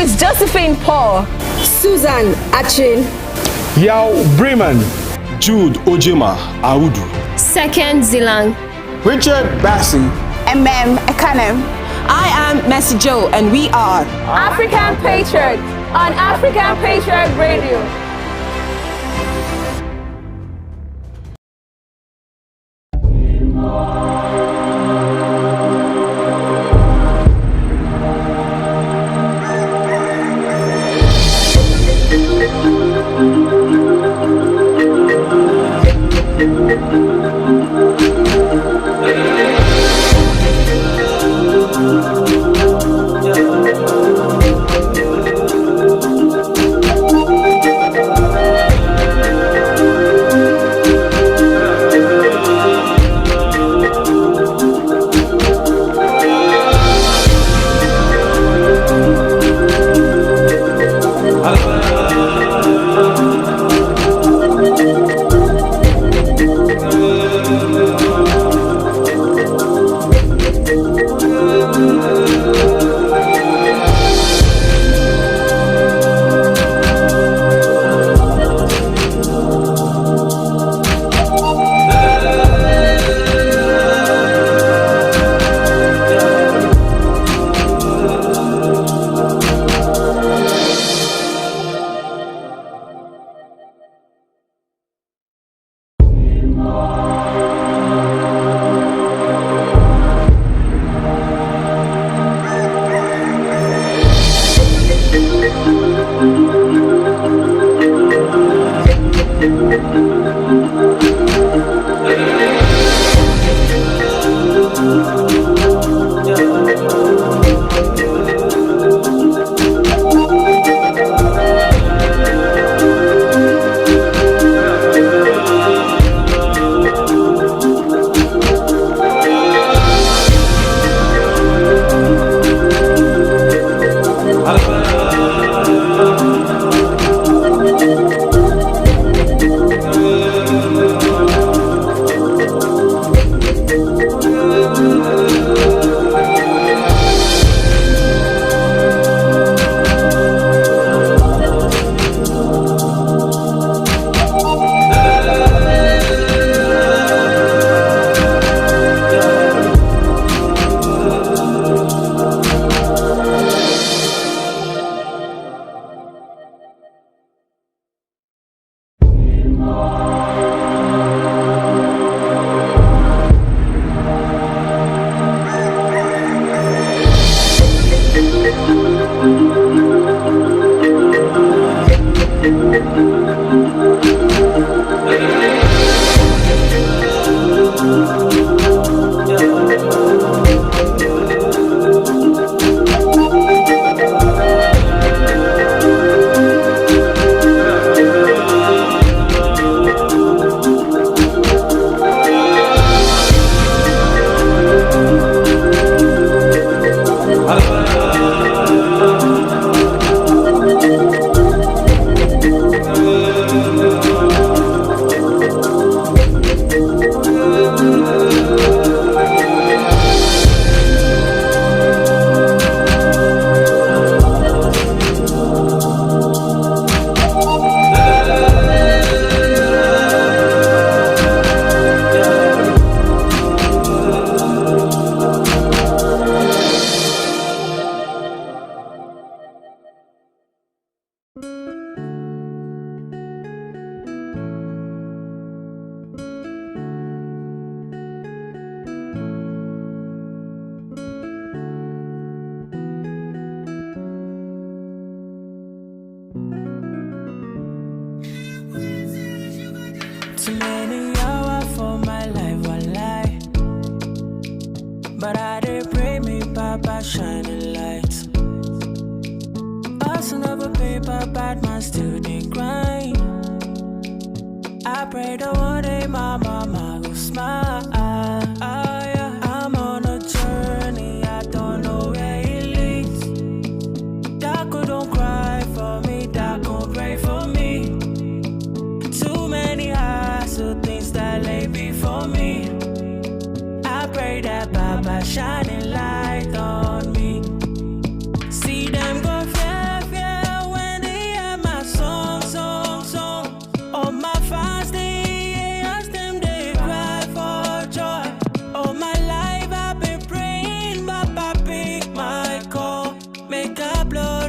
name is Josephine Paul. Susan Achin. Yao Bremen. Jude Ojema Audu. Second Zilang. Richard Bassi. Ekanem. I am Mercy Joe, and we are African Patriot on African Patriot Radio. Too many hours for my life, I lie. But I did pray me, Papa, shining lights. Us never paper, bad man still they grind. I pray that one day my mama will smile. Yeah. I'm on a journey, I don't know where it leads. Daco don't cry for me, Daco pray for me. Too many hassle things that lay before me. I pray that Baba shining light on me. See them go fair.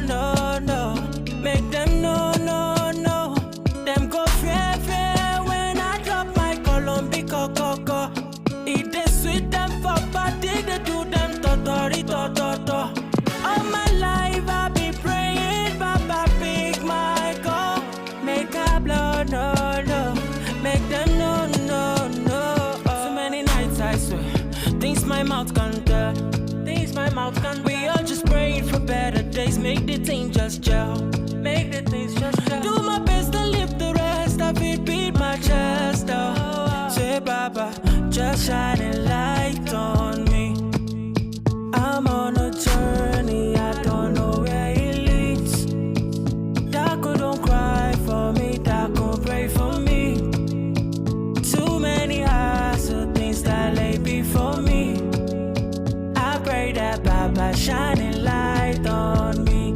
blow, no, no. Make them know, no, no. Them go fear, fear when I drop my Colombian coco. It dey sweet them for body, they do them totori, to. All my life I be praying, Papa pick my call. Make a blow, no, no. Make them know, no, no. So many nights I swear, things my mouth can't tell. Things my mouth can't. We all just praying for better days. Make the thing just gel. Make the things just gel. Do my best to lift the rest of it, beat my chest out. Say Baba, just shine a light on me. I'm on a journey, I don't know where it leads. Daco don't cry for me, Daco pray for me. Too many eyes, so things that lay before me. I pray that Baba shine a light on me.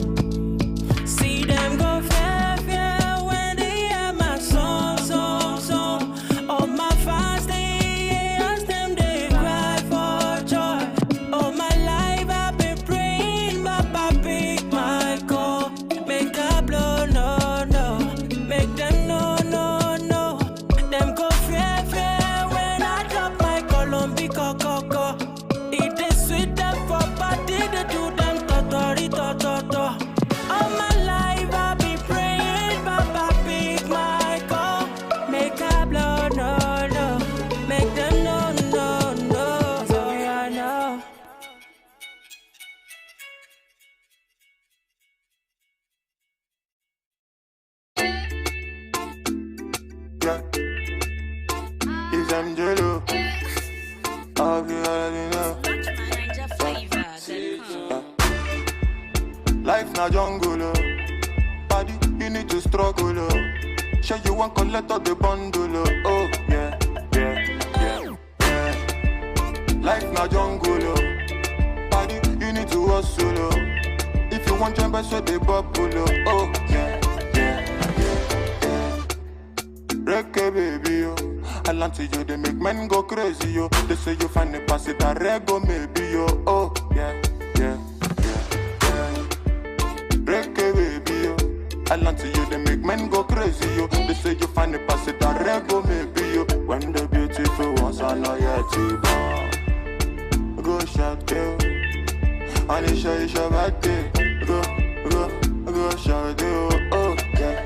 See them go fear, fear when they hear my song. All my fans, they ask them, they cry for joy. All my life I've been praying, Baba pick my call. Make a blow, no, no. Make them know, no, no. Them go fear, fear when I drop my Colombian coco. It is sweet them for body, they do them totori, to. All my life I be praying, Baba pick my call. Make a blow, no, no. Make them know, no, no. So I know. Yeah, it's Angelo. I'll be already know. Life na jungle, oh. Body, you need to struggle, oh. Sure you want collect all the bundle, oh. Yeah. Life na jungle, oh. Body, you need to hustle, oh. If you want jump, so they bubble, oh. Yeah. Reggae baby, yo. I land to you, they make men go crazy, yo. They say you find the pass it a rego, maybe, yo. Oh, yeah. Reggae baby, yo. I land to you, they make men go crazy, yo. They say you find the pass it a rego, maybe, yo. When the beautiful ones are not yet born. Go shout, yo. And it's your birthday. Go shout, yo. Oh, yeah.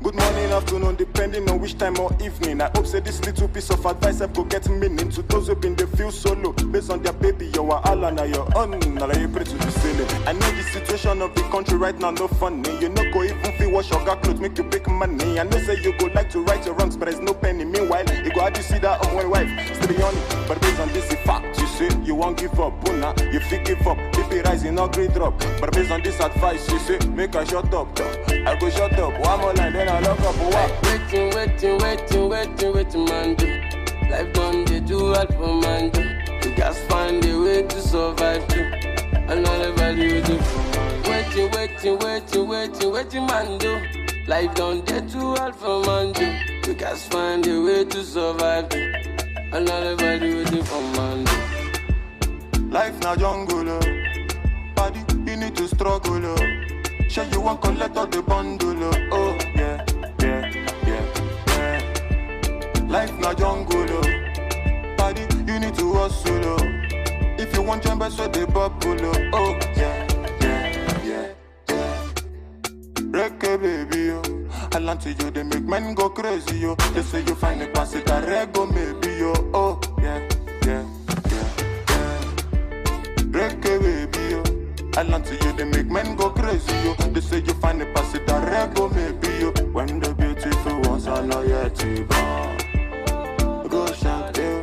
Good morning, afternoon, depending on which time or evening. I hope say this little piece of advice I go get meaning to those who been they feel solo. Based on their baby, you are all now your own. Now you pray to the ceiling. I know the situation of the country right now no funny. You know go even feel wash your clothes, make you big money. I know say you go like to right your wrongs, but there's no penny. Meanwhile, you go how you see that of one wife still on it. But based on this fact, you say you won't give up. Buna, you feel give up. BP rising, no great drop. But based on this advice, you say make a shut up. I go shut up. One more line, then I lock up. Waiting, man, do. Life done, they do hard for man, do. You guys find a way to survive, too. Another value, do. Waiting, man, do. Life done, they do hard for man, do. You guys find a way to survive, too. Another value, do for man, do. Life na jungle, oh. Body, you need to struggle, oh. Sure you want collect all the bundle, oh. Yeah. Life na jungle, oh. Body, you need to hustle, oh. If you want jump, so they bubble, oh. Yeah. Reggae baby, oh. I land to you, they make men go crazy, yo. They say you find a pass it a rego, maybe, yo. Oh, yeah. Reggae baby, yo. I land to you, they make men go crazy, yo. They say you find a pass it a rego, maybe, yo. When the beautiful ones are not yet born. Go shout, yo.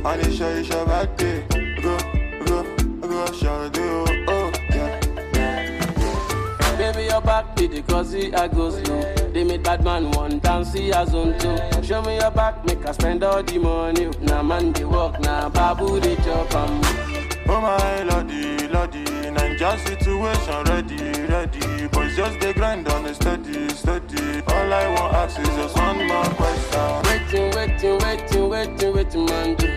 And it's your birthday. Go shout, yo. Oh, yeah. Baby, your back be the cozy, I go slow. They made bad man one dance, see a zone two. Show me your back, make I spend all the money. Now man, they walk, now babu, they chop. Oh my lordy, Ninja situation ready. Boys just they grind on a steady. All I want ask is just one more question. Waiting, man, do.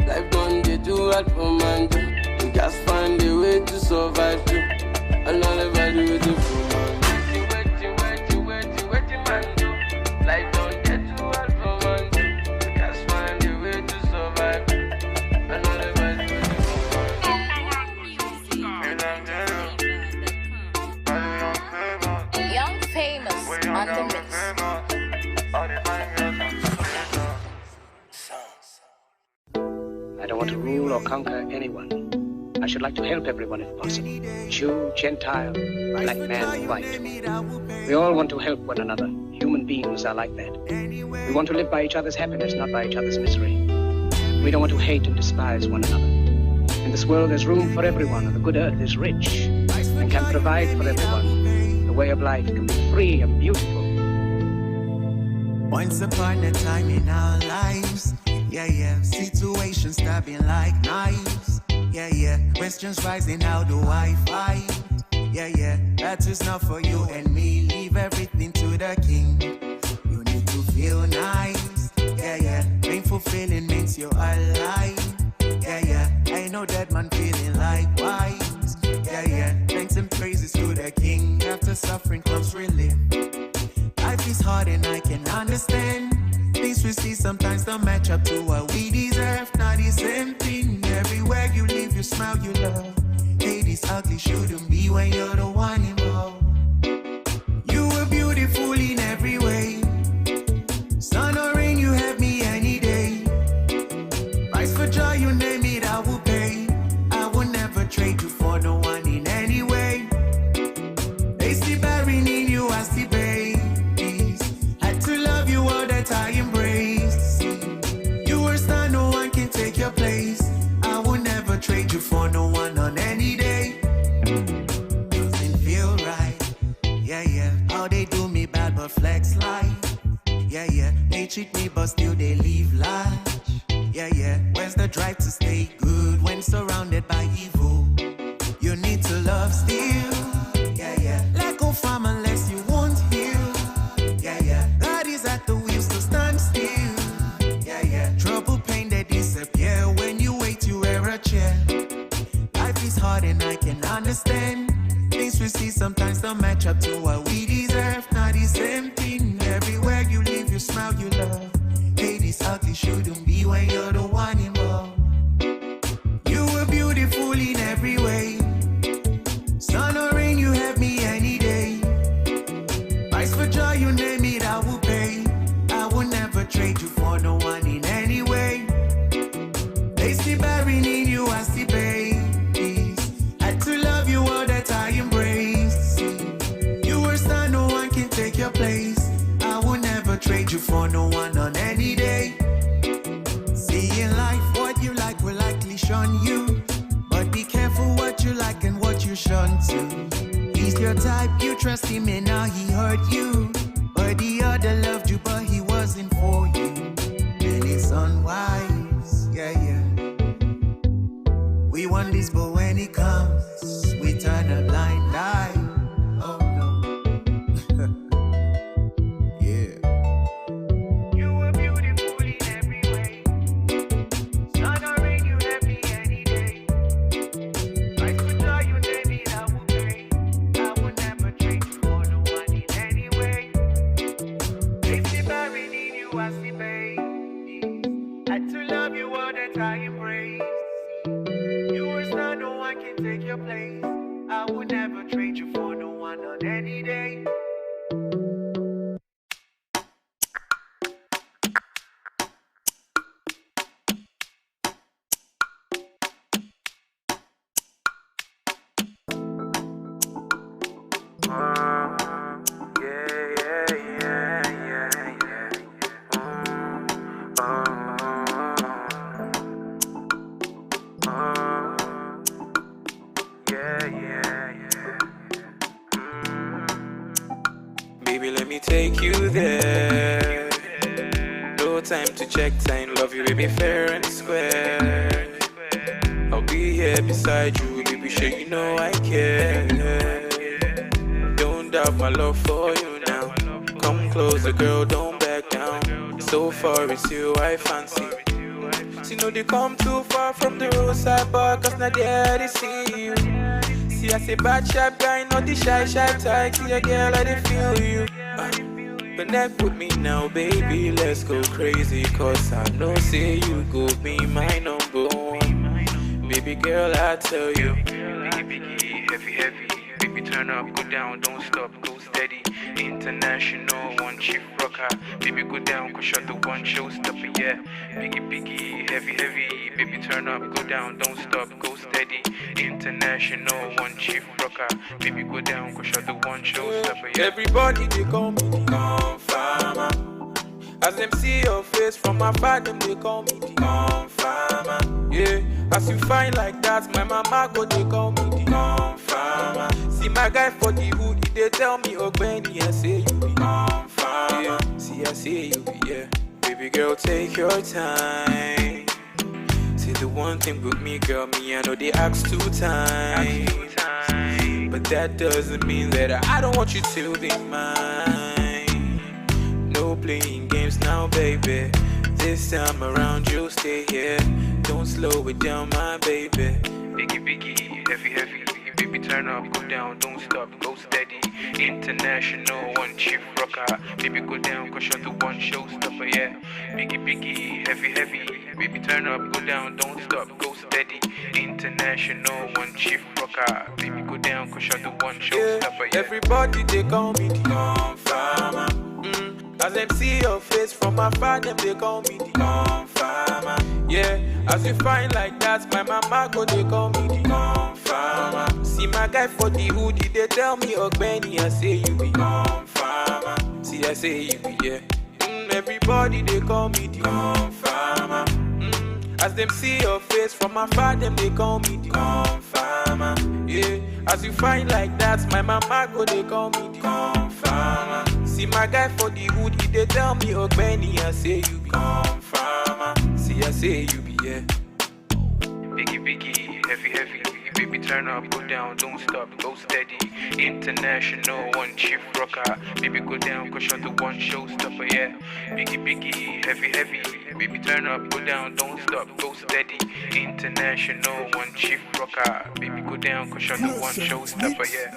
Life done, they do hard for man, do. You guys find a way to survive, too. or conquer anyone. I should like to help everyone if possible. Jew, Gentile, black man, white. We all want to help one another. Human beings are like that. We want to live by each other's happiness, not by each other's misery. We don't want to hate and despise one another. In this world there's room for everyone, and the good earth is rich and can provide for everyone. The way of life can be free and beautiful. Once upon a time in our lives, situations stabbing like knives. Questions rising, how do I fight? That is not for you and me. Leave everything to the king. You need to feel nice. Painful feeling means you're alive. Ain't no dead man feeling likewise. Thanks and praises to the king. After suffering comes relief. Life is hard and I can understand. Things we see sometimes don't match up to what we deserve. Not the same thing. Everywhere you live, you smile, you love. Hey, this ugly shouldn't be when you're the one involved. You were beautiful in every way. Sun or rain, you have me any day. Price for joy, you name it, I will pay. I will never trade you for no one in any way. They see bearing in you, I see babies. Had to love you all that I embrace. You were star, no one can take your place. I will never trade you for no one on any day. Doesn't feel right. How they do me bad but flex life. They cheat me but still they leave large. Where's the drive to stay good when surrounded by evil? You need to love still. Let go from unless you won't heal. God is at the wheel, so stand still. Trouble, pain, they disappear when you wait, you wear a chair. Life is hard and I can understand. Things we see sometimes don't match up to what we deserve. Not the same thing. Everywhere you live, you smile, you love. Hey, this ugly shouldn't be when you're the one involved. You were beautiful in every way. Sun or rain, you have me any day. Price for joy, you name it, I will pay. I will never trade you for no one in any way. They see bearing in you, I see babies. Had to love you all that I embrace. You were star, no one can take your place. I will never trade you for no one on any day. See in life, what you like will likely shun you. But be careful what you like and what you shun to. He's your type, you trust him and now he hurt you. But the other loved you but he wasn't for you. And it's unwise, We want this but when it comes, we turn a blind eye. Oh no. You were beautiful in every way. Sun or rain, you have me any day. Life for joy, you name it, I will pay. I will never trade you for no one in any way. They see bearing in you, I see baby. Had to love you all that I embrace. You were star, no one can take your place. I would never trade you for no one on any day. Baby, let me take you there. No time to check time, love you, baby, fair and square. I'll be here beside you, baby, sure you know I care. Don't doubt my love for you now. Come closer, girl, don't back down. So far it's you I fancy. See, no, they come too far from the roadside bar, cause not there they see you. See, I say bad sharp guy, not the shy type. See a girl, I dey feel you. Connect with me now, baby, let's go crazy. Cause I know, say you go be my number one. Baby girl, I tell you. Biggie, heavy, baby, turn up, go down, don't stop, go steady. International, one chief rocker. Baby, go down, go shut the one showstopper, yeah. Biggie, heavy. Baby, turn up, go down, don't stop, go steady. International, one chief rocker. Baby, go down, go shut the one showstopper, yeah. Everybody, they call me the Confirmer. As them see your face from afar, them they call me the Confirmer. Yeah, as you find like that, my mama go they call me the Confirmer. See my guy for the hood, they tell me Ogbeni, I say you be Confirmer. Yeah, see I say you be, yeah. Baby girl, take your time. See the one thing with me, girl, me I know they ask 2 times. But that doesn't mean that I don't want you till they mine. No playing games now, baby. This time around you'll stay here. Don't slow it down, my baby. Biggie, heavy. Baby, turn up, go down, don't stop, go steady. International, one chief rocker. Baby, go down, go shut the one showstopper, yeah. Biggie, heavy. Baby, turn up, go down, don't stop, go steady. International, one chief rocker. Baby, go down, go shut the one showstopper, yeah. Everybody, they call me the Confirmer. As them see your face from afar, them they call me the Confirmer. Yeah, as you find like that, my mama go they call me the Confirmer. See my guy for the hoodie, they tell me Ogbeni, I say you be Confirmer. See I say you be, yeah. Everybody they call me the Confirmer. As them see your face from afar, them they call me the Confirmer. Yeah, as you find like that, my mama go they call me the Confirmer. See my guy for the hoodie, they tell me Ogbeni, I say you be Confirmer. See I say you be, yeah. Biggie, heavy. Baby, turn up, go down, don't stop, go steady. International, one chief rocker. Baby, go down, go shut the one showstopper, yeah. Biggie, heavy. Baby, turn up, go down, don't stop, go steady. International, one chief rocker. Baby, go down, go shut the one showstopper, yeah.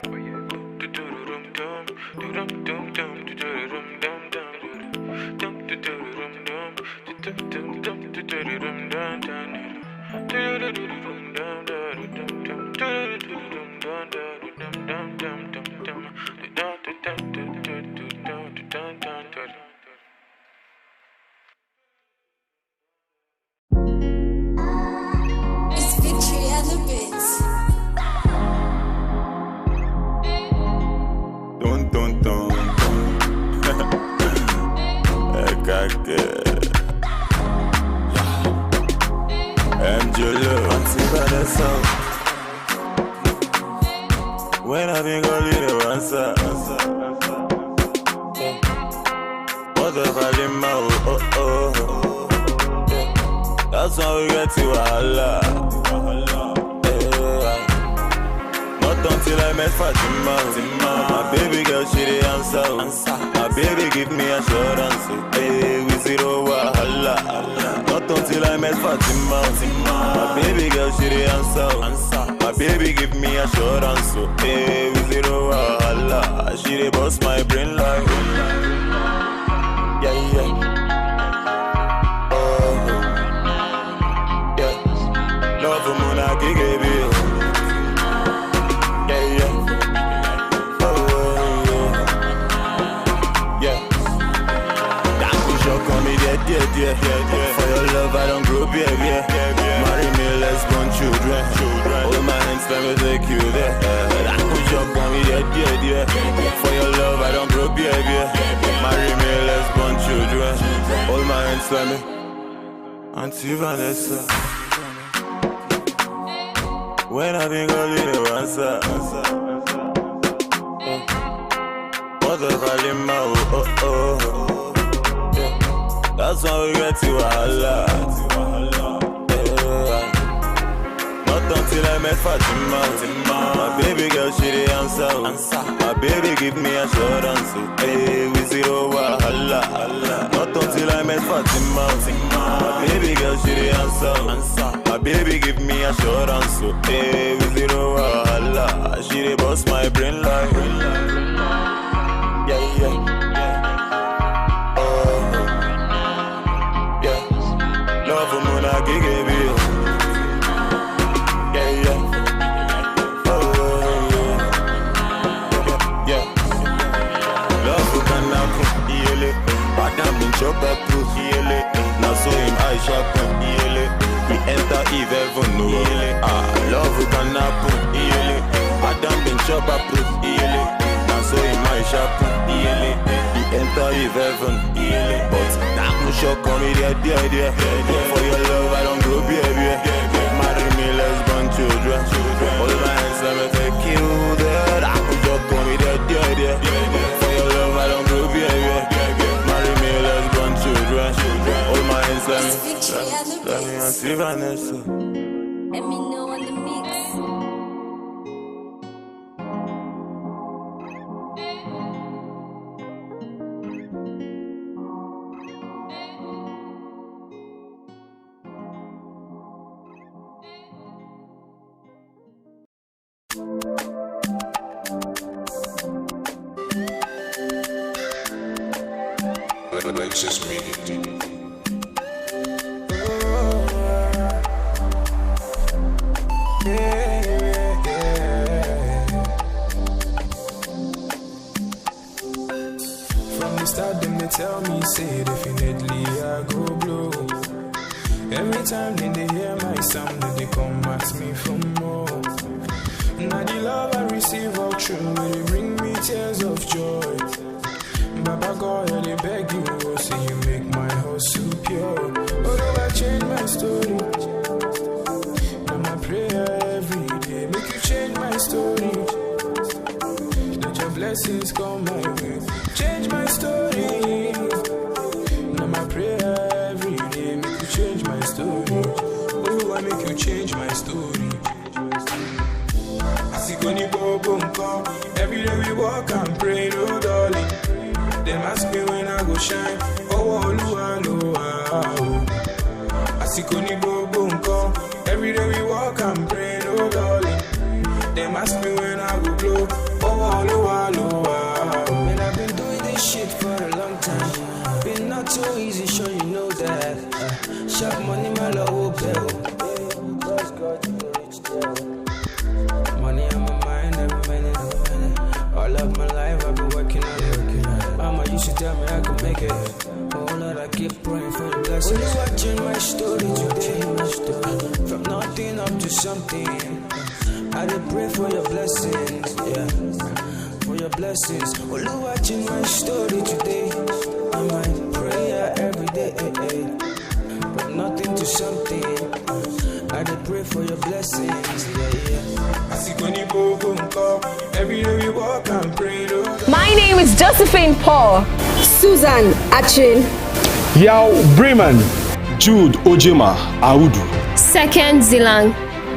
It's Victory and the Bits. Dun. MJ when I been gonna leave the answer. What the value, that's why we get to Allah. Not until I met Fatima. My baby girl, she the answer. My baby give me assurance. Hey, we zero wahala. Not until I met Fatima. My baby girl, she the answer. My baby give me assurance. Hey, we zero wahala. She the boss my brain like. Yeah. Love for Mona Gigi. Yeah. For your love, I don't grow up, yeah. Marry me, let's born children. Hold my hands, let me take you there. I push up on me, yeah. For your love, I don't grow up, yeah. Marry me, let's born children. Hold my hands, let me. Auntie Vanessa. When I been gonna leave the answer. What the value, that's why we get to Allah. Not until I met Fatima. My baby girl, she the answer. My baby give me assurance. Hey, we zero wahala. Not until I met Fatima. My baby girl, she the answer. My baby give me assurance. Hey, we zero wahala. She the boss my brain like. Yeah. Love for Mona Gigi. Yeah. chop a proof. Now so him I sharpen. We enter Eve heaven, no. Love we can happen. Adam been chop a proof. Now so him I sharpen. We enter Eve heaven. But that no shock on me, dear. For your love, I don't grow, baby. Marry me, let's born children. All my hands, let me take you there. That no shock on me, dear. For your love, I don't grow, baby. Marry me, let's born children. All my hands, let me see Vanessa. Let me know on the mix. Alexis Media. From the start, them they tell me, say definitely I go blow. Every time then they hear my sound, then they come ask me for more. Now the love I receive all true, they bring me tears of joy. Baba God, they beg you, oh, say you make my heart so pure. Although I change my story, now my prayer every day, make you change my story. Let your blessings come my way, change my story. Now my prayer every day, make you change my story. Oh, I make you change my story. I see Goni Bobo come, every day we walk and pray, no darling. Them ask me when I go shine. Oh, Oluwa, no, I see Koni Bobo come. Every day we walk and pray, no darling. Them ask me when I go blow. Oh, Oluwa, no, man, I've been doing this shit for a long time. Been not too easy, sure you know that. Sharp money, my love will bill. God's got you rich there. Money on my mind, every minute. All of my life, I've been working on it. Mama used to tell me I could make it. Oh Lord, I keep praying for the blessings. Only watching my story today. From nothing up to something. I did pray for your blessings, yeah. For your blessings. Only watching my story today. I might pray every day. From nothing to something. I did pray for your blessings, yeah. I see Goni Bobo come. Every day we walk and pray. My name is Josephine Paul. Susan Achin. Yao Bremen. Jude Ojema Audu. Second Zilang.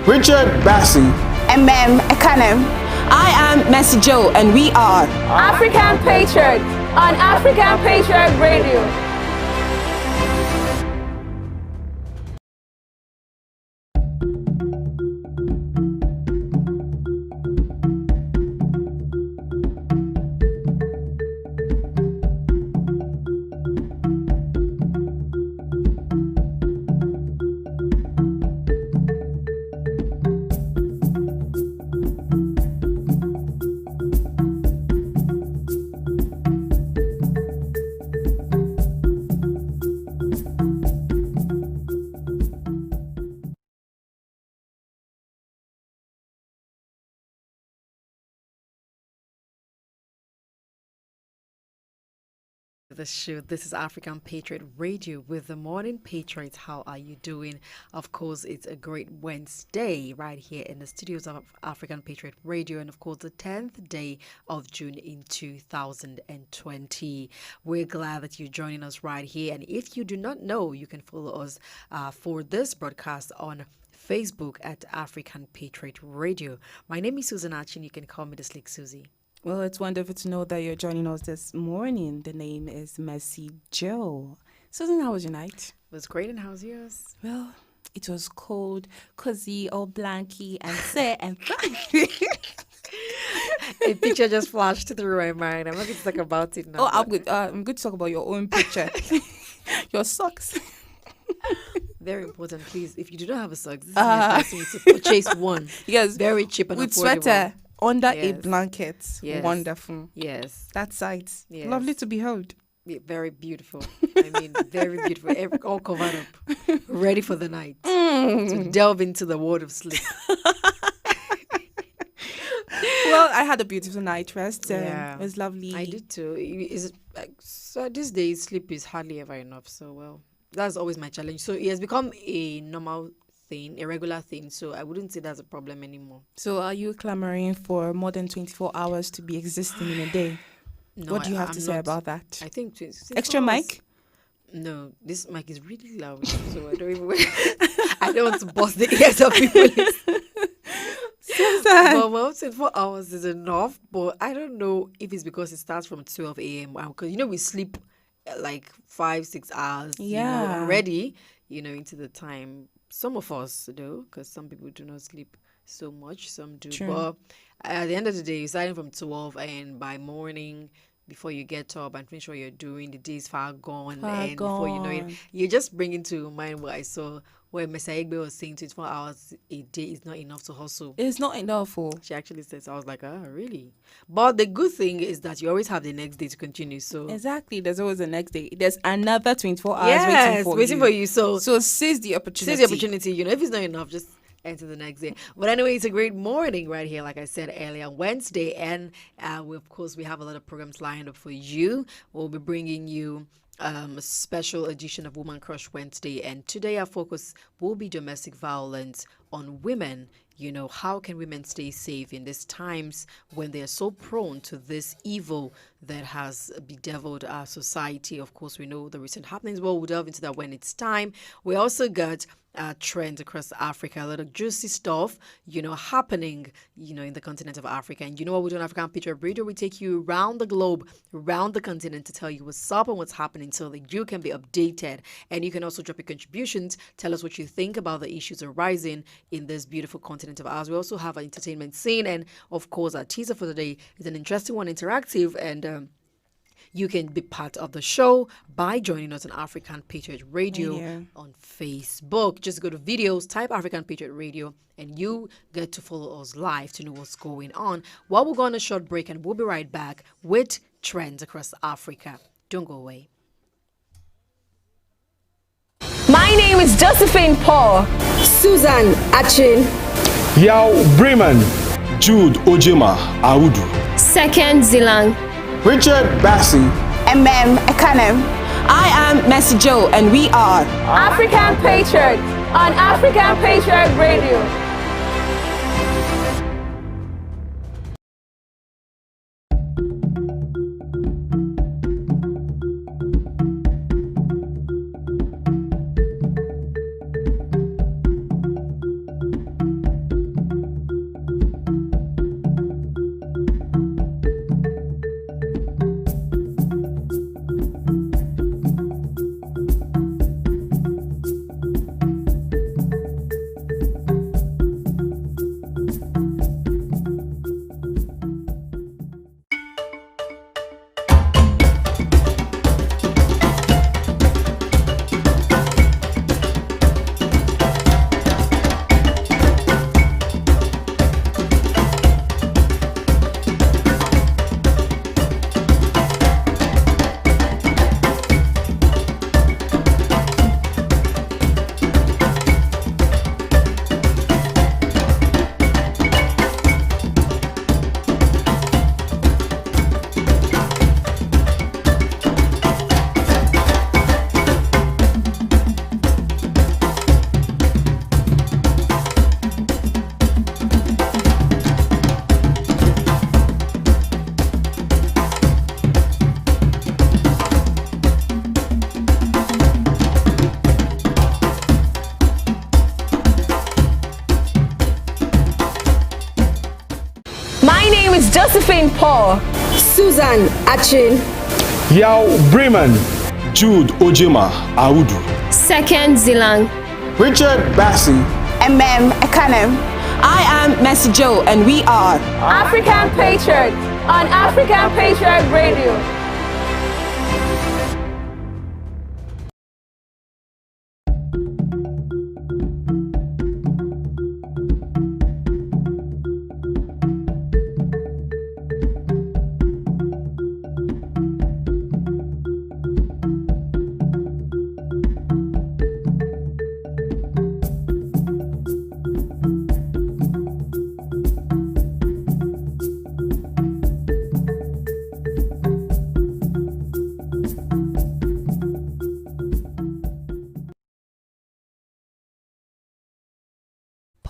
Richard Bassi. Ekanem. I am Mercy Joe, and we are African Patriot on African Patriot Radio. The show. This is African Patriot Radio with the Morning Patriots. How are you doing? Of course, it's a great Wednesday right here in the studios of African Patriot Radio, and of course, the 10th day of June in 2020. We're glad that you're joining us right here, and if you do not know, you can follow us for this broadcast on Facebook at African Patriot Radio. My name is Susan Achin. You can call me the Slick Susie. Well, it's wonderful to know that you're joining us this morning. The name is Mercy Joe. Susan, how was your night? It was great, and how's yours? Well, it was cold, cozy, all blanky, and sad and fun. A picture just flashed through my mind. I'm not going to talk about it now. Oh, I'm good. I'm good to talk about your own picture. Your socks. Very important, please. If you do not have a socks, this is advising you to purchase one. Yes, very cheap and with affordable. Sweater under a blanket. Yes. Wonderful. Yes. That sight. Yes. Lovely to behold. Yeah, very beautiful. I mean, very beautiful. All covered up, ready for the night to delve into the world of sleep. Well, I had a beautiful night rest. Yeah. It was lovely. I did too. So these days, sleep is hardly ever enough. So, well, that's always my challenge. So it has become a normal thing, a regular thing. So I wouldn't say that's a problem anymore. So are you clamoring for more than 24 hours to be existing in a day? No, What do you have I'm to say not. about that? I think 24 Extra hours. mic? No, this mic is really loud, so I don't even. I don't want to bust the ears of people. Well, 24 hours is enough, but I don't know if it's because it starts from 12 a.m. Because we sleep like 5-6 hours. Yeah. Already, into the time. Some of us though, because some people do not sleep so much. Some do, True. but at the end of the day, you're starting from 12, and by morning, before you get up and finish what you're doing, the day is far gone. Before you know it, you're just bringing to mind what I saw where Mr. Egbe was saying 24 hours a day is not enough to hustle. It's not enough. She actually says, I was like, really? But the good thing is that you always have the next day to continue. So Exactly. There's always the next day. There's another 24 hours waiting for you. So seize the opportunity. Seize the opportunity. If it's not enough, just enter the next day. But anyway, it's a great morning right here, like I said earlier, Wednesday. And we have a lot of programs lined up for you. We'll be bringing you a special edition of Woman Crush Wednesday. And today our focus will be domestic violence on women. How can women stay safe in these times when they are so prone to this evil that has bedeviled our society? Of course, we know the recent happenings. Well, we'll delve into that when it's time. We also got trends across Africa, a lot of juicy stuff, happening, in the continent of Africa. And you know what we do on African Patriot Radio? We take you around the globe, around the continent to tell you what's up and what's happening so that you can be updated. And you can also drop your contributions, tell us what you think about the issues arising in this beautiful continent of ours. We also have an entertainment scene. And of course, our teaser for today is an interesting one, interactive, and you can be part of the show by joining us on African Patriot Radio on Facebook. Just go to videos, type African Patriot Radio, and you get to follow us live to know what's going on. While we're going on a short break, and we'll be right back with trends across Africa. Don't go away. My name is Josephine Paul. Susan Achin. Yao Bremen. Jude Ojema Audu. Second Zilang. Richard Bassi. Ekanem. I am Mercy Joe, and we are African Patriot on African Patriot Radio. Josephine Paul. Susan Achin. Yao Bremen. Jude Ojema Audu. Second Zilang. Richard Bassi. Ekanem. I am Mercy Joe, and we are African Patriot on African Patriot Radio.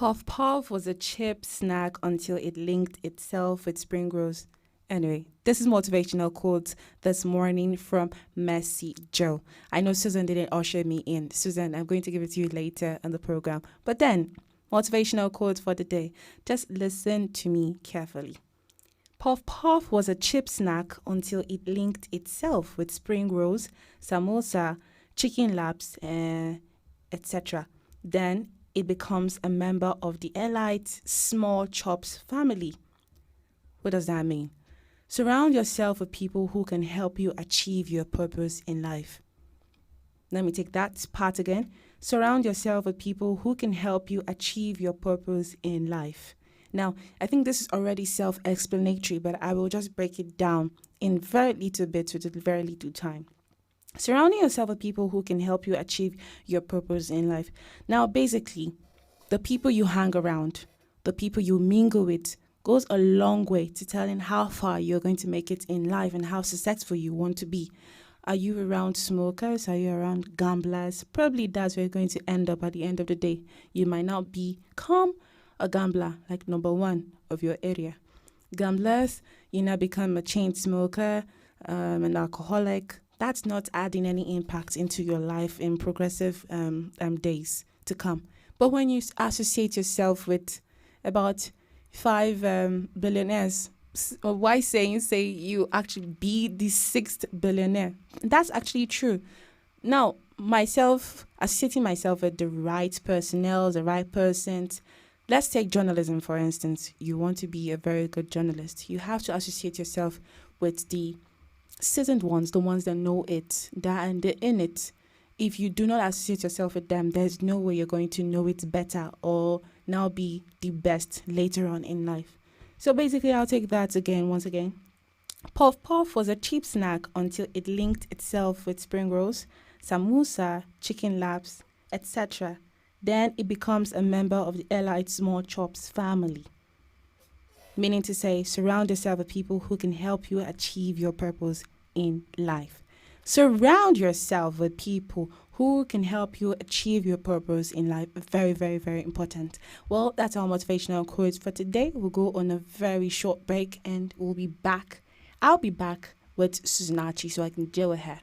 Puff Puff was a cheap snack until it linked itself with spring rolls. Anyway, this is motivational quotes this morning from Mercy Joe. I know Susan didn't usher me in. Susan, I'm going to give it to you later in the program. But then, motivational quotes for the day. Just listen to me carefully. Puff Puff was a cheap snack until it linked itself with spring rolls, samosa, chicken laps, etc. Then it becomes a member of the elite small chops family. What does that mean? Surround yourself with people who can help you achieve your purpose in life. Let me take that part again. Surround yourself with people who can help you achieve your purpose in life. Now, I think this is already self-explanatory, but I will just break it down in very little bits with very little time. Surrounding yourself with people who can help you achieve your purpose in life. Now, basically, the people you hang around, the people you mingle with, goes a long way to telling how far you're going to make it in life and how successful you want to be. Are you around smokers? Are you around gamblers? Probably that's where you're going to end up at the end of the day. You might not become a gambler, like number one of your area. Gamblers, you now become a chain smoker, an alcoholic. That's not adding any impact into your life in progressive days to come. But when you associate yourself with about 5 billionaires, why say you actually be the 6th billionaire? That's actually true. Now, myself, associating myself with the right personnel, the right persons. Let's take journalism, for instance. You want to be a very good journalist. You have to associate yourself with the seasoned ones, the ones that know it, and they're in it. If you do not associate yourself with them, there's no way you're going to know it better or now be the best later on in life. So basically, I'll take that once again. Puff Puff was a cheap snack until it linked itself with spring rolls, samosa, chicken laps, etc. Then it becomes a member of the elite small chops family. Meaning to say, surround yourself with people who can help you achieve your purpose in life. Surround yourself with people who can help you achieve your purpose in life. Very, very, very important. Well, that's our motivational quotes for today. We'll go on a very short break and we'll be back. I'll be back with Susan Archie so I can deal with her.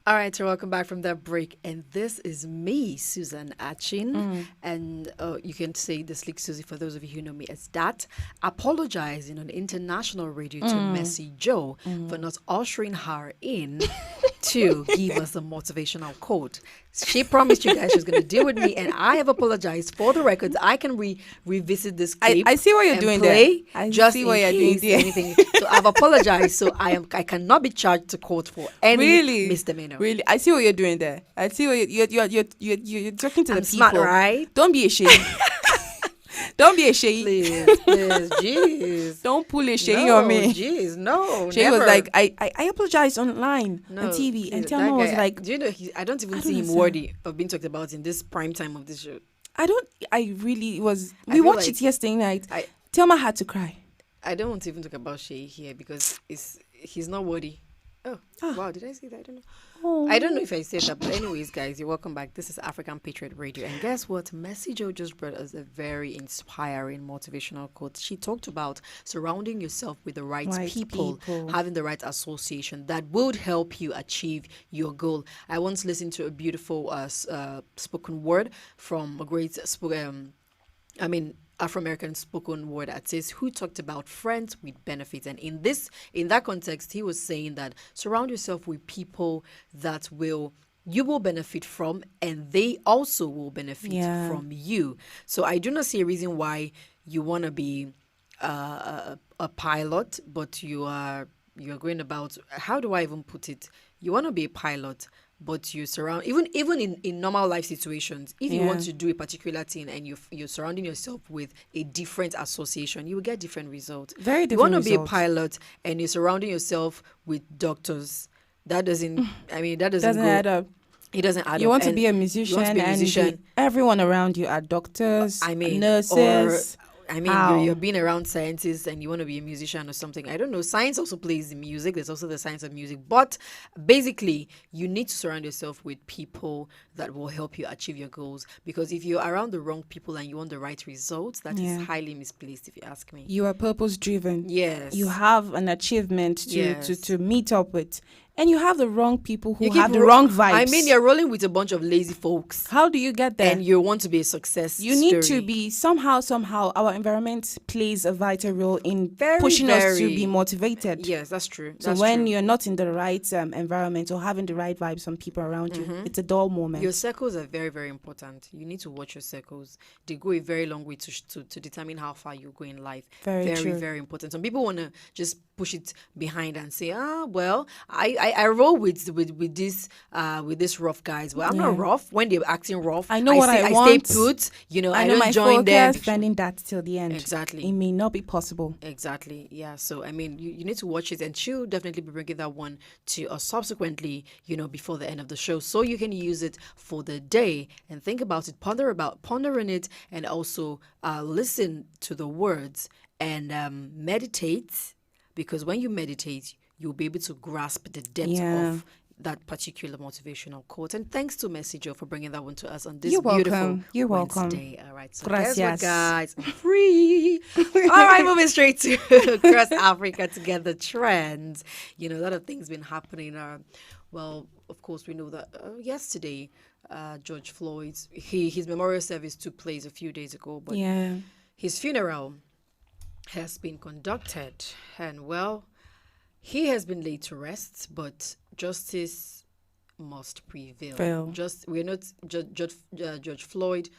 All right, so welcome back from that break. And this is me, Susan Achin. And you can say the Slick Susie for those of you who know me as that. Apologizing on international radio to Mercy Joe for not ushering her in to give us a motivational quote. She promised you guys she was going to deal with me, and I have apologized. For the records, I can revisit this clip. I see what you're doing play there. just see what in you're doing case there. anything. So I've apologized. So I cannot be charged to court for any misdemeanor. Really, I see what you're doing there. I see what you're talking to the people. Smart, right? Don't be ashamed. Don't be a Shay. Please, jeez. Don't pull a Shay on me. Jeez, no. Shay never. was like, I apologize online No, on TV, and please, Thelma that was guy, like, do you know? I don't even I see don't him understand. worthy of being talked about in this prime time of this show. I really was. I We feel watched like it yesterday night. I- Thelma had to cry. I don't want to even talk about Shay here because he's not worthy. Oh, wow, did I say that? I don't know. I don't know if I said that, but anyways, guys, you're welcome back. This is African Patriot Radio. And guess what? Mercy Jo just brought us a very inspiring motivational quote. She talked about surrounding yourself with the right people, having the right association that would help you achieve your goal. I once listened to a beautiful spoken word from a great Afro-American spoken word artist who talked about friends with benefits. And in that context, he was saying that surround yourself with people that you will benefit from, and they also will benefit from you. So I do not see a reason why you want to be a pilot, but you're going about, how do I even put it? You want to be a pilot, but you surround, even in normal life situations, if you want to do a particular thing and you're surrounding yourself with a different association, you will get different results. Very different. You want to be a results. pilot and you're surrounding yourself with doctors. That doesn't Doesn't add up. It doesn't add up. You want to And be a musician, you want to be a musician. and everyone around you are doctors, nurses. You're being around scientists and you want to be a musician or something. I don't know. Science also plays in music. There's also the science of music. But basically, you need to surround yourself with people that will help you achieve your goals. Because if you're around the wrong people and you want the right results, that is highly misplaced, if you ask me. You are purpose driven. Yes. You have an achievement to meet up with. And you have the wrong people who You have keep the wrong vibes. I mean, you're rolling with a bunch of lazy folks. How do you get there? And you want to be a success You need story. to be somehow, our environment plays a vital role in pushing us to be motivated. Yes, that's true. So when you're not in the right environment or having the right vibes from people around you, it's a dull moment. Your circles are very, very important. You need to watch your circles. They go a very long way to determine how far you go in life. Very true. Very important. Some people want to just push it behind and say, well, I roll with this rough guys. Well, I'm not rough. When they're acting rough, I know what I want. I stay put. I know don't my join them. Spending that till the end. Exactly. It may not be possible. Exactly. Yeah. So I mean, you need to watch it, and she'll definitely be bringing that one to us subsequently. Before the end of the show, so you can use it for the day and think about it, pondering it, and also listen to the words and meditate. Because when you meditate, you'll be able to grasp the depth of that particular motivational quote. And thanks to Mercy Jo for bringing that one to us on this beautiful Wednesday. All right, so Gracias. guess what, guys? I'm free. All right, moving straight to Across Africa Together trends. A lot of things been happening. Well, of course, we know that yesterday, George Floyd's his memorial service took place a few days ago, but his funeral has been conducted, and well, he has been laid to rest, but justice must prevail. We're not George Floyd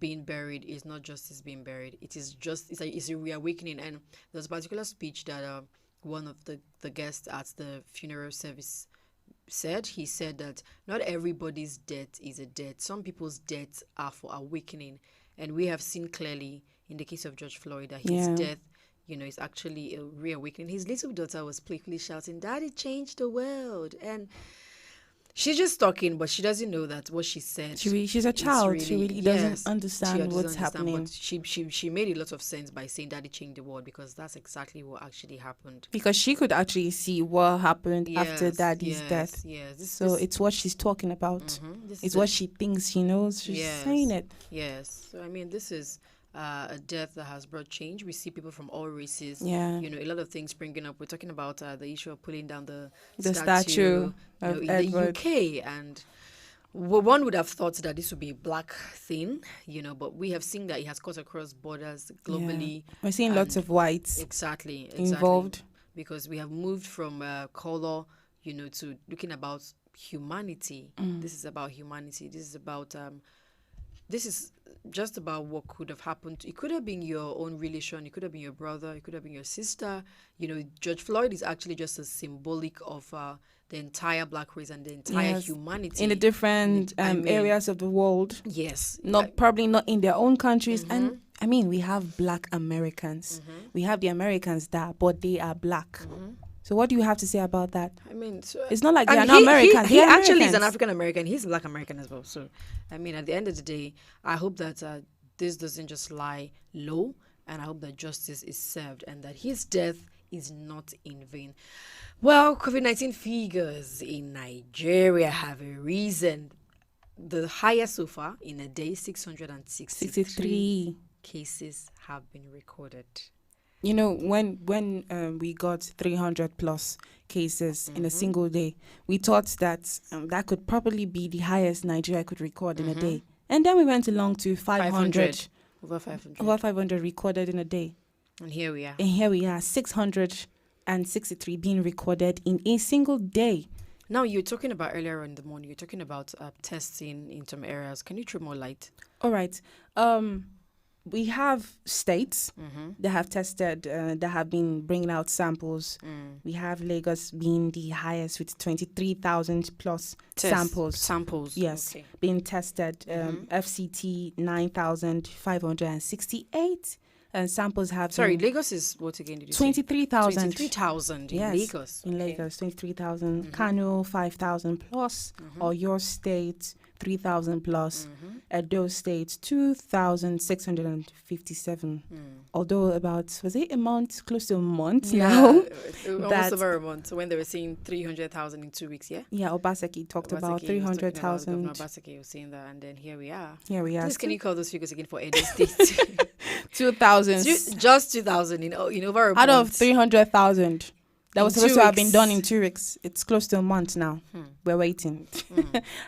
being buried is not justice being buried. It is it's a reawakening. And there's a particular speech that one of the guests at the funeral service said. He said that not everybody's death is a death. Some people's deaths are for awakening, and we have seen clearly in the case of George Floyd that his death, is actually a reawakening. His little daughter was playfully shouting, "Daddy changed the world," and she's just talking, but she doesn't know that what she said. She's a child. She really doesn't understand what's happening. But she made a lot of sense by saying "Daddy changed the world," because that's exactly what actually happened. Because she could actually see what happened after Daddy's death. Yes. It's what she's talking about. It's what she thinks she knows. She's saying it. Yes. So I mean, this is a death that has brought change. We see people from all races. Yeah. A lot of things springing up. We're talking about the issue of pulling down the statue of in Edward. the UK, and one would have thought that this would be a black thing, but we have seen that it has cut across borders globally. We're seeing lots of whites exactly involved, because we have moved from color, to looking about humanity. This is about humanity. This is about this is just about what could have happened. It could have been your own relation. It could have been your brother. It could have been your sister. George Floyd is actually just a symbolic of the entire black race and the entire humanity. In the different areas of the world. Yes. Probably not in their own countries. And I mean, we have black Americans. We have the Americans but they are black. So what do you have to say about that? I mean, it's not like they are not American. He They are actually is an Americans. African American. He's a black American as well. So, I mean, at the end of the day, I hope that this doesn't just lie low, and I hope that justice is served and that his death is not in vain. Well, COVID-19 figures in Nigeria have risen. The highest so far in a day, 663 cases have been recorded. You know, when we got 300 plus cases in a single day, we thought that that could probably be the highest Nigeria could record in a day. And then we went along to 500. Over 500. Over 500 recorded in a day. And here we are. And here we are, 663 being recorded in a single day. Now, you're talking about earlier in the morning, you're talking about testing in some areas. Can you throw more light? All right. We have states that have tested, that have been bringing out samples. We have Lagos being the highest with 23,000 plus samples. Yes, okay. Being tested. FCT 9,568. And samples have Lagos is what again did you 23,000. 23,000 in Lagos. In Lagos, 23,000. Kano, 5,000 plus. Or your state, 3,000 plus. Edo State, 2,657. Although was it a month, close to a month now? Almost over a month. When they were saying 300,000 in 2 weeks, yeah? Yeah, Obaseki talked about 300,000. Obaseki was saying that, and then here we are. Please, can you call those figures again for Edo State? 2,000. Just 2,000 in over a month. Out of 300,000. That was supposed to have been done in 2 weeks. It's close to a month now. We're waiting.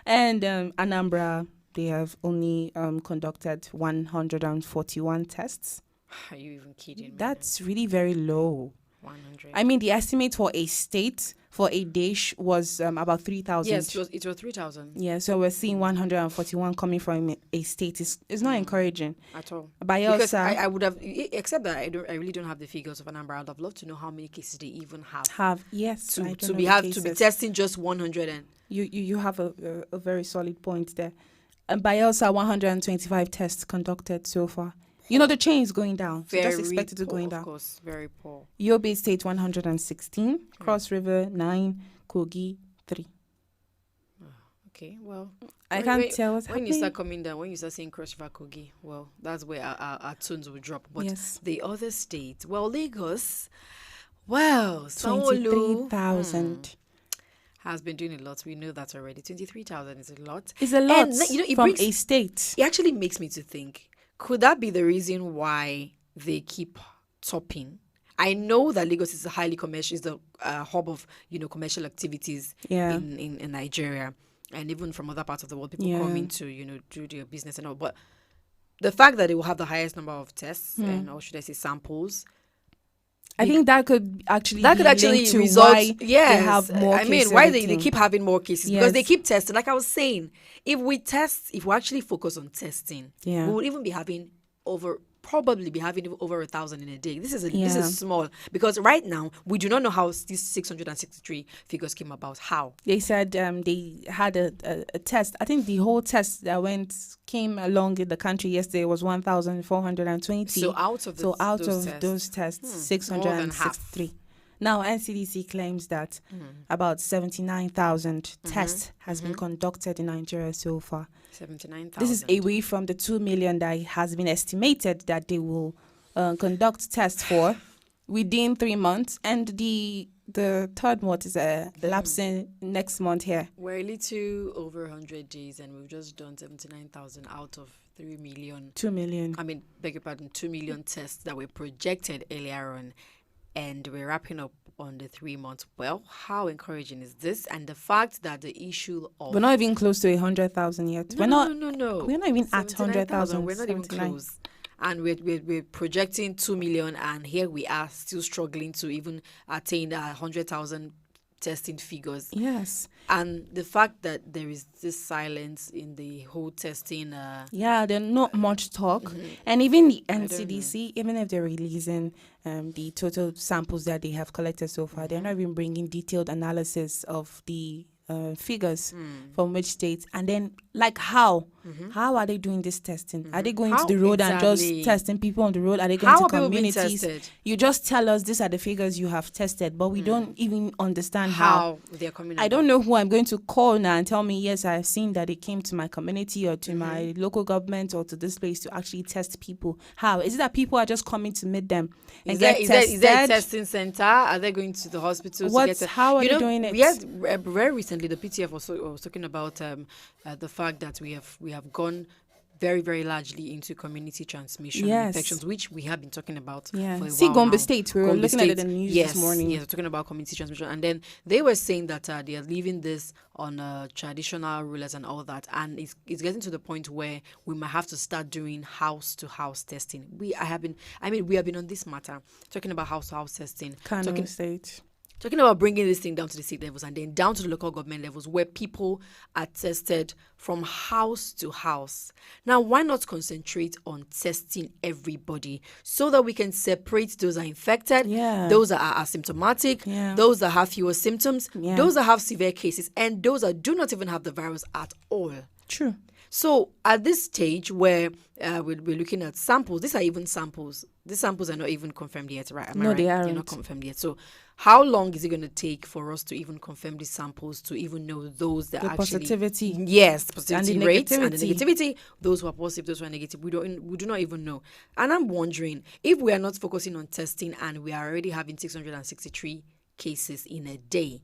And Anambra, they have only conducted 141 tests. Are you even kidding me? That's really very low. 100. I mean, the estimate for a state for a day was about 3,000. Yes, it was 3,000. Yeah, so we're seeing 141 coming from a state. It's not encouraging at all. Because I would have, except that I really don't have the figures of Anambra. I'd have loved to know how many cases they even have. Yes, to be testing just 100 and you have a very solid point there. And Bayelsa, 125 tests conducted so far. You know, the chain is going down. So just expect it to going down. Of course, very poor. Yobe State, 116. Cross River, 9. Kogi, 3. Okay, well. I can't tell what's happening. When you start coming down, when you start saying Cross River, Kogi, well, that's where our tunes will drop. But the other states, well, Lagos, 23,000. Has been doing a lot. We know that already. 23,000 is a lot. It's a lot from a state. It actually makes me to think, could that be the reason why they keep topping? I know that Lagos is a highly commercial, is the hub of commercial activities in Nigeria, and even from other parts of the world, people come in to do their business and all. But the fact that they will have the highest number of tests or should I say samples, I think that could actually result. Why they have more cases. I mean, why they keep having more cases because they keep testing. Like I was saying, if we actually focus on testing, we would even be having probably be having over 1,000 in a day. This is small because right now we do not know how these 663 figures came about. How they said they had a test. I think the whole test that came along in the country yesterday was 1,420. So out of those tests, 663. Now, NCDC claims that about 79,000 tests has been conducted in Nigeria so far. 79,000. This is away from the 2 million that has been estimated that they will conduct tests for within 3 months. And the third month is lapsing next month here. We're a little over 100 days and we've just done 79,000 out of 3 million. 2 million. I mean, beg your pardon, 2 million tests that were projected earlier on. And we're wrapping up on the 3 months. Well, how encouraging is this? And the fact that the issue of... We're not even close to 100,000 yet. No. We're not even at 100,000. We're not even close. And we're projecting 2 million, and here we are still struggling to even attain 100,000 testing figures. Yes. And the fact that there is this silence in the whole testing. There's not much talk. And even the NCDC, even if they're releasing the total samples that they have collected so far, they're not even bringing detailed analysis of the figures from which states. And then, like how? How are they doing this testing? Are they going How to the road and exactly? just testing people on the road? Are they going How to are people being communities? tested? You just tell us these are the figures you have tested, but we don't even understand how. They're coming. I don't know who I'm going to call now and tell me, yes, I've seen that it came to my community or to my local government or to this place to actually test people. How? Is it that people are just coming to meet them and get tested? Is there a testing center? Are they going to the hospital to get How are they doing it? Yes, very recently the PTF was talking about the fact that we have gone very, very largely into community transmission infections, which we have been talking about for a while Gombe now. State, we were looking at it in the news this morning. Yes, we're talking about community transmission. And then they were saying that they are leaving this on traditional rulers and all that. And it's getting to the point where we might have to start doing house-to-house testing. We have been on this matter, talking about house-to-house testing. Kano State. Talking about bringing this thing down to the state levels and then down to the local government levels where people are tested from house to house. Now, why not concentrate on testing everybody so that we can separate those that are infected, those that are asymptomatic, those that have fewer symptoms, those that have severe cases, and those that do not even have the virus at all. True. So at this stage where we're looking at samples, these are even samples. These samples are not even confirmed yet, right? No, they aren't. They're not confirmed yet. So how long is it going to take for us to even confirm these samples to even know those that actually... positivity. Yes, positivity and the rates and the negativity. negativity. Those who are positive, those who are negative. We do not even know. And I'm wondering, if we are not focusing on testing and we are already having 663 cases in a day,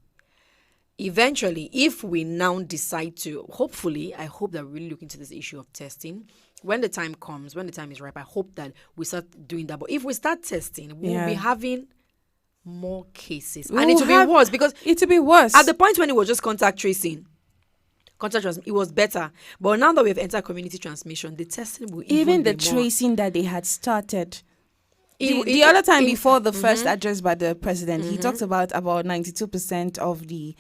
eventually, if we now decide to, hopefully, I hope that we really look into this issue of testing. When the time comes, when the time is ripe, I hope that we start doing that. But if we start testing, we'll be having more cases. And it will be worse because... It will be worse. At the point when it was just contact tracing, it was better. But now that we have entered community transmission, the testing will even the be more. tracing that they had started. The other time before the first address by the president, he talked about 92% of the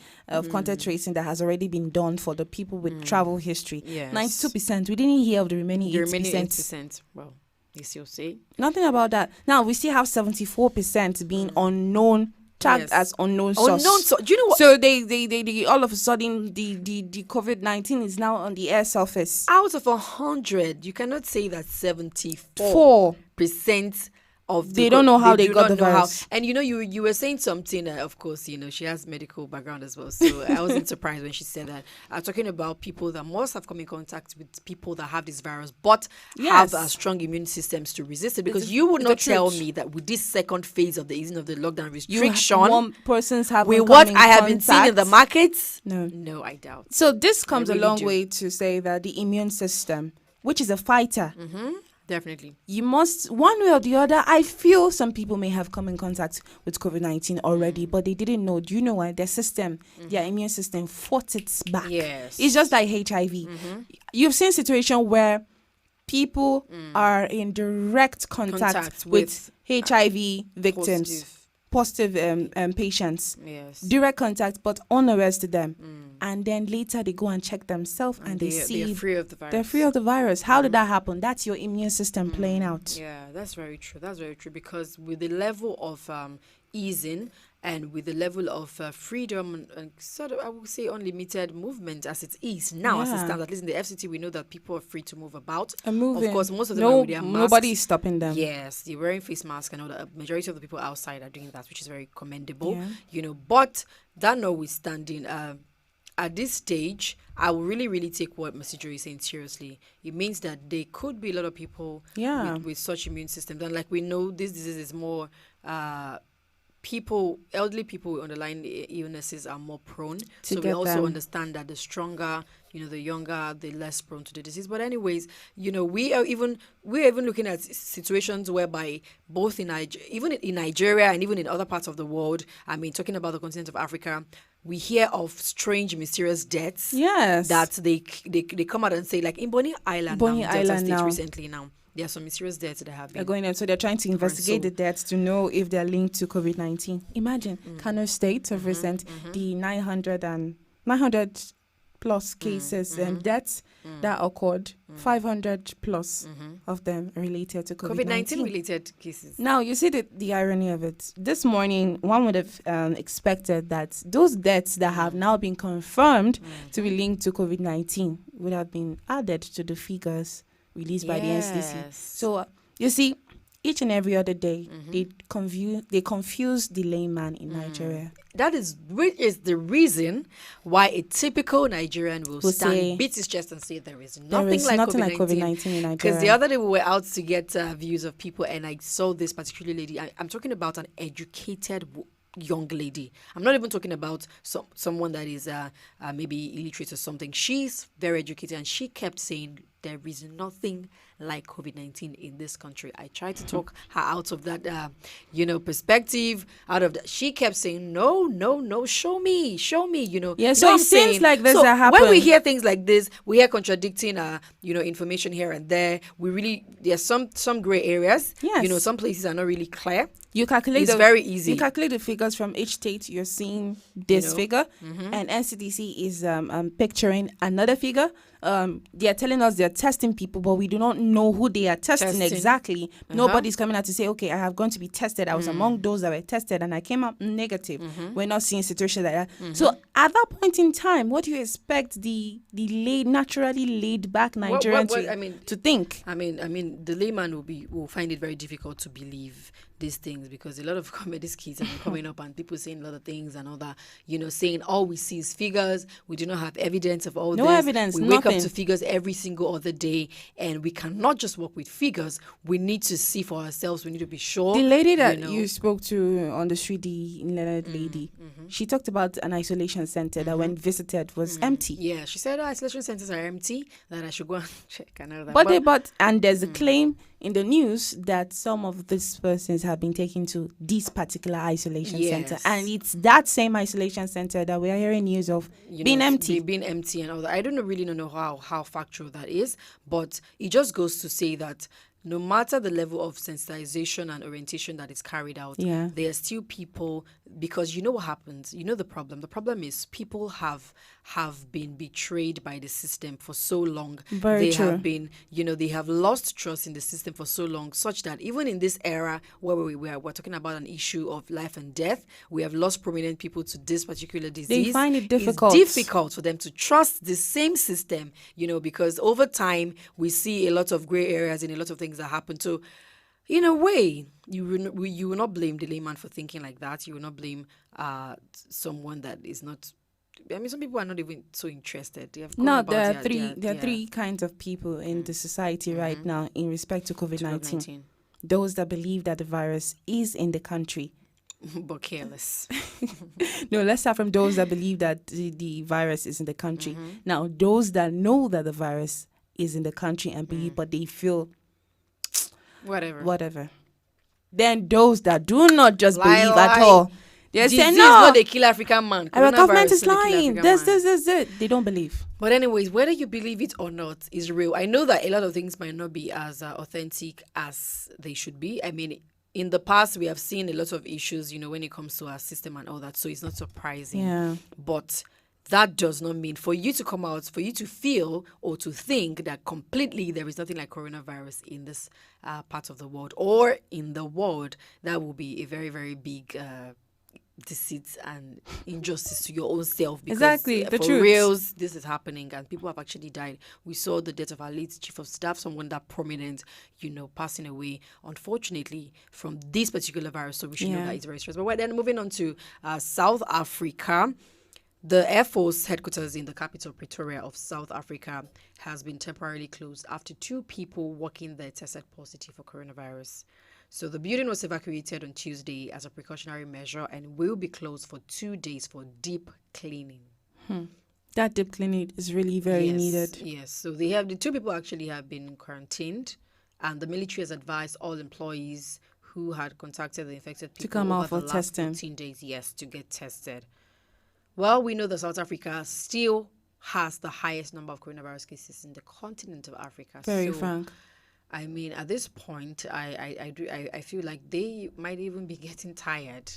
contact tracing that has already been done for the people with travel history. Yes. 92%. We didn't hear of the remaining 8%. Well, you still say nothing about that. Now we still have 74% being unknown, tagged as unknown source. Do you know what? So they all of a sudden the COVID-19 is now on the air surface. Out of 100, you cannot say that 74% of they don't know how they got the virus. And you were saying something. Of course, she has medical background as well, so I wasn't surprised when she said that. Talking about people that must have come in contact with people that have this virus, but have strong immune systems to resist it. Because you would not tell me that with this second phase of the easing of the lockdown restriction, one person's have with what I have been seeing in the markets. No, I doubt. So this comes a long way to say that the immune system, which is a fighter. Definitely. You must, one way or the other, I feel some people may have come in contact with COVID-19 already, but they didn't know. Do you know why? Their system, their immune system fought its back. Yes. It's just like HIV. You've seen a situation where people are in direct contact with HIV victims. Positive patients, direct contact, but unarrested them, and then later they go and check themselves and they see they're free of the virus. They're free of the virus. How did that happen? That's your immune system playing out. Yeah, that's very true. That's very true because with the level of easing and with the level of freedom and sort of, I would say, unlimited movement as it is now, as it stands, at least in the FCT, we know that people are free to move about. And moving. Of course, most of them are with their masks. Nobody is stopping them. Yes, they're wearing face masks, and all the majority of the people outside are doing that, which is very commendable. But that notwithstanding, at this stage, I will really, really take what Mr. Joe is saying seriously. It means that there could be a lot of people with such immune systems. And like we know, this disease is more... elderly people with underlying illnesses are more prone. So we also understand that the stronger, the younger, the less prone to the disease. But anyways, we're even looking at situations whereby both in Nigeria and even in other parts of the world, I mean, talking about the continent of Africa, we hear of strange, mysterious deaths. Yes. That they come out and say, like in Bonny Island recently now. There are some mysterious deaths that have been going on. So they're trying to investigate the deaths to know if they're linked to COVID-19. Imagine Kano State of recent, the 900 plus cases and deaths that occurred. 500 plus of them related to COVID-19. related cases. Now, you see the irony of it. This morning, one would have expected that those deaths that have now been confirmed to be linked to COVID-19 would have been added to the figures released by the NCDC. So, you see, each and every other day, they confuse the layman in Nigeria. That is the reason why a typical Nigerian will stand, beat his chest and say there is nothing like COVID-19 in Nigeria. Because the other day we were out to get views of people, and I saw this particular lady. I'm talking about an educated young lady. I'm not even talking about someone that is maybe illiterate or something. She's very educated, and she kept saying there is nothing like COVID-19 in this country. I tried to talk her out of that, perspective, out of that. She kept saying, no, show me, Yeah, so it seems like this that happened. When we hear things like this, we hear contradicting, information here and there. There's some gray areas. Yes. Some places are not really clear. You calculate it's very easy. You calculate the figures from each state. You're seeing this figure, and NCDC is picturing another figure. They are telling us they're testing people, but we do not know who they are testing. Exactly. Nobody's coming out to say, okay, I have gone to be tested. I was among those that were tested, and I came out negative. We're not seeing situations like that. So at that point in time, what do you expect the naturally laid back Nigerian to think? I mean, the layman will find it very difficult to believe these things, because a lot of comedy skits are coming up and people saying a lot of things and all that, saying all we see is figures. We do not have evidence of all this. No evidence, we wake up to figures every single other day, and we cannot just work with figures. We need to see for ourselves. We need to be sure. The lady that you spoke to on the street, the lady, she talked about an isolation center that when visited was empty. Yeah, she said isolation centers are empty, that I should go and check and all that. But there's a claim in the news that some of these persons have been taken to this particular isolation center, and it's that same isolation center that we are hearing news of being empty. Being empty and all that. I don't really know how factual that is, but it just goes to say that no matter the level of sensitization and orientation that is carried out, there are still people, because you know what happens. You know the problem. The problem is people have been betrayed by the system for so long. They have been, they have lost trust in the system for so long, such that even in this era where we're talking about an issue of life and death, we have lost prominent people to this particular disease. They find it difficult. It's difficult for them to trust the same system, because over time we see a lot of gray areas in a lot of things that happen. So in a way, you will not blame the layman for thinking like that. You will not blame someone that is not. I mean, some people are not even so interested. There are three kinds of people in the society right now in respect to COVID-19. Those that believe that the virus is in the country, but careless. No, let's start from those that believe that the virus is in the country. Now, those that know that the virus is in the country and believe, but they feel whatever. Then those that do not just believe at all. They're saying, no, not a kill African man. Our government is lying. This. They don't believe. But anyways, whether you believe it or not is real. I know that a lot of things might not be as authentic as they should be. I mean, in the past, we have seen a lot of issues, when it comes to our system and all that. So it's not surprising. Yeah. But that does not mean for you to come out, for you to feel or to think that completely there is nothing like coronavirus in this part of the world or in the world. That will be a very, very big deceit and injustice to your own self. Because exactly, the for truth. reals, this is happening and people have actually died. We saw the death of our late chief of staff, someone that prominent, passing away, unfortunately, from this particular virus. So we should know that it's very stressful. But then moving on to South Africa. The Air Force headquarters in the capital, Pretoria of South Africa, has been temporarily closed after 2 people working there tested positive for coronavirus. So the building was evacuated on Tuesday as a precautionary measure and will be closed for 2 days for deep cleaning. That deep cleaning is really very needed. Yes. So the 2 people actually have been quarantined, and the military has advised all employees who had contacted the infected people to come out for the last testing. 14 days, to get tested. Well, we know that South Africa still has the highest number of coronavirus cases in the continent of Africa. Very frank. I mean, at this point, I feel like they might even be getting tired.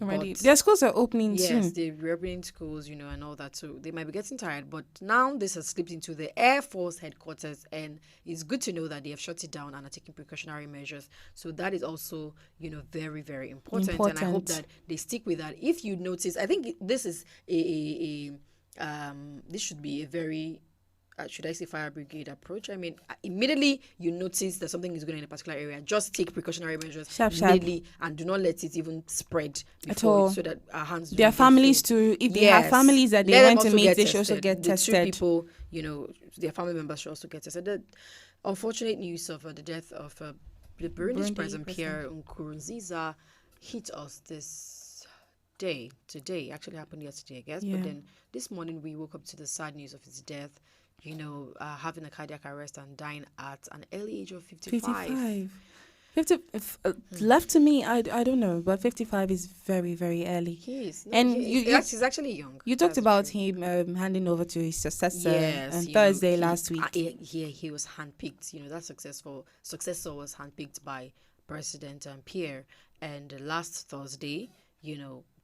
Already, But their schools are opening yes, soon. they're reopening schools, and all that. So they might be getting tired. But now this has slipped into the Air Force headquarters, and it's good to know that they have shut it down and are taking precautionary measures. So that is also, very, very important. And I hope that they stick with that. If you notice, I think this is this should be a very should I say fire brigade approach? I mean, immediately you notice that something is going in a particular area, just take precautionary measures immediately and do not let it even spread at all. So that our hands. Their families too. If they have families that they want to meet, they should also get tested. The 2 people, their family members should also get tested. The unfortunate news of the death of the Burundi's President Pierre Nkurunziza hit us this day. Today actually happened yesterday, I guess. Yeah. But then this morning we woke up to the sad news of his death. Having a cardiac arrest and dying at an early age of 55. 50, left to me, I don't know, but 55 is very, very early. He is. And he's actually young. You talked about him handing over to his successor on Thursday last week. He was handpicked. That successor was handpicked by President Pierre. And last Thursday,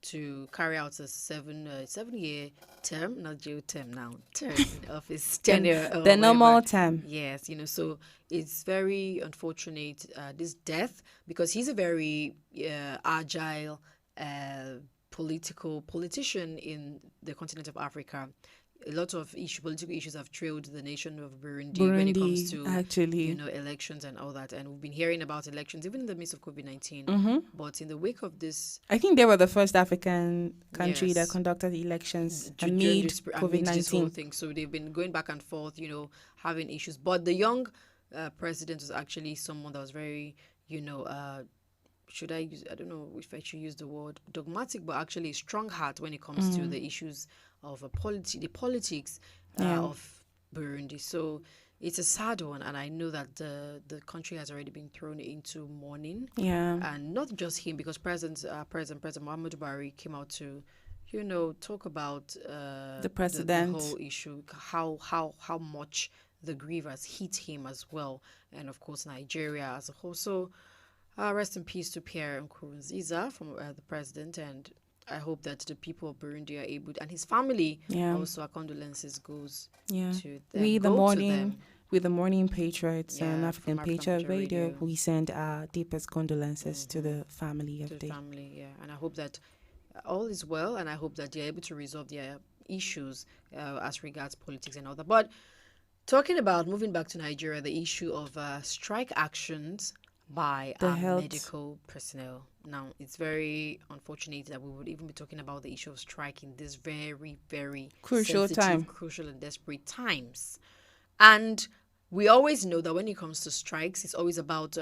to carry out a 7-year term, not jail term now, term of his tenure. The normal term. Yes, so it's very unfortunate, this death, because he's a very agile politician in the continent of Africa. A lot of political issues have trailed the nation of Burundi when it comes to elections and all that. And we've been hearing about elections even in the midst of COVID-19. Mm-hmm. But in the wake of this, I think they were the first African country that conducted elections amid COVID-19. This whole thing. So they've been going back and forth, having issues. But the young president was actually someone that was very, should I use? I don't know if I should use the word dogmatic, but actually a strong heart when it comes to the issues of the politics of Burundi. So it's a sad one, and I know that the country has already been thrown into mourning. Yeah, and not just him, because President Muhammadu Buhari came out to, talk about the president, the whole issue, how much the grief has hit him as well, and of course Nigeria as a whole. So rest in peace to Pierre Nkurunziza, from the president, and I hope that the people of Burundi are able, and his family, also our condolences goes to them. With the Morning Patriots and African Patriot Radio, we send our deepest condolences to the family of the family. And I hope that all is well, and I hope that they're able to resolve their issues as regards politics and all that. But talking about moving back to Nigeria, the issue of strike actions by medical personnel. Now, it's very unfortunate that we would even be talking about the issue of strike in this very, very crucial and desperate times. And we always know that when it comes to strikes, it's always about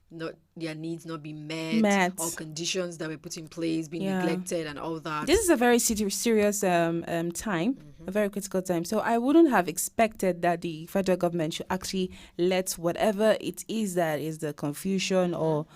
their needs not being met or conditions that were put in place being neglected and all that. This is a very serious time, a very critical time. So I wouldn't have expected that the federal government should actually let whatever it is that is the confusion or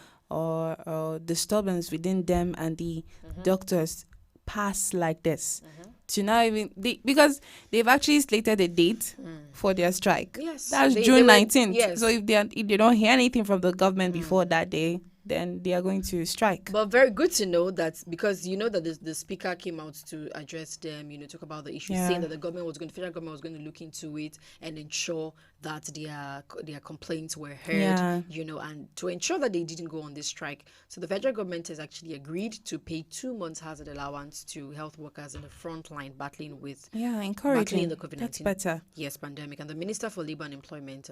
disturbance within them and the doctors pass like this. To now even because they've actually slated a date for their strike. Yes, that's June 19th. So if they don't hear anything from the government before that day, then they are going to strike. But very good to know that, because that the speaker came out to address them, talk about the issue, saying that the federal government was going to look into it and ensure that their complaints were heard, and to ensure that they didn't go on this strike. So the federal government has actually agreed to pay 2 months hazard allowance to health workers in the front line battling encouraging the COVID-19 That's better. Yes, pandemic. And the Minister for Labour and Employment,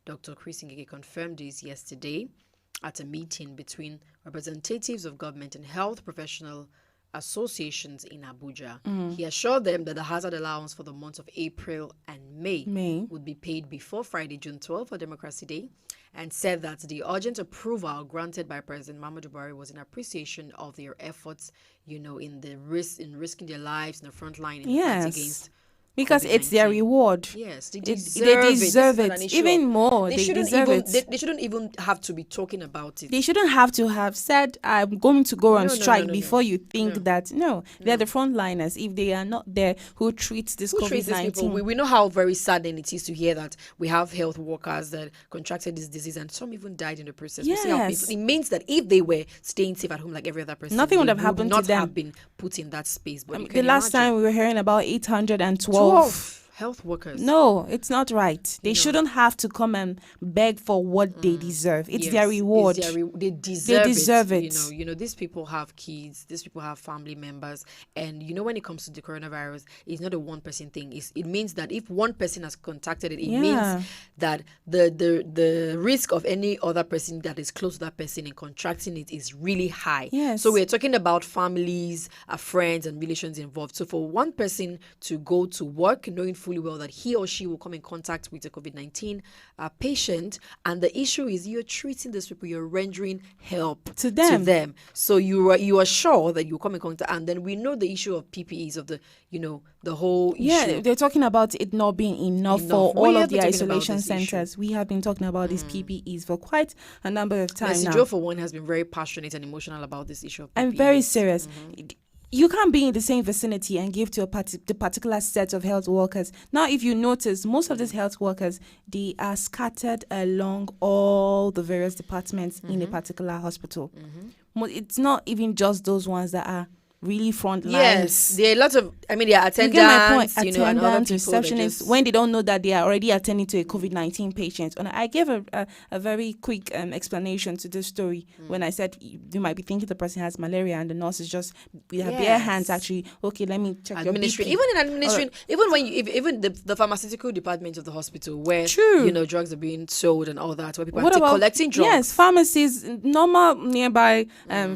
Dr. Chris Ngige, confirmed this yesterday at a meeting between representatives of government and health professional associations in Abuja. He assured them that the hazard allowance for the months of April and May would be paid before Friday, June 12th, for Democracy Day, and said that the urgent approval granted by President Muhammadu Buhari was in appreciation of their efforts, in risking their lives in the front line in the fight against Because it's their reward. Yes, they They deserve deserve it. it. This is not an issue Even of- more, They they shouldn't deserve even. it. They shouldn't even have to be talking about it. They shouldn't have to have said, I'm going to go on No, no, strike no, before you think that. No, they're the frontliners. If they are not there, who treats this Who treats these people? COVID-19? We know how very saddening it is to hear that we have health workers that contracted this disease and some even died in the process. We see how Yes. it means that if they were staying safe at home like every other person, Nothing would they have happened to not them. have been put in that space. But you The can last imagine. time we were hearing about 812. 12 health workers. No, it's not right. They shouldn't have to come and beg for what they deserve. It's Yes, their reward. they deserve, deserve it. it. You know, these people have kids. These people have family members, and you know, when it comes to the coronavirus, it's not a one-person thing. It means that if one person has contacted it, it means that the risk of any other person that is close to that person and contracting it is really high. Yes. So we're talking about families, friends, and relations involved. So for one person to go to work knowing fully well that he or she will come in contact with a COVID-19 patient, and the issue is you're treating these people, you're rendering help to them. So you are sure that you come in contact, and then we know the issue of PPEs of the whole issue. They're talking about it not being enough for We all have of been the talking about isolation this issue. centers. We have been talking about these PPEs for quite a number of times now. Joe, for one, has been very passionate and emotional about this issue of PPEs. I'm very serious. You can't be in the same vicinity and give to the particular set of health workers. Now, if you notice, most of these health workers, they are scattered along all the various departments in a particular hospital. It's not even just those ones that are really front lines. Yes, there are a lot of, there are attendants, You get my point. and other Attendants, people that receptionists, just- when they don't know that they are already attending to a COVID-19 patient. And I gave a very quick explanation to this story when I said you might be thinking the person has malaria and the nurse is just with her bare hands actually, okay, let me check your administering. BP. Even in administering, even when even the pharmaceutical department of the hospital where drugs are being sold and all that, where people are collecting drugs. Yes, pharmacies, normal nearby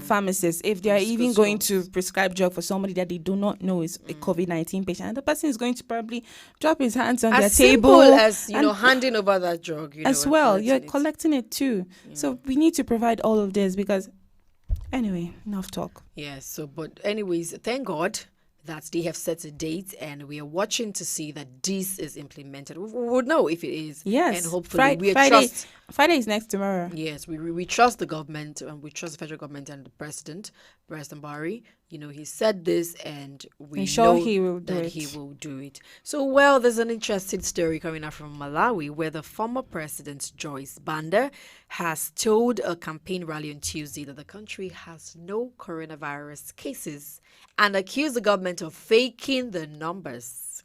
pharmacists, if they are even going to prescribe drug for somebody that they do not know is a COVID-19 patient, and the person is going to probably drop his hands on their table, as handing over that drug as well. You're collecting it too. So we need to provide all of this because, anyway, enough talk. Yes. So, but anyways, thank God that they have set a date, and we are watching to see that this is implemented. We would know if it is. Yes. And hopefully Friday is next tomorrow. Yes, we trust the government, and we trust the federal government and the President Buhari. He said this, and we know he will do that it. he will do it. So, there's an interesting story coming out from Malawi, where the former President Joyce Banda has told a campaign rally on Tuesday that the country has no coronavirus cases and accused the government of faking the numbers.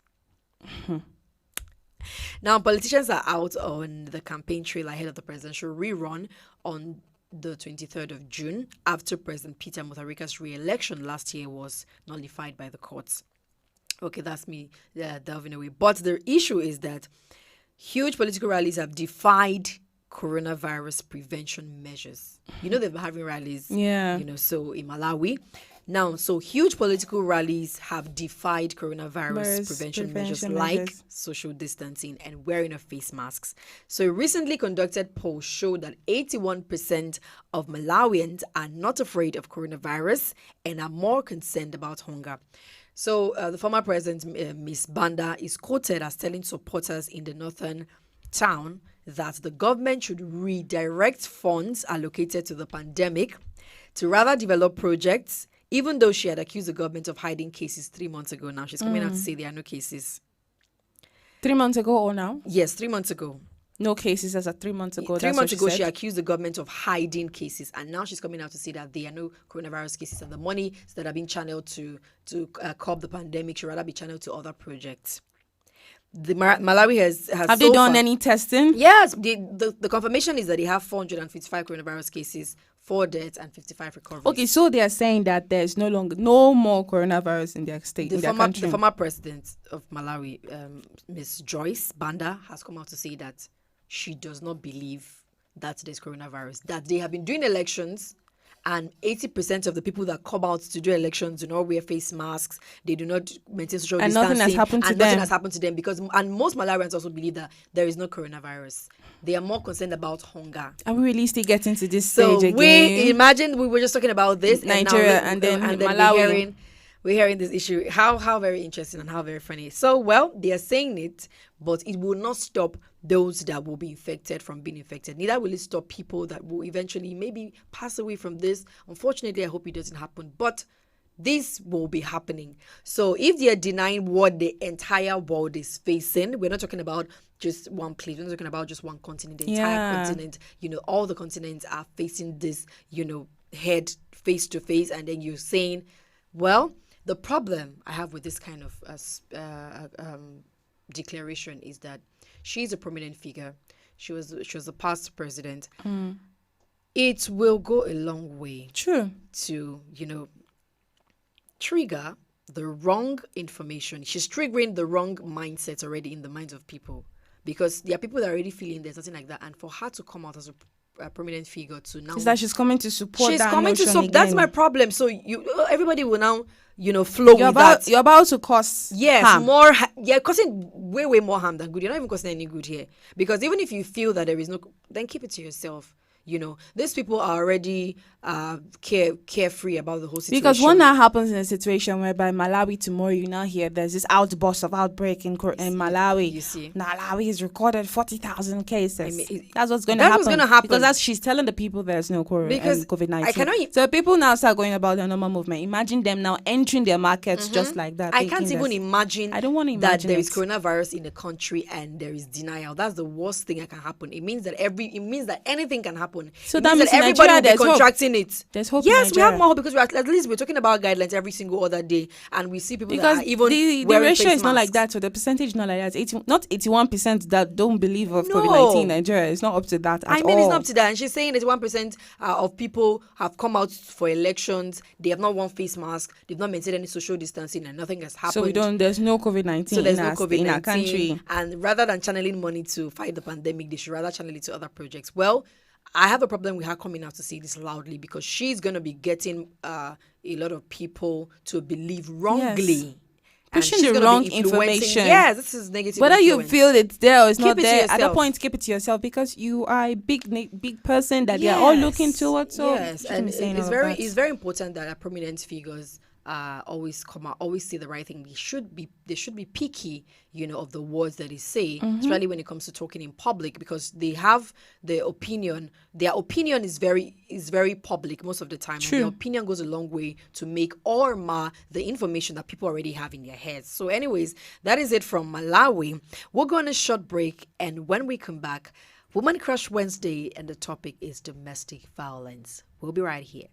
Now, politicians are out on the campaign trail ahead of the presidential rerun on the 23rd of June after President Peter Mutharika's re-election last year was nullified by the courts. Okay, that's me delving away. But the issue is that huge political rallies have defied coronavirus prevention measures. They've been having rallies, so in Malawi. Now, so huge political rallies have defied coronavirus prevention measures like social distancing and wearing of face masks. So a recently conducted poll showed that 81% of Malawians are not afraid of coronavirus and are more concerned about hunger. So the former president, Ms. Banda, is quoted as telling supporters in the northern town that the government should redirect funds allocated to the pandemic to rather develop projects, even though she had accused the government of hiding cases 3 months ago. Now she's coming out to say there are no cases. 3 months ago or now? Yes, 3 months ago. No cases as of 3 months ago. 3 months ago, she accused the government of hiding cases, and now she's coming out to say that there are no coronavirus cases, and the money that are being channeled to curb the pandemic should rather be channeled to other projects. The Malawi has have they done any testing? Yes, the confirmation is that they have 455 coronavirus cases, 4 deaths, and 55 recoveries. Okay, so they are saying that there's no more coronavirus in their state, in their country. The former president of Malawi, Ms. Joyce Banda, has come out to say that she does not believe that there's coronavirus, that they have been doing elections, and 80% of the people that come out to do elections do not wear face masks. They do not maintain social distancing. Nothing has happened to them. Nothing has happened to them and most Malawians also believe that there is no coronavirus. They are more concerned about hunger. Are we really still getting to this stage again? We were just talking about this, Nigeria, and then Malawi. we're hearing this issue. How very interesting and how very funny. So, well, they are saying it, but it will not stop those that will be infected from being infected. Neither will it stop people that will eventually maybe pass away from this. Unfortunately, I hope it doesn't happen, but this will be happening. So if they are denying what the entire world is facing, we're not talking about just one place. We're not talking about just one continent, the entire continent. All the continents are facing this, head face to face. And then you're saying, well, the problem I have with this kind of declaration is that she's a prominent figure. She was a past president. It will go a long way. True. To, trigger the wrong information. She's triggering the wrong mindset already in the minds of people, because there are people that are already feeling there's something like that, and for her to come out as a prominent figure to now, is that she's coming to support. She's that coming to notion support. That's again. my problem. So everybody will now flow with that. You're about to cause harm. More. You're causing way more harm than good. You're not even causing any good here, because even if you feel that there is no, then keep it to yourself. These people are already carefree about the whole situation. Because when that happens in a situation whereby Malawi tomorrow, you now hear there's this outburst of outbreak in Malawi. You see, Malawi has recorded 40,000 cases. I mean, that's what's going to happen. What's going to happen. Because she's telling the people there's no COVID-19. I so people now start going about the normal movement. Imagine them now entering their markets just like that. I can't even imagine. I don't want to imagine that there is coronavirus in the country and there is denial. That's the worst thing that can happen. It means that anything can happen. So it that means that everybody will be contracting it. There's hope. Yes, we have more hope, because at least we're talking about guidelines every single other day, and we see people because that are even the ratio is not like that. So the percentage is not like that. Not 81% that don't believe of COVID-19 in Nigeria. It's not up to that at all. It's not up to that. And she's saying that 1% of people have come out for elections. They have not worn face masks. They've not maintained any social distancing, and nothing has happened. So there's no COVID-19 in our country. And rather than channeling money to fight the pandemic, they should rather channel it to other projects. Well, I have a problem with her coming out to say this loudly, because she's going to be getting a lot of people to believe wrongly. Yes. Pushing the wrong information. Yes, this is negative. Whether influence. you feel it's there or it's not there, at that point, keep it to yourself, because you are a big person that they are all looking towards. So yes, and it's very important that our prominent figures always come out, always say the right thing. They should be picky, of the words that they say, especially when it comes to talking in public, because they have the opinion. Their opinion is very public most of the time. True. And their opinion goes a long way to make or mar the information that people already have in their heads. So anyways, that is it from Malawi. We'll go on a short break, and when we come back, Woman Crush Wednesday, and the topic is domestic violence. We'll be right here.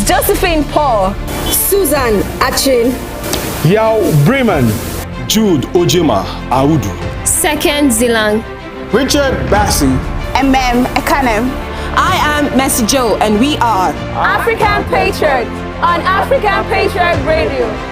Josephine Paul, Susan Achin, Yao Bremen, Jude Ojema Audu, Second Zilang, Richard Bassi, Ekanem. I am Messi Joe, and we are African Patriot on African Patriot Radio.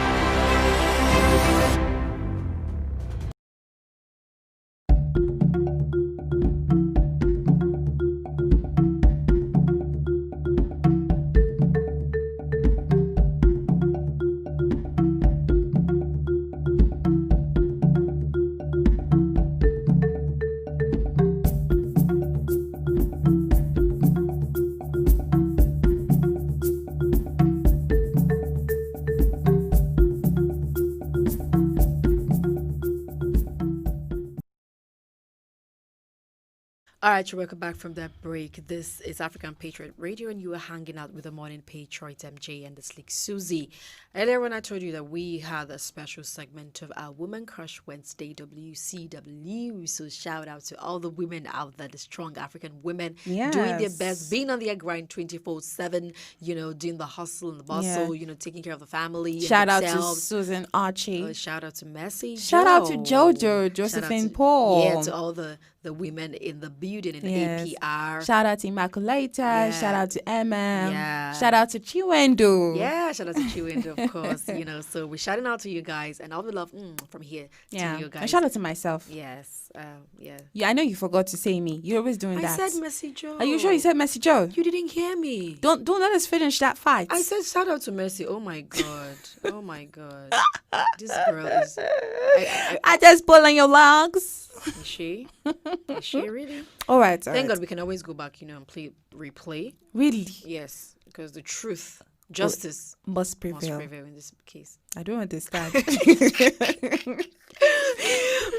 All right, you're welcome back from that break. This is African Patriot Radio, and you are hanging out with the Morning Patriot, MJ, and the Slick Susie. Earlier, when I told you that we had a special segment of our Women Crush Wednesday, WCW, so shout out to all the women out there, the strong African women doing their best, being on their grind 24/7, doing the hustle and the bustle, taking care of the family. Shout out to Susan Archie. Shout out to Messi. Shout out to Jojo, Josephine Paul. Yeah, to all the women in the building in APR. Shout out to Immaculata. Shout out to MM. Shout out to Chiwendo. Yeah, shout out to Chiwendo, of course. So we're shouting out to you guys, and all the love from here to you guys. And shout out to myself. Yes. Yeah, I know you forgot to say me. You're always doing that. I said Mercy Joe. Are you sure you said Mercy Joe? You didn't hear me. Don't let us finish that fight. I said shout out to Mercy. Oh my god. Oh my god. This girl is. I just pull on your legs. Is she? Is she really? All right. Thank God we can always go back, and replay. Really? Yes, because the truth, justice must prevail in this case. I don't understand.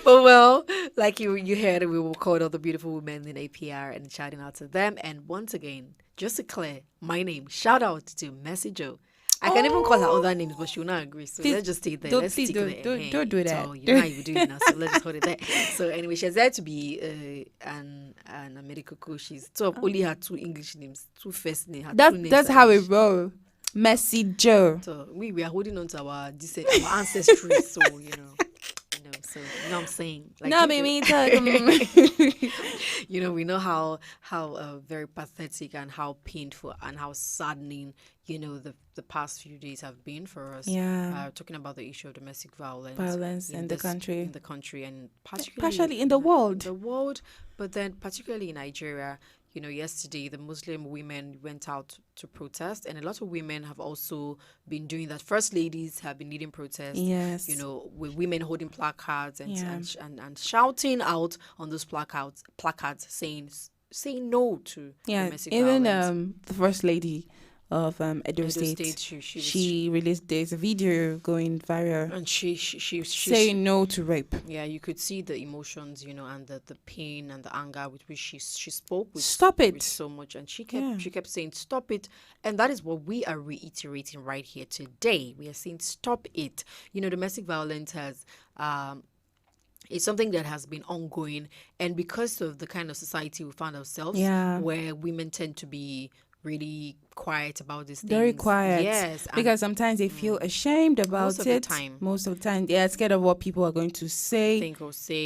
But well, like you heard, we will call all the beautiful women in APR and shouting out to them. And once again, just to clear my name, shout out to Mercy Joe. I can even call her other names, but she will not agree. So let's just stay there. Let's stick there. Don't do that. You know how you do it now, so let's hold it there. So anyway, she's there to be a medical coach. She's only her 2 English names, 2 first names. That's how we roll. Mercy Joe. So we are holding on to our ancestry. So so what I'm saying. Like, no, baby. We know how very pathetic and how painful and how saddening the past few days have been for us. Yeah. Talking about the issue of domestic violence in the country, and partially in the world. But then particularly in Nigeria. Yesterday the Muslim women went out to protest, and a lot of women have also been doing that. First ladies have been leading protests. Yes. With women holding placards and shouting out on those placards saying no to domestic violence. Even the first lady of Edo State. She released, there's a video going viral, and she saying no to rape. Yeah, you could see the emotions, and the pain and the anger with which she spoke. Stop it! With so much, and she kept saying stop it, and that is what we are reiterating right here today. We are saying stop it. Domestic violence has. It's something that has been ongoing, and because of the kind of society we found ourselves, where women tend to be really quiet about this thing. Very quiet. Yes. Because sometimes they feel ashamed about it. Most of the time. They are scared of what people are going to say.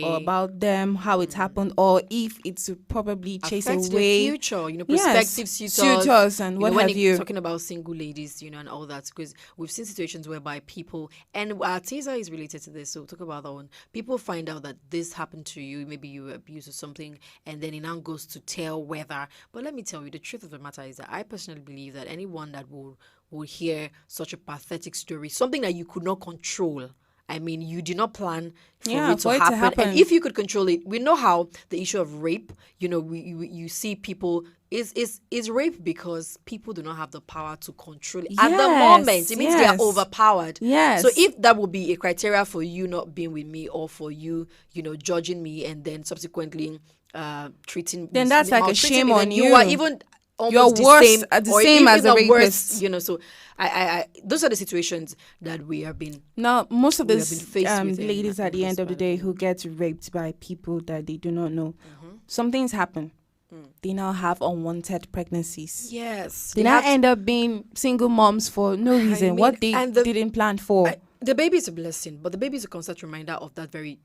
Or about them, how it happened, or if it's probably chase affects away. The future, prospective suitors and what have you. Talking about single ladies, and all that, because we've seen situations whereby people, and our teaser is related to this, so we'll talk about that one. People find out that this happened to you, maybe you were abused or something, and then it now goes to tell whether. But let me tell you, the truth of the matter is that I personally believe that anyone that will hear such a pathetic story, something that you could not control. I mean, you did not plan for it to happen. And if you could control it, we know how the issue of rape, you see people, is rape because people do not have the power to control it. At the moment, it means they are overpowered. Yes. So if that would be a criteria for you not being with me, or for you, judging me and then subsequently treating, then that's like a shame on you. You are even you're worse the same as a rapist. So I those are the situations that we have been. Now, most of these ladies at the end of the day who get raped by people that they do not know, some things happen. They now have unwanted pregnancies. Yes. They now end up being single moms for no reason, what they didn't plan for. The baby is a blessing, but the baby is a constant reminder of that very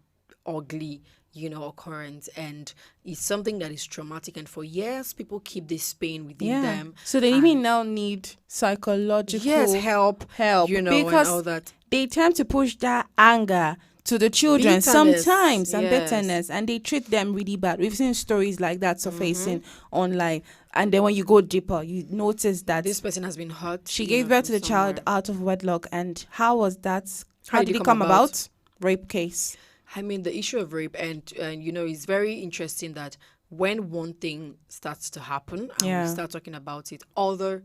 ugly occurrence, and it's something that is traumatic, and for years people keep this pain within them. So they even now need psychological help, because and all that. They tend to push that anger to the children sometimes, and bitterness, and they treat them really bad. We've seen stories like that surfacing online, and then when you go deeper, you notice that this person has been hurt. She gave birth to the child out of wedlock, and how was that? How did it come about? Rape case. I mean, the issue of rape, and it's very interesting that when one thing starts to happen and we start talking about it, other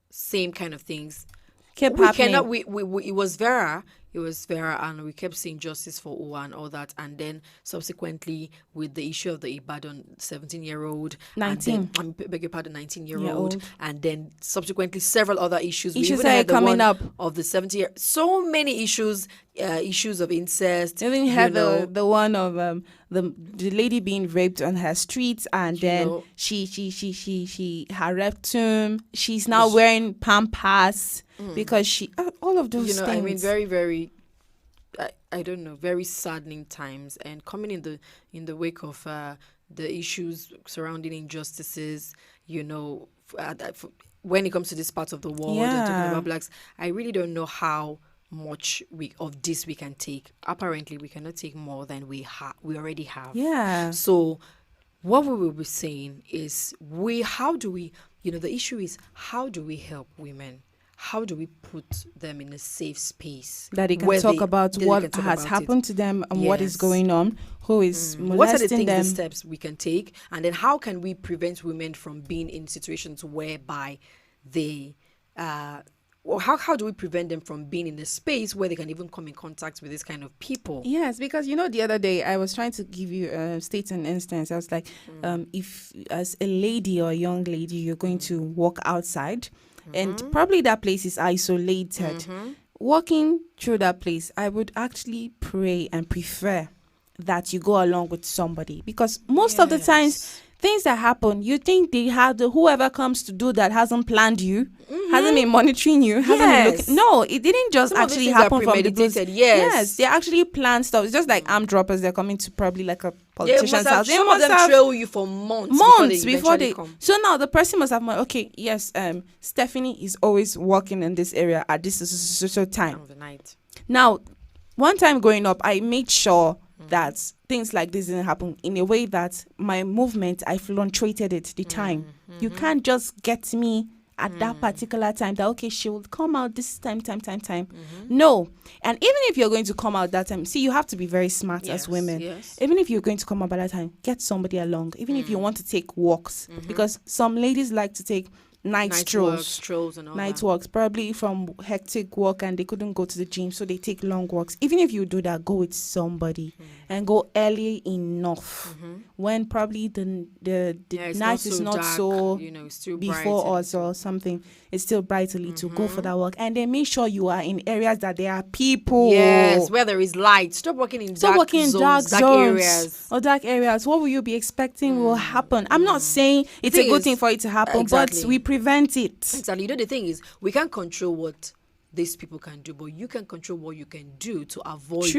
same kind of things kept happening. It was Vera, it was Vera, and we kept seeing justice for Uwa and all that. And then subsequently, with the issue of the Ibadan 17-year-old, 19, I beg your pardon, 19-year-old, and then subsequently several other issues. We even are had the coming one up of the 70-year. So many issues of incest. Even had the one of the lady being raped on her streets, and then she her rectum. She's now wearing Pampers because she all of those things. I mean, very, very. I don't know, very saddening times, and coming in the wake of the issues surrounding injustices. When it comes to this part of the world and talking about blacks, I really don't know how much of this we can take. Apparently, we cannot take more than we already have. Yeah. So, what we will be saying is, how do we? The issue is, how do we help women? How do we put them in a safe space that they can talk about what has happened to them and what is going on, who is molesting what are the things, them? the steps we can take, and then how can we prevent women from being in situations whereby they, how do we prevent them from being in a space where they can even come in contact with this kind of people? Yes, because the other day I was trying to give you state an instance. I was like, if as a lady or a young lady you're going to walk outside. And probably that place is isolated. Walking through that place, I would actually pray and prefer that you go along with somebody, because most of the times things that happen, you think they have whoever comes to do that hasn't planned you, hasn't been monitoring you, hasn't been looking. No, it didn't just actually happen from the booth. Yes, they actually plan stuff. It's just like armed robbers. They're coming to probably like a politician's house. Some of them trail you for months before they come. So now the person must have okay, yes, Stephanie is always walking in this area at this social time. Of the night. Now, one time growing up, I made sure that things like this didn't happen, in a way that my movement, I fluctuated it the time. You can't just get me at that particular time that, okay, she will come out this time. No. And even if you're going to come out that time, see, you have to be very smart as women. Yes. Even if you're going to come out by that time, get somebody along. Even if you want to take walks, because some ladies like to take night strolls and all night that. walks, probably from hectic work and they couldn't go to the gym, so they take long walks. Even if you do that, go with somebody and go early enough when probably the night is not dark, so it's still before bright us or something. It's still bright a little. Go for that walk, and then make sure you are in areas that there are people. Yes, where there is light. Stop walking in dark zones. Areas or dark areas. What will you be expecting will happen? I'm not saying it's a good thing for it to happen, but we prevent it. Exactly. The thing is, we can't control what these people can do, but you can control what you can do to avoid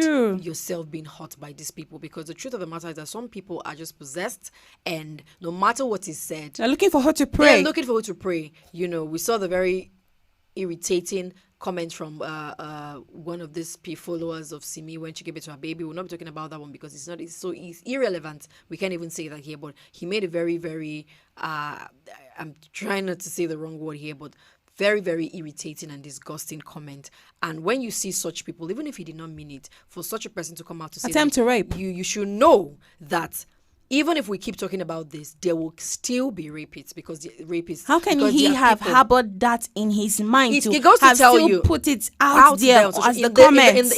yourself being hurt by these people. Because the truth of the matter is that some people are just possessed, and no matter what is said, they're looking for who to pray. They're looking for who to pray. We saw the very irritating comment from one of these followers of Simi when she gave it to her baby. We'll not be talking about that one because it's irrelevant. We can't even say that here, but he made a very, very I'm trying not to say the wrong word here, but very, very irritating and disgusting comment. And when you see such people, even if he did not mean it, for such a person to come out to say attempt to rape, you should know that even if we keep talking about this, there will still be rapists, because the rapists. How can he have harbored that in his mind? It goes to tell you, put it out there as the comments.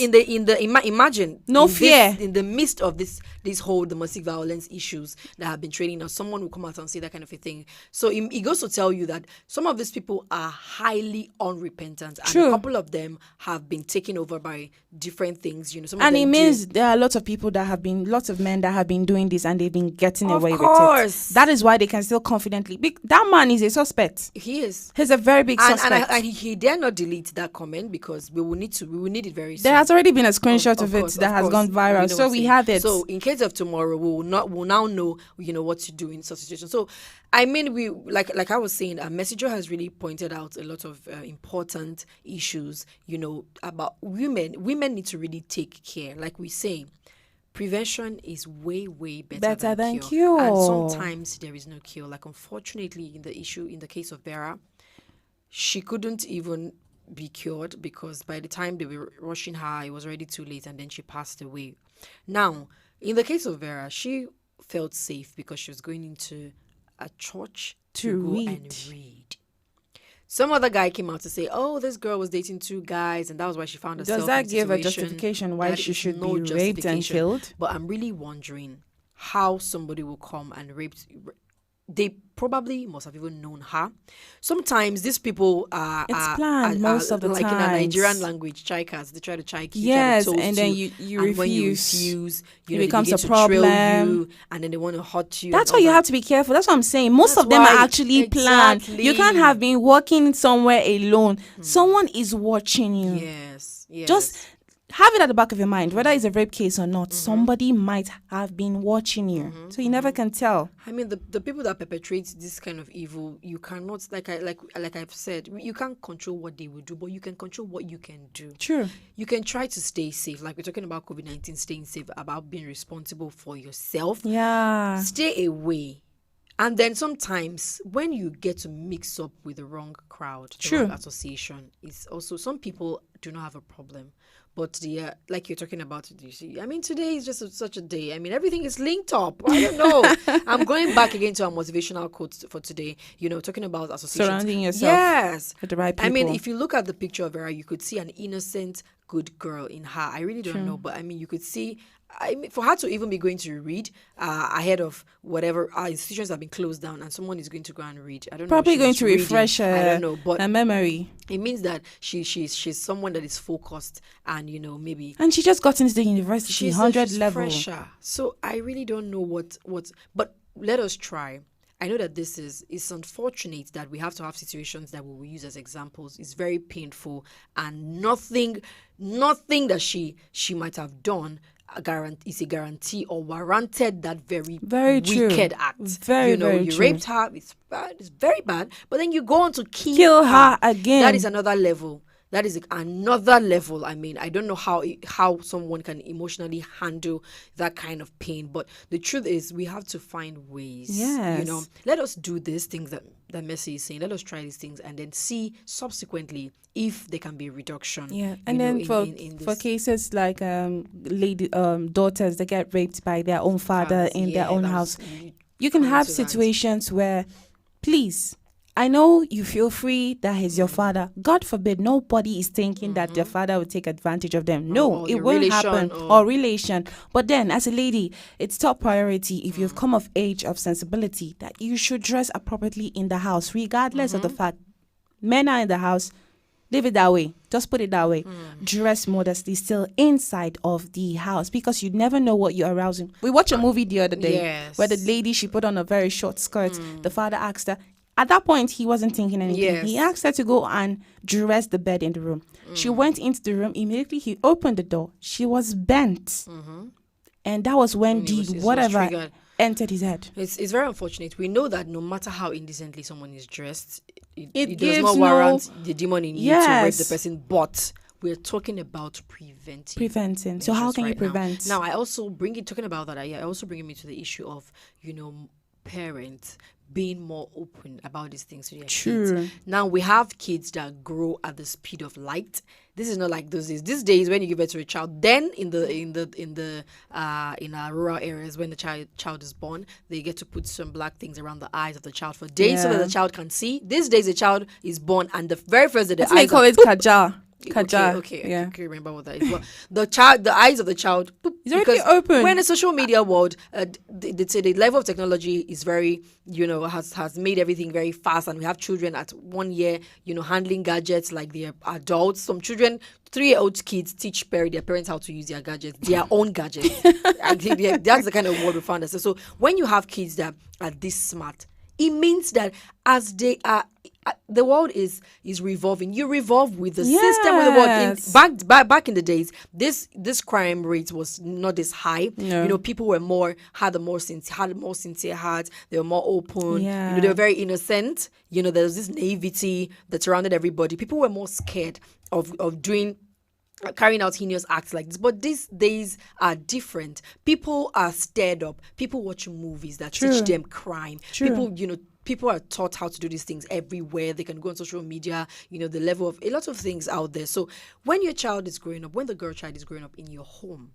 Imagine no fear in the midst of this whole domestic violence issues that have been training us. Someone will come out and say that kind of a thing. So it goes to tell you that some of these people are highly unrepentant, and a couple of them have been taken over by different things. And it means there are lots of men that have been doing this, and they've been getting away with it. That is why they can still confidently. That man is a suspect. He is. He's a very big suspect. And he dare not delete that comment, because we will need it very soon. There has already been a screenshot of it that has gone viral, so we have it. So in case of tomorrow, we'll now know what to do in such situations. So I mean, we like I was saying, Messenger has really pointed out a lot of important issues. About women. Women need to really take care. Like we say, prevention is way, way better than cure. And sometimes there is no cure. Like, unfortunately, in the case of Vera, she couldn't even be cured, because by the time they were rushing her, it was already too late, and then she passed away. Now, in the case of Vera, she felt safe because she was going into a church to go and read. Some other guy came out to say, "Oh, this girl was dating 2 guys, and that was why she found herself." Does that in give a situation." justification why That she is should no be raped and justification. killed? But I'm really wondering how somebody will come and rape. They probably must have even known her. Sometimes these people are planned most of the like in a times. Nigerian language, chikas. They try to chike you, Yes, try to and toast then you, you and when you refuse. refuse, It you know, becomes they a begin to trail problem. you, and then they want to hurt you. That's and why you all have to be careful. That's what I'm saying. Most That's of them are why- actually planned. You can't Exactly. have been walking somewhere alone. Someone is watching you. Yes, yes. Just have it at the back of your mind, whether it's a rape case or not. Mm-hmm. Somebody might have been watching you, so you never can tell. I mean, the people that perpetrate this kind of evil, you cannot, like I've said, you can't control what they will do, but you can control what you can do. True. You can try to stay safe. Like we're talking about COVID-19, staying safe, about being responsible for yourself. Yeah. Stay away. And then sometimes when you get to mix up with the wrong crowd, the True. wrong association, it's also, some people do not have a problem. But like you're talking about, you see, I mean, today is just such a day. I mean, everything is linked up. I don't know. I'm going back again to our motivational quotes for today. You know, talking about associations. Surrounding yourself Yes. with the right people. I mean, if you look at the picture of her, you could see an innocent, good girl in her. I really don't True. know, but I mean, you could see. I mean, for her to even be going to read ahead of whatever our institutions have been closed down, and someone is going to go and read. I don't know. Probably if she going was to reading. refresh I don't know, but her memory. it means that she's someone that is focused, and you know, maybe And she just got into the university, she's 100 she's level. fresher. So I really don't know what. But let us try. I know that it's unfortunate that we have to have situations that we will use as examples. It's very painful, and nothing that she might have done is a guarantee or warranted that very true. wicked act. Very, you know, very you true. raped her. It's bad. It's very bad. But then you go on to Kill her again. That is another level. That is another level. I mean, I don't know how someone can emotionally handle that kind of pain. But the truth is, we have to find ways. Yes. You know, let us do these things that Mercy is saying. Let us try these things and then see subsequently if there can be a reduction. Yeah, and then for cases like daughters that get raped by their own father in their own house, you can have situations where, please, I know you feel free that he's your father. God forbid, nobody is thinking that their father will take advantage of them. No, it won't happen. Or relation. But then, as a lady, it's top priority if you've come of age of sensibility that you should dress appropriately in the house, regardless of the fact men are in the house. Leave it that way. Just put it that way. Dress modestly still inside of the house, because you never know what you're arousing. We watched a movie the other day where the lady, she put on a very short skirt. The father asked her. At that point, he wasn't thinking anything. Yes. He asked her to go and dress the bed in the room. She went into the room. Immediately, he opened the door. She was bent. And that was when whatever entered his head. It's very unfortunate. We know that no matter how indecently someone is dressed, it does gives not warrant the demon in you to rape the Yes. person. But we're talking about preventing. So how measures can you right now. prevent? Now, I also talking about that. I also bring me to the issue of, you know, parents being more open about these things to their True. kids. Now we have kids that grow at the speed of light. This is not like those days. These days, when you give birth to a child, then in our rural areas, when the child is born, they get to put some black things around the eyes of the child for days so that the child can see. These days, the child is born, and the very first day, the They eyes call are it kaja. Kaja. Okay, Yeah. I can't remember what that is. Well, the eyes of the child It's already because open. We're in a social media world. They say the level of technology is very, you know, has made everything very fast, and we have children at 1 year, you know, handling gadgets like they're adults. Some children, 3-year-old kids, teach their parents how to use their gadgets, their own gadgets. I think that's the kind of world we found ourselves. So when you have kids that are this smart, it means that as they are, the world is revolving. You revolve with the system, with the world. Back in the days, this crime rate was not this high. No. You know, people were had a more sincere heart. They were more open. Yeah. You know, they were very innocent. You know, there was this naivety that surrounded everybody. People were more scared of carrying out heinous acts like this. But these days are different. People are stirred up. People watch movies that True. teach them crime. True. People are taught how to do these things everywhere. They can go on social media, you know, the level of a lot of things out there. So when your child is growing up, when the girl child is growing up in your home,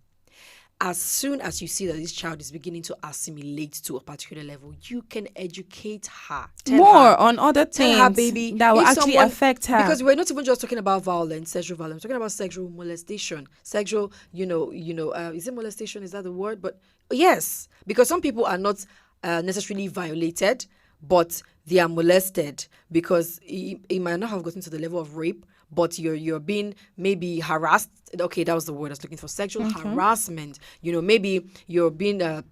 as soon as you see that this child is beginning to assimilate to a particular level, you can educate her. More on other things tell her, baby, that will if actually affect her. Because we're not even just talking about violence, sexual violence. We're talking about sexual molestation. Sexual, is it molestation? Is that the word? But yes, because some people are not necessarily violated, but they are molested because it might not have gotten to the level of rape, but you're being maybe harassed. Okay, that was the word I was looking for. Sexual harassment. Maybe you're being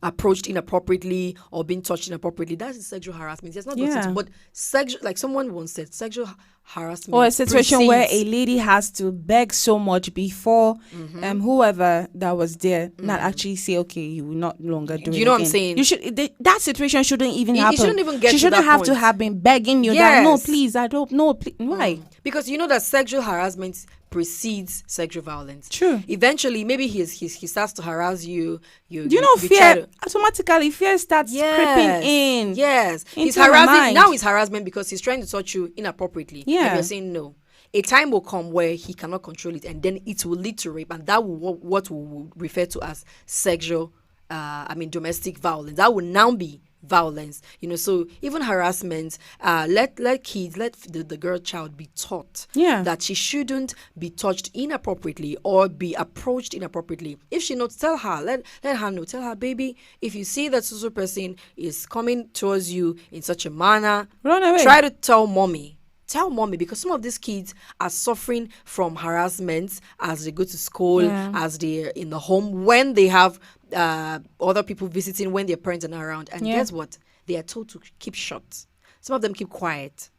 approached inappropriately or being touched inappropriately. That is sexual harassment. It's not gotten, but sexual, like someone once said, sexual harassment. Or a situation where a lady has to beg so much before whoever that was there not actually say, okay, you will not longer do it. You know again. what I'm saying? You should. That situation shouldn't even happen. It shouldn't even get she to shouldn't that have point. to have been begging you that, no, please, I don't know. Why? Because you know that sexual harassment precedes sexual violence. True. Eventually, maybe he starts to harass you. Fear automatically fear starts creeping in. Yes, he's into harassing. mind. Now he's harassment because he's trying to touch you inappropriately. Yeah. And you're saying no. A time will come where he cannot control it, and then it will lead to rape, and that will what we will refer to as sexual, domestic violence. That will now be violence. So even harassment, let the girl child be taught that she shouldn't be touched inappropriately or be approached inappropriately. If she knows, tell her, let her know. Tell her, baby, if you see that such person is coming towards you in such a manner, run away. Try to tell mommy. Tell mommy, because some of these kids are suffering from harassment as they go to school, as they're in the home, when they have other people visiting, when their parents are not around. And guess what? They are told to keep shut. Some of them keep quiet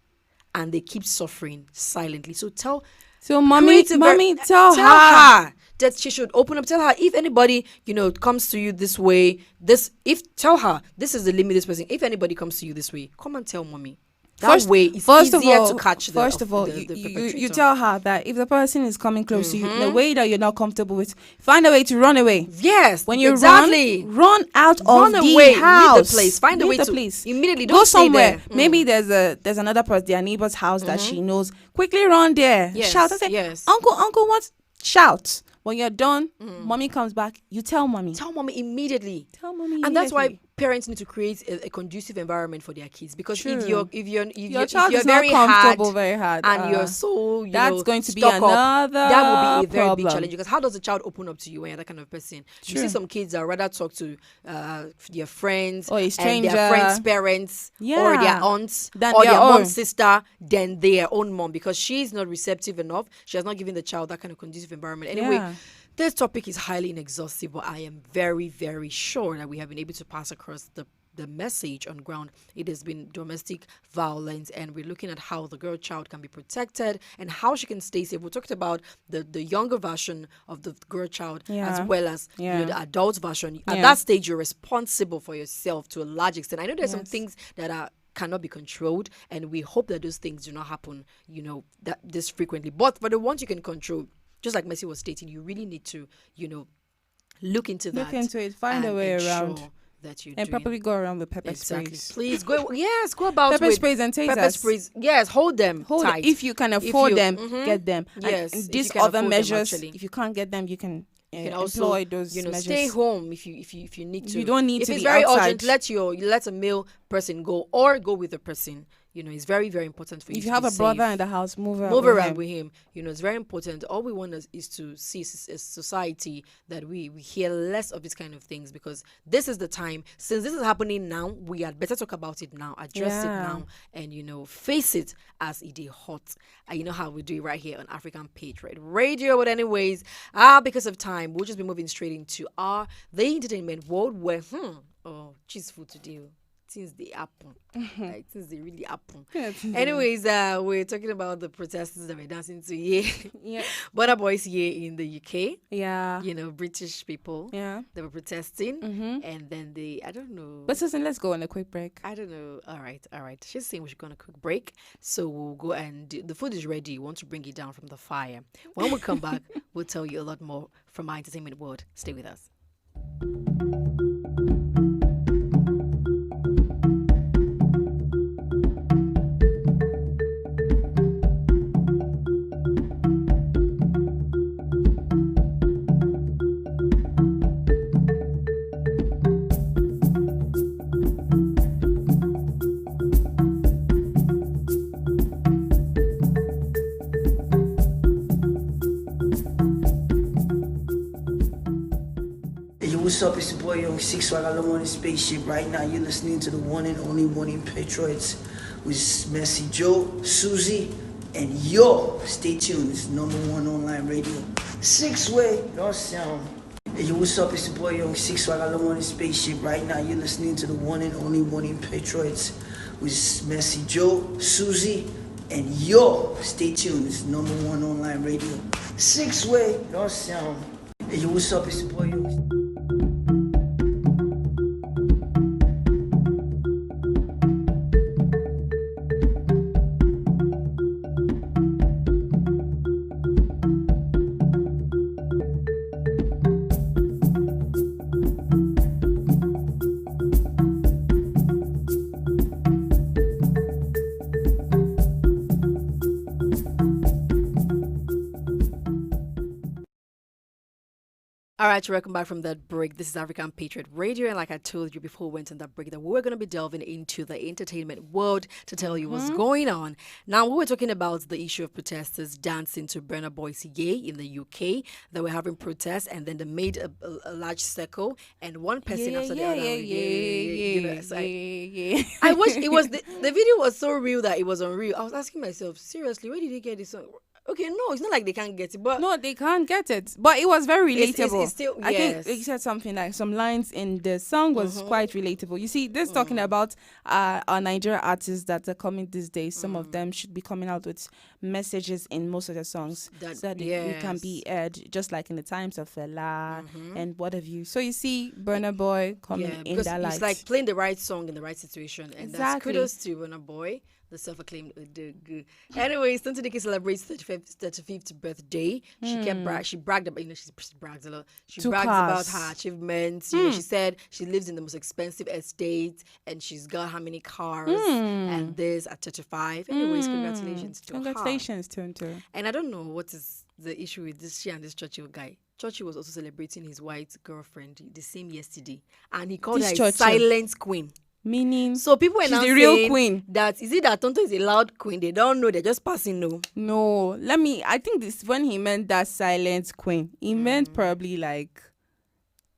and they keep suffering silently. So tell mommy, tell her that she should open up. Tell her if anybody, comes to you this way, tell her this is the limit of this person. If anybody comes to you this way, come and tell mommy. That way, it's easier to catch the First of all, you tell her that if the person is coming close to you in a way that you're not comfortable with, find a way to run away. Yes, when you run out of away, the house. Leave the place. Find a way to place. Immediately. Go Don't somewhere. Stay there. Maybe there's another person, their neighbor's house that she knows. Quickly run there. Yes, shout and say, Uncle, what? Shout. When you're done, mommy comes back. You tell mommy. Tell mommy immediately. And that's why parents need to create a conducive environment for their kids, because if your you're child is very not comfortable, hard, very hard, and you're so that's going to be stuck another up, that will be a very problem. big challenge. Because how does a child open up to you when you're that kind of person? You see some kids that rather talk to their friends or a stranger, and their friends' parents, or their aunts, than or their own mom's sister, than their own mom, because she's not receptive enough. She has not given the child that kind of conducive environment. Anyway. This topic is highly inexhaustive, but I am very, very sure that we have been able to pass across the message on ground. It has been domestic violence, and we're looking at how the girl child can be protected and how she can stay safe. We talked about the younger version of the girl child as well as the adult version. At that stage, you're responsible for yourself to a large extent. I know there's some things that cannot be controlled, and we hope that those things do not happen, that this frequently. But for the ones you can control, just like Messi was stating, you really need to, look into that. Look into it. Find a way around. That you and probably go around with pepper sprays. Please go. Yes, go about pepper with sprays and tasers. Pepper sprays. Yes, hold them tight. If you can afford them, get them. Yes, and these other measures, if you can't get them, you can also employ those measures. Stay home if you need to. You don't need to be outside. If it's very urgent, let a male person go, or go with a person. It's very, very important for you. If you have a brother in the house, move around with him. It's very important. All we want is to see a society that we hear less of these kind of things, because this is the time. Since this is happening now, we had better talk about it now, address it now, and face it as it is hot. And you know how we do it right here on African Patriot Radio. But anyways, because of time, we'll just be moving straight into the entertainment world, where cheese food today. Since they happen, since they really happen. Anyways, we're talking about the protesters that were dancing to Burna Boy's in the UK. Yeah, British people. Yeah, they were protesting, and then I don't know. But listen, let's go on a quick break. I don't know. All right. She's saying we should go on a quick break, so we'll go and the food is ready. We want to bring it down from the fire. When we come back, we'll tell you a lot more from our entertainment world. Stay with us. what's up? It's your boy Young Six Swag. I'm on the spaceship right now. You're listening to the one and only Morning Patriots with Messy Joe, Susie, and yo. Stay tuned. It's #1 online radio. 6-way, don't sound. Hey, yo, what's up? It's your boy Young Six Swag. I'm on the spaceship right now. You're listening to the one and only Morning Patriots with Messy Joe, Susie, and yo. Stay tuned. It's #1 online radio. 6-way, don't sound. Hey, yo, what's up? It's your boy Young. All right, welcome back from that break. This is African Patriot Radio, and like I told you before we went on that break, that we're going to be delving into the entertainment world to tell you what's going on. Now, we were talking about the issue of protesters dancing to Burna Boy's Yay in the UK. They were having protests, and then they made a large circle, and one person after the other. I wish it was the video was so real that it was unreal. I was asking myself, seriously, where did he get this song? Okay, no, it's not like they can't get it, but no, they can't get it. But it was very relatable. It's still, yes. I think they said something like some lines in the song was quite relatable. You see, this talking about our Nigerian artists that are coming these days. Some of them should be coming out with messages in most of their songs so that they can be aired, just like in the times of Fela and what have you. So you see, Burna Boy coming in that light. It's like playing the right song in the right situation, and that's kudos to Burna Boy, the self-acclaimed. Anyway, Stanton Dickie celebrates 35th birthday. She bragged about, she brags a lot. She brags about her achievements. She said she lives in the most expensive estate and she's got how many cars and this at 35. Anyways, congratulations to her. Congratulations to her. And I don't know what is the issue with she and this Churchill guy. Churchill was also celebrating his white girlfriend the same yesterday, and he called her a silent queen. Meaning, so people are she's now the real saying queen. That is it that Tonto is a loud queen? They don't know. They're just passing No, I think this when he meant that silent queen, he meant probably like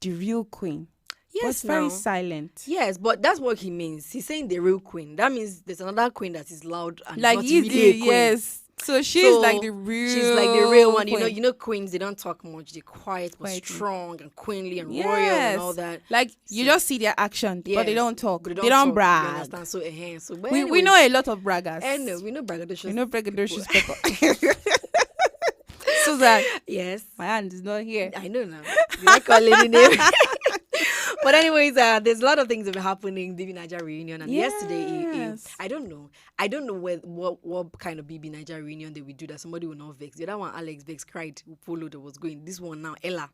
the real queen. Yes, but very silent. Yes, but that's what he means. He's saying the real queen. That means there's another queen that is loud and like not really a queen. Yes. So she's like the real. She's like the real one. Queen. You know, queens, they don't talk much. They're quiet but strong and queenly and royal and all that. Like you just see their action, but they don't talk. They don't talk. brag. You understand? So we know a lot of braggers. I know. We know braggadocious. We know braggadocious people. Susan. Yes. My hand is not here. I know now. You like calling name. But anyways, there's a lot of things that were happening during Niger reunion, and yesterday, I don't know what kind of BB Niger reunion they will do that somebody will not vex. The other one, Alex Vex cried, who followed was going. This one now, Ella.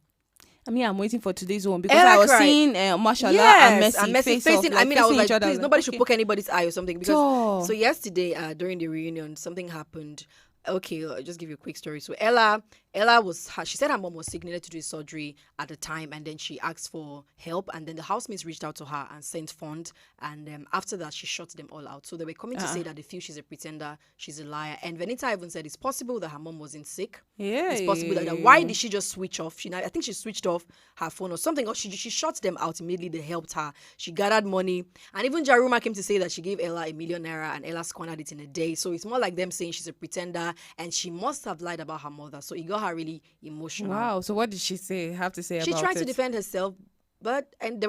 I mean, I'm waiting for today's one because I was seeing Mashallah and Messi facing. I was like, please, nobody should poke anybody's eye or something because so yesterday during the reunion, something happened. Okay, I'll just give you a quick story. So Ella she said her mom was sick, needed to do surgery at the time, and then she asked for help, and then the housemates reached out to her and sent funds, and after that she shut them all out. So they were coming to say that they feel she's a pretender, she's a liar, and Venita even said it's possible that her mom wasn't sick. It's possible that why did she just switch off? I think she switched off her phone or something, or she shut them out immediately. They helped her. She gathered money, and even Jaruma came to say that she gave Ella #1 million, and Ella squandered it in a day. So it's more like them saying she's a pretender, and she must have lied about her mother. So it got her really emotional. Wow. So what did she have to say about it? She tried to defend herself, and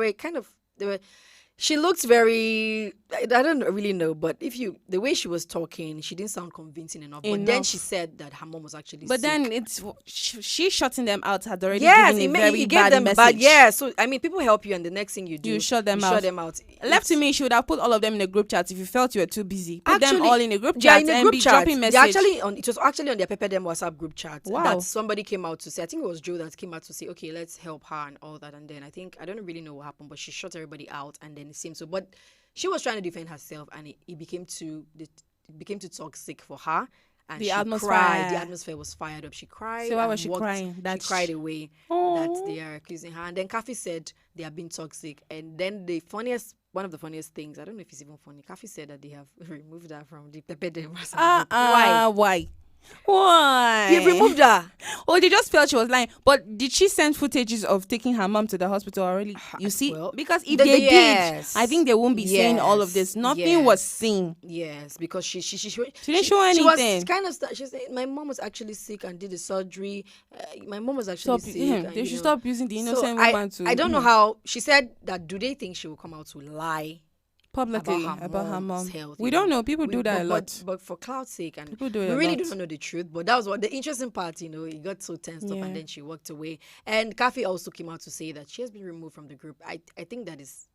she looked very, I don't really know, but the way she was talking, she didn't sound convincing enough. But then she said that her mom was actually sick. Then she shutting them out had already given a very bad message. So, I mean, people help you and the next thing you do, you shut them out. Left to me, she would have put all of them in a group chat if you felt you were too busy. Put them all in a group chat and be dropping messages. It was actually on their Pepe Dem WhatsApp group chat that somebody came out to say, I think it was Joe that came out to say, okay, let's help her and all that. And then I don't really know what happened, but she shut everybody out and then it seemed so. But she was trying to defend herself, and it became too toxic for her. And the atmosphere was fired up. She cried. So why was she crying? She cried away that they are accusing her. And then Kafi said they have been toxic. And then one of the funniest things, I don't know if it's even funny, Kafi said that they have removed her from the Pepe Dem. Why? Why? You've removed her. Oh, they just felt she was lying. But did she send footages of taking her mom to the hospital already? You see, because if they did, I think they won't be saying all of this. Nothing was seen. Yes, because she didn't show anything. She was kind of she said my mom was actually sick and did the surgery. My mom was actually sick. And, they should stop using the innocent woman to. I don't know how she said that. Do they think she will come out to lie? Publicly about her mom's health. We don't know. People do that a lot. But for cloud's sake, and people do we really don't know the truth. But that was what the interesting part, it got so tensed up and then she walked away. And Kathy also came out to say that she has been removed from the group. I think that is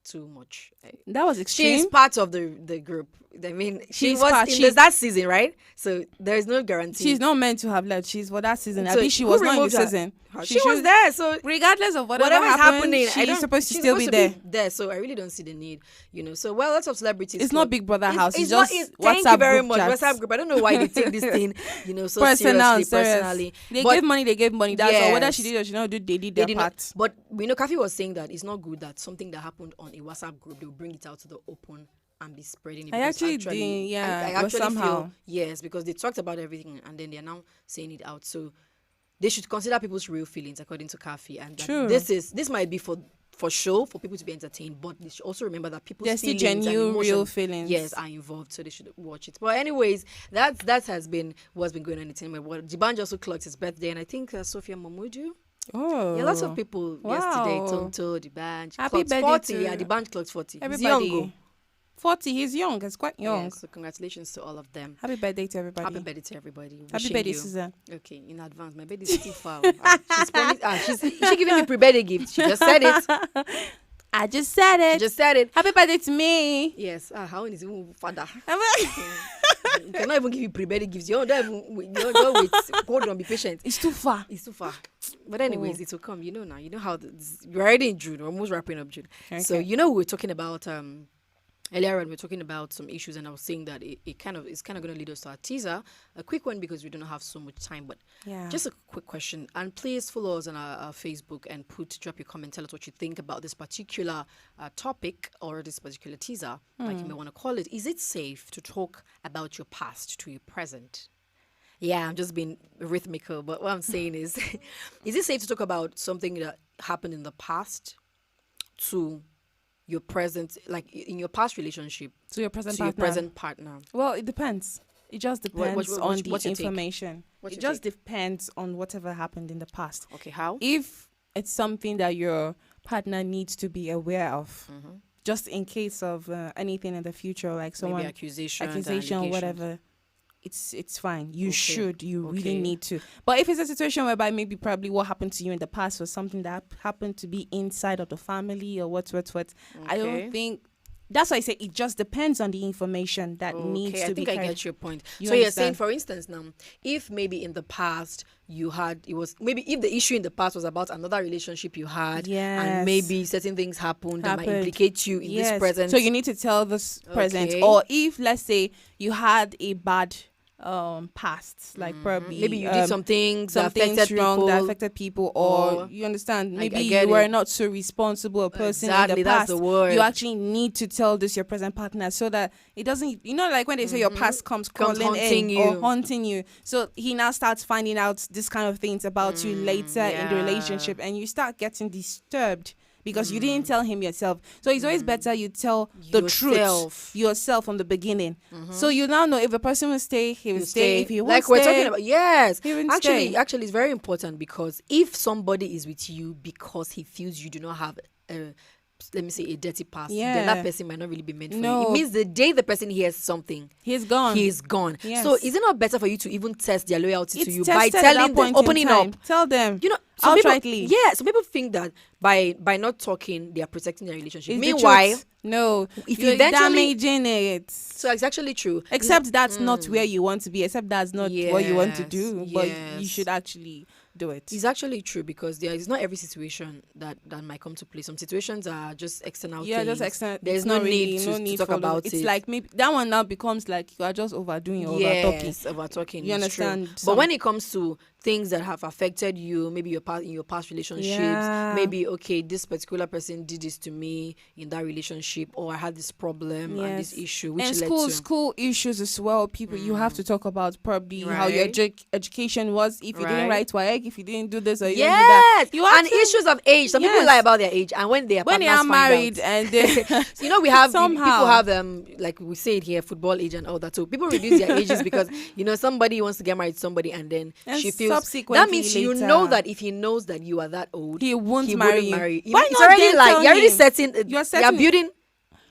too much. That was extreme. She's part of the group. I mean, she was in that season, right? So there is no guarantee. She's not meant to have left. She's for that season. So she was not in the season. She was there. So regardless of whatever is happening, she's supposed to still be there. So I really don't see the need, So lots of celebrities. It's not Big Brother house. It's just WhatsApp thank you very much. Chats. WhatsApp group. I don't know why they take this thing, so personally. They gave money. That's all. Whether she did or she not did, they did their part. But Kathy was saying that it's not good that something that happened on a WhatsApp group, they'll bring it out to the open and be spreading it. I actually somehow. Feel, yes, because they talked about everything and then they're now saying it out. So they should consider people's real feelings, according to Kathy. And this might be for show, for people to be entertained, but they should also remember that people's feelings and emotions, real feelings, are involved, so they should watch it. But anyways, that has been what's been going on in entertainment. Well, D'banj also clocked his birthday, and I think Sophia Mamudu. Oh, yeah, lots of people yesterday. Tonto, D'banj, happy birthday 40. to D'banj clocked 40. Everybody. He's young. 40, he's young. He's quite young. Yeah, so congratulations to all of them. Happy birthday to everybody. Happy birthday to everybody. Happy birthday, Susan. Okay, in advance. My birthday is too far. She's giving me pre-birthday gift. She just said it. I just said it. She just said it. Happy birthday to me. Yes. How old is your father? You cannot even give you pre-birthday gifts. You don't wait. Hold on, be patient. It's too far. But anyways, it will come. Now. You know how we're already in June. We're almost wrapping up June. Okay. So we were talking about earlier on, we were talking about some issues, and I was saying that it's kind of going to lead us to our teaser. A quick one because we don't have so much time, but just a quick question. And please follow us on our Facebook and drop your comment. Tell us what you think about this particular topic or this particular teaser, like you may want to call it. Is it safe to talk about your past to your present? Yeah, I'm just being rhythmical, but what I'm saying is it safe to talk about something that happened in the past to your present, like in your past relationship, to your present partner? Well, it depends. It just depends on the information. It just depends on whatever happened in the past. Okay, how? If it's something that your partner needs to be aware of, just in case of anything in the future, like someone maybe accusation, whatever. It's fine. You really need to. But if it's a situation whereby maybe probably what happened to you in the past was something that happened to be inside of the family or what, I don't think. That's why I say it just depends on the information that needs to be carried. I get your point. So you're saying, for instance, now, if maybe in the past if the issue in the past was about another relationship you had, and maybe certain things happened that might implicate you in this present. So you need to tell this present. Or if, let's say, you had a bad past, like probably maybe you did something that affected people, or you understand, maybe you were not so responsible a person in the past. That's the word. You actually need to tell this your present partner so that it doesn't, like when they say your past comes crawling in or haunting you, so he now starts finding out this kind of things about you later in the relationship, and you start getting disturbed because you didn't tell him yourself. So it's always better you tell the truth yourself from the beginning. So you now know if a person will stay, he will stay. If he won't stay, we're talking about, yes. He will actually, it's very important, because if somebody is with you because he feels you do not have let me say a dirty past, then that person might not really be meant for you. It means the day the person hears something, he's gone. Yes. So is it not better for you to even test their loyalty to you by telling them, opening up? Tell them. Outrightly. Some people think that by not talking, they are protecting their relationship. It's Meanwhile, no, if you're damaging it. So it's actually true. Except that's not where you want to be. Except that's not what you want to do. But you should actually do it. It's actually true, because there is not every situation that might come to play. Some situations are just external things. Just external. There's no need to talk about it. It's like maybe that one now becomes like you are just overdoing or over talking. Over talking. You understand? But when it comes to things that have affected you, maybe in your past relationships. Yeah. Maybe, okay, this particular person did this to me in that relationship, or I had this problem and this issue, which and led to school issues as well. People, you have to talk about probably how your education was. If you didn't write WAEC, if you didn't do this or you didn't do that. And issues of age. Some people lie about their age, and when they are married and they we have somehow people have like we say it here, football age and all that. So people reduce their ages because somebody wants to get married to somebody, and then she feels that means that if he knows that you are that old, he won't marry you. Why it's already like you're already setting. You're building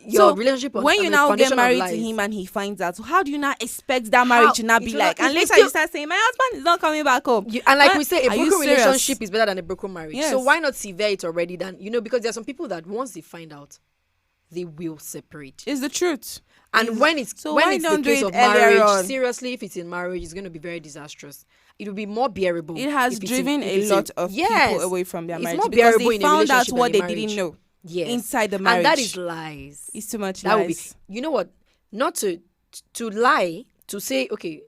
your relationship. When you now get married to him and he finds out, so how do you not expect that marriage to not be like? And later you start saying, my husband is not coming back home. And like we say, a broken relationship is better than a broken marriage. Yes. So why not sever it already? Then because there are some people that once they find out, they will separate. It's the truth. And when it's the case of marriage, seriously, if it's in marriage, it's going to be very disastrous. It will be more bearable. It has driven a lot of people away from their marriage more because bearable they found out what they didn't know inside the marriage. And that is lies. It's too much that lies. Would be, you know what? Not to lie, to say, okay,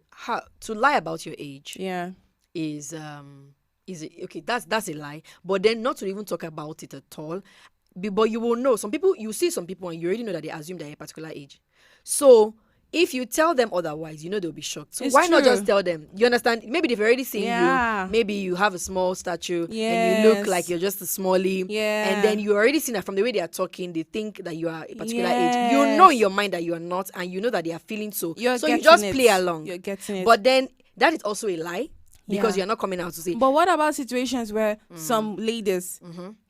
to lie about your age is okay, that's a lie. But then not to even talk about it at all. But you will know. Some people, you see some people and you already know that they assume they're a particular age. So if you tell them otherwise, they'll be shocked. So why not just tell them? You understand? Maybe they've already seen you. Maybe you have a small stature and you look like you're just a smallie. Yeah. And then you already seen that from the way they are talking, they think that you are a particular age. You know in your mind that you are not, and you know that they are feeling so. So you just play along. You're getting it. But then that is also a lie. Because you're not coming out to say. But what about situations where some ladies,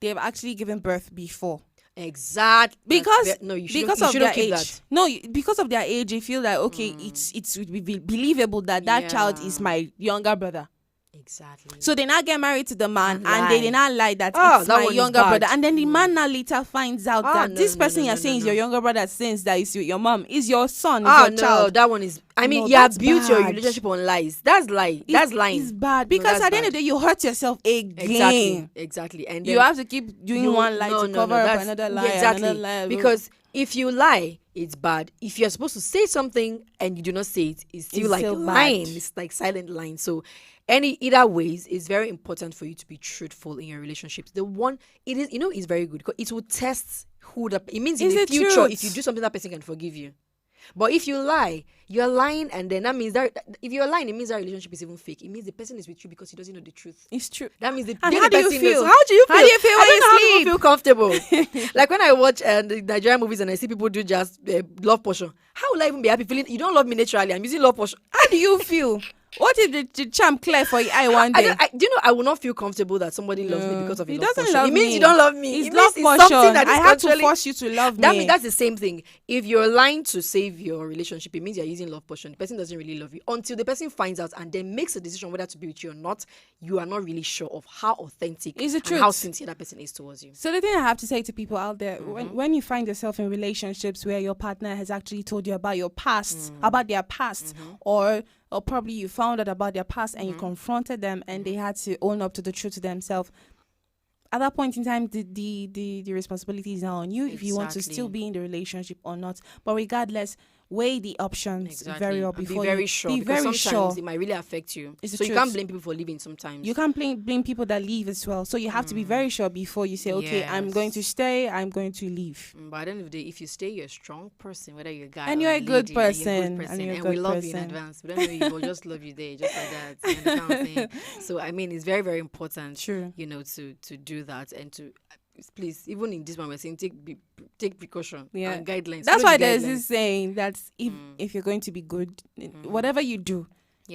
they've actually given birth before? Because of their age. No, because of their age, they feel like, okay, it would be believable that child is my younger brother. Exactly. So they now get married to the man and they did not lie that it's my younger brother. And then the man now later finds out that this person you're saying is your younger brother, since that is your mom, is your son, is your child. That one is, you have built your relationship on lies. That's lie. That's lying. It's bad because at the end of the day, you hurt yourself again. Exactly. And you have to keep doing one lie to cover up another lie. Exactly. Because if you lie, it's bad. If you're supposed to say something and you do not say it, it's still like lying. It's like silent lying. So either ways, it's very important for you to be truthful in your relationships. It's very good because it will test it means in the future, if you do something, that person can forgive you. But if you lie, you're lying, and then that means that if you're lying, it means that relationship is even fake. It means the person is with you because he doesn't know the truth. It's true. That means how do you feel? How do you feel? How do you feel when you I sleep? feel comfortable. Like when I watch the Nigerian movies and I see people do just love potion. How will I even be happy feeling you don't love me naturally? I'm using love potion. How do you feel? What if the charm clear for your eye one day? I will not feel comfortable that somebody loves me because of he love doesn't potion. love It means me. you don't love me. It's love potion. I have to force you to love That me. means that's the same thing. If you're lying to save your relationship, it means you're using love potion. The person doesn't really love you until the person finds out and then makes a decision whether to be with you or not. You are not really sure of how authentic and how sincere that person is towards you. So the thing I have to say to people out there, when you find yourself in relationships where your partner has actually told you about your past, about their past, or probably you found out about their past and you confronted them and they had to own up to the truth to themselves. At that point in time, the responsibility is now on you if you want to still be in the relationship or not. But regardless, weigh the options very well before be very sure. Be because very sometimes sure. it might really affect you. So you can't blame people for leaving sometimes. You can't blame people that leave as well. So you have to be very sure before you say, okay, I'm going to stay, I'm going to leave. But at the end of the day, if you stay, you're a strong person, whether you're a guy and or you're a good lady, person. And we love you in advance. We don't know you, but just love you there, just like that. You understand what I'm saying? So it's very, very important, to do that and to please, even in this one, we're saying take precaution and guidelines. That's why there's this saying that if you're going to be good, whatever you do,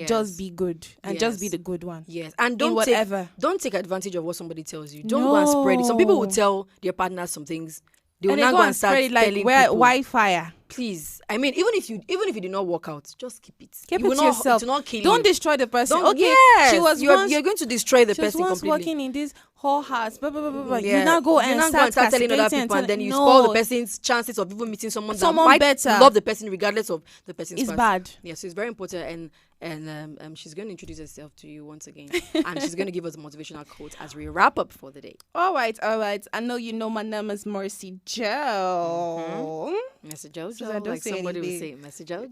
just be good and just be the good one. Yes, and don't take advantage of what somebody tells you. Don't go and spread it. Some people will tell their partners some things. They will not go and start telling people. Why fire? Please, even if you did not work out, just keep it. Keep it to yourself. It will not kill you. Don't destroy the person. You're going to destroy the person completely. She was working in this whole house. Blah, blah, blah, blah. You now go and start telling other people, and then you spoil the person's chances of even meeting someone that might better. Love the person regardless of the person's past. It's bad. Yeah, so it's very important, and she's going to introduce herself to you once again, and she's going to give us a motivational quote as we wrap up for the day. All right. I know you know my name is Mercy Joe. Mercy Joe. Susan, don't like say somebody would anything. say message out.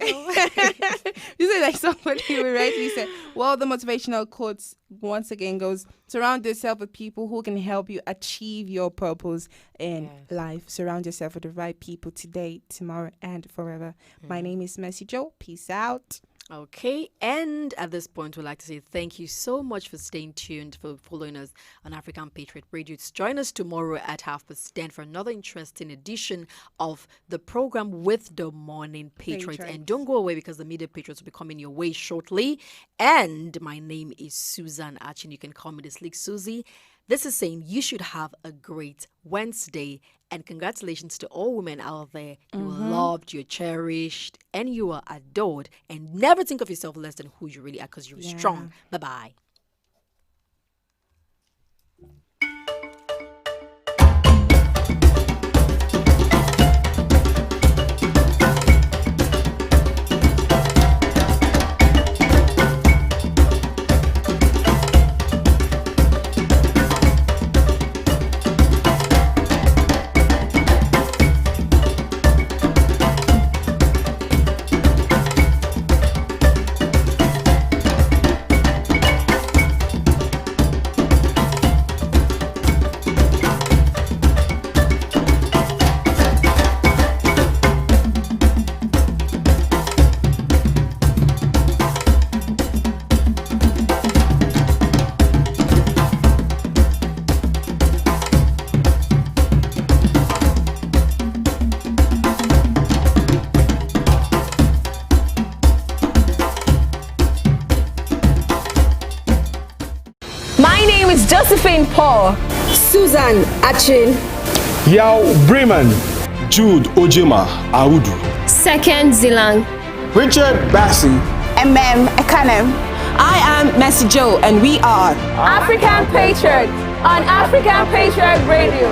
You say like somebody would rightly say. Well, the motivational quotes once again goes: surround yourself with people who can help you achieve your purpose in life. Surround yourself with the right people today, tomorrow, and forever. My name is Mercy Joe. Peace out. Okay, and at this point, we'd like to say thank you so much for staying tuned, for following us on African Patriot Radio. Join us tomorrow at 10:30 for another interesting edition of the program with the Morning Patriots. And don't go away, because the Media Patriots will be coming your way shortly. And my name is Susan Achin. You can call me the Sleek Susie. This is saying you should have a great Wednesday. And congratulations to all women out there. You are loved, you're cherished, and you are adored. And never think of yourself less than who you really are, because you're strong. Bye-bye. Josephine Paul, Susan Achin, Yao Bremen, Jude Ojema Audu, Second Zilang, Richard Bassi, Ekanem. I am Mercy Joe, and we are African Patriot on African Patriot Radio.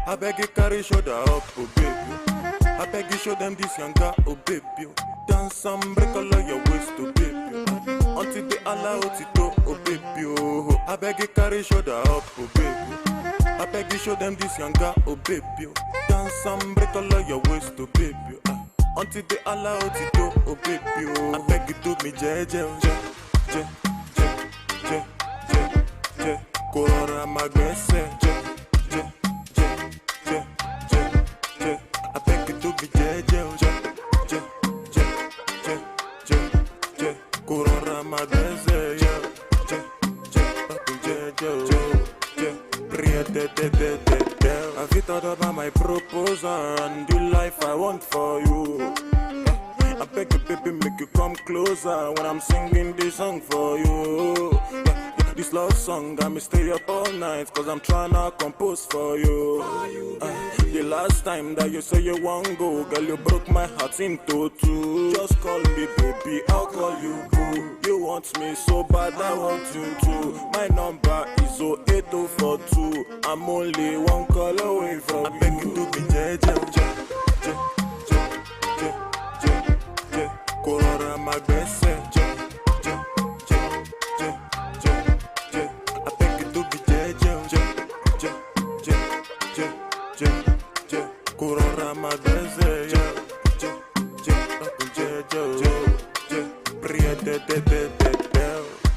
I beg you carry shoulder up, oh baby. I beg you show them this younger, oh baby. Dance and break all of your waist, oh baby. Until they allow it to, oh baby. Oh, I beg you carry shoulder up, oh baby. I beg you show them this younger, oh baby. Dance and break all of your waist, oh baby. Until they allow it to, oh baby. Oh, I beg you do me jeje, je. Corona magrese, je. I beg you to be je. Corona magrese, I fit thought about my proposal and the life I want for you. I beg you, baby, make you come closer when I'm singing this song for you. This love song got me stay up all night, cause I'm tryna compose for you. The last time that you say you won't go, girl, you broke my heart into two. Just call me baby, I'll call you boo. You want me so bad, I want you too. My number is 08042. I'm only one call away from you. I beg you to be je. Colora my best,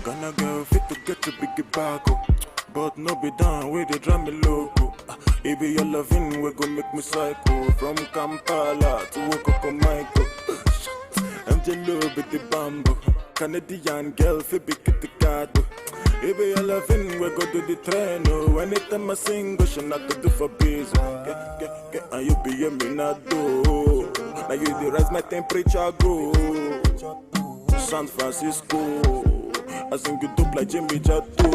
Gonna go fit to get to big back, but no be done with the drum loco. If your loving we go make me psycho. From Kampala to Okoko Michael. I'm just with the bamboo. Canadian girl fi big the card. If your loving we go to the train. Oh, anytime I sing, go she not to do for biz. Get, and you be a minado. Now you the rise my temperature go. San Francisco, I sing you dope like Jimmy Jatto.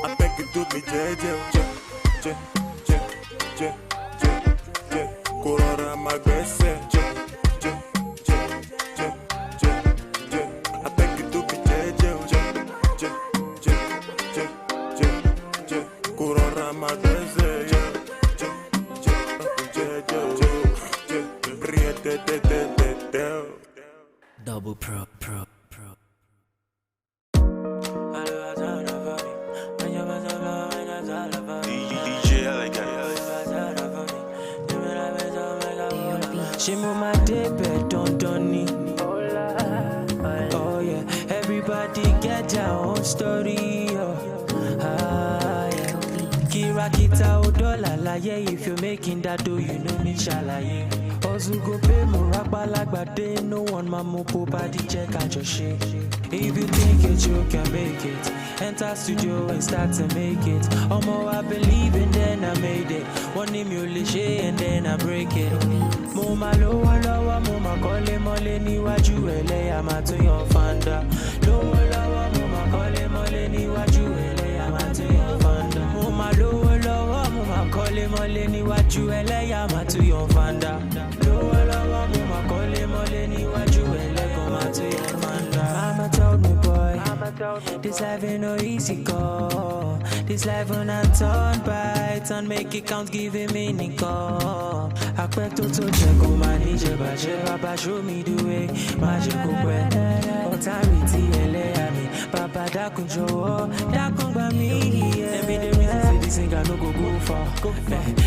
I beg you do me, je. my best I beg you to be Kurora my best Double pro. She move my day bed, don't oh yeah, everybody get their own story. Yeah. Kira kita odola laye, if you're making that dough, you know me shalaye. Ozu go pay muraba lagbade, no one mamu body check and your shit. If you think it, you can make it. Enter studio and start to make it. Omo, I believe and then I made it. One emulation and then I break it. Muma lowa, muma kole mole ni waju ele amatu yon fanda. Lowa, muma kole mole ni waju ele amatu yon fanda. Muma lowa, muma kole mole ni waju ele amatu yon fanda. Lowa, muma kole mole ni waju ele amatu yon fanda. Mama told me, boy, this life ain't no easy go. This life when I turn right and make it count, giving meaning go. I expect to check on my nije Baba show me the way. Magic way. Authority LA Papa dakun jowo dakun ba me. Tell me the reason say this thing I no go far.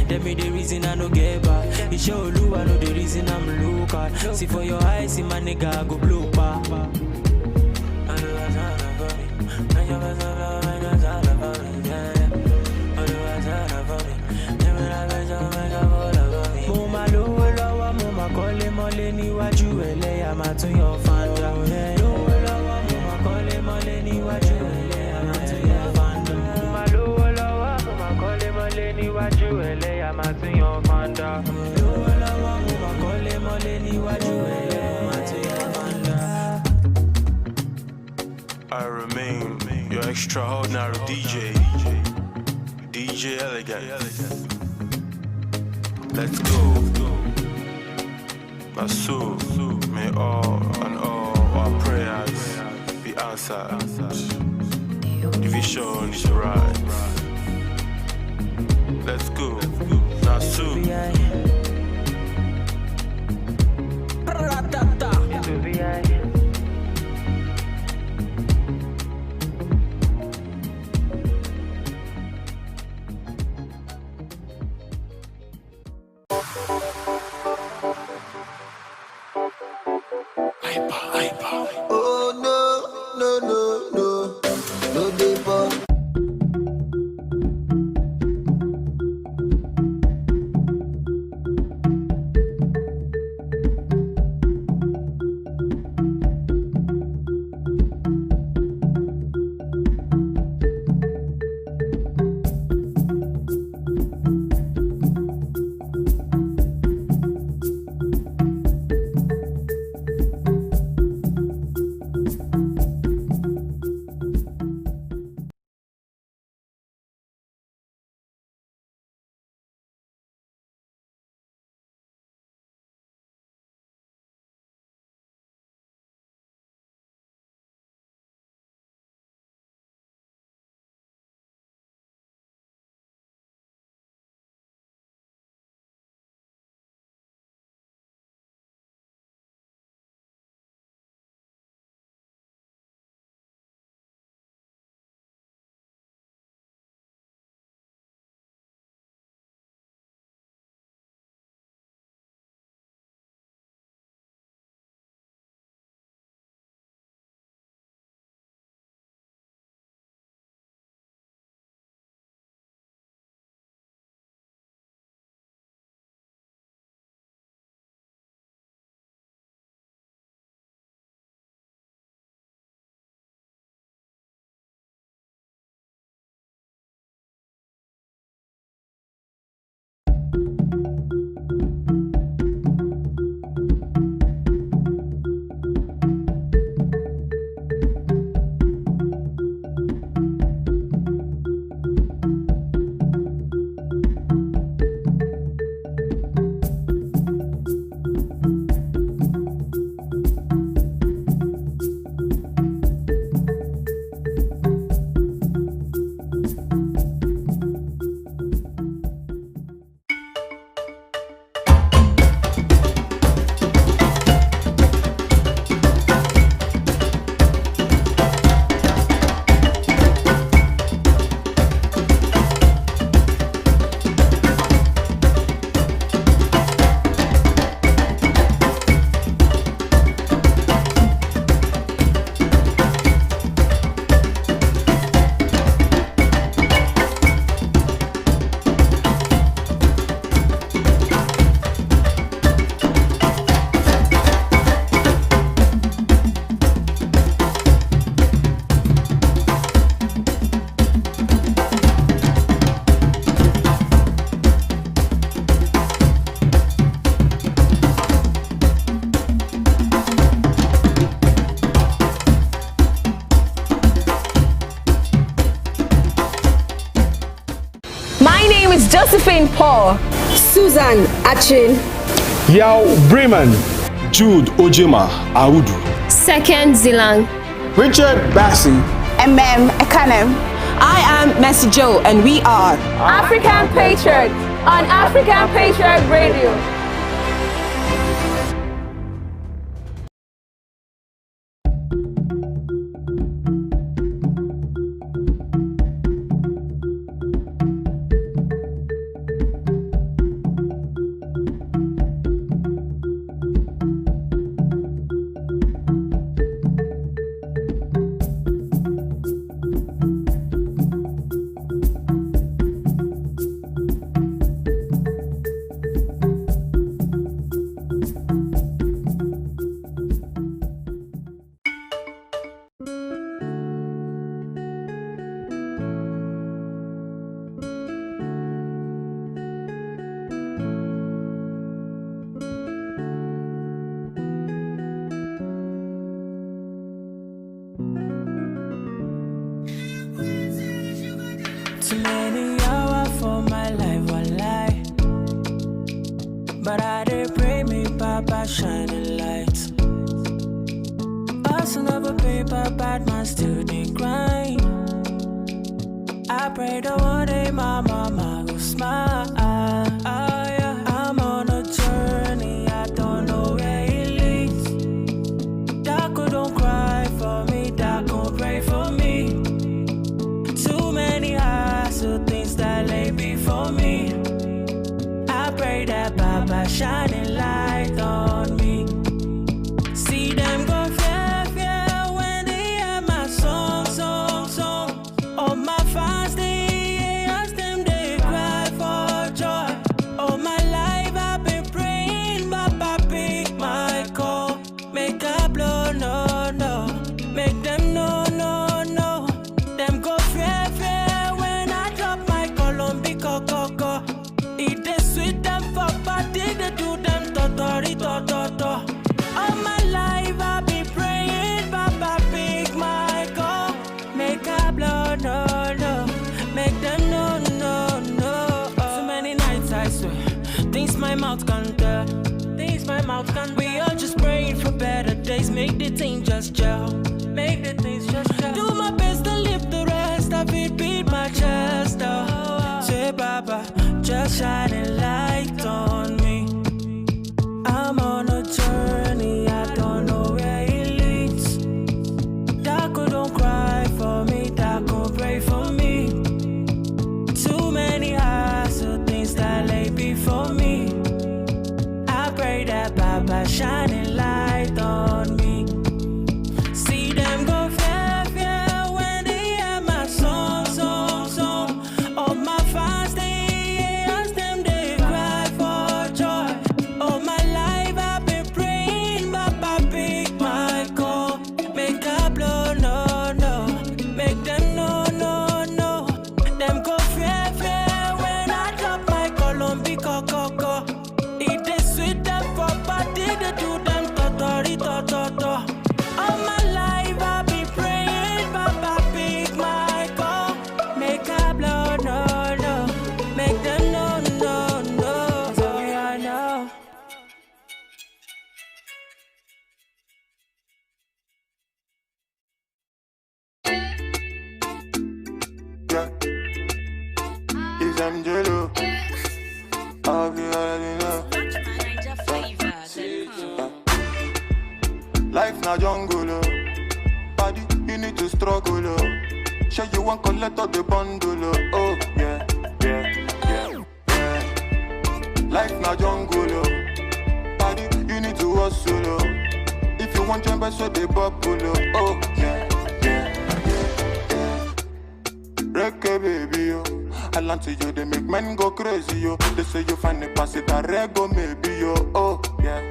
Tell me the reason I no get back. It's your Olu, I know the reason I'm look at. See for your eyes, see my nigga I go blow pa. Muma lowa, muma kole mole ni waju ele amatu yon fanda. Lowa, muma kole mole ni waju ele amatu yon fanda. Muma lowa, muma kole mole ni waju ele amatu yon fanda. Lowa, muma kole mole ni waju ele amatu yon fanda. I remain your extraordinary DJ Elegant. Let's go. My soul, may all and all our prayers be answered. The vision is right. Let's go. Now soon. Oh no deeper. Josephine Paul, Susan Achin, Yao Bremen, Jude Ojema Audu, Second Zilang, Richard Bassi, Ekanem. I am Mercy Joe, and we are African Patriot on African Patriot Radio. Too many hours for my life, one lie. But I did pray me, Papa, shining light. Hustle of a paper, bad man still they grind. I pray that one day my mama will smile. Yeah. I'm on a journey, I don't know where it leads. Daco don't cry for me, Daco pray for me. Too many hassle things that lay before me. I pray that Baba shining light on me. See them go fair when they hear my song. All my fans they ask them they cry for joy. All my life I've been praying, Baba pick my call. Make a blow, no. Make them no. Them go fair when I drop my Colombi coco. It is sweet them for party, they do them totori. All my life I've been praying, Baba pick my call. Make a blow, no. Make them no. So many nights I swear, things my mouth can't tell. We all just praying for better days. Make the thing just gel. Do my best to lift the rest. I beat my chest. Say Baba, just shining light on me. I'm on a journey, I don't know where it leads. Daco don't cry for me, Daco pray for me. Too many hassle things that lay before me. I pray that Baba shining light on me. See them go fair when they hear my song. All my fans they ask them they cry for joy. All my life I've been praying, Baba pick my call. Make a blow, no. Make them no. Them go fair when I drop my Colombi coco. It is sweet them for party, they do them totori. All my life I've been praying, Baba pick my call. Make a blow, no. Make them no. So I know. It's Angelo. I'll be already know. Life na jungle, oh. Buddy, you need to struggle, oh. Sure you want collect all the bundle, oh. Yeah. Life na jungle, oh. Buddy, you need to hustle, oh. If you want jump, so they bubble, oh. Yeah. Reggae baby, yo. I land to you, they make men go crazy, yo. They say you find the pass it a rego, maybe, yo. Oh, yeah.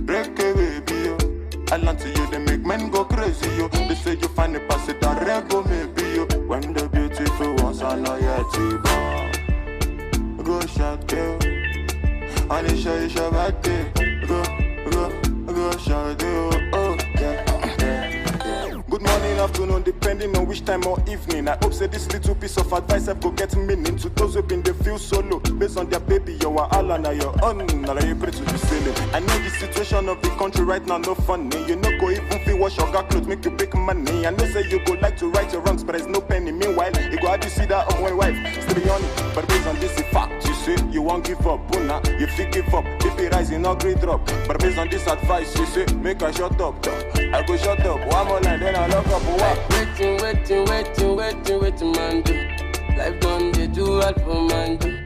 Reggae baby, yo. I land to you, they make men go crazy, yo. They say you find the pass it a rego, maybe, yo. When the beautiful ones are not yet born. Go shout, yo. And it's your birthday. Go shout, yo. Oh, yeah. Good morning, afternoon, depending on which time or evening. I hope say this little piece of advice I go get meaning to those who been they feel solo based on their baby. You are all on your own. Now you pray to the ceiling. I know the situation of the country right now no funny. You know go even feel wash your clothes make you big money. I know say you go like to right your wrongs, but there's no penny. Meanwhile, you go how do you see that on one wife still be on it. But based on this fact, you say you won't give up. Buna, you feel give up. BP rising, no great drop. But based on this advice, you say make I shut up. I go shut up. One more line, then I lock up. Waiting, man do. Life done, they do all for man do.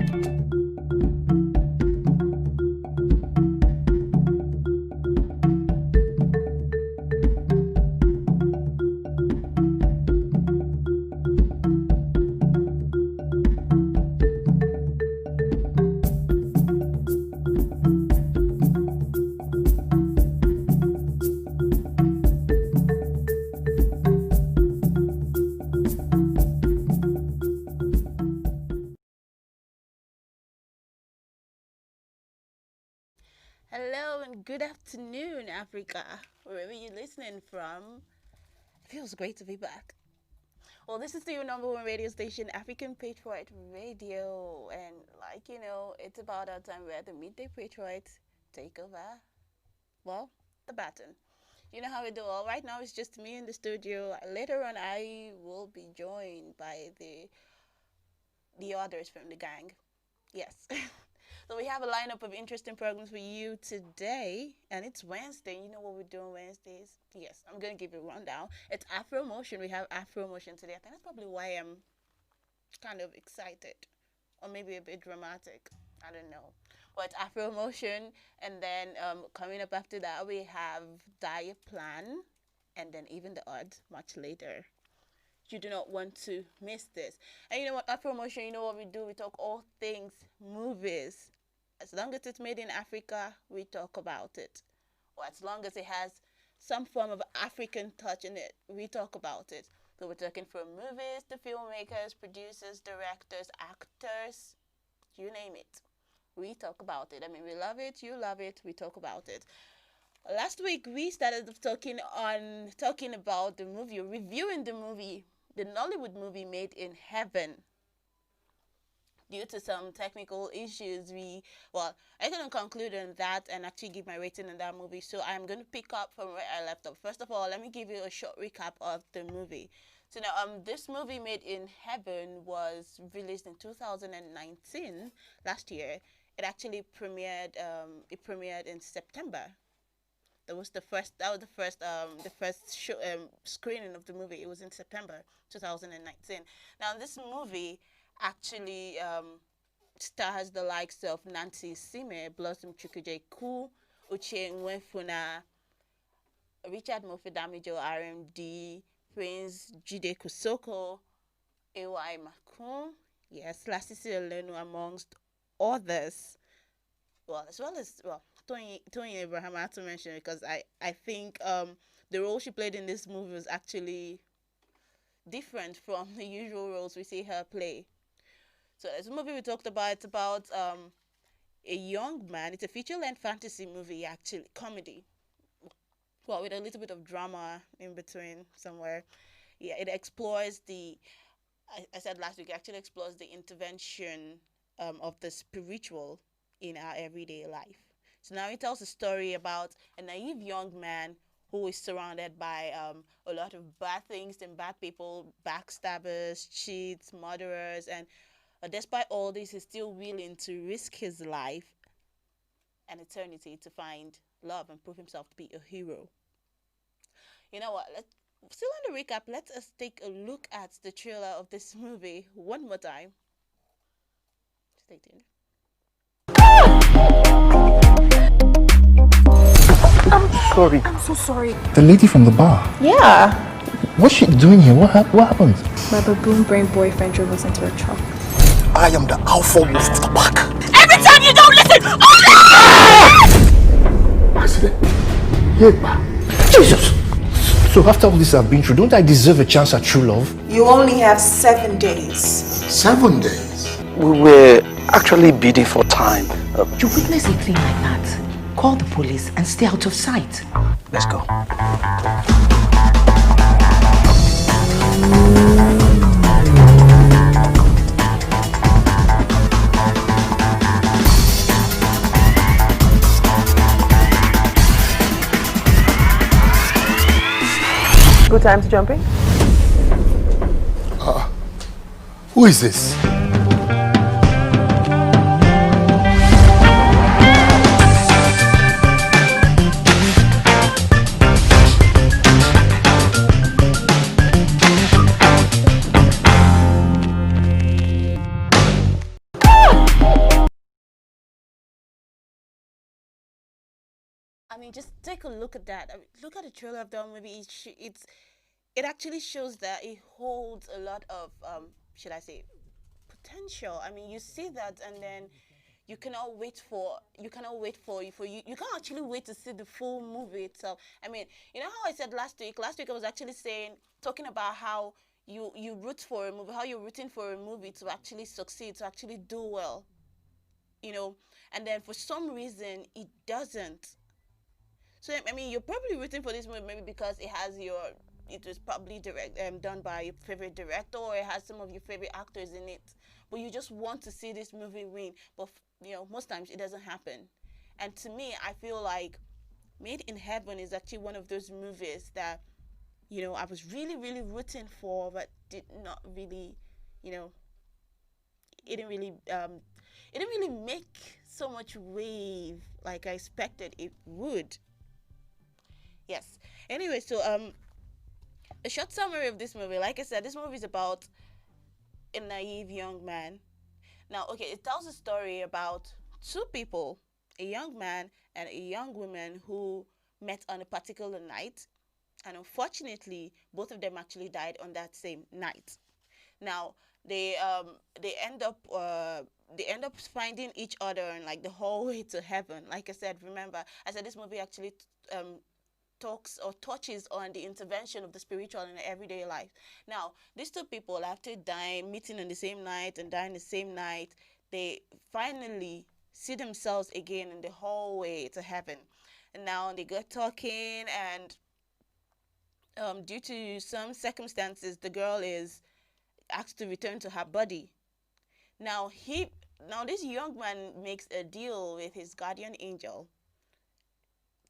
Hello and good afternoon, Africa. Wherever you're listening from, it feels great to be back. Well, this is your number one radio station, African Patriot Radio. And like you know, it's about that time where the Midday Patriots take over, well, the baton. You know how we do. All right now, it's just me in the studio. Later on, I will be joined by the others from the gang. Yes. So we have a lineup of interesting programs for you today, and it's Wednesday. You know what we're doing Wednesdays? Yes, I'm going to give you a rundown. It's Afro Motion. We have Afro Motion today. I think that's probably why I'm kind of excited, or maybe a bit dramatic. I don't know. But it's Afro Motion, and then coming up after that, we have Diet Plan, and then Even the Odds much later. You do not want to miss this. And you know what, Afro Motion, you know what we do? We talk all things movies. As long as it's made in Africa, we talk about it. Or as long as it has some form of African touch in it, we talk about it. So we're talking from movies to filmmakers, producers, directors, actors, you name it. We talk about it. I mean, we love it, you love it, we talk about it. Last week, we started talking about the movie, reviewing the movie, the Nollywood movie Made in Heaven. Due to some technical issues, I couldn't conclude on that and actually give my rating on that movie. So I'm going to pick up from where I left off. First of all, let me give you a short recap of the movie. So now, this movie Made in Heaven was released in 2019, last year. It actually premiered. It premiered in September. That was the first screening of the movie. It was in September 2019. Now, this movie actually stars the likes of Nancy Sime, Blossom Chukwujeku, Uche Nwefuna, Richard Mofe-Damijo, RMD, Prince Jide Kusoko, A.Y. Makun, yes, Lasisi Elenu, amongst others. Well, as well as Tony Abraham, I have to mention, because I think the role she played in this movie was actually different from the usual roles we see her play. So this movie we talked about, it's about a young man. It's a feature-length fantasy movie, actually, comedy. Well, with a little bit of drama in between somewhere. Yeah, it explores I said last week, it actually explores the intervention of the spiritual in our everyday life. So now it tells a story about a naive young man who is surrounded by a lot of bad things and bad people, backstabbers, cheats, murderers, and despite all this, he's still willing to risk his life and eternity to find love and prove himself to be a hero. You know what? Still on the recap, let us take a look at the trailer of this movie one more time. Stay tuned. I'm sorry. I'm so sorry. The lady from the bar. Yeah. What's she doing here? What happened? My baboon brain boyfriend drove us into a truck. I am the alpha wolf of the pack. Every time you don't listen! Accident. Yeah, Jesus. So after all this I've been through, don't I deserve a chance at true love? You only have 7 days. 7 days? We were actually bidding for time. You witness a thing like that, call the police and stay out of sight. Let's go. Good time to jump in? Who is this? I mean, just take a look at that. I mean, look at the trailer of that movie. It actually shows that it holds a lot of should I say potential. I mean, you see that, and then you cannot wait for you can't actually wait to see the full movie itself. I mean, you know how I said last week I was actually talking about how you root for a movie, how you're rooting for a movie to actually succeed, to actually do well, you know, and then for some reason it doesn't. So I mean, you're probably rooting for this movie maybe because it was probably done by your favorite director, or it has some of your favorite actors in it. But you just want to see this movie win. But you know, most times it doesn't happen. And to me, I feel like Made in Heaven is actually one of those movies that, you know, I was really, really rooting for, but did not really, you know, it didn't really make so much wave like I expected it would. Yes. Anyway, so a short summary of this movie. Like I said, this movie is about a naive young man. Now, okay, it tells a story about two people, a young man and a young woman who met on a particular night, and unfortunately, both of them actually died on that same night. Now, they end up finding each other in like the whole way to heaven. Like I said, remember, I said this movie actually talks or touches on the intervention of the spiritual in everyday life. Now, these two people, after meeting on the same night and dying the same night, they finally see themselves again in the hallway to heaven. And now they got talking, and due to some circumstances, the girl is asked to return to her body. Now this young man makes a deal with his guardian angel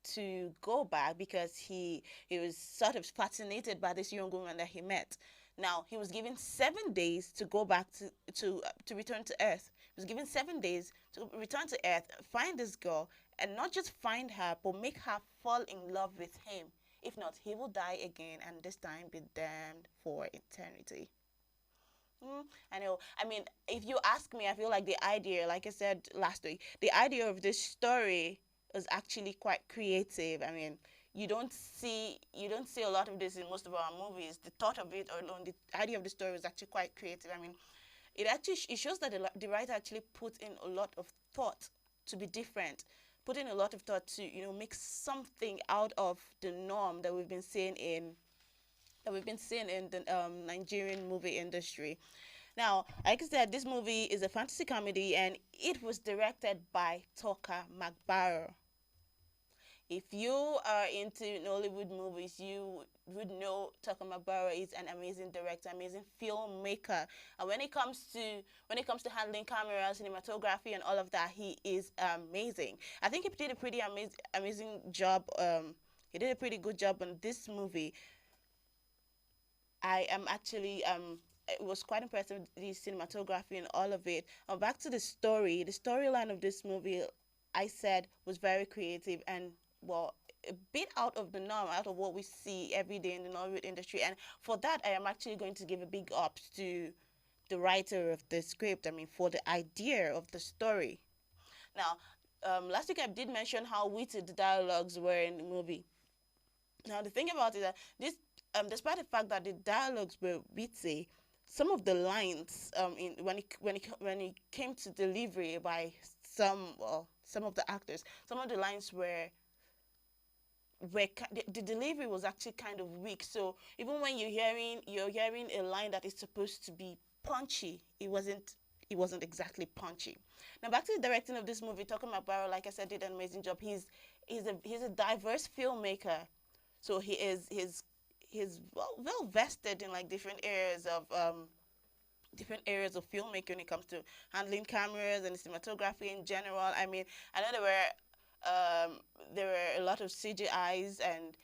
to go back because he was sort of fascinated by this young woman that he met. Now, he was given 7 days to go back to return to Earth. He was given 7 days to return to Earth, find this girl, and not just find her, but make her fall in love with him. If not, he will die again, and this time be damned for eternity. I know. I mean, if you ask me, I feel like the idea, like I said last week, the idea of this story is actually quite creative. I mean, you don't see a lot of this in most of our movies. The thought of it, or the idea of the story, was actually quite creative. I mean, it shows that the writer actually put in a lot of thought to be different, put in a lot of thought to, you know, make something out of the norm that we've been seeing in the Nigerian movie industry. Now, like I said, this movie is a fantasy comedy, and it was directed by Toka Magbaro. If you are into Nollywood movies, you would know Toka Magbaro is an amazing director, amazing filmmaker. And when it comes to handling camera, cinematography, and all of that, he is amazing. I think he did a pretty amazing job. He did a pretty good job on this movie. I am actually it was quite impressive, the cinematography and all of it. Back to the story. The storyline of this movie, I said, was very creative and, well, a bit out of the norm, out of what we see every day in the Nollywood industry. And for that, I am actually going to give a big ups to the writer of the script, I mean, for the idea of the story. Now, last week I did mention how witty the dialogues were in the movie. Now, the thing about it is that this, despite the fact that the dialogues were witty, some of the lines, when it came to delivery by some of the actors, some of the lines were the delivery was actually kind of weak. So even when you're hearing a line that is supposed to be punchy, it wasn't exactly punchy. Now, back to the directing of this movie, Toka Magbaro, like I said, did an amazing job. He's a diverse filmmaker. So he's well vested in like different areas of filmmaking when it comes to handling cameras and cinematography in general. I mean, I know there were a lot of CGIs and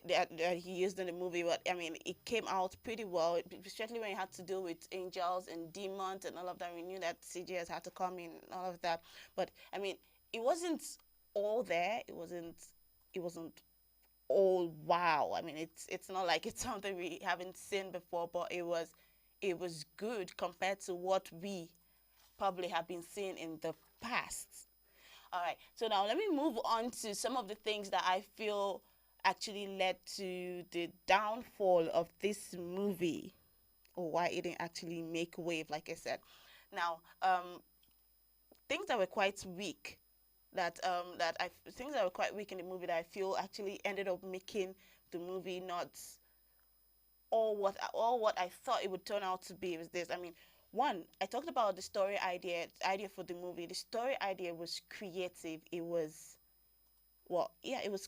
that he used in the movie, but I mean, it came out pretty well, especially when you had to deal with angels and demons and all of that. We knew that CGIs had to come in and all of that, but I mean, it wasn't all there. It wasn't all wow. I mean, it's not like it's something we haven't seen before, but it was good compared to what we probably have been seeing in the past. All right, so now let me move on to some of the things that I feel actually led to the downfall of this movie, or why it didn't actually make wave, like I said. Now, things that were quite weak, things that were quite weak in the movie that I feel actually ended up making the movie not all what I thought it would turn out to be was this. I mean, one, I talked about the story idea for the movie. The story idea was creative. It was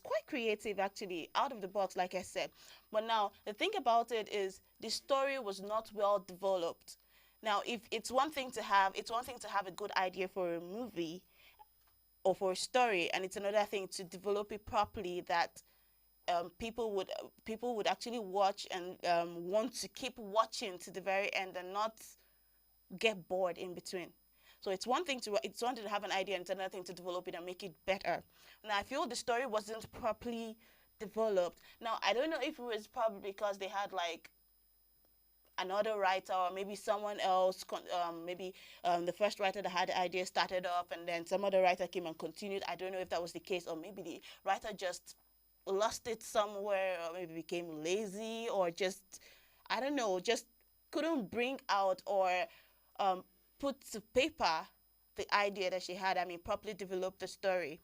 quite creative, actually, out of the box, like I said. But now, the thing about it is the story was not well developed. Now, if it's one thing to have a good idea for a movie or for a story, and it's another thing to develop it properly that people would actually watch and want to keep watching to the very end and not get bored in between. So it's one thing to have an idea, and it's another thing to develop it and make it better. Now, I feel the story wasn't properly developed. Now, I don't know if it was probably because they had like another writer, or maybe someone else, the first writer that had the idea started off and then some other writer came and continued. I don't know if that was the case, or maybe the writer just lost it somewhere, or maybe became lazy, or just, I don't know, just couldn't bring out or put to paper the idea that she had. I mean, properly develop the story.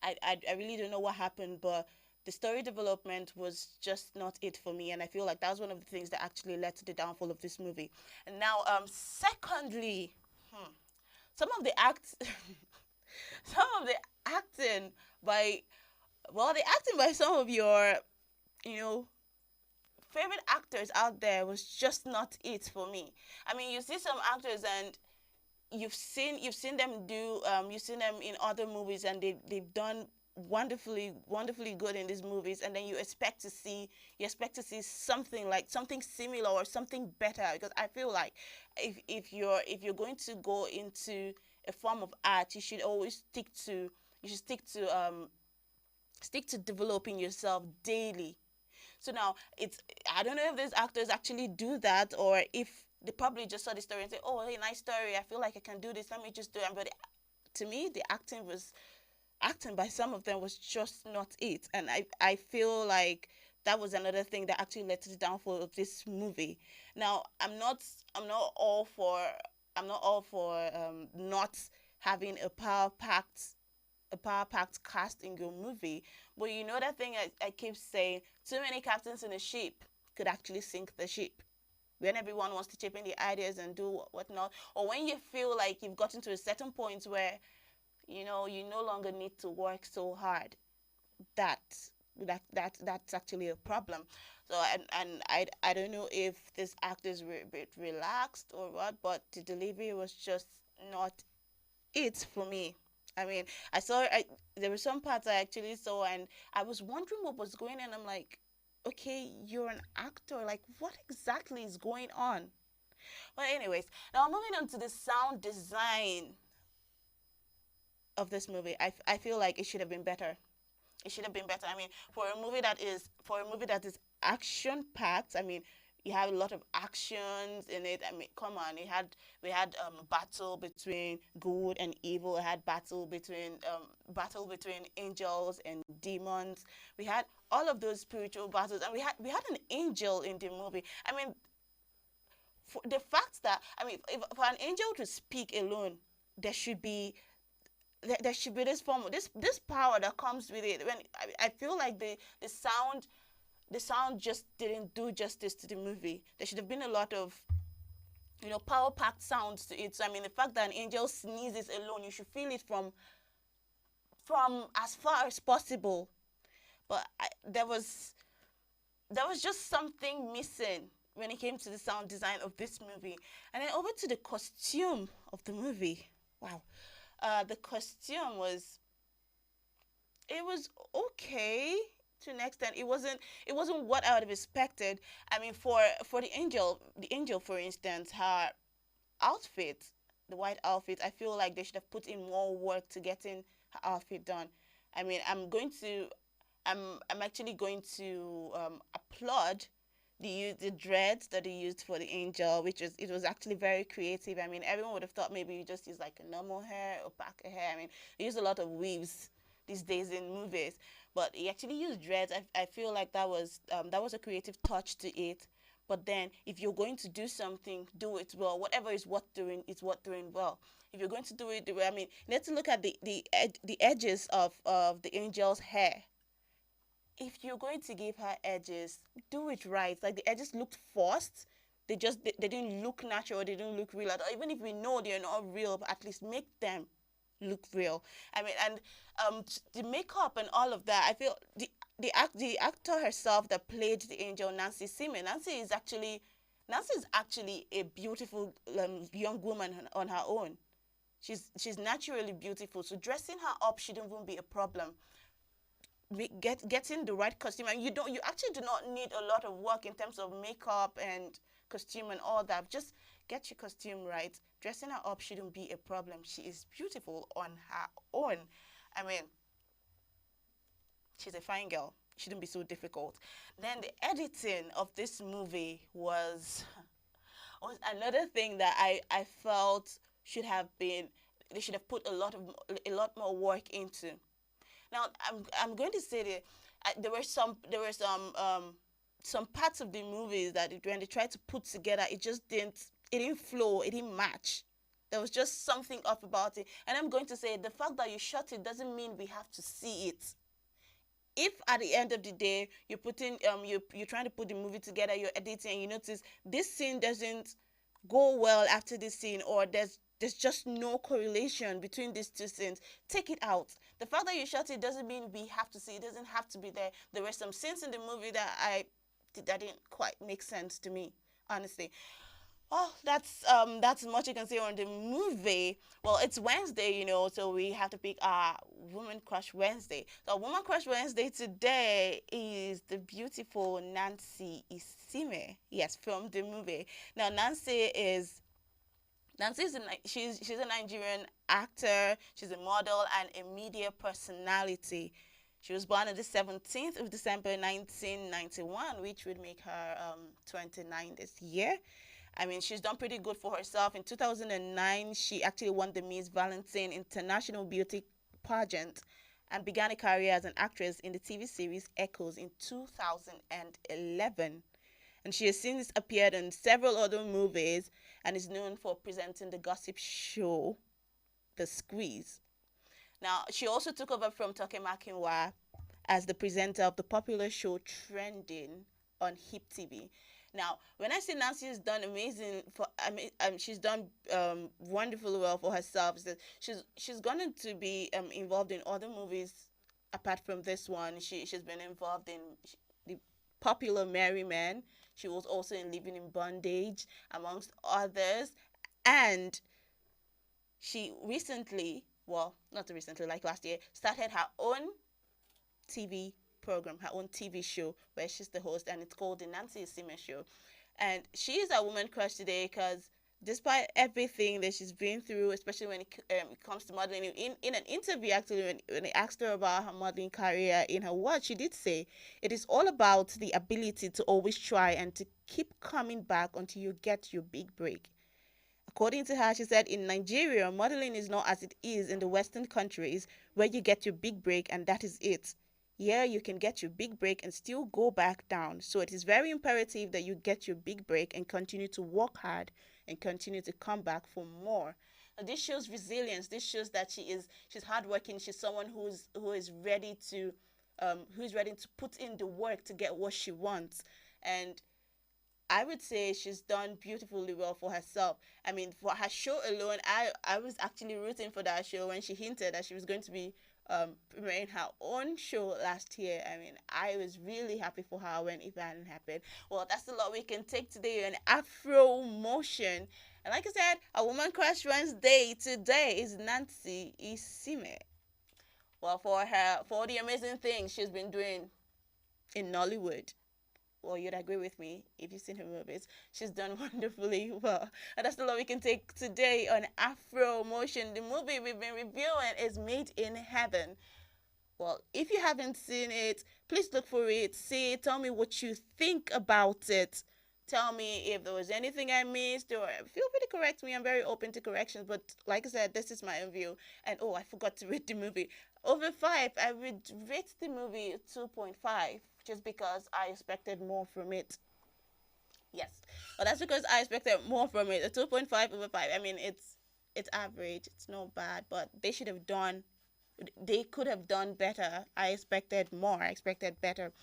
I really don't know what happened, but the story development was just not it for me, and I feel like that was one of the things that actually led to the downfall of this movie. And now, secondly, some of the acting by some of your, favorite actors out there was just not it for me. I mean, you see some actors and you've seen them in other movies, and they've done wonderfully good in these movies, and then you expect to see something similar or something better, because I feel like if you're going to go into a form of art, you should always stick to developing yourself daily. So now I don't know if these actors actually do that, or if they probably just saw the story and say, oh, hey, nice story, I feel like I can do this, let me just do it. But to me, the acting by some of them was just not it. And I feel like that was another thing that actually led to the downfall of this movie. Now, I'm not all for not having a power-packed cast in your movie, but you know that thing I keep saying, too many captains in a ship could actually sink the ship. When everyone wants to chip in the ideas and do whatnot, or when you feel like you've gotten to a certain point where you no longer need to work so hard, that's actually a problem. So and I don't know if these actors were a bit relaxed or what, but the delivery was just not it for me. I mean, there were some parts I actually saw, and I was wondering what was going on. I'm like, okay, you're an actor. Like, what exactly is going on? But anyways, now moving on to the sound design of this movie. I feel like it should have been better. It should have been better. I mean, for a movie that is action packed, I mean, you have a lot of actions in it. I mean, come on, we had battle between good and evil. We had battle between angels and demons. We had all of those spiritual battles, and we had an angel in the movie. I mean, for the fact that, I mean, for an angel to speak alone, there should be this form of this power that comes with it. When I feel like the sound just didn't do justice to the movie. There should have been a lot of, power-packed sounds to it. So, I mean, the fact that an angel sneezes alone, you should feel it from as far as possible. But there was there was just something missing when it came to the sound design of this movie. And then over to the costume of the movie. Wow. The costume was okay to an extent. It wasn't what I would have expected. I mean, for the angel, for instance, her outfit, the white outfit, I feel like they should have put in more work to getting her outfit done. I mean, I'm actually going to applaud the dreads that they used for the angel, it was actually very creative. I mean, everyone would have thought maybe you just use like a normal hair or back hair. I mean, they use a lot of weaves these days in movies, but he actually used dreads. I feel like that was a creative touch to it. But then, if you're going to do something, do it well. Whatever is worth doing, it's worth doing well. If you're going to do it, I mean, you need to look at the edges of the angel's hair. If you're going to give her edges, do it right. Like, the edges looked forced. They didn't look natural. They didn't look real at all. Even if we know they're not real, but at least make them look real. I mean, and the makeup and all of that, I feel the actor herself that played the angel, Nancy Simmons. Nancy is actually a beautiful young woman on her own. She's naturally beautiful. So dressing her up shouldn't even be a problem. Getting the right costume, and you actually do not need a lot of work in terms of makeup and costume and all that. Just get your costume right. Dressing her up shouldn't be a problem. She is beautiful on her own. I mean, she's a fine girl. It shouldn't be so difficult. Then the editing of this movie was another thing that I felt they should have put a lot more work into. Now, I'm going to say that there were some parts of the movies that when they tried to put together, it didn't flow, it didn't match. There was just something off about it. And I'm going to say the fact that you shot it doesn't mean we have to see it. If at the end of the day you're trying to put the movie together, you're editing, and you notice this scene doesn't go well after this scene, or there's just no correlation between these two scenes, take it out. The fact that you shot it doesn't mean we have to see it. It doesn't have to be there. There were some scenes in the movie that didn't quite make sense to me, honestly. Well, that's much you can say on the movie. Well, it's Wednesday, so we have to pick our Woman Crush Wednesday. So Woman Crush Wednesday today is the beautiful Nancy Isime. Yes, from the movie. Now, she's a Nigerian actor. She's a model and a media personality. She was born on the 17th of December 1991, which would make her 29 this year. I mean, she's done pretty good for herself. In 2009, she actually won the Miss Valentine International Beauty Pageant and began a career as an actress in the TV series Echoes in 2011. And she has since appeared in several other movies and is known for presenting the gossip show, The Squeeze. Now, she also took over from Toke Makinwa as the presenter of the popular show Trending on Hip TV. Now, when I say Nancy has done amazing, she's done wonderfully well for herself. She's going to be involved in other movies apart from this one. She's been involved in the popular Merry Men. She was also in Living in Bondage, amongst others. And she like last year, started her own TV program, her own TV show, where she's the host, and it's called the Nancy Isime Show. And she is a woman crush today because despite everything that she's been through, especially when it comes to modeling, in an interview actually, when they asked her about her modeling career in her watch, she did say it is all about the ability to always try and to keep coming back until you get your big break. According to her, she said, in Nigeria, modeling is not as it is in the Western countries where you get your big break and that is it. Here, you can get your big break and still go back down. So it is very imperative that you get your big break and continue to work hard and continue to come back for more. Now, this shows resilience. This shows that she's hardworking. She's someone who is ready to put in the work to get what she wants. And I would say she's done beautifully well for herself. I mean, for her show alone, I was actually rooting for that show when she hinted that she was going to be premiering her own show last year. I mean, I was really happy for her when it hadn't happened. Well, that's a lot we can take today on Afro Motion. And like I said, a woman crush Wednesday today is Nancy Isime. Well, for the amazing things she's been doing in Nollywood. Well, you'd agree with me if you've seen her movies. She's done wonderfully well. And that's the lot we can take today on Afro Motion. The movie we've been reviewing is Made in Heaven. Well, if you haven't seen it, please look for it. See it. Tell me what you think about it. Tell me if there was anything I missed, or feel free to correct me. I'm very open to corrections. But like I said, this is my own view. And I forgot to rate the movie. Over 5, I would rate the movie 2.5. Just because I expected more from it. Yes. Well, that's because I expected more from it. A 2.5 over 5. I mean, it's average. It's not bad. But they could have done better. I expected more. I expected better.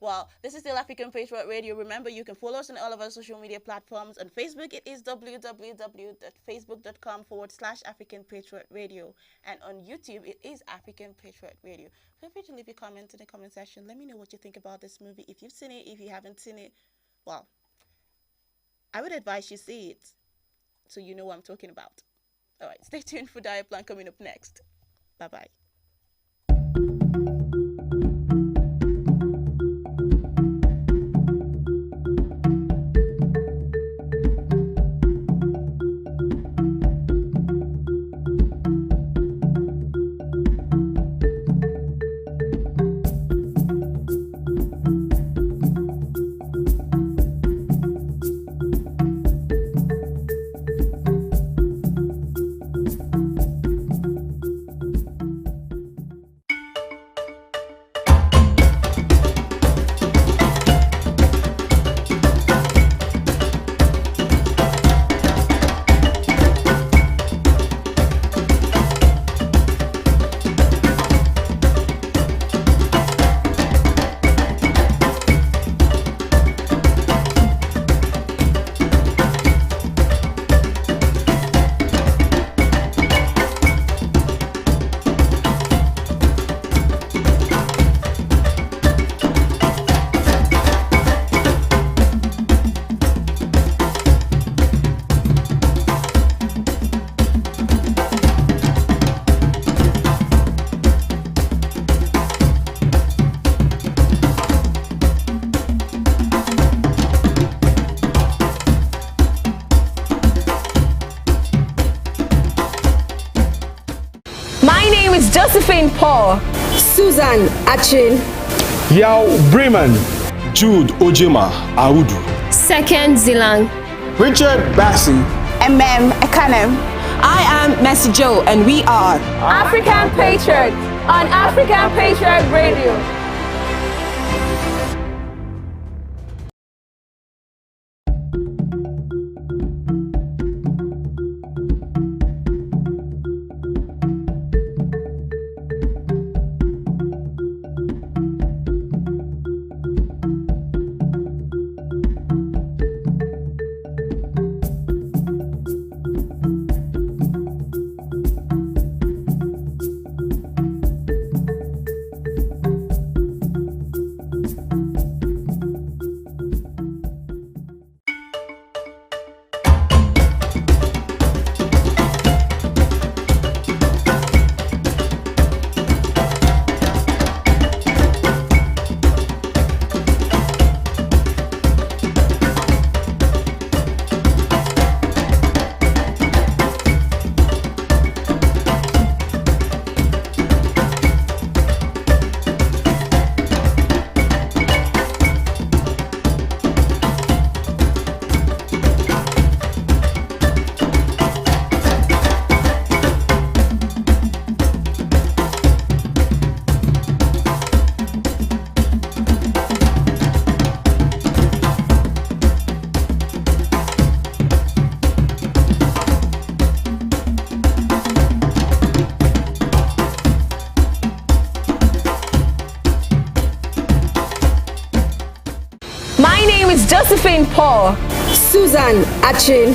Well, this is still African Patriot Radio. Remember, you can follow us on all of our social media platforms. On Facebook, it is www.facebook.com/African Patriot Radio. And on YouTube, it is African Patriot Radio. Feel free to leave your comments in the comment section. Let me know what you think about this movie. If you've seen it, if you haven't seen it, well, I would advise you see it so you know what I'm talking about. All right, stay tuned for Diet Plan coming up next. Bye-bye. Josephine Paul, Susan Achin, Yao Bremen, Jude Ojema Audu, Second Zilang, Richard Bassi, Ekanem. I am Mercy Joe, and we are African Patriot on African Patriot Radio. Josephine Paul, Susan Achin,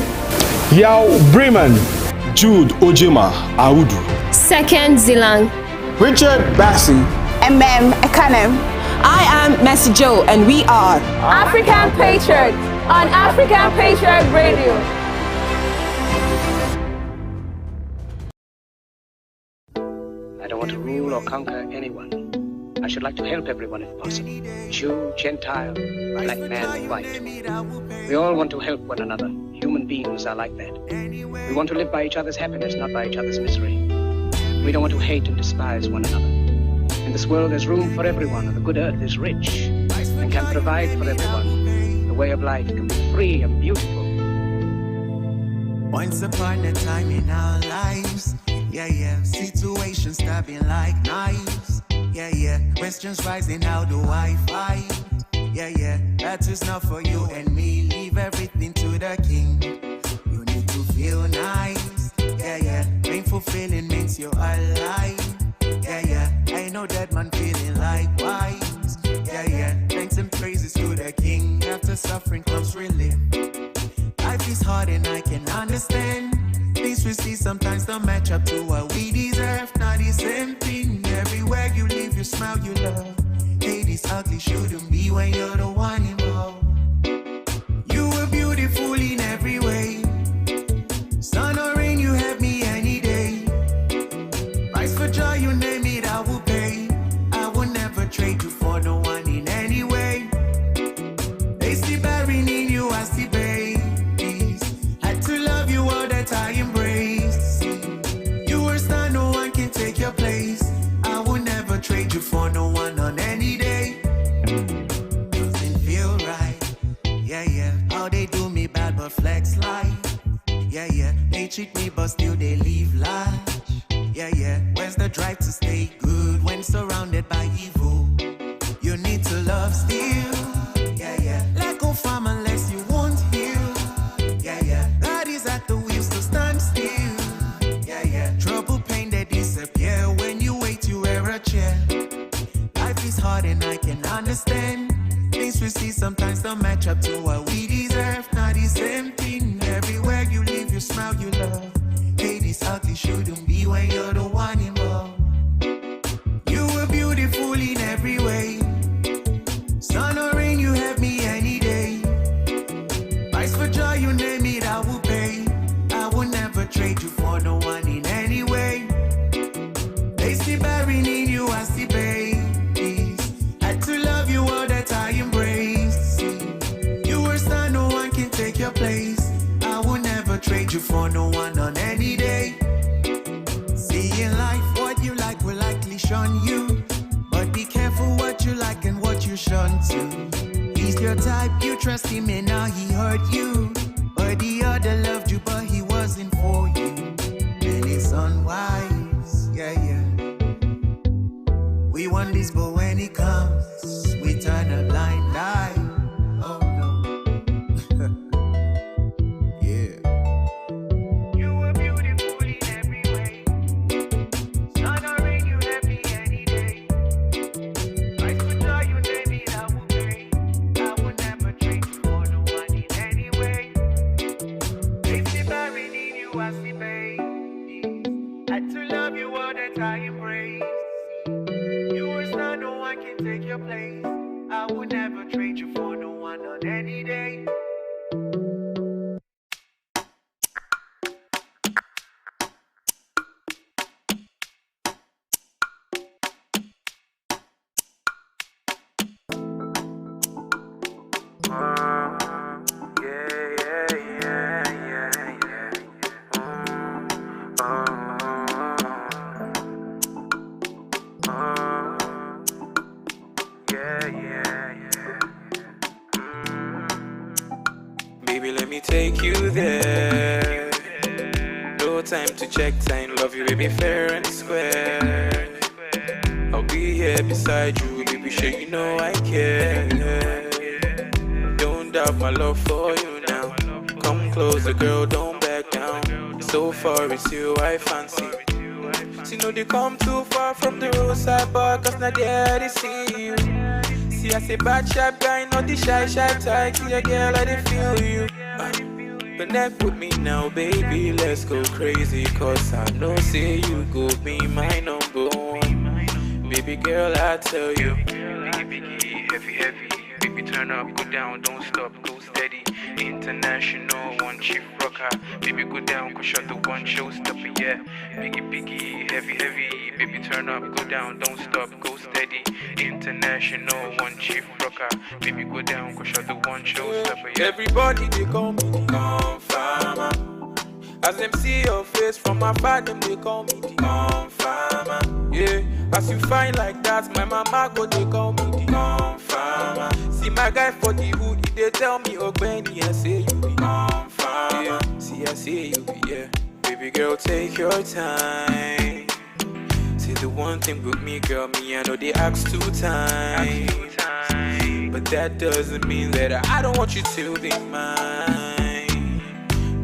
Yao Bremen, Jude Ojema Audu, Second Zilang, Richard Bassi, Ekanem. I am Mercy Joe, and we are African Patriot on African Patriot Radio. I don't want to rule or conquer anyone. I should like to help everyone if possible. Jew, Gentile, black man, white. We all want to help one another. Human beings are like that. We want to live by each other's happiness, not by each other's misery. We don't want to hate and despise one another. In this world there's room for everyone, and the good earth is rich and can provide for everyone. The way of life can be free and beautiful. Once upon a time in our lives, situations stabbing like knives, questions rising, how do I fight? That is not for you and me, leave everything to the king. You need to feel nice, painful feeling means you're alive, I know that man feeling likewise, thanks and praises to the king, after suffering comes relief. Life is hard and I can understand. Things we see sometimes don't match up to what we deserve. Not the same thing. Everywhere you live, you smile, you love. Hey, this ugly shouldn't be when you're the one involved. You were beautiful in every way. Sun or rain, you have me any day. Price for joy, you name it, I will pay. I will never trade you for no one in any way. They see barren in you, I see babe. I embrace. You were star, no one can take your place. I will never trade you for no one on any day. Doesn't feel right. How they do me bad but flex life. They treat me but still they leave large. Where's the drive to stay good when surrounded by evil? You need to love still. Let go from unless you won't heal. God is at the wheel, so stand still. Trouble, pain, they disappear when you wait, you wear a chair. Life is hard and I can understand. Things we see sometimes don't match up to what we deserve. Not the same thing. Everywhere you live, you smile, you love. Hey, this ugly shouldn't be when you're the one involved. You were beautiful in every way. Sun or rain, you have me any day. Price for joy, you name it, I will pay. I will never trade you for no one in any way. They see barren in you, I see babies. Had to love you all that I embrace. You were star, no one can take your place. I will never trade you for no one on any day. See in life, what you like will likely shun you. But be careful what you like and what you shun to. He's your type, you trust him and now he hurt you. But the other loved you, but he wasn't for you. Then it's unwise, We want this, but when he comes, we turn a blind eye. Oh no. You were beautiful in every way. Sun or rain, you have me any day. Price for joy, you name it, I will pay. I will never trade you for no one in any way. If the barren in you, I see babe. Had to love you all that I embrace. You were star, no one can take your place. I would never trade you for no one on any day. Baby, let me take you there. No time to check time. Love you, baby, fair and square. I'll be here beside you, baby, sure you know I care. Don't doubt my love for you now. Come closer, girl, don't back down. So far it's you I fancy. See, no, they come too far from the roadside bar, cause not there they see you. see, I say bad sharp guy, not the shy type. See a girl, I dey feel you. Connect with me now, baby, let's go crazy. Cause I know say you go be my number one. Baby girl, I tell you. Biggie, heavy. Baby, turn up, go down, don't stop, go steady. International, one chief rocker. Baby, go down, go shut the one showstopper, yeah. Biggie, heavy. Baby, turn up, go down, don't stop, go steady. International, one chief rocker. Baby, go down, go shut the one showstopper, yeah. Everybody, they call me the Confirmer. As them see your face from afar, them they call me the Confirmer. Yeah, as you find like that, my mama go they call me the Confirmer. See my guy for the hood, they tell me, oh Benny, I say you be Confirmer. Yeah. See, I say you be, yeah. Baby girl, take your time. See the one thing with me, girl, me, I know they ask 2 times. But that doesn't mean that I don't want you to be mine.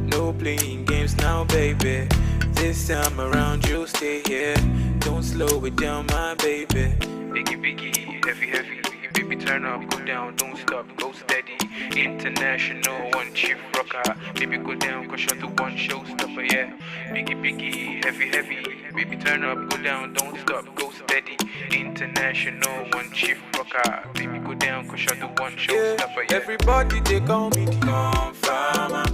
No playing games now, baby. This time around, you'll stay here. Don't slow it down, my baby. Biggie, heavy. Baby, turn up, go down, don't stop, go steady. International, one chief rocker. Baby, go down, go shut the one showstopper, yeah. Biggie, heavy. Baby, turn up, go down, don't stop, go steady. International, one chief rocker. Baby, go down, go shut the one showstopper, yeah. Everybody, they call me the Confirmer.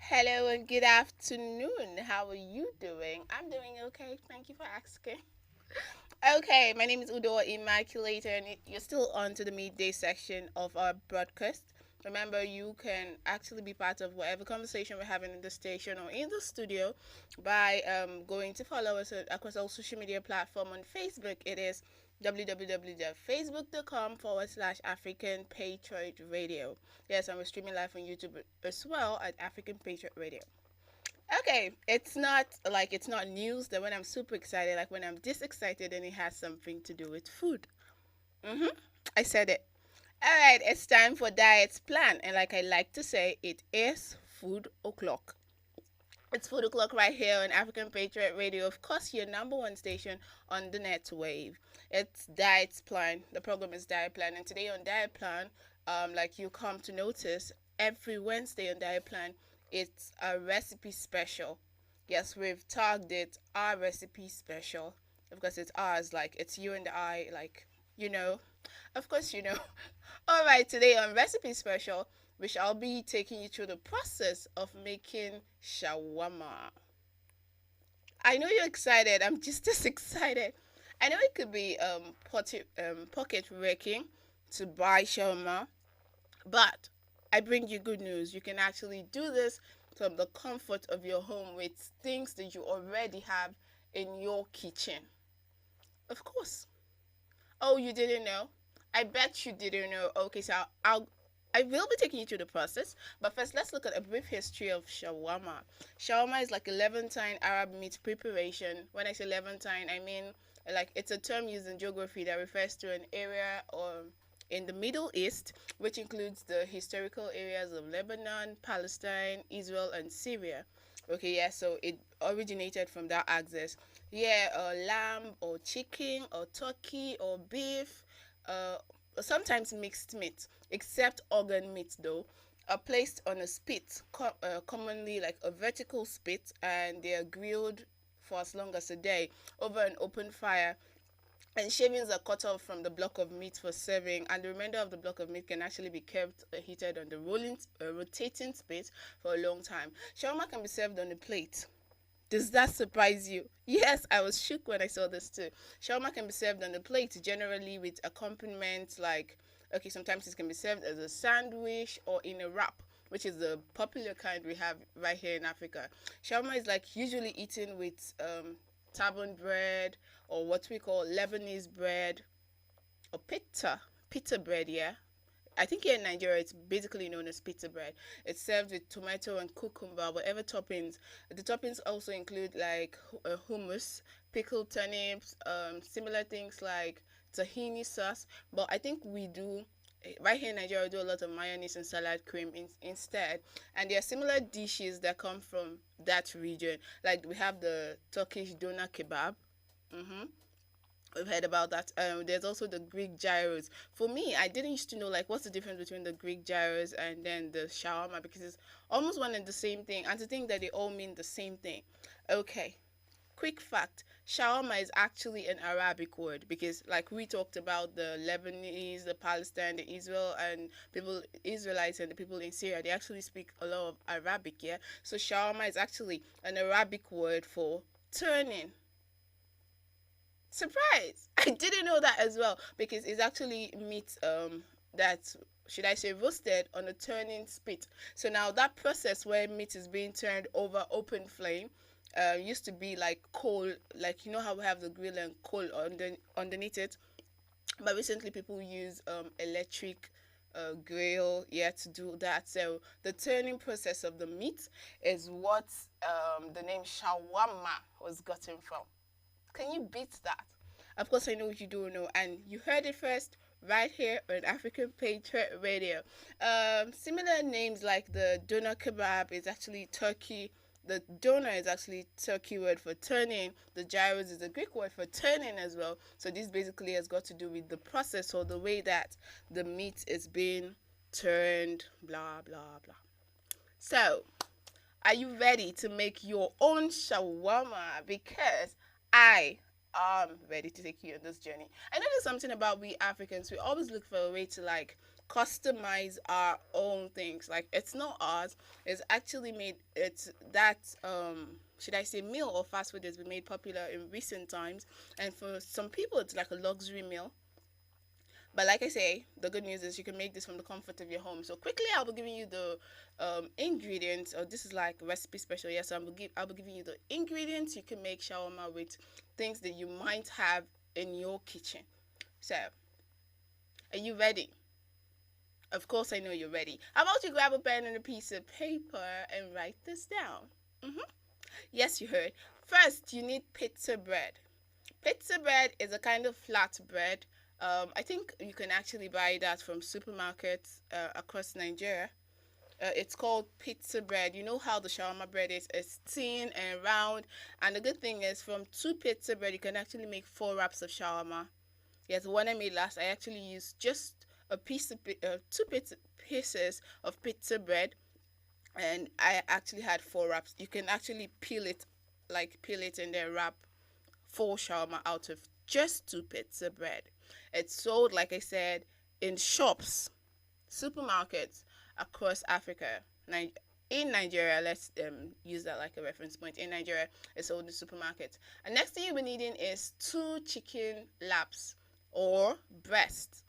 Hello and good afternoon. How are you doing? I'm doing okay. Thank you for asking. Okay, my name is Udo Immaculate, and you're still on to the midday section of our broadcast. Remember, you can actually be part of whatever conversation we're having in the station or in the studio by going to follow us across all social media platforms. On Facebook, it is www.facebook.com/African Patriot Radio. Yes, and we're streaming live on YouTube as well at African Patriot Radio. Okay, it's not news that when I'm super excited, like when I'm this excited, and it has something to do with food. I said it. All right, it's time for Diet's Plan, and like I like to say, it is food o'clock. It's food o'clock right here on African Patriot Radio, of course, your number one station on the net wave. It's Diet's Plan. The program is Diet Plan, and today on Diet Plan, like you come to notice, every Wednesday on Diet Plan, it's a recipe special. Yes, we've tagged it our recipe special because it's ours, like it's you and I, like, you know. Of course, you know. All right, today on Recipe Special, we shall be taking you through the process of making shawarma. I know you're excited. I'm just as excited. I know it could be pocket wrecking to buy shawarma, but I bring you good news. You can actually do this from the comfort of your home with things that you already have in your kitchen. Of course. Oh, you didn't know? I bet you didn't know. Okay, so I will be taking you through the process, but first let's look at a brief history of shawarma. Shawarma is like a Levantine Arab meat preparation. When I say Levantine, I mean like it's a term used in geography that refers to an area or in the Middle East, which includes the historical areas of Lebanon, Palestine, Israel, and Syria. Okay, yeah, so it originated from that axis. Yeah, lamb or chicken or turkey or beef, sometimes mixed meat, except organ meat though, are placed on a spit, commonly like a vertical spit, and they are grilled for as long as a day over an open fire. And shavings are cut off from the block of meat for serving, and the remainder of the block of meat can actually be kept heated on the rotating spit for a long time. Shawarma can be served on a plate. Does that surprise you? Yes, I was shook when I saw this too. Shawarma can be served on a plate, generally with accompaniment like, okay, sometimes it can be served as a sandwich or in a wrap, which is the popular kind we have right here in Africa. Shawarma is like usually eaten with tabon bread, or what we call Lebanese bread, or pita bread, yeah. I think here in Nigeria, it's basically known as pizza bread. It's served with tomato and cucumber, whatever toppings. The toppings also include like hummus, pickled turnips, similar things like tahini sauce. But I think we do, right here in Nigeria, we do a lot of mayonnaise and salad cream instead. And there are similar dishes that come from that region. Like we have the Turkish doner kebab. We've heard about that. There's also the Greek gyros. For me, I didn't used to know like what's the difference between the Greek gyros and then the shawarma, because it's almost one and the same thing, and to think that they all mean the same thing. Okay, quick fact: shawarma is actually an Arabic word, because like we talked about the Lebanese, the Palestine, the Israelites and the people in Syria, they actually speak a lot of Arabic, yeah. So shawarma is actually an Arabic word for turning. Surprise! I didn't know that as well, because it's actually meat that, should I say, roasted on a turning spit. So now that process where meat is being turned over open flame used to be like coal, like you know how we have the grill and coal underneath it, but recently people use electric grill, yeah, to do that. So the turning process of the meat is what the name shawarma was gotten from. Can you beat that? Of course, I know what you don't know, and you heard it first right here on African Patriot Radio. Similar names like the doner kebab is actually Turkey. The doner is actually Turkey word for turning. The gyros is a Greek word for turning as well. So this basically has got to do with the process or the way that the meat is being turned, blah, blah, blah. So, are you ready to make your own shawarma? Because I am ready to take you on this journey. I know there's something about we Africans, we always look for a way to like customize our own things. Like it's not ours, it's actually made, it's that should I say meal or fast food has been made popular in recent times, and for some people it's like a luxury meal. But like I say, the good news is you can make this from the comfort of your home. So quickly, I'll be giving you the ingredients. Or this is like recipe special. Yes, I'll be giving you the ingredients you can make shawarma with, things that you might have in your kitchen. So, are you ready? Of course, I know you're ready. How about you grab a pen and a piece of paper and write this down? Yes, you heard. First, you need pizza bread. Pizza bread is a kind of flat bread. I think you can actually buy that from supermarkets across Nigeria. It's called pizza bread. You know how the shawarma bread is? It's thin and round. And the good thing is, from 2 pizza bread, you can actually make 4 wraps of shawarma. Yes, the one I made last, I actually used just a piece of 2 pieces of pizza bread, and I actually had 4 wraps. You can actually peel it and then wrap 4 shawarma out of just 2 pizza bread. It's sold, like I said, in shops, supermarkets across Africa. In Nigeria, let's use that like a reference point. In Nigeria, it's sold in supermarkets. And next thing you'll be needing is 2 chicken laps or breast.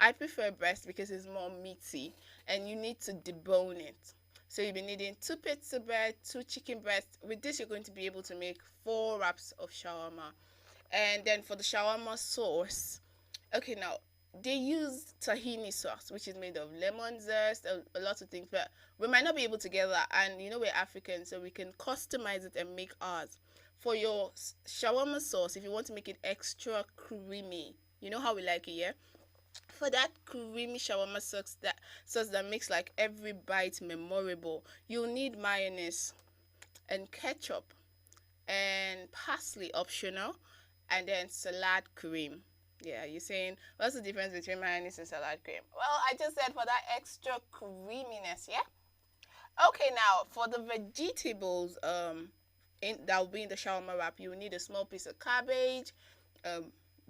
I prefer breast because it's more meaty, and you need to debone it. So you'll be needing 2 pizza bread, 2 chicken breasts. With this, you're going to be able to make 4 wraps of shawarma. And then for the shawarma sauce, okay, now they use tahini sauce, which is made of lemon zest, a lot of things, but we might not be able to get that. And you know, we're African, so we can customize it and make ours. For your shawarma sauce, if you want to make it extra creamy, you know how we like it, yeah? For that creamy shawarma sauce that makes like every bite memorable, you'll need mayonnaise and ketchup and parsley, optional, and then salad cream. Yeah, you're saying, what's the difference between mayonnaise and salad cream? Well, I just said for that extra creaminess, yeah? Okay, now, for the vegetables that will be in the shawarma wrap, you will need a small piece of cabbage,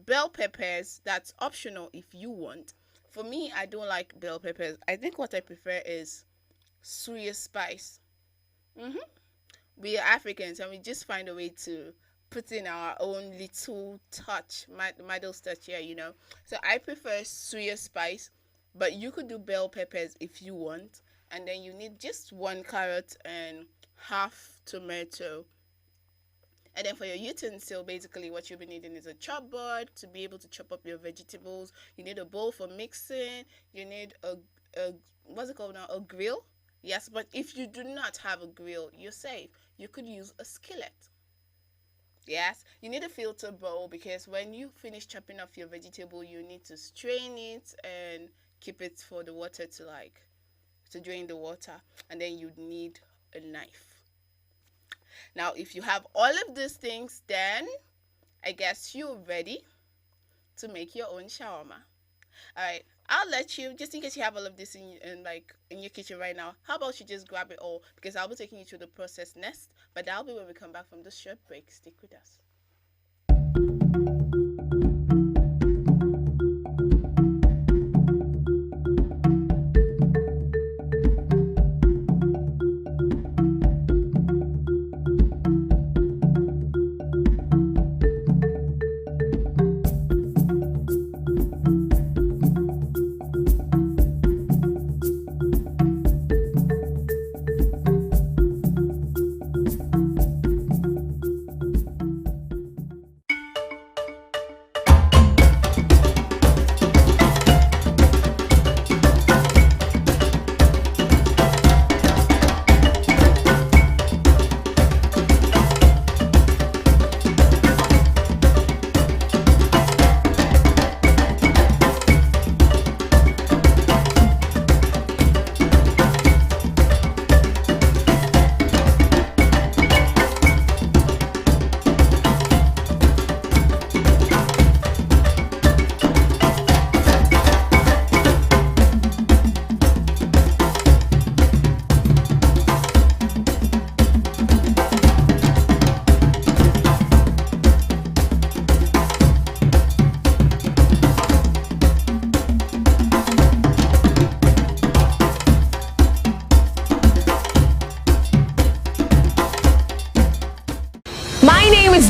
bell peppers. That's optional if you want. For me, I don't like bell peppers. I think what I prefer is suya spice. We are Africans, and we just find a way to put in our own little touch, middle touch here, you know. So I prefer suya spice, but you could do bell peppers if you want. And then you need just 1 carrot and half tomato. And then for your utensil, basically what you'll be needing is a chop board to be able to chop up your vegetables. You need a bowl for mixing. You need a what's it called now? A grill. Yes, but if you do not have a grill, you're safe. You could use a skillet. Yes, you need a filter bowl because when you finish chopping off your vegetable, you need to strain it and keep it for the water to drain the water. And then you need a knife. Now, if you have all of these things, then I guess you're ready to make your own shawarma. All right, I'll let you, just in case you have all of this in your kitchen right now, how about you just grab it all, because I'll be taking you through the process next, but that'll be when we come back from this short break. Stick with us.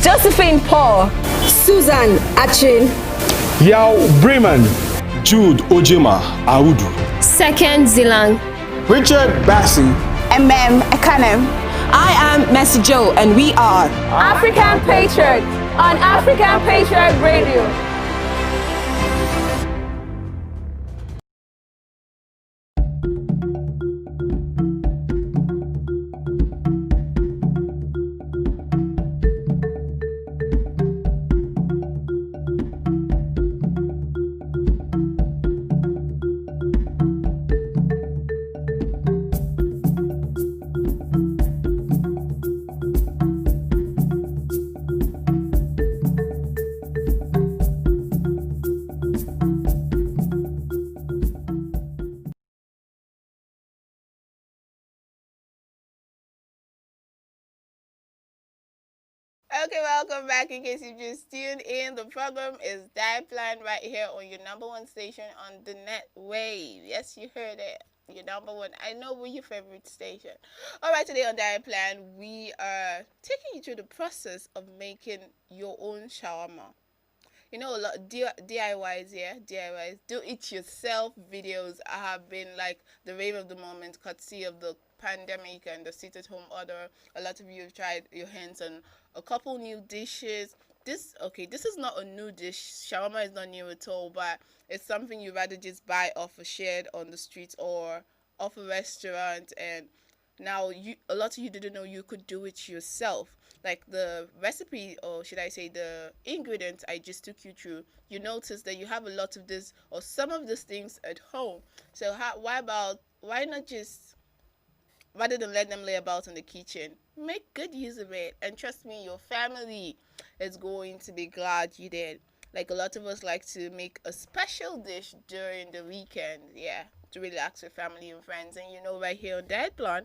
Josephine Paul, Susan Achin, Yao Bremen, Jude Ojema Audu, Second Zilang, Richard Bassi, Ekanem. I am Mercy Joe, and we are African Patriot on African Patriot Radio. Okay, welcome back. In case you just tuned in, the program is Diet Plan right here on your number one station on the net wave. Yes, you heard it. Your number one. I know we're your favorite station. All right, today on Diet Plan, we are taking you through the process of making your own shawarma. You know, a lot of DIYs, yeah, DIYs, do-it-yourself videos have been like the wave of the moment, courtesy of the pandemic and the sit-at-home order. A lot of you have tried your hands on a couple new dishes. This is not a new dish. Shawarma is not new at all, but it's something you rather just buy off a shed on the streets or off a restaurant. And now a lot of you didn't know you could do it yourself. Like the recipe, or should I say the ingredients I just took you through, you notice that you have a lot of this or some of these things at home. So why not just, rather than let them lay about in the kitchen, make good use of it. And trust me, your family is going to be glad you did. Like a lot of us like to make a special dish during the weekend, yeah, to relax with family and friends. And you know, right here on Diet Plan,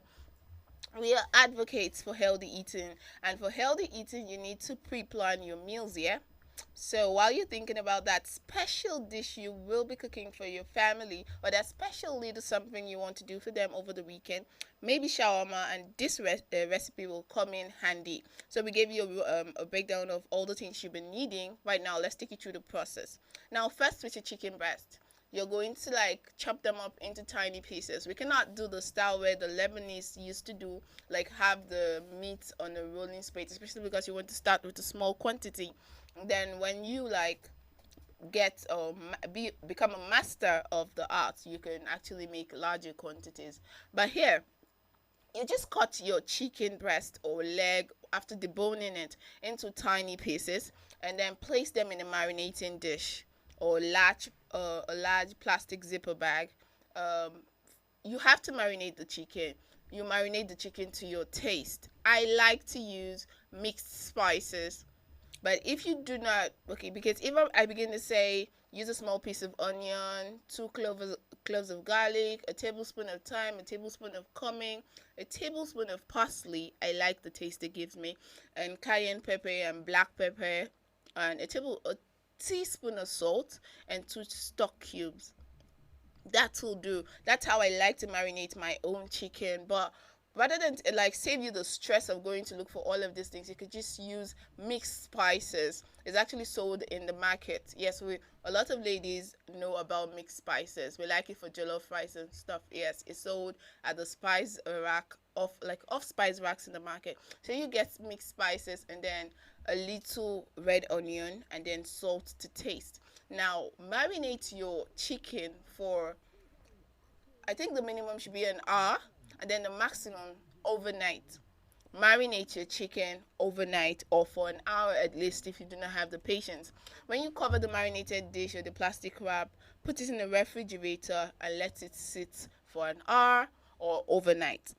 we are advocates for healthy eating. And for healthy eating, you need to pre-plan your meals, yeah? So while you're thinking about that special dish you will be cooking for your family, or that special little something you want to do for them over the weekend, maybe shawarma, and this recipe will come in handy. So we gave you a breakdown of all the things you've been needing. Right now, let's take you through the process. Now, first with your chicken breast. you're going to like chop them up into tiny pieces. We cannot do the style where the Lebanese used to do, like have the meat on a rolling plate, especially because you want to start with a small quantity. Then when you like get become a master of the art, you can actually make larger quantities. But here, you just cut your chicken breast or leg after deboning it into tiny pieces, and then place them in a marinating dish or a large plastic zipper bag. You have to marinate the chicken. You marinate the chicken to your taste. I like to use mixed spices, but if you do not, okay, because if I begin to say use a small piece of onion, 2 cloves of garlic, a tablespoon of thyme, a tablespoon of cumin, a tablespoon of parsley, I like the taste it gives me, and cayenne pepper and black pepper, and a teaspoon of salt, and 2 stock cubes. That will do. That's how I like to marinate my own chicken. But rather than like save you the stress of going to look for all of these things, you could just use mixed spices. It's actually sold in the market. Yes, a lot of ladies know about mixed spices. We like it for jollof rice and stuff. Yes, it's sold at the spice rack off spice racks in the market. So you get mixed spices and then a little red onion and then salt to taste. Now marinate your chicken for, I think the minimum should be an hour, and then the maximum overnight. Marinate your chicken overnight or for an hour at least if you do not have the patience. When you cover the marinated dish or the plastic wrap, put it in the refrigerator and let it sit for an hour or overnight.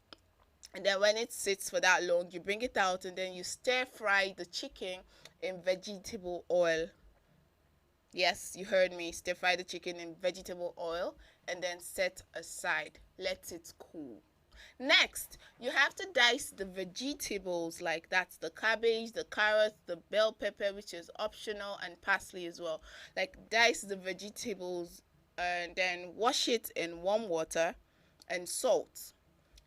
And then when it sits for that long, you bring it out and then you stir fry the chicken in vegetable oil. Yes, you heard me. Stir fry the chicken in vegetable oil and then set aside. Let it cool. Next, you have to dice the vegetables, like that's the cabbage, the carrots, the bell pepper, which is optional, and parsley as well. Like dice the vegetables and then wash it in warm water and salt.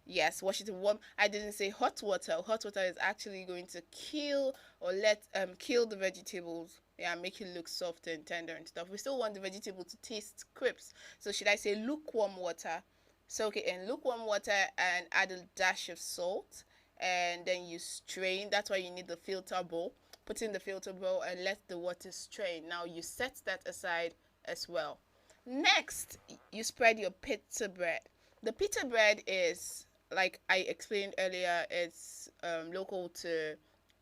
Yes, wash it in warm. I didn't say hot water. Hot water is actually going to kill the vegetables. Yeah, make it look soft and tender and stuff. We still want the vegetable to taste crisp. So should I say lukewarm water? Soak it in lukewarm water and add a dash of salt, and then you strain. That's why you need the filter bowl. Put in the filter bowl and let the water strain. Now you set that aside as well. Next, you spread your pita bread. The pita bread is, like I explained earlier, it's local to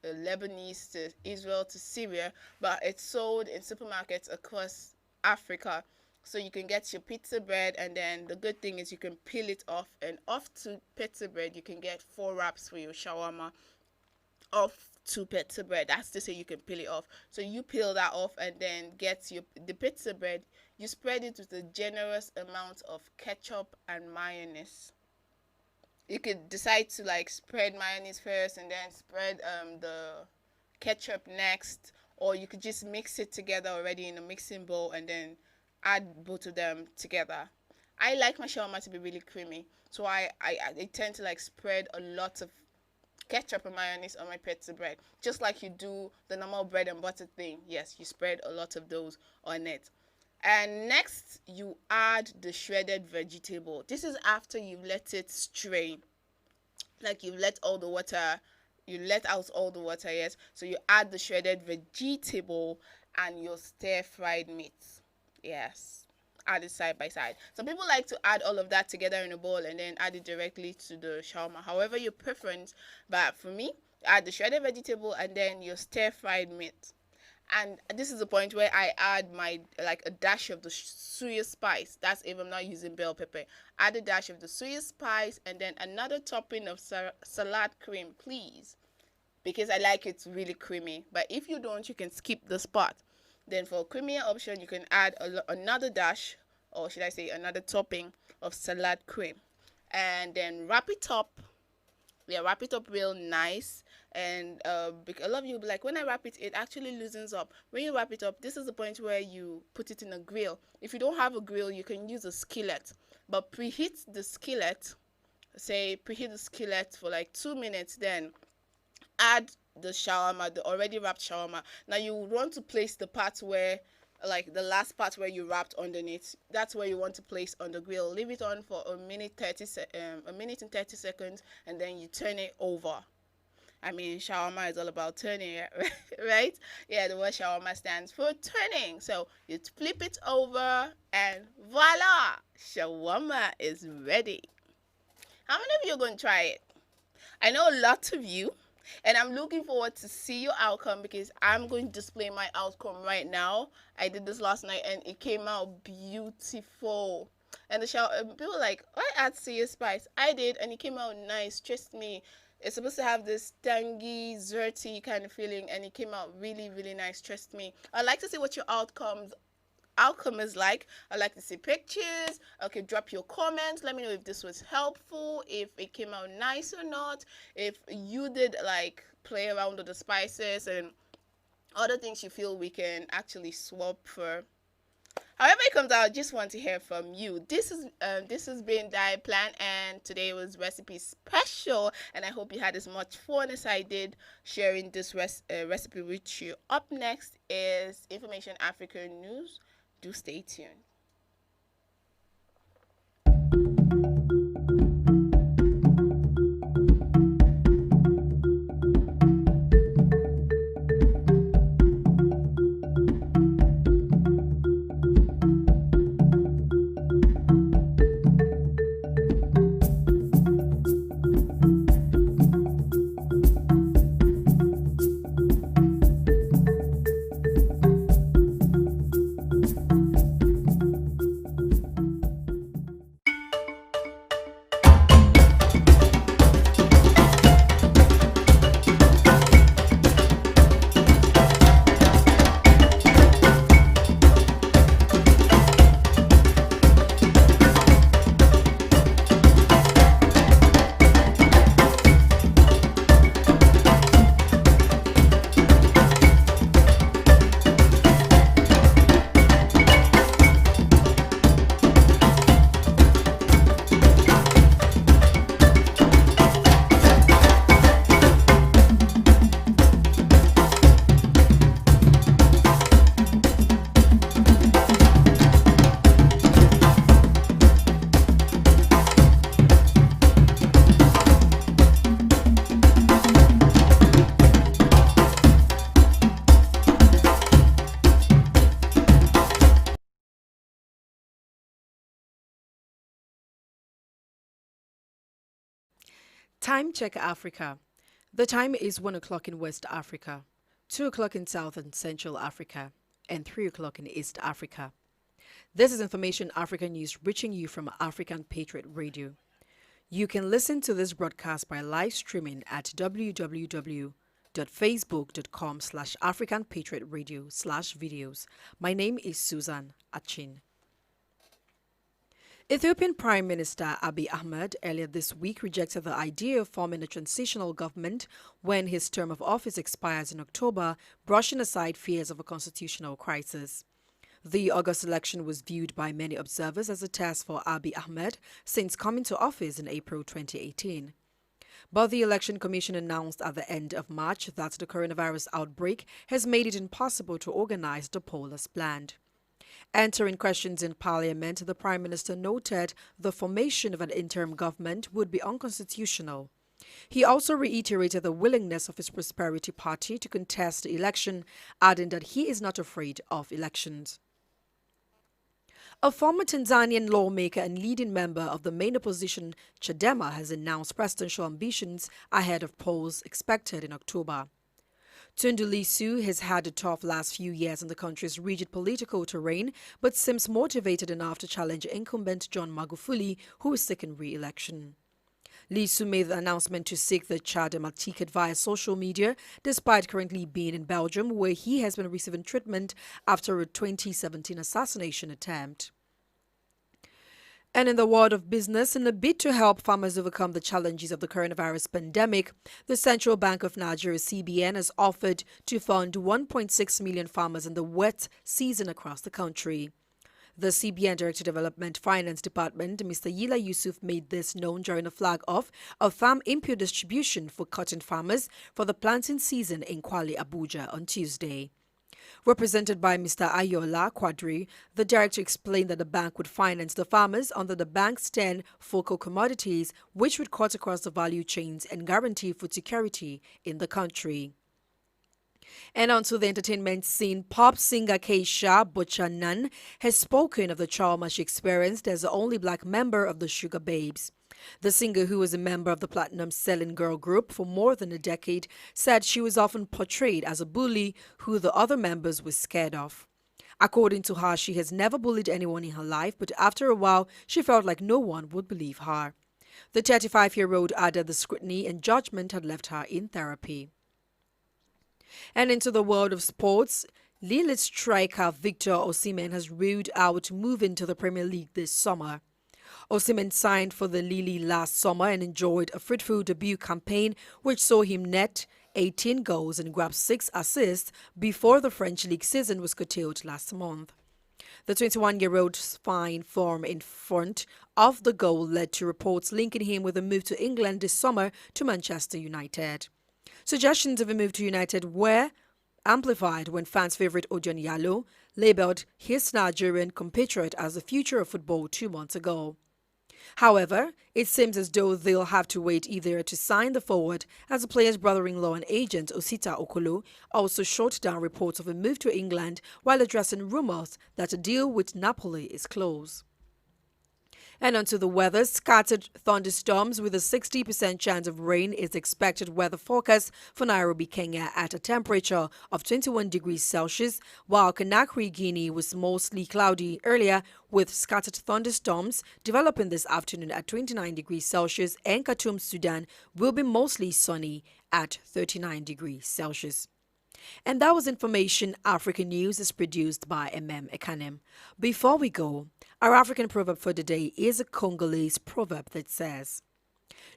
Lebanese, to Israel, to Syria, but it's sold in supermarkets across Africa. So you can get your pita bread, and then the good thing is you can peel it off, and off to pita bread you can get 4 wraps for your shawarma. Off to pita bread, that's to say you can peel it off. So you peel that off and then get the pita bread. You spread it with a generous amount of ketchup and mayonnaise. You could decide to like spread mayonnaise first and then spread the ketchup next, or you could just mix it together already in a mixing bowl and then add both of them together. I like my shawarma to be really creamy, so I tend to like spread a lot of ketchup and mayonnaise on my pita bread, just like you do the normal bread and butter thing. Yes, you spread a lot of those on it. And next, you add the shredded vegetable. This is after you've let it strain, like you've let all the water, you let out all the water. Yes, so you add the shredded vegetable and your stir-fried meat. Yes, add it side by side. Some people like to add all of that together in a bowl and then add it directly to the shawarma, however your preference. But for me, add the shredded vegetable and then your stir-fried meat. And this is the point where I add my a dash of the suya spice. That's if I'm not using bell pepper. Add a dash of the suya spice and then another topping of salad cream, please, because I like it really creamy. But if you don't, you can skip this part. Then for a creamier option, you can add another dash, or should I say another topping of salad cream, and then wrap it up. Yeah, wrap it up real nice. And a lot of you will be like, when I wrap it, it actually loosens up. When you wrap it up, this is the point where you put it in a grill. If you don't have a grill, you can use a skillet, but preheat the skillet. Preheat the skillet for like 2 minutes, then add the shawarma, the already wrapped shawarma. Now you want to place the part where like the last part where you wrapped underneath, that's where you want to place on the grill. Leave it on for a minute and 30 seconds, and then you turn it over. I mean, shawarma is all about turning it, right? Yeah, the word shawarma stands for turning. So you flip it over, and voila, shawarma is ready. How many of you are going to try it? I know lots of you, and I'm looking forward to see your outcome because I'm going to display my outcome right now. I did this last night, and it came out beautiful. And the people were like, I add sea spice. I did, and it came out nice. Trust me. It's supposed to have this tangy, zerty kind of feeling, and it came out really, really nice. Trust me. I'd like to see what your outcome is like. I'd like to see pictures. Okay, drop your comments. Let me know if this was helpful, if it came out nice or not, if you did like play around with the spices and other things you feel we can actually swap for. However it comes out, I just want to hear from you. This has been Diet Plan, and today was recipe special, and I hope you had as much fun as I did sharing this recipe with you. Up next is Information Africa News. Do stay tuned. Time check Africa. The time is 1 o'clock in West Africa, 2 o'clock in South and Central Africa, and 3 o'clock in East Africa. This is Information Africa News reaching you from African Patriot Radio. You can listen to this broadcast by live streaming at www.facebook.com/African Patriot Radio/videos. My name is Susan Achin. Ethiopian Prime Minister Abiy Ahmed earlier this week rejected the idea of forming a transitional government when his term of office expires in October, brushing aside fears of a constitutional crisis. The August election was viewed by many observers as a test for Abiy Ahmed since coming to office in April 2018. But the Election Commission announced at the end of March that the coronavirus outbreak has made it impossible to organize the poll as planned. Answering questions in Parliament, the Prime Minister noted the formation of an interim government would be unconstitutional. He also reiterated the willingness of his Prosperity Party to contest the election, adding that he is not afraid of elections. A former Tanzanian lawmaker and leading member of the main opposition, Chadema, has announced presidential ambitions ahead of polls expected in October. Tundu Lissu has had a tough last few years in the country's rigid political terrain, but seems motivated enough to challenge incumbent John Magufuli, who is seeking re-election. Lissu made the announcement to seek the Chadema ticket via social media, despite currently being in Belgium, where he has been receiving treatment after a 2017 assassination attempt. And in the world of business, in a bid to help farmers overcome the challenges of the coronavirus pandemic, the Central Bank of Nigeria, CBN, has offered to fund 1.6 million farmers in the wet season across the country. The CBN Director Development Finance Department, Mr. Yila Yusuf, made this known during a flag-off of farm input distribution for cotton farmers for the planting season in Kwale, Abuja on Tuesday. Represented by Mr. Ayola Quadri, the director explained that the bank would finance the farmers under the bank's 10 focal commodities, which would cut across the value chains and guarantee food security in the country. And onto the entertainment scene, pop singer Keisha Bochanan has spoken of the trauma she experienced as the only black member of the Sugar Babes. The singer, who was a member of the platinum-selling girl group for more than a decade, said she was often portrayed as a bully who the other members were scared of. According to her, she has never bullied anyone in her life, but after a while, she felt like no one would believe her. The 35-year-old added the scrutiny and judgment had left her in therapy. And into the world of sports, Lille striker Victor Osimhen has ruled out moving to the Premier League this summer. Osimhen signed for the Lille last summer and enjoyed a fruitful debut campaign which saw him net 18 goals and grab 6 assists before the French league season was curtailed last month. The 21-year-old's fine form in front of the goal led to reports linking him with a move to England this summer to Manchester United. Suggestions of a move to United were amplified when fans' favourite Odion Yalo labelled his Nigerian compatriot as the future of football 2 months ago. However, it seems as though they'll have to wait either to sign the forward, as the player's brother-in-law and agent Osita Okolo also shot down reports of a move to England while addressing rumours that a deal with Napoli is close. And onto the weather, scattered thunderstorms with a 60% chance of rain is the expected weather forecast for Nairobi, Kenya at a temperature of 21 degrees Celsius, while Conakry, Guinea was mostly cloudy earlier with scattered thunderstorms developing this afternoon at 29 degrees Celsius, and Khartoum, Sudan will be mostly sunny at 39 degrees Celsius. And that was Information Africa News is produced by Ekanem. Before we go, our African proverb for the day is a Congolese proverb that says,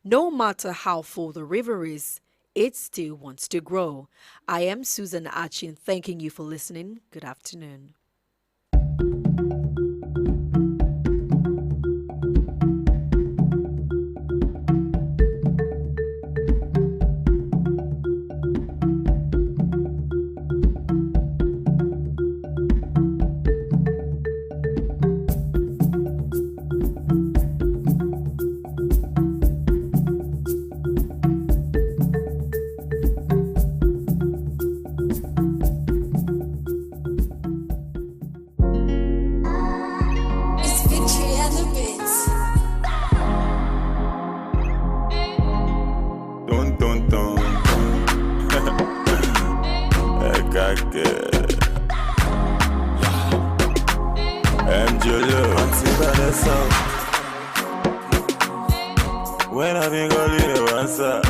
"No matter how full the river is, it still wants to grow." I am Susan Achin, thanking you for listening. Good afternoon. When I been calling you answer,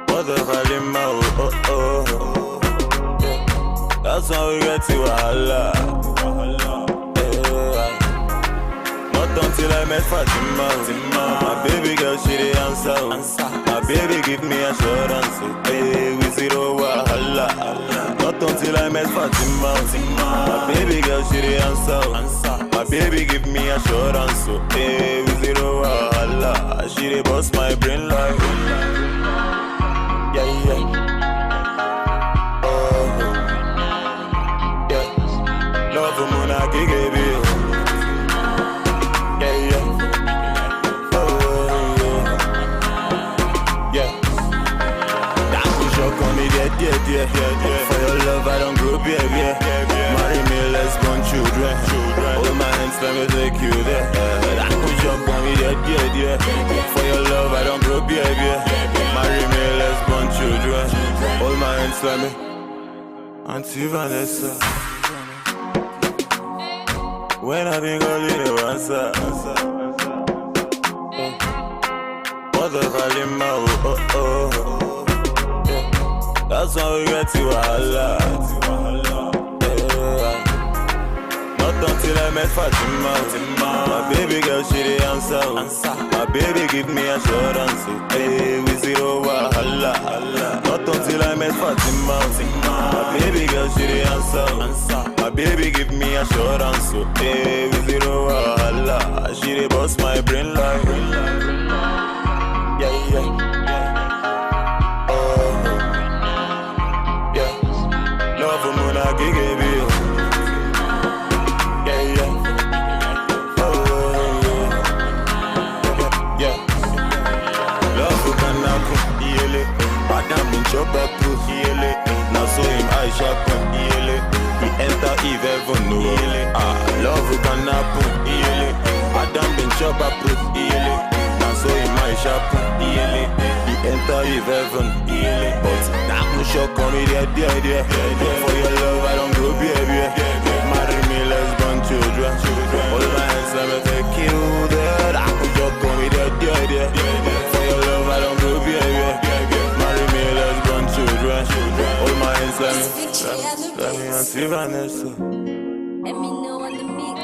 what the value that's why we get to Allah. Not until I met Fatima. My baby girl, she the answer. My baby give me assurance. Hey, we zero wahala. Not until I met Fatima. My baby girl, she the answer. My baby give me assurance. Hey, we zero wahala. She the boss my brain like. Yeah, yeah. Love for Mona Kigebi. Yeah, yeah. Oh, yeah. That push up on me, yeah. For your love, I don't grow, yeah. Marry me, let's born children. Hold my hands, let me take you there. That push up on me, yeah. For your love, I don't grow, yeah. Marry me, let's born children. Hold my hands, let me. Auntie Vanessa. When I been calling you answer, what the value that's why we get to Allah. Not until I met Fatima. My baby girl, she the answer. My baby give me assurance. Hey, we zero wahala. Not until I met Fatima. My baby girl, she the answer. My baby give me assurance. Hey, we zero wahala. She the boss my brain like. Yeah, yeah. happen, yele. Madam been chop up, yele. Now so him I sharpen, yele. He enter Eve heaven, no, yele. Love who can happen, yele. Madam been chop up, yele. Now so him I sharpen, yele. He enter Eve heaven, yele. But that no shock on me, there. For your love I don't go baby. Marry me, let's born children. All my hands let me take you there. That no shock on me, there. For your love I don't go baby. Marry me, let's born children. All my hands let me see Vanessa. Let me know on the mix.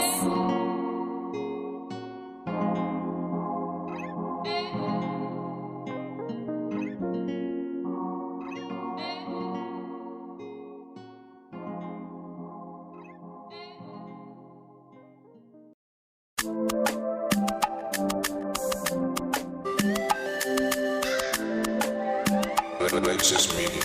Lexus Media.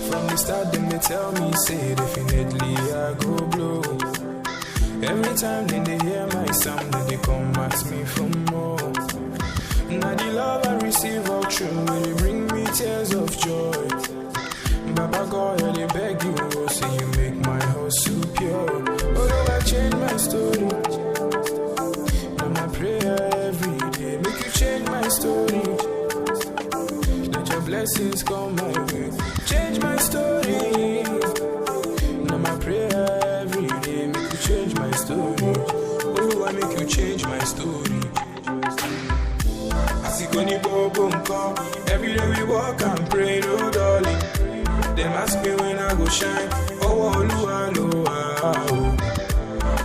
From the start, them they tell me, say definitely I go blow. Every time then they hear my sound, then they come ask me for more. Now the love I receive all true, they bring me tears of joy. Baba God, I they beg you, oh, say you make my heart so pure. Although I change my story, now my prayer every day, make you change my story. Let your blessings come my way, change my story. Now my prayer every day, make you change my story. Oh, I make you change my story. I see Goni Bobo come, every day we walk and pray, no darling. Them ask me when I go shine. Oh,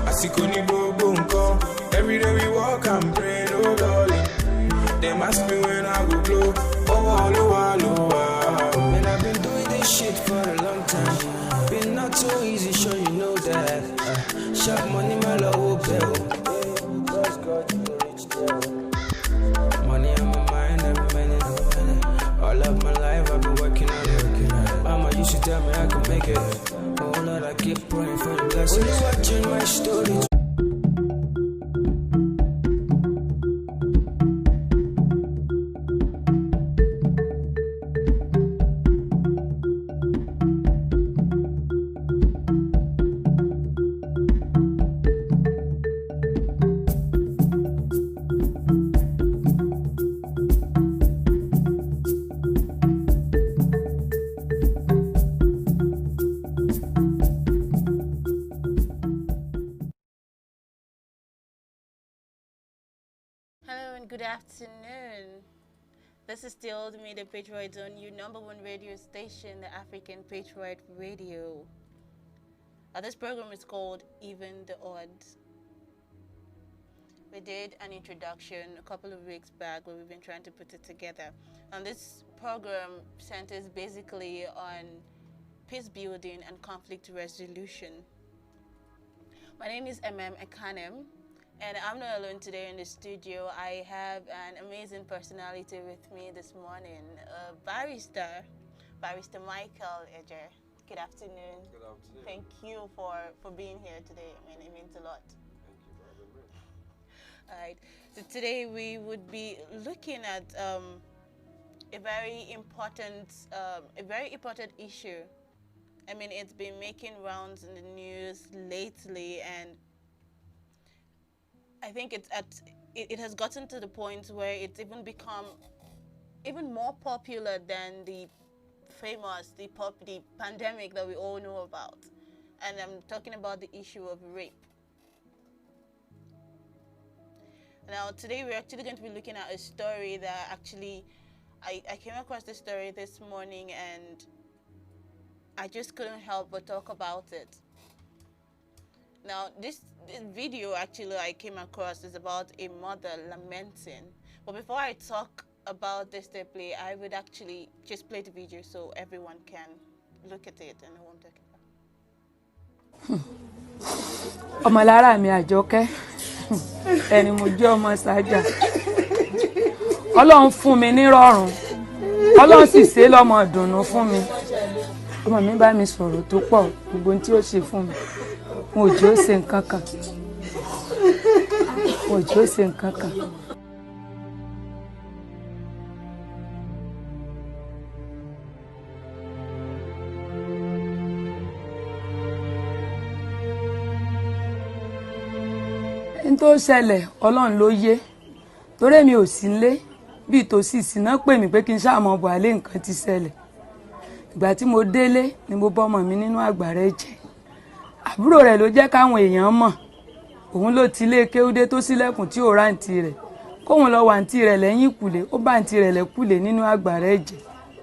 I see Koni Bobo come. Every day we walk and pray, no darling. Them ask me when I go blow. Oh, man, I've been doing this shit for a long time. Been not so easy, sure you know that. Sharp money, my love, bill. Money on my mind, every minute. All of my life, I've been working on it. Mama used to tell me I could make it. Oh Lord, I keep praying for the blessings. Only watching my story. Good afternoon. This is still the Media Patriot on your #1 radio station, the African Patriot Radio. This program is called Even the Odds. We did an introduction a couple of weeks back where we've been trying to put it together. And this program centers basically on peace building and conflict resolution. My name is Ekanem. And I'm not alone today in the studio. I have an amazing personality with me this morning, Barrister Michael Ejer. Good afternoon. Good afternoon. Thank you for being here today. I mean, it means a lot. Thank you for having me. All right. So today we would be looking at a very important issue. I mean, it's been making rounds in the news lately, and I think it has gotten to the point where it's even become even more popular than the pandemic that we all know about. And I'm talking about the issue of rape. Now, today we're actually going to be looking at a story that actually, I came across this story this morning and I just couldn't help but talk about it. Now, this video actually I came across is about a mother lamenting. But before I talk about this deeply, I would actually just play the video so everyone can look at it and know what I'm talking about. Ọmọlára mi Àjọkẹ́ ẹni mo jẹ́ ọmọ Sájà. Ọlọ́run fún mi ní rọ̀rùn. Ọlọ́run sì ṣe lọ́mọ ìdùnnú fún mi. ọmọ mi bá mi sọ̀rọ̀ tó pọ̀ gbogbo ohun tí ó ṣe fún mi wọn ò jẹ́ ó ṣe nǹkan kan wọn ò jẹ́ ó ṣe nǹkan kan. n tó ṣẹlẹ̀ ọlọ́run ló yé torí mi ò sí nílé bíi tòsí ìsìná pè mí pé kí n ṣàmọ̀ bọ̀ àlẹ́ nǹkan ti ṣẹlẹ̀ ìgbà tí mo délé ni mo bọ́ ọmọ mi nínú àgbàrá ẹ̀jẹ̀ àbúrò rẹ̀ ló jẹ́ káwọn èèyàn mọ̀ òun ló ti lé kéwúdé tó sílẹ̀kùn tí ò rántí rẹ̀ kóun lọ wà ntí rẹ̀ lẹ́yìn ìkùlé ó bá ntí rẹ̀ lẹ́kùlé nínú àgbàrá ẹ̀jẹ̀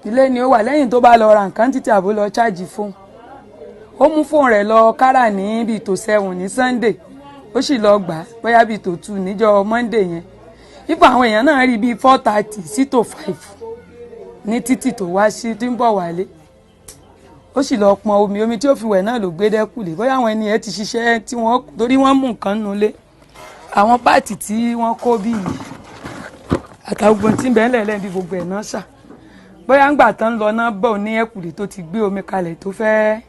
ilé ni ó wà lẹ́yìn tó bá lọ ra nǹkan títí àbó lọ ṣáàjì fóun ó mú fóun rẹ̀ lọ kárà ní bíi tó 7 ní Sunday ó sì lọ gbà bóyá bíi tó 2 níjọ́ Monday yẹn ipò àwọn èèyàn náà rí bíi 4:30 sí tó 5 ní títì tó wá sí tí ń bọ̀ wálé ó sì lọ pọn omi tí ó fi wẹ̀ náà ló gbé dẹ́kùlé bóyá àwọn ẹni ẹ ti ṣiṣẹ́ tí wọ́n torí wọ́n mú nǹkan nulẹ̀ àwọn páàtì tí wọ́n kó bíi àtàwọn tí ń bẹ́ẹ̀ lẹ́lẹ́ bí gbogbo ẹ̀ náà ṣà bóyá ń gbà tán lọ náà bọ̀ ní ẹ̀kùlé tó ti gbé omi kalẹ̀ tó fẹ́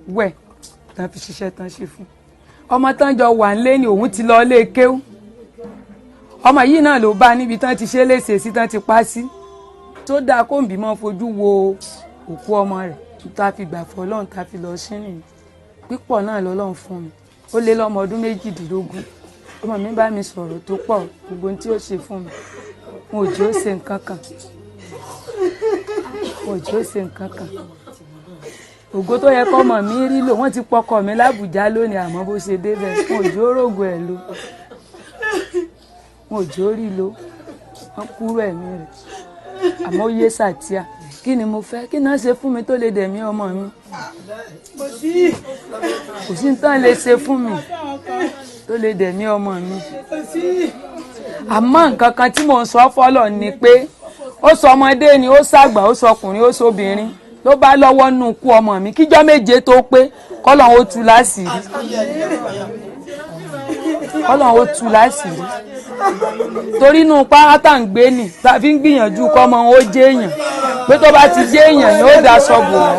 wẹ̀ tán fi ṣiṣẹ́ tán ṣe fún ọmọ tán jọ wà ńlé ni òun ti lọ lé kéwú ọmọ yìí náà ló bá níbi tán ti ṣe léṣe sí tán ti pa sí tó dáa kó ń bímọ fojú wo òkú ọmọ rẹ̀ tá fi gbà fọ́ ọlọ́run tá fi lọ sí nìyí pípọ̀ náà lọ́lọ́run fún mi ó lé lọ́mọ ọdún 18 ọmọ mi bá mi sọ̀rọ̀ tó pọ̀ gbogbo ohun tí ó ṣe fún mi wọn ò jẹ́ ó ṣe nǹkan kan wọn ò jẹ́ ó ṣe nǹkan kan ògo tó yẹ kọ́mọ mi rí lò wọ́n ti pọkọ mi lábùjá lónìí àmọ́ bó ṣe débẹ̀ wọn ò jẹ́ ó rògùn ẹ̀ lò wọn ò jẹ́ ó rí lò wọ́n kúrò ẹ̀mí rẹ̀ àmọ́ ó yé sàtíà kí ni mo fẹ́ kí náà ṣe fún mi tó lè dẹ̀mí ọmọ mi kò sí tán lè ṣe fún mi tó lè dẹ̀mí ọmọ mi àmọ́ nǹkan kan tí mò ń sọ fọ́lọ̀ ni pé ó sọ ọmọdé ni ó ṣàgbà ó sọkùnrin ó sóbìnrin ló bá lọ́wọ́ nù kú ọmọ mi kíjọ́ méje tó pé kọ́lọ́n ó tú láṣìírí kọ́lọ́n ó tú láṣìírí torí inú pátá ń gbé nì tá a fi ń gbìyànjú kọ́mọ ó jẹ́ èèyàn pé tó bá ti jẹ́ èèyàn ni ó dá sọ́bù wọn.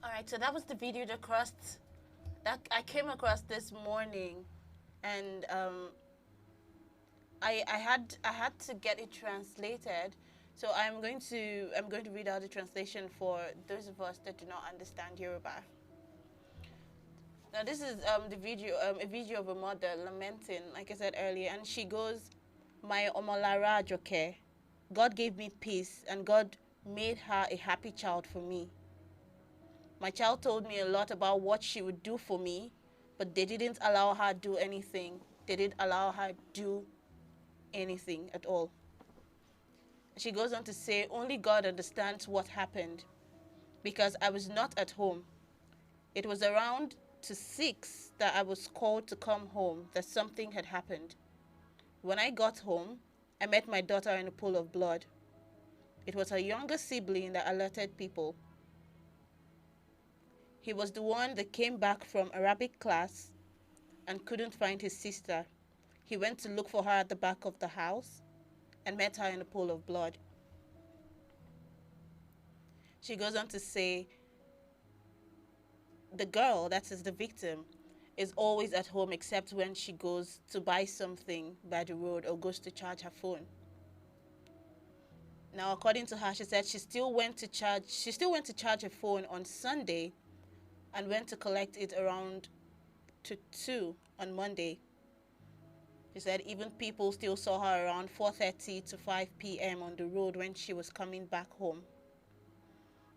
Alright, so that was the video that I came across this morning, and I had to get it translated. So I'm going to read out the translation for those of us that do not understand Yoruba. Now this is a video of a mother lamenting, like I said earlier, and she goes, "My Omolara Joke, God gave me peace, and God made her a happy child for me. My child told me a lot about what she would do for me, but they didn't allow her do anything. They didn't allow her do anything at all." She goes on to say, "Only God understands what happened, because I was not at home. It was around to 6 that I was called to come home, that something had happened. When I got home, I met my daughter in a pool of blood. It was her younger sibling that alerted people. He was the one that came back from Arabic class and couldn't find his sister. He went to look for her at the back of the house and met her in a pool of blood." She goes on to say, the girl, that is the victim, is always at home except when she goes to buy something by the road or goes to charge her phone. Now, according to her, she said she still went to charge her phone on Sunday and went to collect it around to 2 on Monday. She said even people still saw her around 4:30 to 5 p.m. on the road when she was coming back home.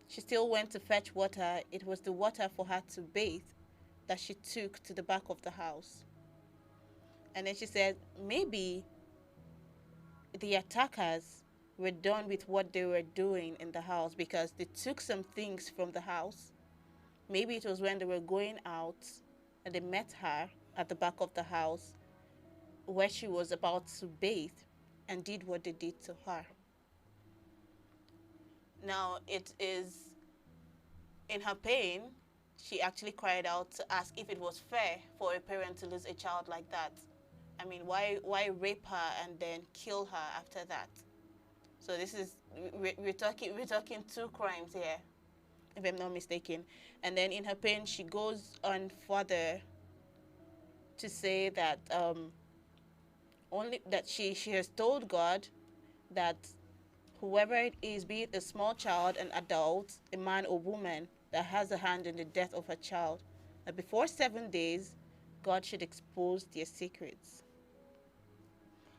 She still went to fetch water. It was the water for her to bathe that she took to the back of the house. And then she said maybe the attackers were done with what they were doing in the house because they took some things from the house. Maybe it was when they were going out and they met her at the back of the house where she was about to bathe and did what they did to her. Now, it is in her pain, she actually cried out to ask if it was fair for a parent to lose a child like that. I mean, why rape her and then kill her after that? So this is we're talking 2 crimes here, if I'm not mistaken. And then in her pain, she goes on further to say that only that she has told God that whoever it is, be it a small child, an adult, a man or woman, that has a hand in the death of her child, that before 7 days, God should expose their secrets.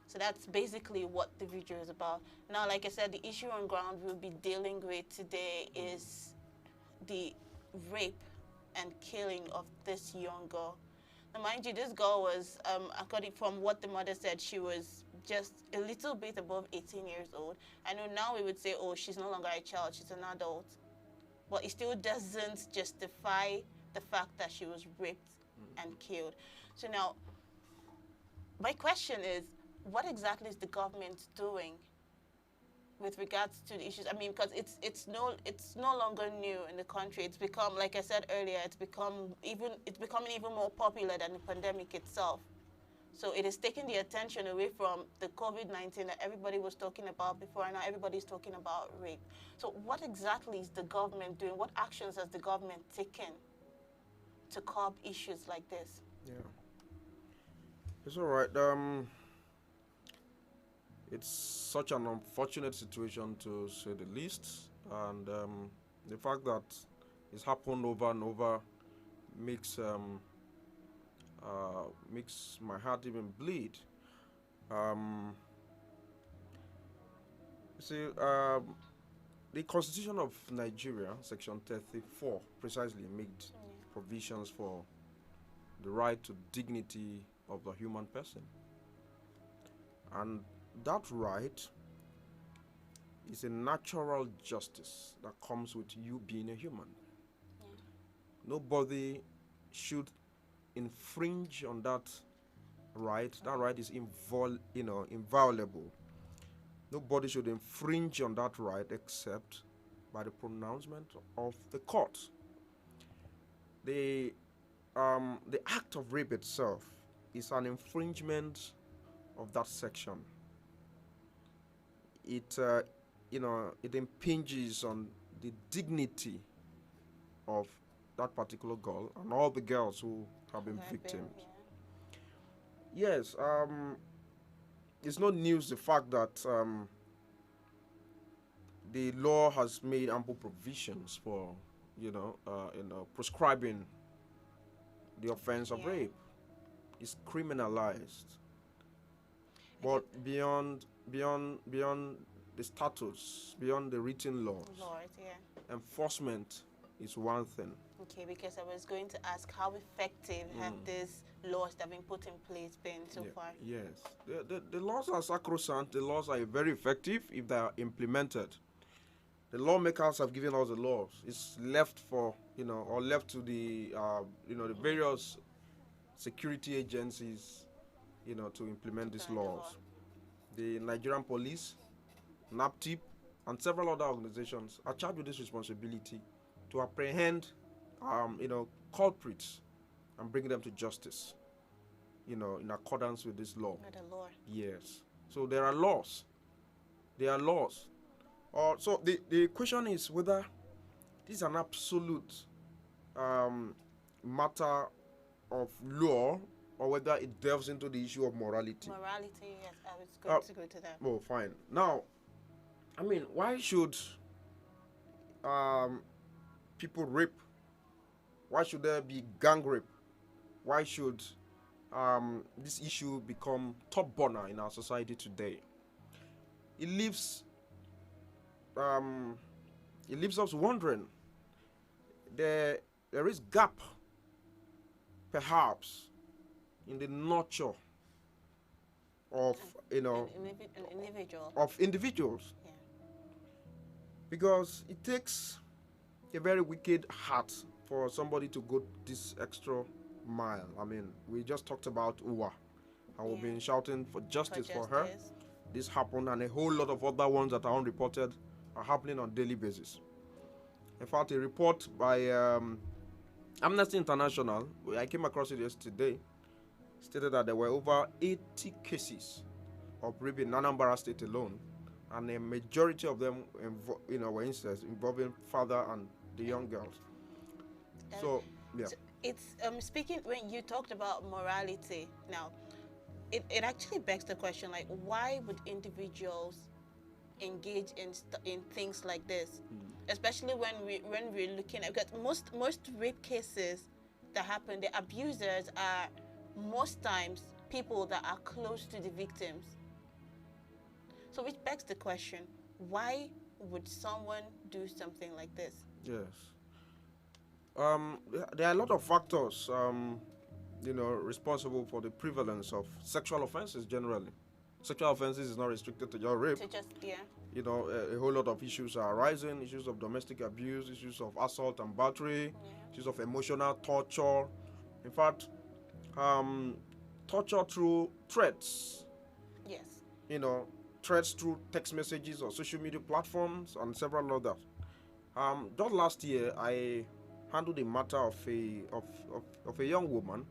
So that's basically what the video is about. Now, like I said, the issue on ground we'll be dealing with today is the rape and killing of this young girl. Now, mind you, this girl was, according from what the mother said, she was just a little bit above 18 years old. I know now we would say, oh, she's no longer a child, she's an adult. But it still doesn't justify the fact that she was raped and killed. So now, my question is, what exactly is the government doing with regards to the issues? I mean, because it's no longer new in the country. It's become, like I said earlier, it's becoming even more popular than the pandemic itself. So it is taking the attention away from the COVID-19 that everybody was talking about before, and now everybody's talking about rape. So what exactly is the government doing? What actions has the government taken to curb issues like this? Yeah, it's all right. It's such an unfortunate situation, to say the least, and the fact that it's happened over and over makes my heart even bleed. The Constitution of Nigeria, Section 34, precisely made provisions for the right to dignity of the human person. And that right is a natural justice that comes with you being a human. Nobody should infringe on that right. That right is inviolable. Nobody should infringe on that right except by the pronouncement of the court. The act of rape itself is an infringement of that section. It impinges on the dignity of that particular girl and all the girls who have been victims. Yes, it's not news the fact that the law has made ample provisions for, prescribing the offense of rape. It's criminalized. But beyond the statutes, beyond the written laws, enforcement is one thing. Okay, because I was going to ask, how effective have these laws that have been put in place been so far? Yes, the laws are sacrosanct. The laws are very effective if they are implemented. The lawmakers have given us the laws. It's left for, or left to the, the various security agencies, to implement these laws. The Nigerian police, NAPTIP, and several other organizations are charged with this responsibility to apprehend, culprits and bring them to justice, in accordance with this law. With the law. Yes. So there are laws. There are laws. So the question is whether this is an absolute matter of law or whether it delves into the issue of morality. Morality, yes, I was going to go to that. Oh, fine. Now, I mean, why should people rape? Why should there be gang rape? Why should this issue become top burner in our society today? It leaves us wondering. There is gap, perhaps, in the nurture of individuals. Yeah. Because it takes a very wicked heart for somebody to go this extra mile. I mean, we just talked about Uwa, and we've been shouting for justice for her. This happened, and a whole lot of other ones that are unreported are happening on a daily basis. In fact, a report by Amnesty International, I came across it yesterday, stated that there were over 80 cases of rape in Anambra State alone and a majority of them, were incest involving father and the young girls. So, yeah. So it's speaking when you talked about morality. Now, it actually begs the question, like, why would individuals engage in things like this, especially when we're looking at, because most rape cases that happen, the abusers are most times people that are close to the victims. So which begs the question, why would someone do something like this? Yes. There are a lot of factors, responsible for the prevalence of sexual offenses generally. Sexual offenses is not restricted to your rape. A whole lot of issues are arising, issues of domestic abuse, issues of assault and battery, issues of emotional torture. In fact, torture through threats. Yes. Threats through text messages or social media platforms and several others. Just last year, I handled a matter of a young woman.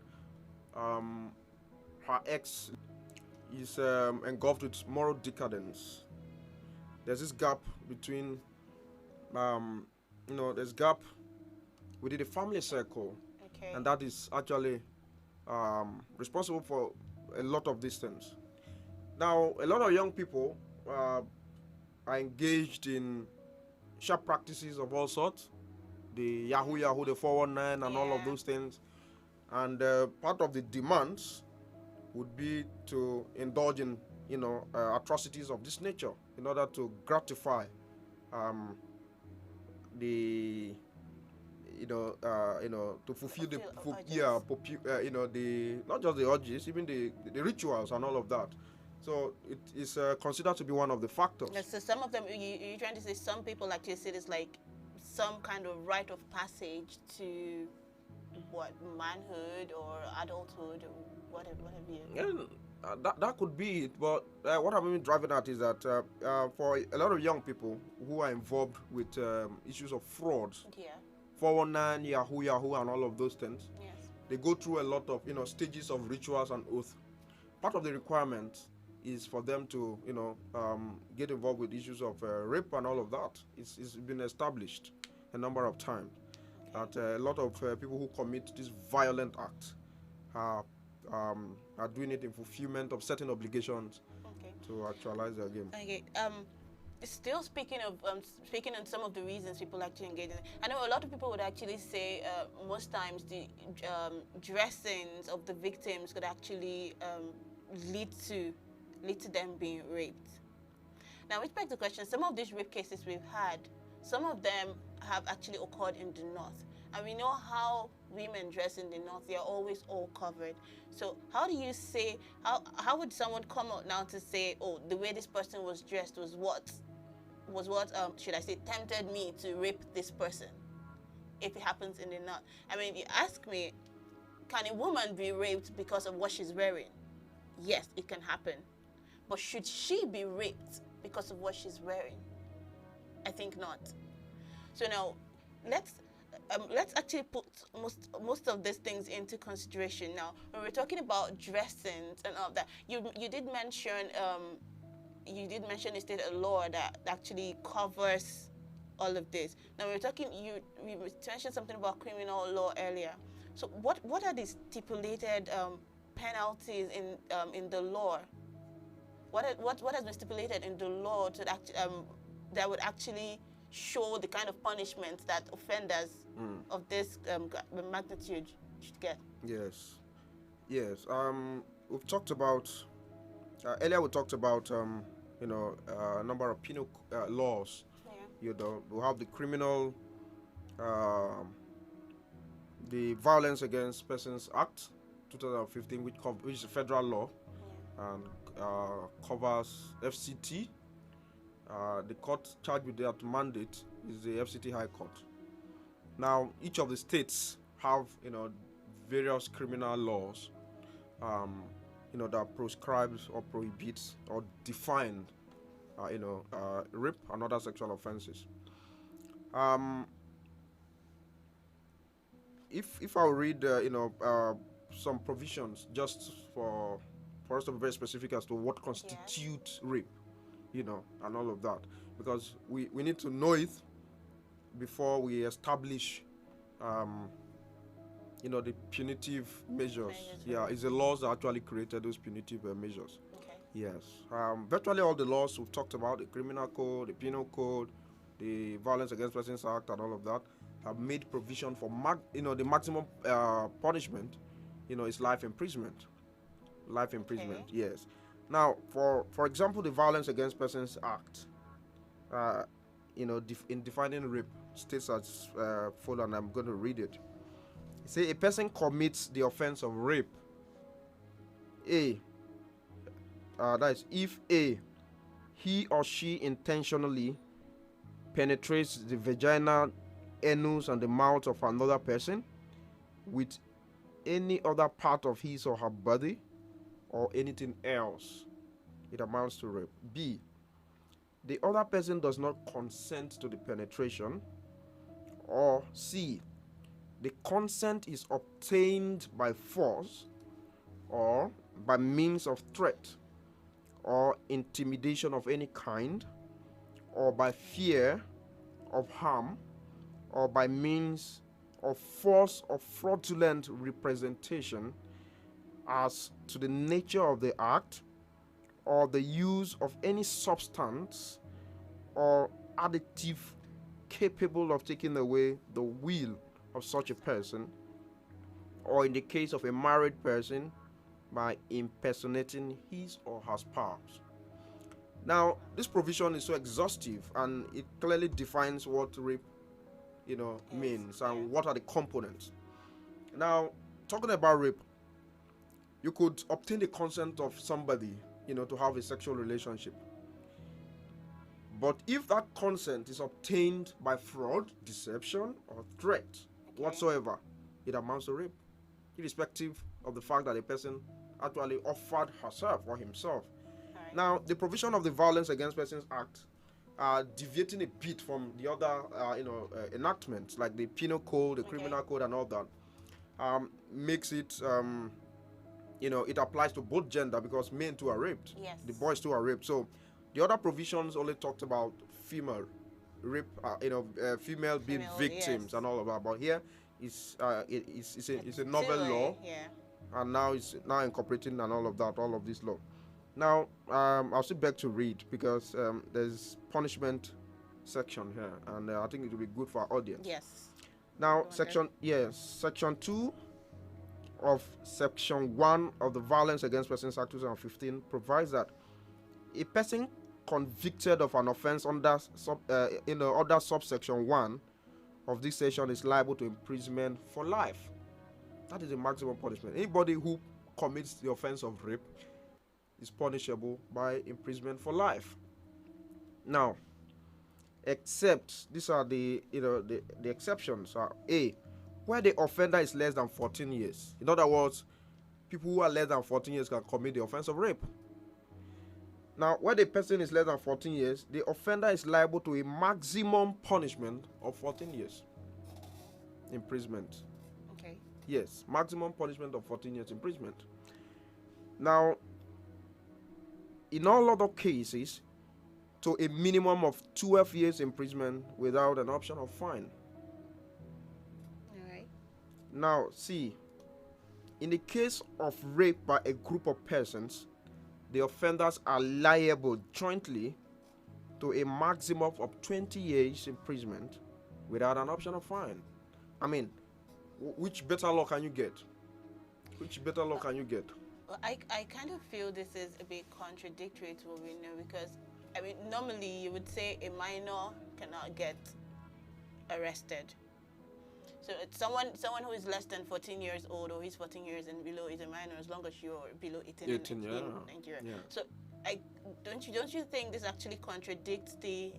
Her ex is engulfed with moral decadence. There's this gap between, there's gap within the family circle, and that is actually responsible for a lot of these things. Now, a lot of young people are engaged in sharp practices of all sorts, the Yahoo, the 419, and all of those things. And part of the demands would be to indulge in, atrocities of this nature in order to gratify to fulfill the not just the urges, even the rituals and all of that. So it is considered to be one of the factors. Yeah, so some of them, you're trying to say some people actually see this like some kind of rite of passage to manhood or adulthood or whatever you. Yeah, that could be it, but what I'm even driving at is that for a lot of young people who are involved with issues of fraud, 419, Yahoo, and all of those things, they go through a lot of stages of rituals and oath. Part of the requirement is for them to get involved with issues of rape and all of that. It's been established a number of times that a lot of people who commit this violent act are doing it in fulfillment of certain obligations to actualize their game. Okay. Still speaking on some of the reasons people actually engage in, I know a lot of people would actually say most times the dressings of the victims could actually lead to them being raped. Now, which begs the question, some of these rape cases we've had, some of them have actually occurred in the north. And we know how women dress in the north, they are always all covered. So how do you say, how would someone come out now to say, oh, the way this person was dressed was what should I say, tempted me to rape this person, if it happens in the north? I mean, you ask me, can a woman be raped because of what she's wearing? Yes, it can happen. But should she be raped because of what she's wearing? I think not. So now, let's actually put most of these things into consideration. Now, when we're talking about dressings and all of that, you did mention a state of law that actually covers all of this. Now we're talking. We mentioned something about criminal law earlier. So what are the stipulated penalties in the law? What has been stipulated in the law to that would actually show the kind of punishment that offenders of this magnitude should get? Yes. We've talked about earlier. We talked about a number of penal laws. We have the criminal, the Violence Against Persons Act 2015, which is a federal law and covers FCT. The court charged with that mandate is the FCT High Court. Now, each of the states have various criminal laws that proscribes or prohibits or define rape and other sexual offenses. If I read some provisions just for us to be very specific as to what constitutes rape, and all of that, because we need to know it before we establish the punitive measures. Yeah, it's the laws that actually created those punitive measures. Okay. Yes. Virtually all the laws we've talked about, the Criminal Code, the Penal Code, the Violence Against Persons Act, and all of that, have made provision for the maximum punishment, is life imprisonment. Life imprisonment. Okay. Yes. Now, for example, the Violence Against Persons Act, in defining rape, states as follows, and I'm going to read it. It says a person commits the offense of rape. That is if A, he or she intentionally penetrates the vagina, anus, and the mouth of another person with any other part of his or her body or anything else, it amounts to rape. B, the other person does not consent to the penetration. Or C, the consent is obtained by force or by means of threat or intimidation of any kind, or by fear of harm, or by means of false or fraudulent representation as to the nature of the act, or the use of any substance or additive capable of taking away the will of such a person, or in the case of a married person, by impersonating his or her spouse. Now, this provision is so exhaustive, and it clearly defines what rape, means, and what are the components. Now, talking about rape, you could obtain the consent of somebody, to have a sexual relationship. But if that consent is obtained by fraud, deception, or threat whatsoever, it amounts to rape, irrespective of the fact that a person actually offered herself or himself. Right. Now, the provision of the Violence Against Persons Act, deviating a bit from the other, enactments like the Penal Code, the Criminal Code, and all that, makes it, it applies to both gender, because men too are raped. Yes. The boys too are raped. So, the other provisions only talked about female rape, female being victims, yes, and all of that. But here, it's a novel law, and now it's incorporating and all of this law. Now, I'll still beg to read, because there's punishment section here, and I think it will be good for our audience. Yes. Now, section 2 of section 1 of the Violence Against Persons Act 2015 provides that a person convicted of an offense under subsection 1 of this section is liable to imprisonment for life. That is the maximum punishment. Anybody who commits the offense of rape is punishable by imprisonment for life. Now, except these are the exceptions are A, where the offender is less than 14 years. In other words, people who are less than 14 years can commit the offense of rape. Now, where the person is less than 14 years, the offender is liable to a maximum punishment of 14 years imprisonment. Okay. Yes, maximum punishment of 14 years imprisonment. Now, in all other cases, to a minimum of 12 years imprisonment without an option of fine. All right. Now, see, in the case of rape by a group of persons, the offenders are liable jointly to a maximum of 20 years imprisonment without an option of fine. I mean, which better law can you get? Which better law can you get? Well, I kind of feel this is a bit contradictory to what we know, because, I mean, normally you would say a minor cannot get arrested. So it's someone who is less than 14 years old, or he's 14 years and below, is a minor, as long as you're below 18 in Nigeria. Yeah. So don't you think this actually contradicts the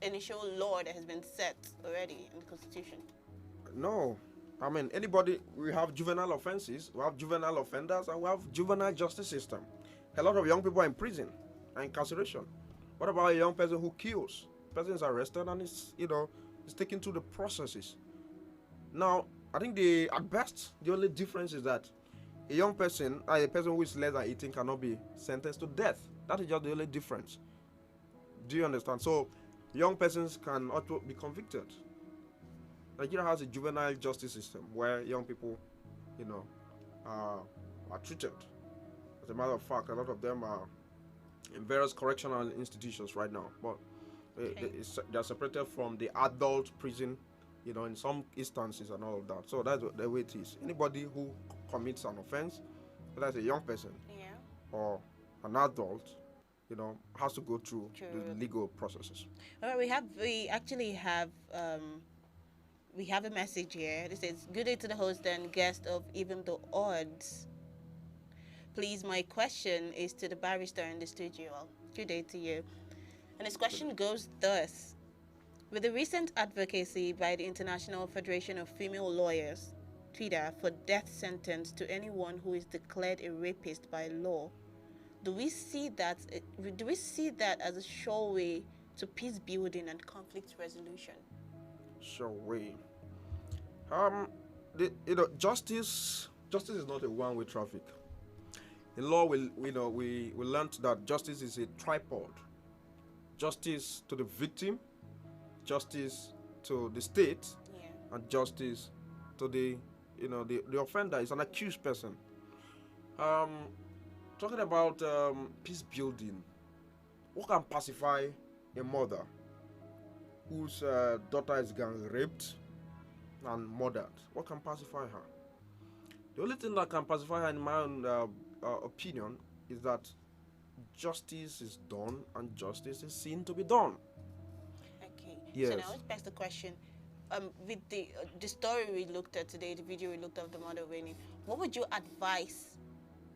initial law that has been set already in the Constitution? No. I mean, we have juvenile offenses, we have juvenile offenders, and we have juvenile justice system. A lot of young people are in prison and incarceration. What about a young person who kills? The person is arrested and is taken through the processes. Now, I think at best, the only difference is that a young person, a person who is less than 18 cannot be sentenced to death. That is just the only difference. Do you understand? So, young persons can also be convicted. Nigeria has a juvenile justice system where young people, are treated. As a matter of fact, a lot of them are in various correctional institutions right now, but they're separated from the adult prison, in some instances and all of that. So that's the way it is. Anybody who commits an offense, whether it's a young person or an adult, has to go through the legal processes. All right, we actually have a message here. This says, "Good day to the host and guest of Even the Odds. Please, my question is to the barrister in the studio. Good day to you." And his question goes thus. With the recent advocacy by the International Federation of Female Lawyers, TFEDA, for death sentence to anyone who is declared a rapist by law, do we see that as a sure way to peace building and conflict resolution? Sure way. Justice is not a one-way traffic. In law, we learned that justice is a tripod. Justice to the victim, justice to the state, and justice to the offender. Is an accused person. Talking about peace building, what can pacify a mother whose daughter is gang raped and murdered? What can pacify her? The only thing that can pacify her, in my own opinion, is that justice is done and justice is seen to be done. Okay. Yes. So now let's ask the question. With the story we looked at today, the video we looked at of the mother Winnie, what would you advise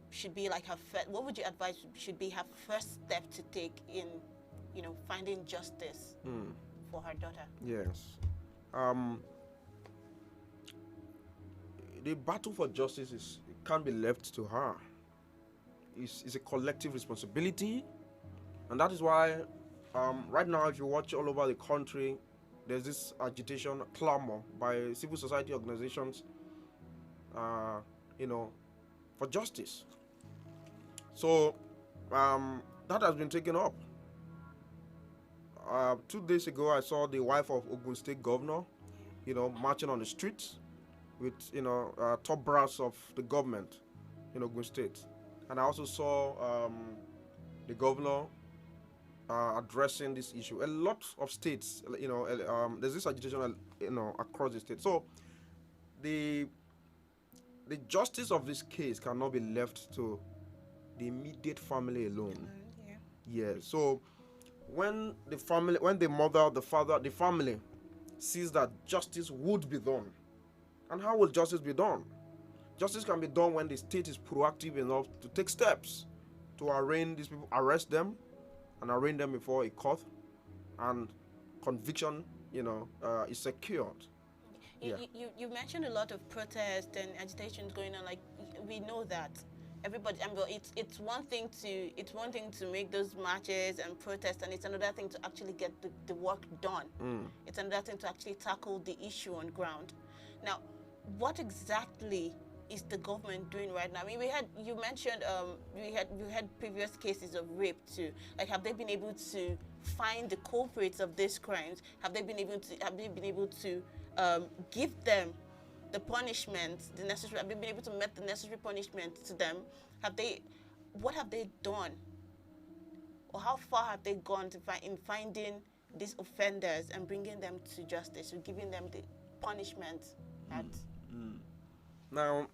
should be like what would you advise should be her first step to take in, finding justice for her daughter? Yes. The battle for justice can't be left to her. It's a collective responsibility, and that is why right now, if you watch all over the country, there's this agitation, clamor by civil society organizations, for justice. So that has been taken up. 2 days ago, I saw the wife of Ogun State Governor, marching on the streets with top brass of the government in Ogun State. And I also saw the governor addressing this issue. A lot of states, there's this agitation, across the state. So the justice of this case cannot be left to the immediate family alone. Yeah. So when the mother, the father, the family sees that justice would be done, and how will justice be done? Justice can be done when the state is proactive enough to take steps to arraign these people, arrest them, and arraign them before a court, and conviction, is secured. You mentioned a lot of protests and agitations going on. Like, we know that everybody. It's one thing to make those marches and protests, and it's another thing to actually get the work done. It's another thing to actually tackle the issue on ground. Now, what exactly is the government doing right now? I mean, you mentioned we had previous cases of rape too. Like, have they been able to find the culprits of these crimes? Have they been able to give them the punishment, have they been able to make the necessary punishment to them? What have they done? Or how far have they gone in finding these offenders and bringing them to justice, or giving them the punishment Now,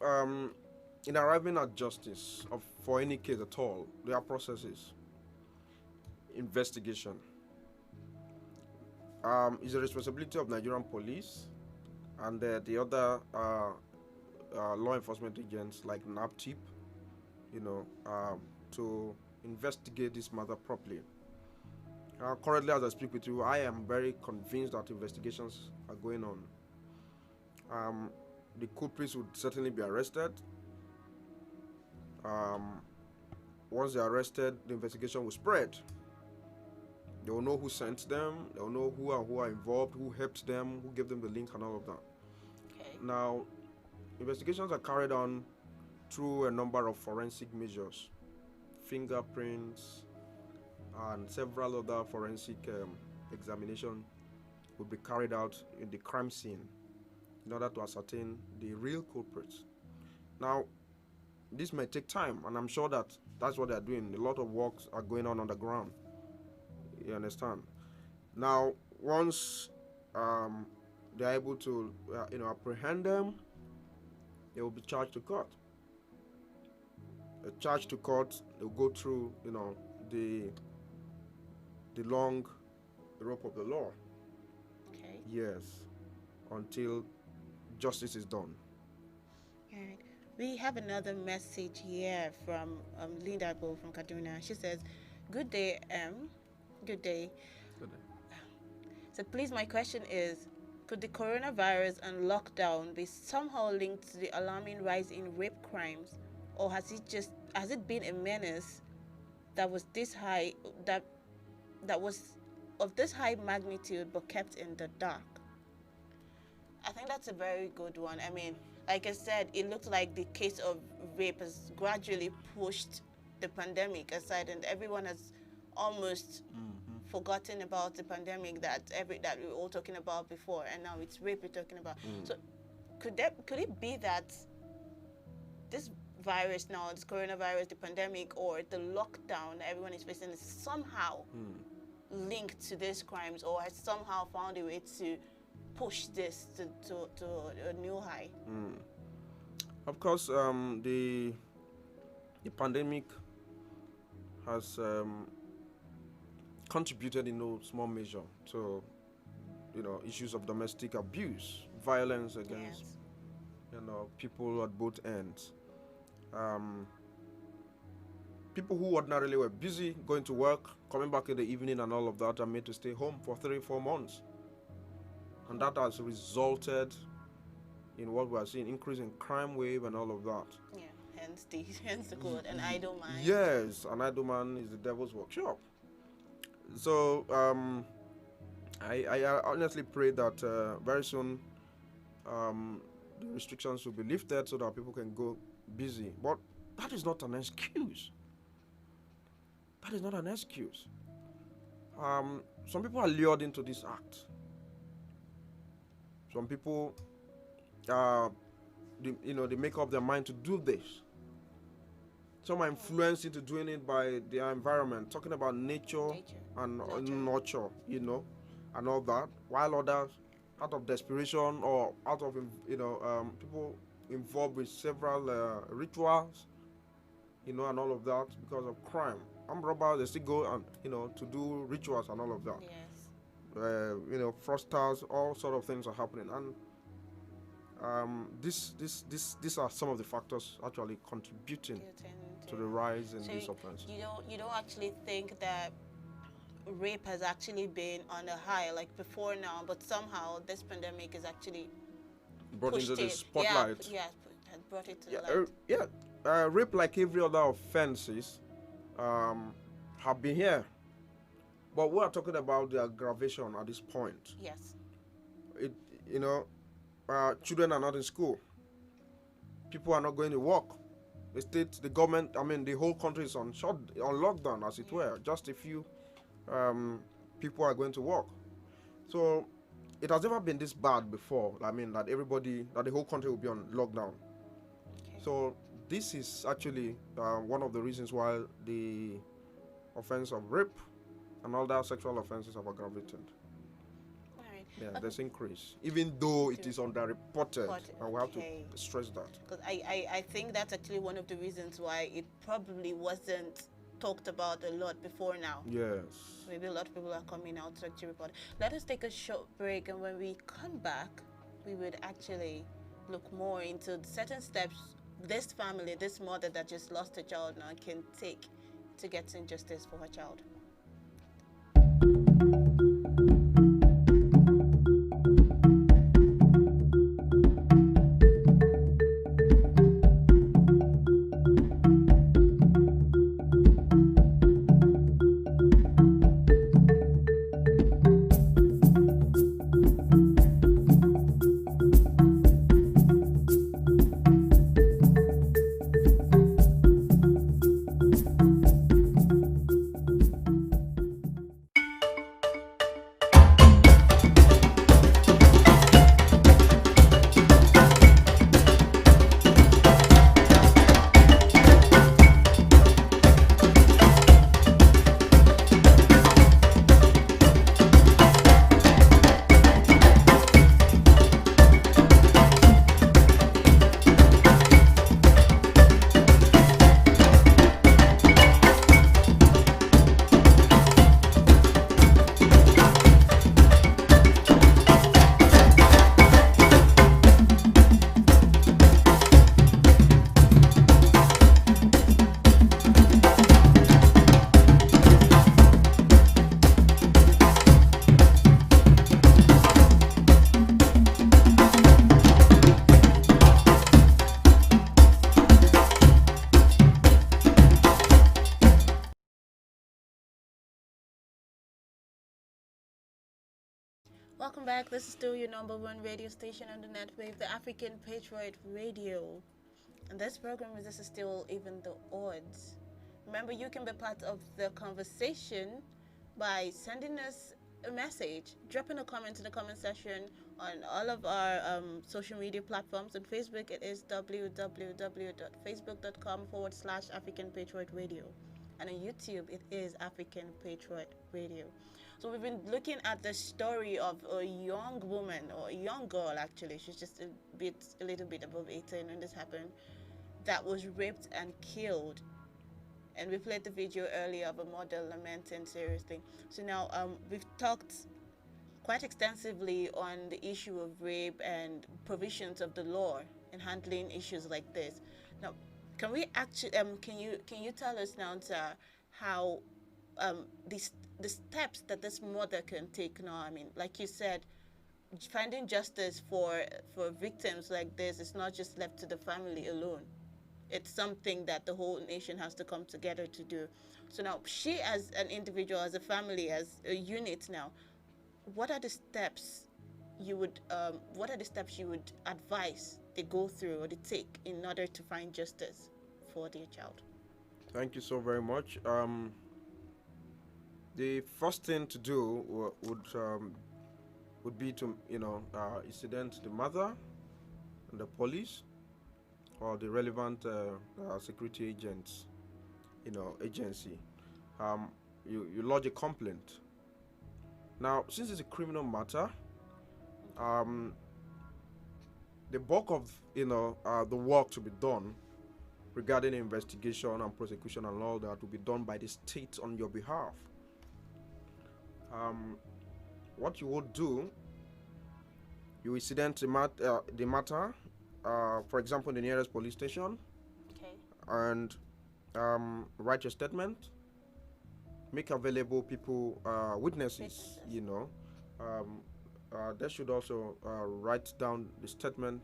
in arriving at justice for any case at all, there are processes. Investigation is the responsibility of Nigerian police and the other law enforcement agents like NAPTIP, to investigate this matter properly. Currently, as I speak with you, I am very convinced that investigations are going on. The culprits would certainly be arrested. Once they're arrested, the investigation will spread. They will know who sent them. They will know who are involved, who helped them, who gave them the link, and all of that. Okay. Now, investigations are carried on through a number of forensic measures, fingerprints, and several other forensic examination will be carried out in the crime scene in order to ascertain the real culprits. Now, this may take time, and I'm sure that that's what they're doing. A lot of works are going on the ground. You understand? Now, once they're able to, apprehend them, they will be charged to court. Charged to court, they'll go through, the long rope of the law. Okay. Yes, until justice is done. All right. We have another message here from Linda Bo from Kaduna. She says, "Good day, Good day. Good day. So please, my question is, could the coronavirus and lockdown be somehow linked to the alarming rise in rape crimes, or has it been a menace that was this high, that was of this high magnitude but kept in the dark?" I think that's a very good one. I mean, like I said, it looks like the case of rape has gradually pushed the pandemic aside, and everyone has almost forgotten about the pandemic that we were all talking about before, and now it's rape we're talking about. So could it be that this virus now, this coronavirus, the pandemic, or the lockdown that everyone is facing is somehow linked to these crimes, or has somehow found a way to push this to a new high? Of course, the pandemic has contributed in no small measure to, issues of domestic abuse, violence against, people at both ends. People who ordinarily were busy going to work, coming back in the evening and all of that, are made to stay home for 3-4 months. And that has resulted in what we are seeing, increase in crime wave and all of that. Yeah, hence the code, an idle man. Yes, an idle man is the devil's workshop. So I honestly pray that very soon the restrictions will be lifted so that people can go busy. But that is not an excuse. That is not an excuse. Some people are lured into this act. Some people, they make up their mind to do this. Some are influenced into doing it by their environment, talking about nature. And nurture, and all that. While others, out of desperation or out of, people involved with several rituals, and all of that because of crime. Armed robbers, they still go and, to do rituals and all of that. Yes. Fraudsters, all sort of things are happening. And these are some of the factors actually contributing to the rise in this offense. You don't actually think that rape has actually been on a high like before now, but somehow this pandemic is actually brought into the spotlight. Had brought it to the light. Rape, like every other offenses, have been here, but we are talking about the aggravation at this point. Yes. Children are not in school. People are not going to work. The government, the whole country is on lockdown, as it were. Just a few people are going to work. So it has never been this bad before. That the whole country will be on lockdown. Okay. So this is actually one of the reasons why the offense of rape and other sexual offenses have aggravated. Right. Yeah, there's increase, even though it is underreported, and we have to stress that. Because I think that's actually one of the reasons why it probably wasn't talked about a lot before now. Yes. Maybe a lot of people are coming out to actually report. Let us take a short break, and when we come back, we would actually look more into certain steps this family, this mother that just lost a child now can take to get justice for her child. Welcome back. This is still your #1 radio station on the netwave, the African Patriot Radio. And this program is This Is Still Even the Odds. Remember, you can be part of the conversation by sending us a message, dropping a comment in the comment section on all of our social media platforms. On Facebook, it is www.facebook.com/African Patriot Radio. And on YouTube, it is African Patriot Radio. So we've been looking at the story of a young woman, or a young girl actually, she's just a little bit above 18 when this happened, that was raped and killed. And we played the video earlier of a mother lamenting seriously. So now we've talked quite extensively on the issue of rape and provisions of the law in handling issues like this. Now, can we actually can you tell us now, sir, how the steps that this mother can take now? I mean, like you said, finding justice for victims like this is not just left to the family alone. It's something that the whole nation has to come together to do. So now, she as an individual, as a family, as a unit now, what are the steps you would advise they go through or they take in order to find justice for their child? Thank you so very much. The first thing to do would be to incident the mother and the police or the relevant security agents, agency. You lodge a complaint. Now, since it's a criminal matter, the bulk of the work to be done regarding investigation and prosecution and all that will be done by the state on your behalf. What you would do, you incident the matter, for example, in the nearest police station, and write your statement, make available people, witnesses, they should also write down the statement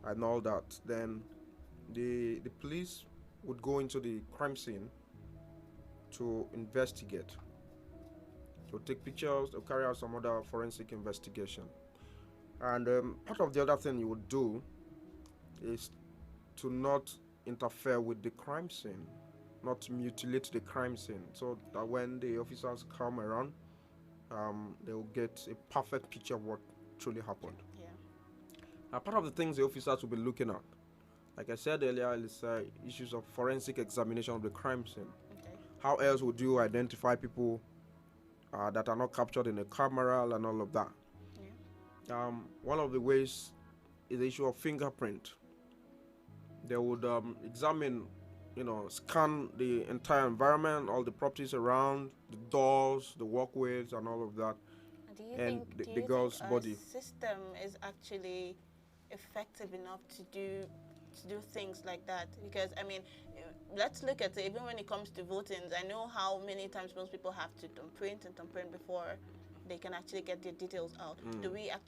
and all that. Then the police would go into the crime scene to investigate. To take pictures, to carry out some other forensic investigation. And part of the other thing you would do is to not interfere with the crime scene, not to mutilate the crime scene, so that when the officers come around, they will get a perfect picture of what truly happened. Yeah. Part of the things the officers will be looking at, like I said earlier, is issues of forensic examination of the crime scene. Okay. How else would you identify people that are not captured in a camera and all of that? Yeah. One of the ways is the issue of fingerprint. They would examine, scan the entire environment, all the properties around, the doors, the walkways, and all of that, and the girl's body. The system is actually effective enough to do things like that? Because I mean, let's look at it. Even when it comes to voting, I know how many times most people have to thumbprint before they can actually get their details out. Do we have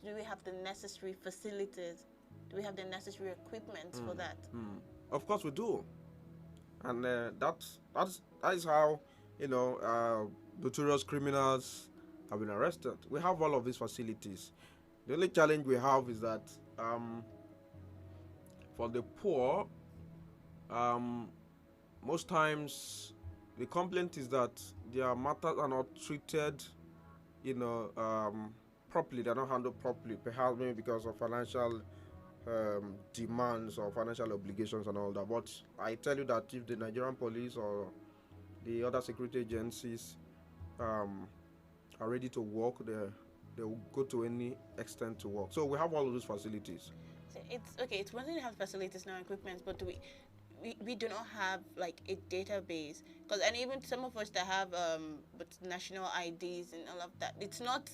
the necessary facilities? Do we have the necessary equipment for that? Of course we do, and that is how notorious criminals have been arrested. We have all of these facilities. The only challenge we have is that for the poor, most times the complaint is that their matters are not treated, properly. They're not handled properly, perhaps maybe because of financial demands or financial obligations and all that. But I tell you that if the Nigerian police or the other security agencies are ready to work, they will go to any extent to work. So we have all of those facilities. So it's one thing to have facilities now, equipment, but we do not have like a database, and even some of us that have national IDs and all of that, it's not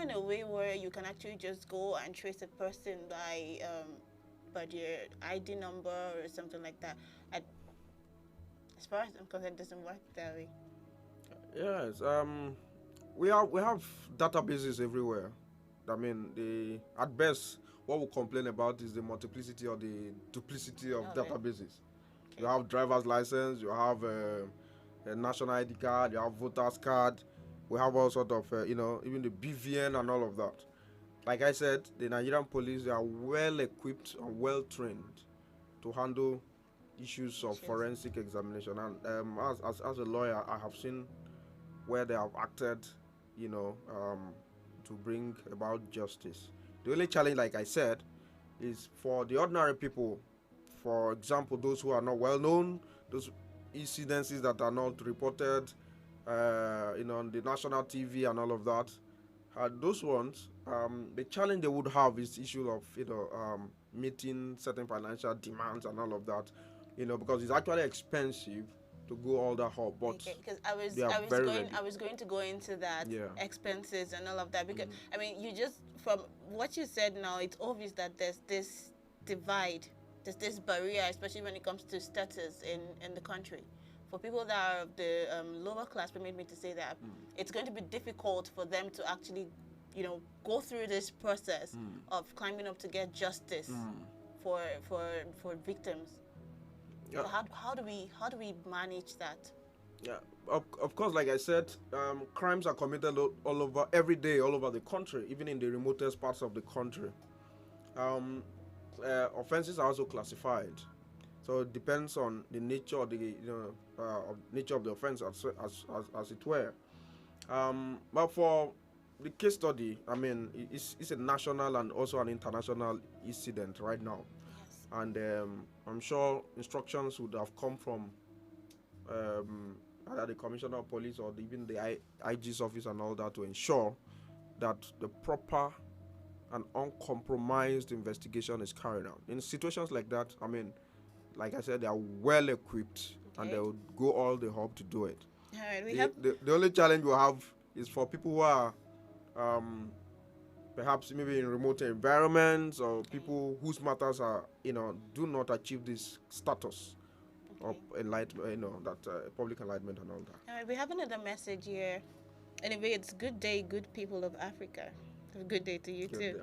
in a way where you can actually just go and trace a person by their ID number or something like that. As far as I'm concerned, it doesn't work that way. Yes, we have databases everywhere. I mean, at best, what we complain about is the multiplicity or the duplicity of databases. Okay. You have driver's license, you have a national ID card, you have voter's card, We have all sort of, even the BVN and all of that. Like I said, the Nigerian police, they are well equipped and well trained to handle issues of forensic examination. And as a lawyer, I have seen where they have acted, to bring about justice. The only challenge, like I said, is for the ordinary people. For example, those who are not well known, those incidences that are not reported, on the national TV and all of that. Those ones, the challenge they would have is the issue of, meeting certain financial demands and all of that, because it's actually expensive to go all that hop. But because I was going to go into that, expenses and all of that, because I mean, you just, from what you said now, it's obvious that there's this divide, there's this barrier, especially when it comes to status in the country. For people that are of the lower class, permit me to say that, it's going to be difficult for them to actually, go through this process of climbing up to get justice for victims. Yeah. So how do we manage that? Yeah, of course, like I said, crimes are committed all over, every day, all over the country, even in the remotest parts of the country. Offenses are also classified. So it depends on the nature of the nature of the offense, as it were. But for the case study, I mean, it's a national and also an international incident right now, and I'm sure instructions would have come from either the Commissioner of Police or even the IG's office and all that to ensure that the proper and uncompromised investigation is carried out. In situations like that, I mean, like I said, they are well equipped and they will go all the hop to do it. All right, the only challenge we have is for people who are perhaps maybe in remote environments or people whose matters are, do not achieve this status of enlightenment, public enlightenment and all that. All right, we have another message here. Anyway, it's good day, good people of Africa. Have a good day to you too.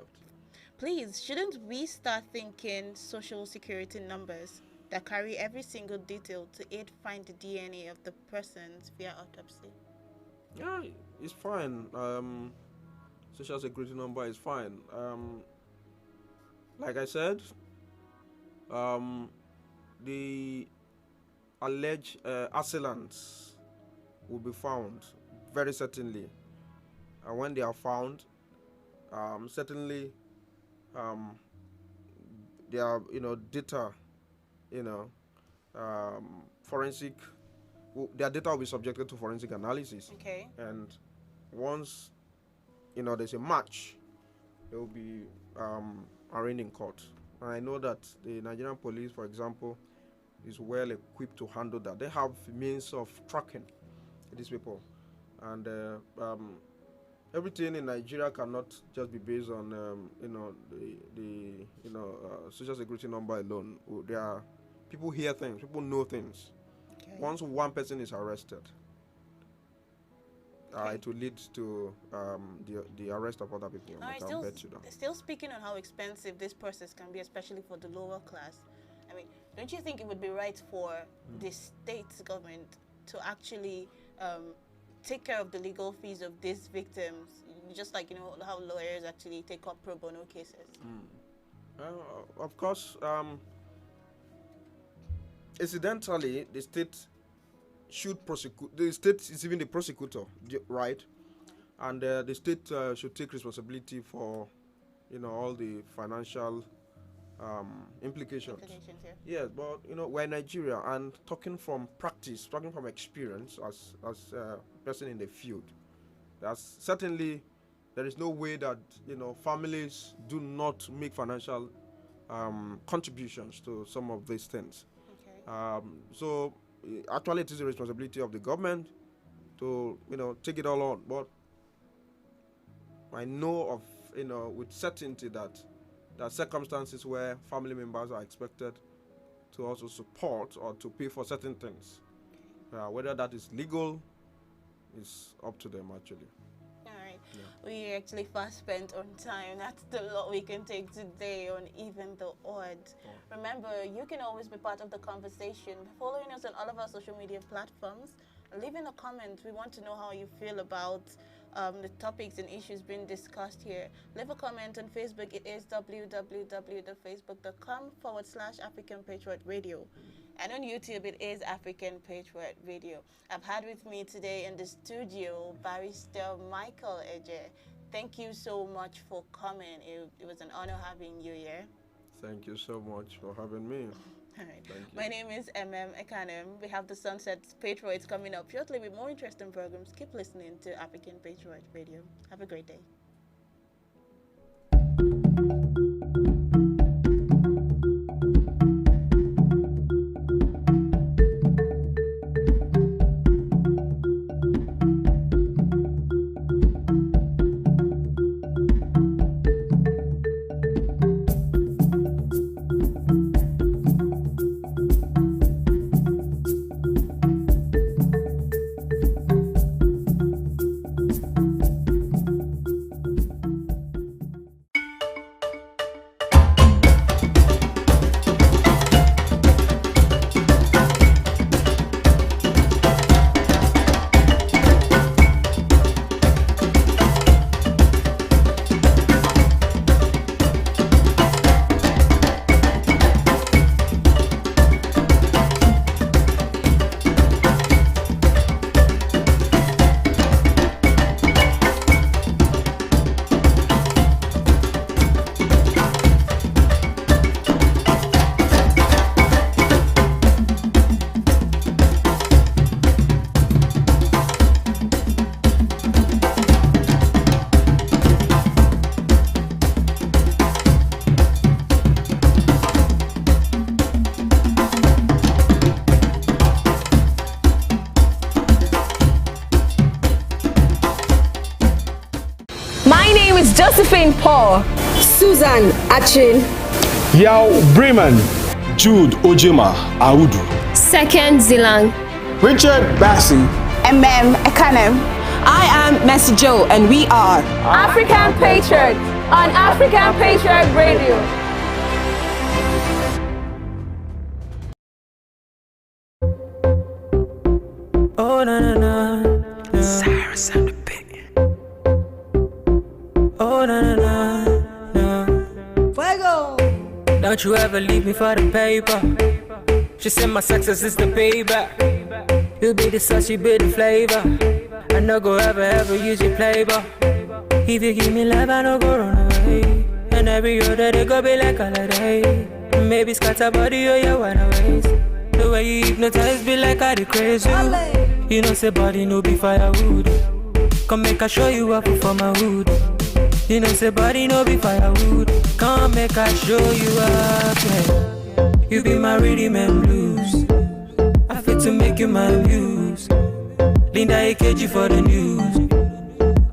Please, shouldn't we start thinking social security numbers that carry every single detail to aid find the DNA of the persons via autopsy? Yeah, it's fine. Social security number is fine. Like I said, the alleged assailants will be found very certainly, and when they are found, certainly their data, forensic, their data will be subjected to forensic analysis. Okay. And once there's a match, they will be arraigned in court. And I know that the Nigerian police, for example, is well equipped to handle that. They have means of tracking these people, and everything in Nigeria cannot just be based on the social security number alone. There are people hear things, people know things. Okay. Once one person is arrested, it will lead to the arrest of other people. Still speaking on how expensive this process can be, especially for the lower class. I mean, don't you think it would be right for the state government to actually take care of the legal fees of these victims, just like how lawyers actually take up pro bono cases? Of course, incidentally, the state should prosecute. The state is even the prosecutor, right? And the state should take responsibility for, all the financial implications. Yes, but we're in Nigeria, and talking from practice, talking from experience as a person in the field, that's certainly there is no way that families do not make financial contributions to some of these things. Okay. So actually, it is the responsibility of the government to take it all on. But I know of with certainty that there are circumstances where family members are expected to also support or to pay for certain things. Whether that is legal is up to them, actually. All right. Yeah. We actually fast spent on time. That's the lot we can take today on Even the Odd. Remember, you can always be part of the conversation by following us on all of our social media platforms. leave in the comments. We want to know how you feel about the topics and issues being discussed here. Leave a comment on Facebook. It is www.facebook.com/African Patriot Radio. And on YouTube, it is African Patriot Radio. I've had with me today in the studio Barrister Michael Eje. Thank you so much for coming. It was an honor having you here. Thank you so much for having me. All right. My name is Ekanem. We have the Sunset Patriots coming up shortly with more interesting programs. Keep listening to African Patriot Radio. Have a great day. Josephine Paul, Susan Achin, Yao Bremen, Jude Ojema Audu, Second Zilang, Richard Bassi, Ekanem. I am Messi Joe, and we are African Patriot on African Patriot Radio. Oh na na na, Cyrus and the Big. Oh na na na, Fuego. Don't you ever leave me for the paper. She said my success is the payback. You be the sauce, you be the flavor. I no go ever use your playboy. If you give me love, I no go run away. And every other day go be like holiday. Maybe scatter body or your wide ways. The way you hypnotize be like I the crazy. You know say body no be firewood. Come make I show you up for my hood. You know say body no be firewood. Come make I show you up, yeah. You be my rhythm and blues. I fit to make you my muse. Linda AKG for the news.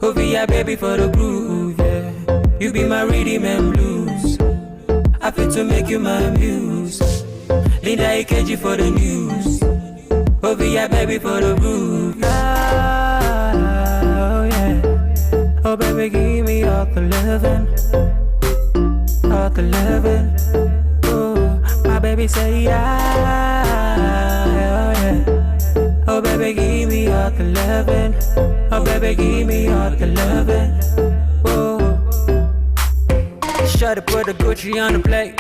Ovia baby for the groove, yeah. You be my rhythm and blues. I fit to make you my muse. Linda AKG for the news. Ovia baby for the groove. Oh yeah. Oh baby give me all the loving. All the loving. Oh my baby say yeah. Oh yeah. Oh baby give me all the loving. Oh baby give me all the loving. Oh. Try to put the Gucci on the plate.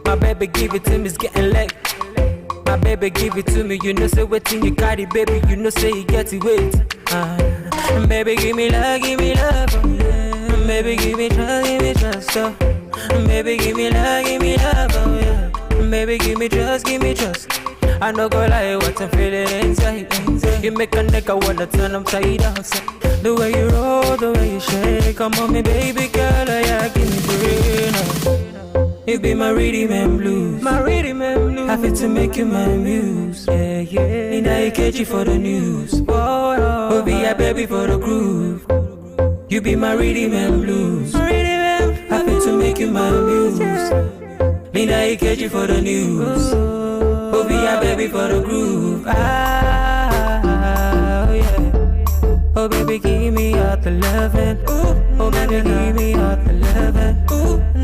My baby give it to me, it's getting late. My baby give it to me, you know say waiting you got it, baby, you know say you get it wait. Baby give me love, oh, yeah. Baby give me trust, oh. Baby give me love, oh yeah. Baby give me trust. I no go lie, what I'm feeling inside. You make a nigga wanna turn upside down. The way you roll, the way you shake, come on me baby girl, oh yeah, give me brain. You be my rhythm and blues. My rhythm and blues. I fit to make you my muse. Yeah, yeah. In AKG for the news. Oh, be a baby for the groove. You be my rhythm and blues. My rhythm and blues. I fit to make you my muse. In AKG for the news. Oh, be a baby for the groove. Oh, yeah. Oh, baby, give me all the loving. Oh, baby, give me all the loving.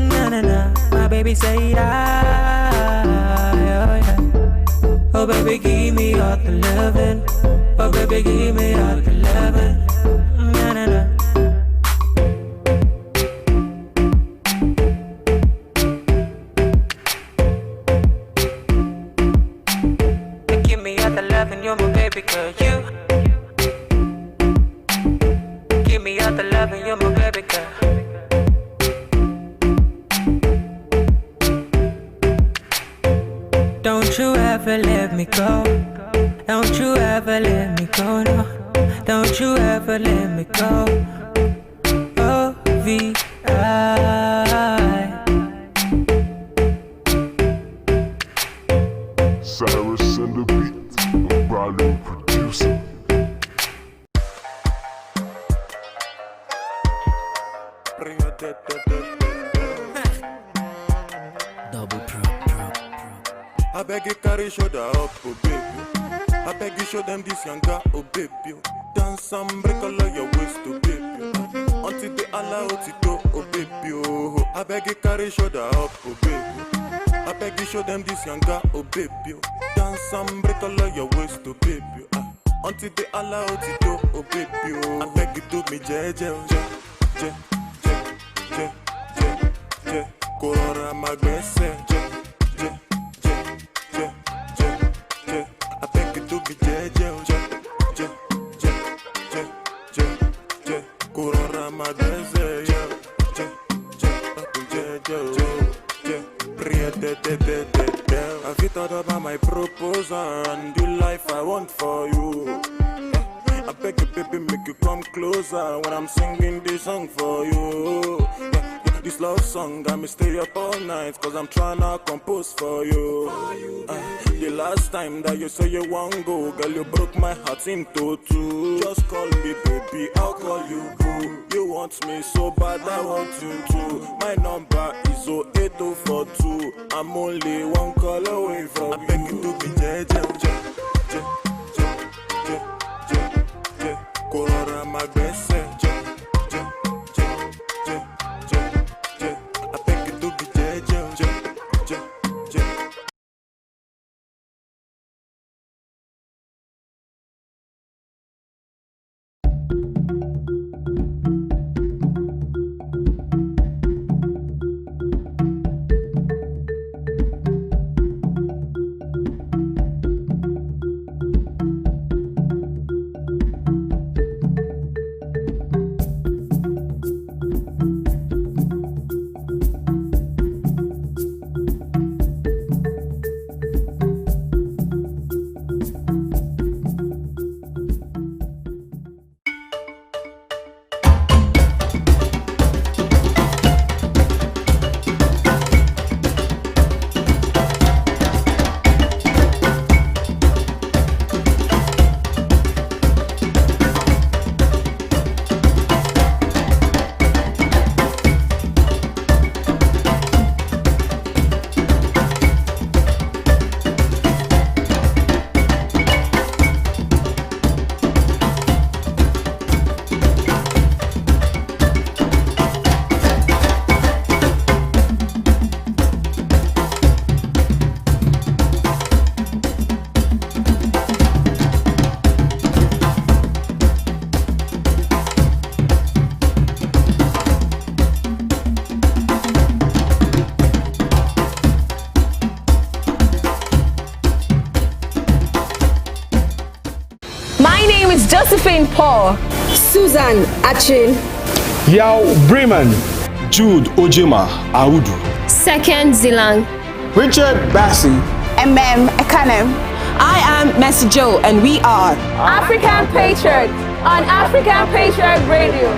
Na na na. My baby say that. Oh, yeah. Oh baby give me all the loving. Oh baby, give me all the loving. Na na na. Give me all the loving, you're my baby girl. You. Give me all the loving, you're my baby girl. Don't you ever let me go. Don't you ever let me go, no. Don't you ever let me go. OVI. Cyrus and the beat, a Bradley producer. Double prop. I beg you carry shoulder up, oh baby. I beg you show them this younger, oh baby. Dance and break all of your waist, oh baby. Until they allow it to, oh baby. Oh, I beg you carry shoulder up, oh baby. I beg you show them this younger, oh baby. Dance and break all of your waist, oh baby. Until they allow it to, oh baby. Oh, I beg you do me jeje, je. Corona magbese, je. I beg you to be jeje, je. Corona magbese, Have you thought about my proposal and the life I want for you? I beg you, baby, make you come closer when I'm singing this song for you. This love song got me stay up all night, cause I'm tryna compose for you. The last time that you say you won't go, girl, you broke my heart into two. Just call me baby, I'll call you boo. You want me so bad, I want you too. My number is 08042. I'm only one call away from you. I beg you to be jeje. Corona magbese, I beg you to be jeje. Josephine Paul, Susan Achin, Yao Bremen, Jude Ojema Audu, Second Zilang, Richard Bassi, Ekanem. I am Mercy Joe, and we are African Patriot on African Patriot Radio.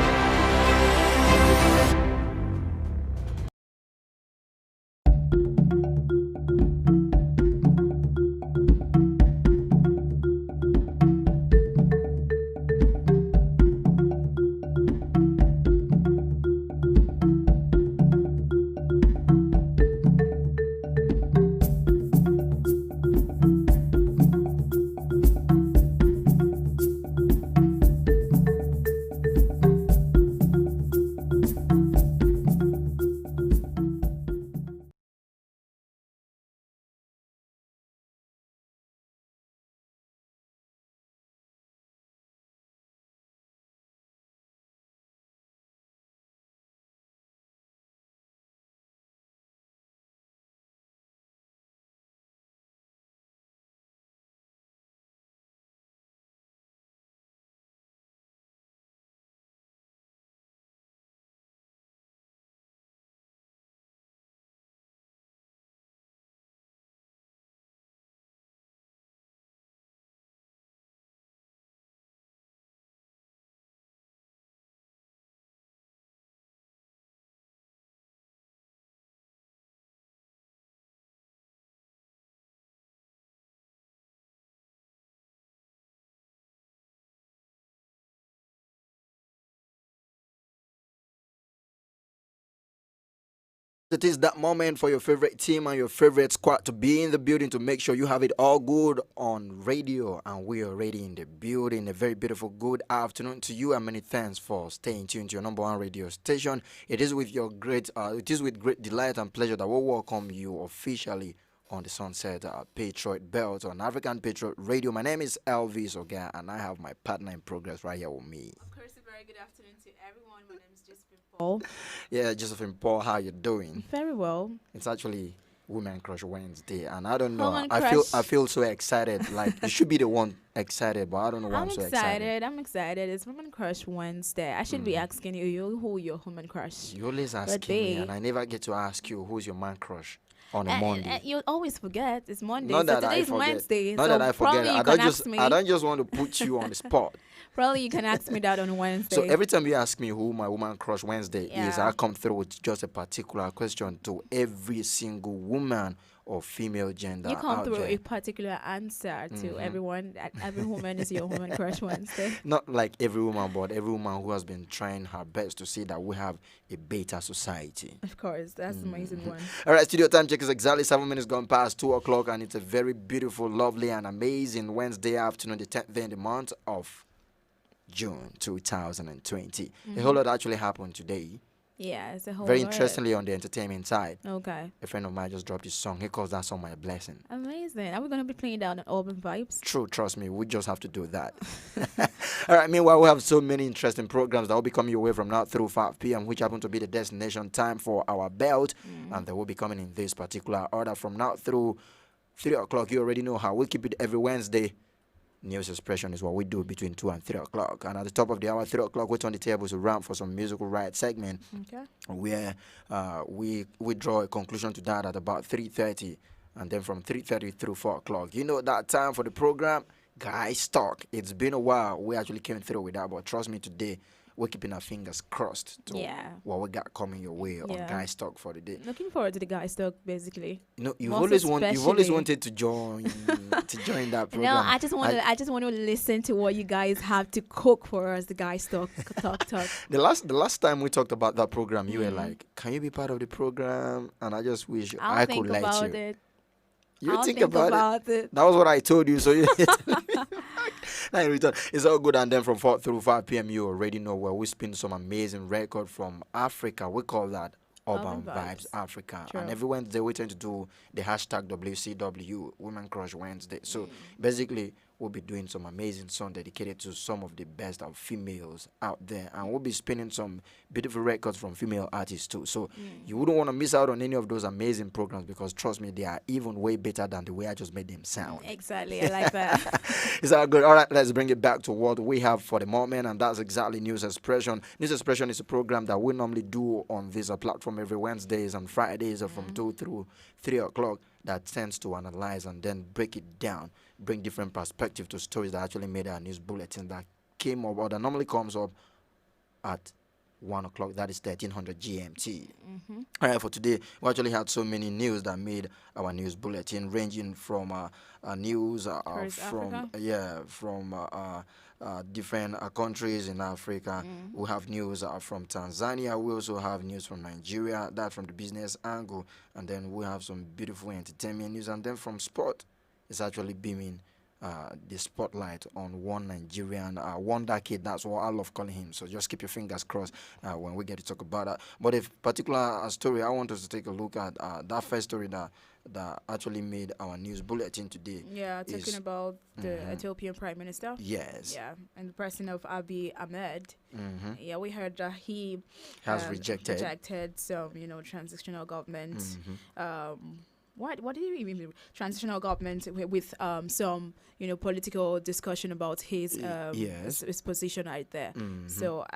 It is that moment for your favorite team and your favorite squad to be in the building to make sure you have it all good on radio. And we are already in the building. A very beautiful good afternoon to you, and many thanks for staying tuned to your number one radio station. It is with great delight and pleasure that we welcome you officially on the Sunset Patriot Belt on African Patriot Radio. My name is Elvis Oga, and I have my partner in progress right here with me. Of course, a very good afternoon to everyone. My name is Josephine Paul. Yeah, Josephine Paul, how you doing? Very well. It's actually Women Crush Wednesday, and I don't know. I feel so excited. Like you should be the one excited, but I don't know why I'm so excited. I'm excited. It's Women Crush Wednesday. I should be asking you who your woman crush. You always ask me, and I never get to ask you who's your man crush. On a Monday. You always forget it's Monday. Not so that today's Wednesday. Not so that I forget. I don't just want to put you on the spot. Probably you can ask me that on Wednesday. So every time you ask me who my woman crush Wednesday is, I come through with just a particular question to every single woman or female gender. You come through a particular answer to everyone. Every woman is your woman crush Wednesday. Not like every woman, but every woman who has been trying her best to see that we have a better society. Of course, that's the amazing one. All right, studio time check is exactly 7 minutes gone past 2 o'clock, and it's a very beautiful, lovely, and amazing Wednesday afternoon, the 10th day in the month of June 2020. A whole lot actually happened today. Yeah, it's a whole very lot. interestingly on the entertainment side. Okay. A friend of mine just dropped his song. He calls that song My Blessing. Amazing. Are we going to be playing down on Urban Vibes? True, trust me. We just have to do that. All right, meanwhile, we have so many interesting programs that will be coming your way from now through 5 p.m., which happen to be the destination time for our belt. And they will be coming in this particular order from now through 3 o'clock. You already know how we keep it every Wednesday. News expression is what we do between 2 and 3 o'clock. And at the top of the hour, 3 o'clock, we turn the tables around for some musical riot segment. Okay. Where we draw a conclusion to that at about 3:30. And then from 3:30 through 4 o'clock. You know that time for the program, Guys Talk. It's been a while. We actually came through with that, but trust me, today, we're keeping our fingers crossed to what we got coming your way on Guys Talk for the day. Looking forward to the Guys Talk, basically. You know, you've always wanted to join that program. No, I just want to listen to what you guys have to cook for us. The Guys Talk. The last time we talked about that program, you were like, "Can you be part of the program?" And I just wish I could let you. It. You think about it. That was what I told you. So you. Now in return, it's all good. And then from 4 through 5 p.m., you already know where we spin some amazing record from Africa. We call that Urban Vibes Africa. True. And every Wednesday, we tend to do the hashtag WCW, Women Crush Wednesday. So basically, we'll be doing some amazing song dedicated to some of the best of females out there. And we'll be spinning some beautiful records from female artists too. So you wouldn't want to miss out on any of those amazing programs, because trust me, they are even way better than the way I just made them sound. Exactly. I like that. Is that good? All right, let's bring it back to what we have for the moment, and that's exactly News Expression. News Expression is a program that we normally do on this platform every Wednesdays and Fridays from 2 through 3 o'clock, that tends to analyze and then break it down, bring different perspective to stories that actually made our news bulletin that came up, or that normally comes up at 1 o'clock. That is 1300 GMT. All right, for today, we actually had so many news that made our news bulletin, ranging from news from different countries in Africa. We have news from Tanzania. We also have news from Nigeria, that from the business angle. And then we have some beautiful entertainment news. And then from sport, it's actually beaming the spotlight on one Nigerian wonder kid. That's what I love calling him. So just keep your fingers crossed when we get to talk about that. But a particular story I want us to take a look at, that first story that actually made our news bulletin today. Yeah, talking about the Ethiopian Prime Minister. Yes. Yeah, and the person of Abiy Ahmed. Yeah, we heard that he has rejected some, transitional government. What did you even mean? Transitional government with some political discussion about his position right there. So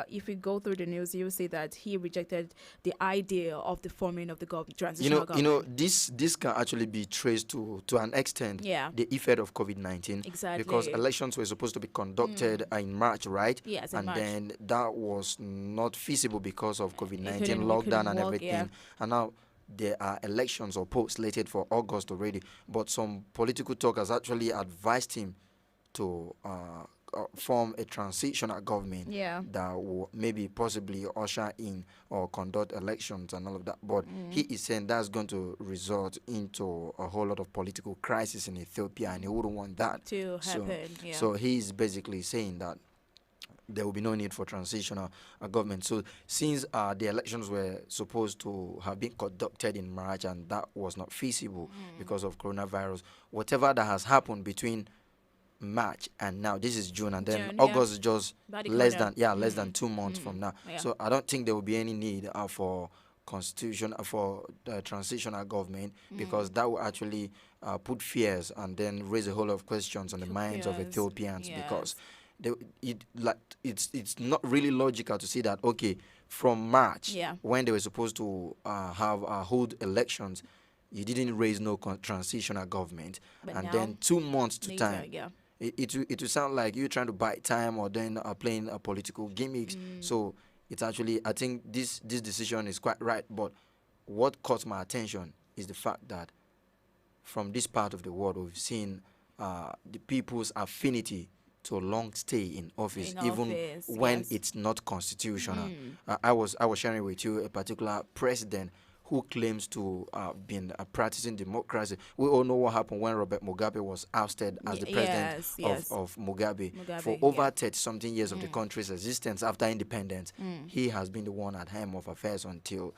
if we go through the news, you will see that he rejected the idea of the forming of the transitional government. This can actually be traced to an extent the effect of COVID-19. Exactly. Because elections were supposed to be conducted in March, right? Yes, and March. Then that was not feasible because of COVID-19 lockdown and everything. Yeah. And now there are elections or polls slated for August already, but some political talk has actually advised him to form a transitional government Yeah. that will maybe possibly usher in or conduct elections and all of that. But he is saying that's going to result into a whole lot of political crisis in Ethiopia, and he wouldn't want that To happen, yeah. So he's basically saying that there will be no need for transitional government. So since the elections were supposed to have been conducted in March and that was not feasible because of coronavirus, whatever that has happened between March and now, this is June, and then June, August is just Body less corner. than less than 2 months from now. Yeah. So I don't think there will be any need for constitution for the transitional government, because that will actually put fears and then raise a whole lot of questions on the minds of Yes. Ethiopians, Yes. because it's not really logical to see that, okay, from March, Yeah. when they were supposed to hold elections, you didn't raise no transitional government, But and now, then 2 months to later, time. yeah. It will sound like you're trying to buy time, or then playing political gimmicks. So it's actually, I think this decision is quite right. But what caught my attention is the fact that from this part of the world, we've seen the people's affinity to a long stay in office, even when yes. it's not constitutional. I was sharing with you a particular president who claims to been practicing democracy. We all know what happened when Robert Mugabe was ousted as the president yes. of Mugabe. For Mugabe, over yeah. 30-something years of the country's existence after independence. He has been the one at helm of affairs until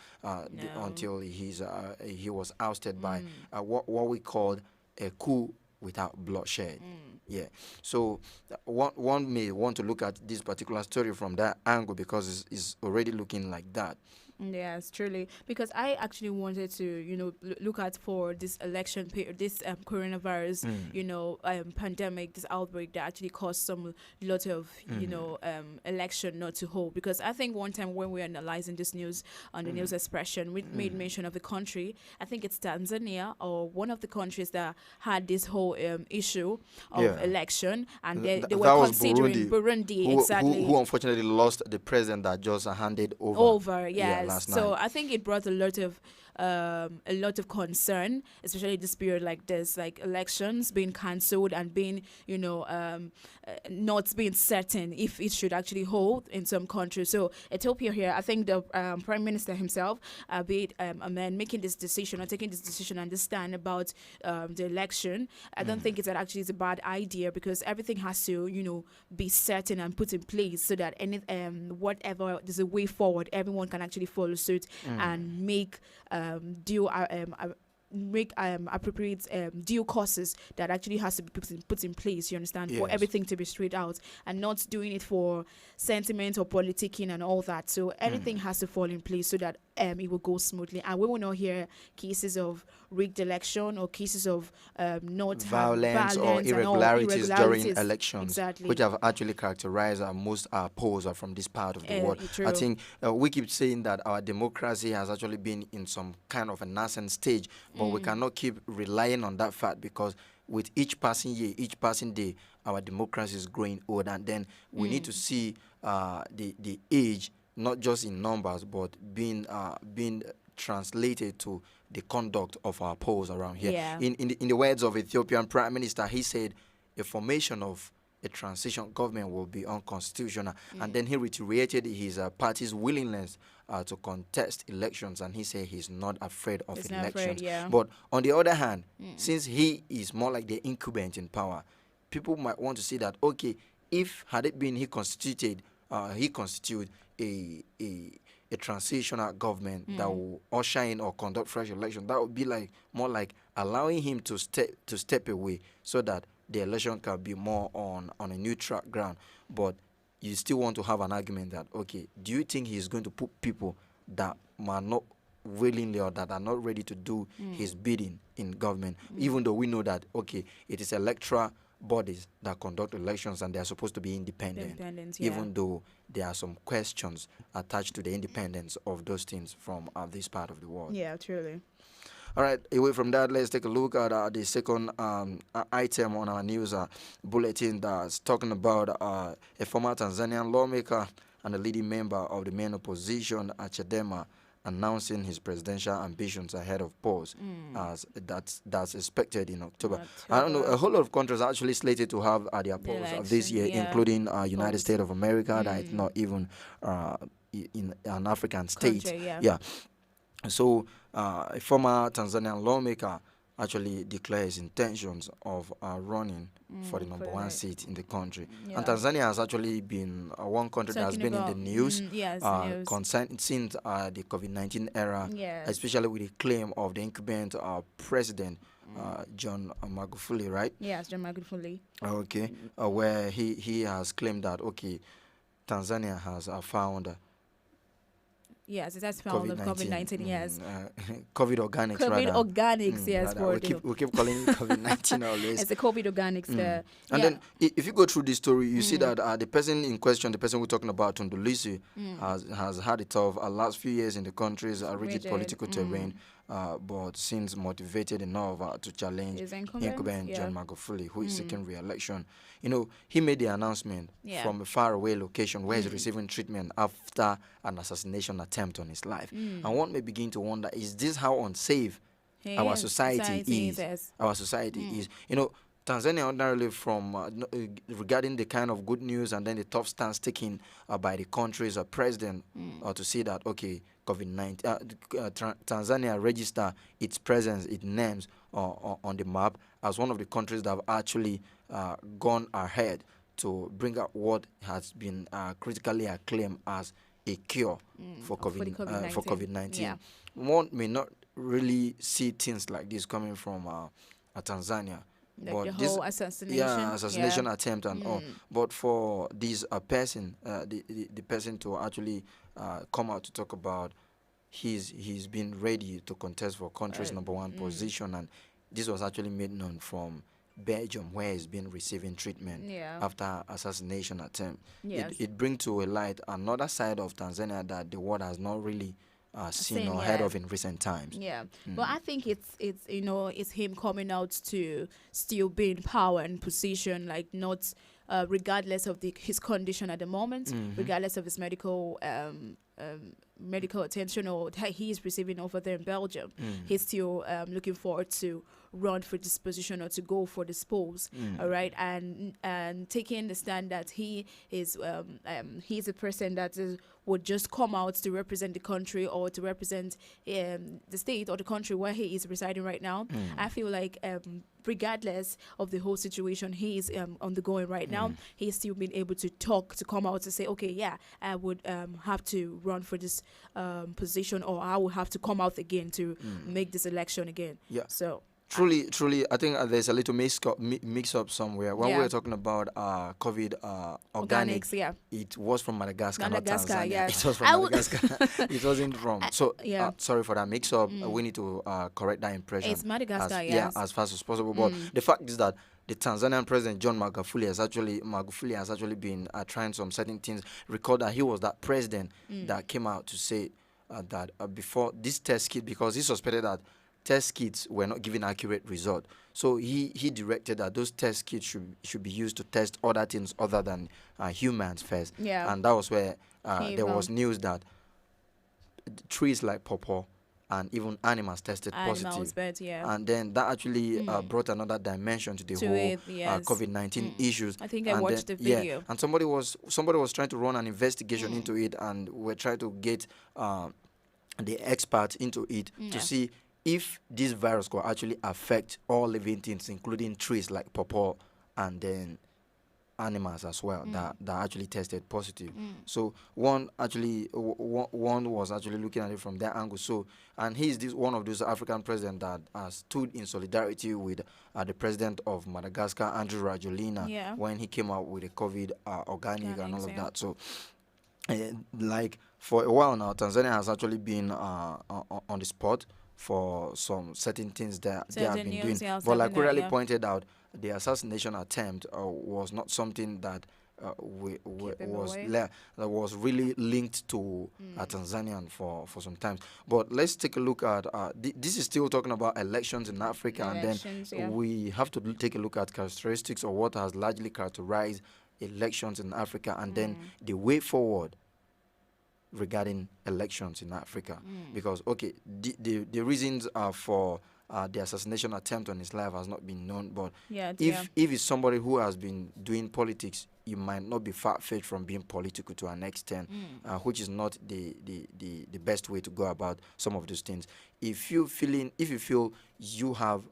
he was ousted by what we called a coup without bloodshed. Yeah. So one may want to look at this particular story from that angle, because it's already looking like that. Yes, truly. Because I actually wanted to, look at for this election period, this coronavirus, pandemic, this outbreak that actually caused some lot of, election not to hold. Because I think one time when we were analyzing this news on the News Expression, we made mention of the country. I think it's Tanzania, or one of the countries that had this whole issue of election, and they were considering Burundi exactly. Who unfortunately lost the president that just handed over. Yes. Last So night. I think it brought a lot of concern, especially this period like this, like elections being cancelled and being, not being certain if it should actually hold in some countries. So Ethiopia here, I think the Prime Minister himself, Abiy Ahmed, making this decision or taking this decision and this stand about the election, I don't think it's a bad idea, because everything has to, be certain and put in place so that whatever there's a way forward, everyone can actually follow suit and make appropriate due courses that actually has to be put in place, you understand, for everything to be straight out, and not doing it for sentiment or politicking and all that. So everything has to fall in place so that it will go smoothly, and we will not hear cases of rigged election or cases of not violence or irregularities during elections, exactly, which have actually characterized most polls are from this part of the world. True. I think we keep saying that our democracy has actually been in some kind of a nascent stage, but we cannot keep relying on that fact, because with each passing year, each passing day, our democracy is growing old, and then we need to see the age not just in numbers, but being translated to the conduct of our polls around here. Yeah. In the words of Ethiopian Prime Minister, he said a formation of a transition government will be unconstitutional, and then he reiterated his party's willingness to contest elections, and he said he's not afraid of elections. But on the other hand, since he is more like the incumbent in power, people might want to see that, okay, if had it been he constitute a transitional government that will usher in or conduct fresh elections, that would be more like allowing him to step away, so that the election can be more on a neutral ground. But you still want to have an argument that, okay, do you think he's going to put people that are not willingly or that are not ready to do his bidding in government, even though we know that, okay, it is electoral bodies that conduct elections and they are supposed to be independent, even though there are some questions attached to the independence of those things from this part of the world. Yeah, truly. All right, away from that, let's take a look at the second item on our news bulletin that's talking about a former Tanzanian lawmaker and a leading member of the main opposition, Chadema, announcing his presidential ambitions ahead of polls, as that's expected in October. I don't know. A whole lot of countries are actually slated to have their polls this year, including United States of America, that is not even in an African state. Country, So, a former Tanzanian lawmaker actually declares intentions of running for the number one seat in the country. And Tanzania has actually been one country that has been in the news since the COVID-19 era, especially with the claim of the incumbent president, John Magufuli, right? Yes, John Magufuli. Okay, where he has claimed that, okay, Tanzania has found... Yes, it has found COVID-19, yes. COVID organics, COVID organics, yes. We keep calling it COVID-19 always. It's the COVID organics there. And then, if you go through this story, you see that the person in question, the person we're talking about, Tundu Lissu, has had it tough last few years in the country's rigid political terrain, but seems motivated enough to challenge incumbent John Magufuli, who is seeking re-election. You know, he made the announcement from a faraway location where he's receiving treatment after an assassination attempt on his life. And one may begin to wonder, is this how unsafe our society is? Our society is. You know, Tanzania ordinarily regarding the kind of good news and then the tough stance taken by the country's president to see that, okay, COVID-19, Tanzania register its presence, its names on the map as one of the countries that have actually gone ahead to bring out what has been critically acclaimed as a cure for COVID-19. One may not really see things like this coming from Tanzania. Like but the whole assassination attempt and all. But for this person, the person to actually come out to talk about he's been ready to contest for country's number one position, and this was actually made known from Belgium, where he's been receiving treatment after assassination attempt. It brings to a light another side of Tanzania that the world has not really seen or heard of in recent times. But I think it's you know, it's him coming out to still be in power and position, like not regardless of his condition at the moment, regardless of his medical attention or that he's receiving over there in Belgium. He's still looking forward to run for this position or to go for this post, all right, and taking the stand that he is he's a person that would just come out to represent the country or to represent the state or the country where he is residing right now. I feel like regardless of the whole situation he is undergoing right now, he's still been able to come out to say, okay, I would have to run for this position, or I will have to come out again to make this election again. So Truly, I think there's a little mix-up somewhere. When we were talking about COVID organics, it was from Madagascar, not Tanzania. It was from Madagascar. It wasn't from. So, sorry for that mix-up. We need to correct that impression. It's Madagascar, as fast as possible. But the fact is that the Tanzanian president, John Magufuli, has actually been trying some certain things. Recall that he was that president that came out to say that before this test kit, because he suspected that test kits were not giving accurate result. So he directed that those test kits should be used to test other things other than humans first. And that was where there was news that trees like pawpaw and even animals tested positive. And then that actually brought another dimension to the whole COVID-19 issues. I think I watched the video. And somebody was trying to run an investigation into it, and we're trying to get the experts into it to see if this virus could actually affect all living things, including trees like pawpaw, and then animals as well that actually tested positive. So one was actually looking at it from that angle. So, and he's one of those African presidents that stood in solidarity with the president of Madagascar, Andry Rajoelina, when he came out with the COVID organic and all of that. So, like for a while now, Tanzania has actually been on the spot for some certain things that they have been doing. But like we really pointed out, the assassination attempt was not something that was really linked to Tanzanian for some time. But let's take a look at this is still talking about elections in Africa, and then we have to take a look at characteristics of what has largely characterized elections in Africa, and then the way forward regarding elections in Africa. Because, okay, the reasons for the assassination attempt on his life has not been known, but if it's somebody who has been doing politics, you might not be far-fetched from being political to an extent, which is not the best way to go about some of those things. If you feel you have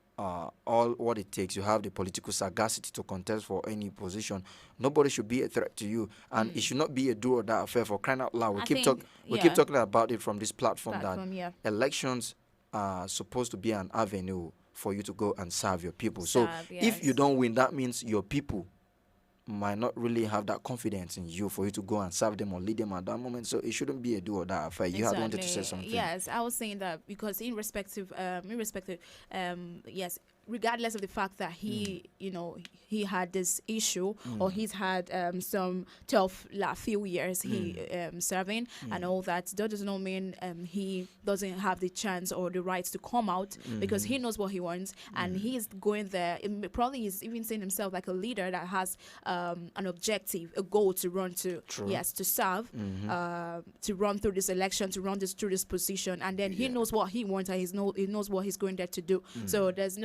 all what it takes, you have the political sagacity to contest for any position, nobody should be a threat to you, and it should not be a do or die affair. For crying out loud, we keep talking about it from this platform that elections are supposed to be an avenue for you to go and serve your people. So if you don't win, that means your people might not really have that confidence in you for you to go and serve them or lead them at that moment. So it shouldn't be a do or die affair. You had wanted to say something. Yes, I was saying that because yes, regardless of the fact that he had this issue or he's had some tough few years serving and all that does not mean he doesn't have the chance or the rights to come out, because he knows what he wants and he's going there. Probably he's even seeing himself like a leader that has an objective, a goal to run to. Yes, to serve, to run through this election, to run through this position, and then he knows what he wants and he knows what he's going there to do. So there's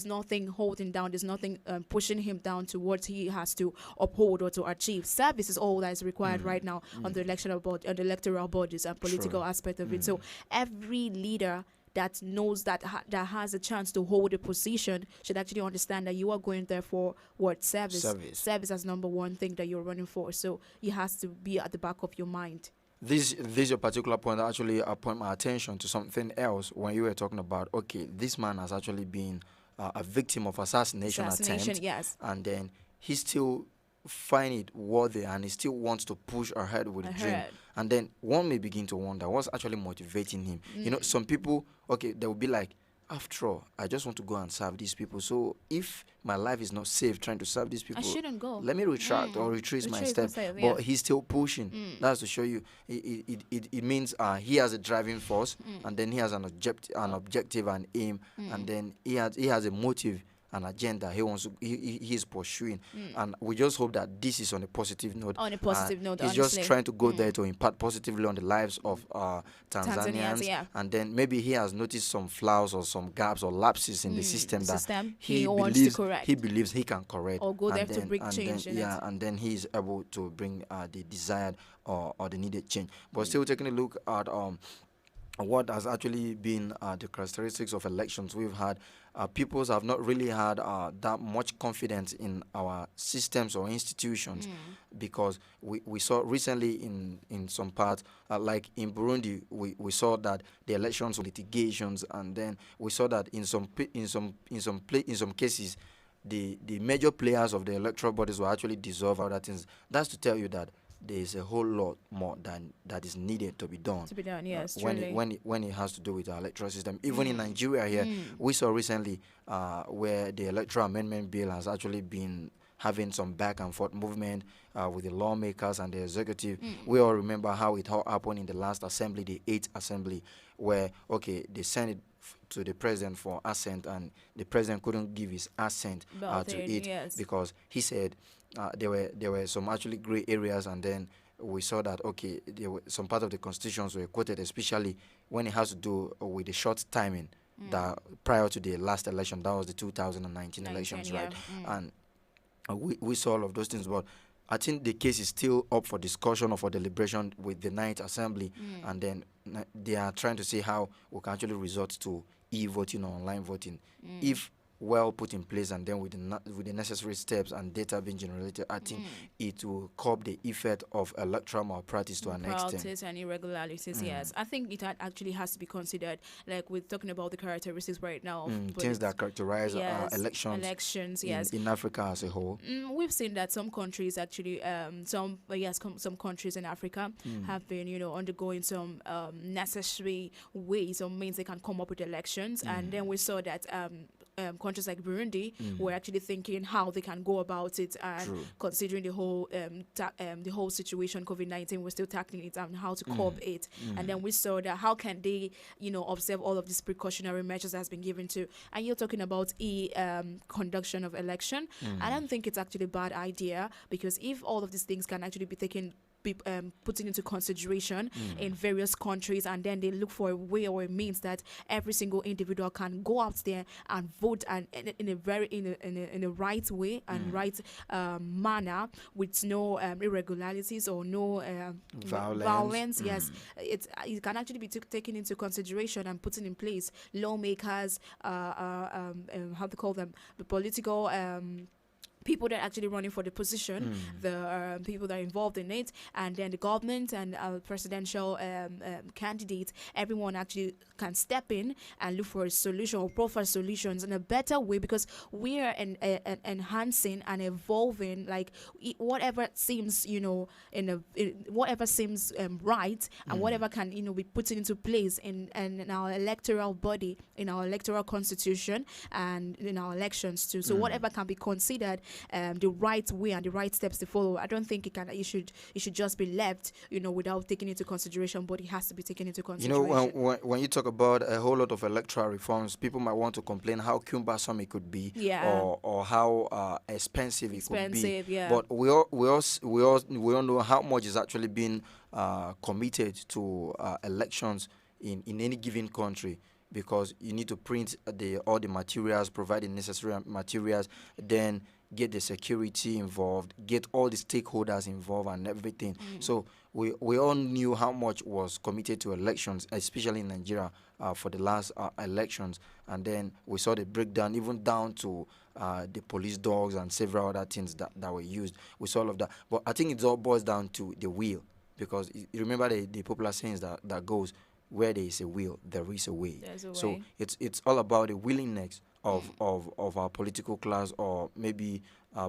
nothing holding down, there's nothing pushing him down to what he has to uphold or to achieve. Service is all that is required right now on the electoral bodies and political aspect of it. So every leader that knows that has a chance to hold a position should actually understand that you are going there for what? Service as number one thing that you're running for. So it has to be at the back of your mind. This your particular point actually point my attention to something else when you were talking about, okay, this man has actually been a victim of assassination attempt, and then he still find it worthy and he still wants to push ahead with the dream. And then one may begin to wonder what's actually motivating him. You know, some people, okay, they will be like, after all, I just want to go and serve these people. So if my life is not safe trying to serve these people, I shouldn't go. Let me retract or retrace my step. But he's still pushing. That's to show you it means he has a driving force, and then he has an objective and aim, and then he has a motive, an agenda he is pursuing, and we just hope that this is on a positive note. On a positive note, he's just trying to go there to impact positively on the lives of Tanzanians, and then maybe he has noticed some flaws or some gaps or lapses in the system that he wants to correct. He believes he can correct, or go there to bring change. And then he is able to bring the desired or the needed change. But still taking a look at what has actually been the characteristics of elections we've had. Peoples have not really had that much confidence in our systems or institutions, because we saw recently in some parts, like in Burundi, we saw that the elections were litigations, and then we saw that in some cases the major players of the electoral bodies were actually dissolved. Other things. That's to tell you that there is a whole lot more than that is needed to be done. Yes, when it has to do with our electoral system. Even in Nigeria here, we saw recently where the electoral amendment bill has actually been having some back and forth movement with the lawmakers and the executive. We all remember how it all happened in the last assembly, the 8th assembly, where, okay, they sent it to the president for assent, and the president couldn't give his assent to it because he said there were some actually gray areas, and then we saw that, okay, there were some part of the constitutions were quoted, especially when it has to do with the short timing that prior to the last election, that was the 2019 elections, right? And we saw all of those things, but I think the case is still up for discussion or for deliberation with the 9th Assembly, and then they are trying to see how we can actually resort to e-voting or online voting. If well put in place, and then with the necessary steps and data being generated, I think it will curb the effect of electoral malpractice to an extent. And irregularities, yes. I think it actually has to be considered, like we're talking about the characteristics right now. Things that characterize elections in Africa as a whole. We've seen that some countries actually, some countries in Africa have been, undergoing some necessary ways or means they can come up with elections. And then we saw that countries like Burundi were actually thinking how they can go about it, and considering the whole situation, COVID-19, we're still tackling it and how to curb it. And then we saw that how can they, observe all of these precautionary measures that has been given to. And you're talking about conduction of election. I don't think it's actually a bad idea, because if all of these things can actually be taken be putting into consideration in various countries, and then they look for a way or a means that every single individual can go out there and vote, and in a right way and right manner, with no irregularities or no violence. Yes, it can actually be taken into consideration and putting in place. Lawmakers, how to call them, the political people that are actually running for the position, the people that are involved in it, and then the government and presidential candidates, everyone actually can step in and look for a solution or proffer solutions in a better way, because we are enhancing and evolving, like whatever seems, whatever seems right, and whatever can, be put into place in our electoral body, in our electoral constitution, and in our elections too. So whatever can be considered the right way and the right steps to follow. I don't think it should just be left, without taking into consideration, but it has to be taken into consideration. When you talk about a whole lot of electoral reforms, people might want to complain how cumbersome it could be, or how expensive it could be. Yeah. But we all know how much is actually being committed to elections in any given country, because you need to print all the materials, provide the necessary materials, then get the security involved, get all the stakeholders involved and everything. So we all knew how much was committed to elections, especially in Nigeria, for the last elections. And then we saw the breakdown, even down to the police dogs and several other things that were used. We saw all of that. But I think it all boils down to the will, because you remember the popular sayings that goes, where there is a will, there is a way. So it's all about the willingness of our political class, or maybe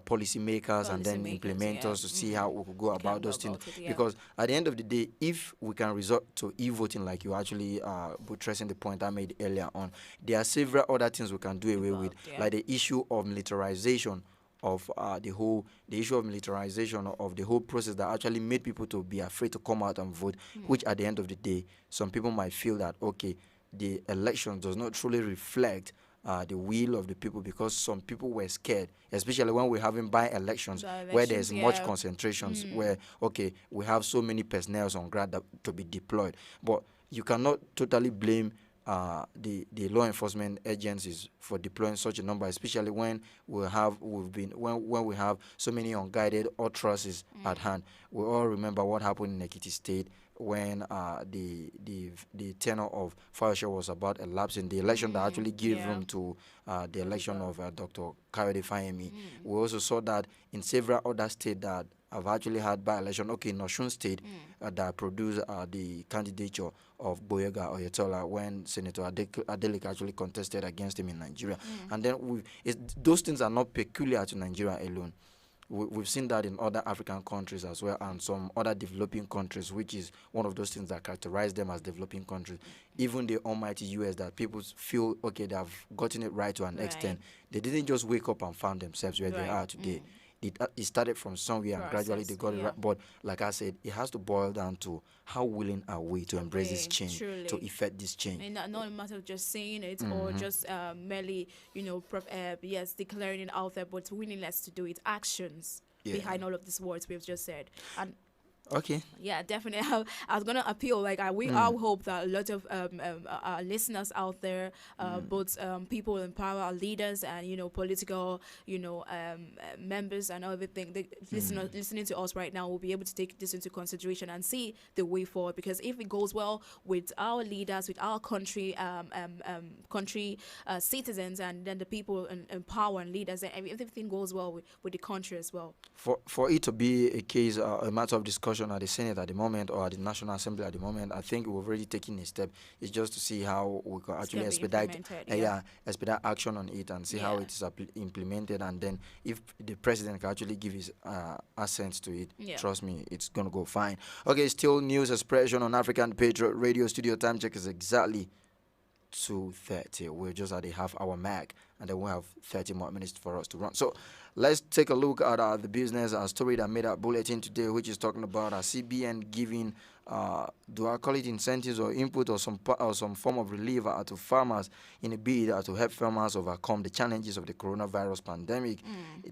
policy makers and then implementers, to see how we could go about those things. Because at the end of the day, if we can resort to e-voting, like you actually buttressing the point I made earlier on, there are several other things we can do away with, like the issue of militarization of the issue of militarization of the whole process that actually made people to be afraid to come out and vote, which at the end of the day, some people might feel that, okay, the election does not truly reflect the will of the people, because some people were scared, especially when we're having by-elections where there's much concentrations, where, okay, we have so many personnel on ground to be deployed. But you cannot totally blame the law enforcement agencies for deploying such a number, especially when we have so many unguided utterances at hand. We all remember what happened in Ekiti State when the tenure of Fayose was about elapsing, the election that actually gave room to the election of Dr. Kayode Fayemi. We also saw that in several other states that have actually had by-election. Okay, in Osun State, that produced the candidature of Boyega Oyetola when Senator Adeleke actually contested against him in Nigeria. And then those things are not peculiar to Nigeria alone. We've seen that in other African countries as well, and some other developing countries, which is one of those things that characterize them as developing countries. Even the almighty US, that people feel, okay, they have gotten it right to an extent. They didn't just wake up and found themselves where they are today. It started from somewhere and gradually they got it right. But like I said, it has to boil down to how willing are we to embrace this change, to effect this change. And not a matter of just saying it or just merely, declaring it out there, but willingness to do it, actions behind all of these words we've just said. And okay. Yeah, definitely. I was gonna appeal. Like I hope that a lot of our listeners out there, both people in power, our leaders, and political, members and everything, listening to us right now, will be able to take this into consideration and see the way forward. Because if it goes well with our leaders, with our country, citizens, and then the people in power and leaders, then everything goes well with the country as well. For it to be a case, a matter of discussion at the Senate at the moment, or at the National Assembly at the moment, I think we've already taken a step. It's just to see how we can actually expedite action on it and see how it is implemented, and then if the president can actually give his assent to it, trust me, it's gonna go fine. Okay, still news expression on African Patriot Radio. Studio time check is exactly 2:30. We're just at the half-hour mark, and then we'll have 30 more minutes for us to run. So let's take a look at the business story that made our bulletin today, which is talking about CBN giving, do I call it incentives or input or some form of relief to farmers in a bid to help farmers overcome the challenges of the coronavirus pandemic.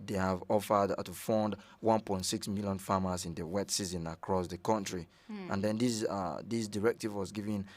They have offered to fund 1.6 million farmers in the wet season across the country. And then this directive was given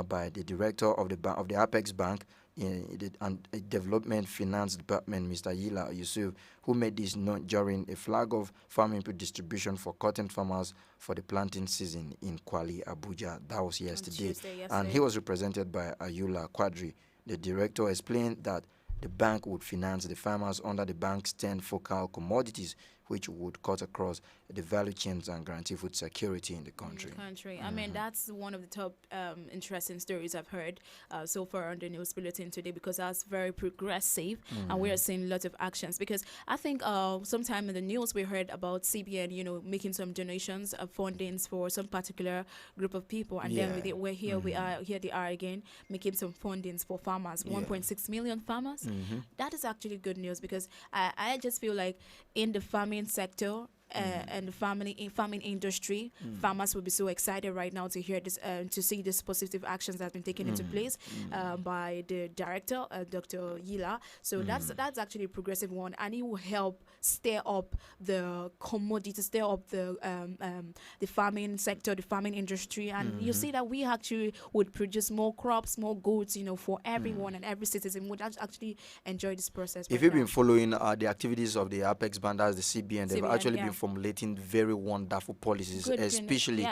by the director of the Apex Bank and Development Finance Department, Mr. Yila Yusuf, who made this known during a flag of farm input distribution for cotton farmers for the planting season in Kwali, Abuja. That was yesterday. And he was represented by Ayula Quadri. The director explained that the bank would finance the farmers under the bank's 10 focal commodities, which would cut across the value chains and guarantee food security in the country. I mean, that's one of the top interesting stories I've heard so far on the news bulletin today, because that's very progressive, and we are seeing lots of actions. Because I think sometime in the news we heard about CBN, making some donations of fundings for some particular group of people, and then here they are again making some fundings for farmers, 1.6 million farmers. That is actually good news, because I just feel like in the farming sector and the farming industry, farmers will be so excited right now to hear this, to see these positive actions that have been taken into place by the director, Dr. Yila. So that's actually a progressive one, and it will help stir up the commodity, stir up the farming sector, the farming industry, and you see that we actually would produce more crops, more goods, for everyone and every citizen would actually enjoy this process. If you've been following the activities of the Apex Bank, as the CBN, they've actually been formulating very wonderful policies, especially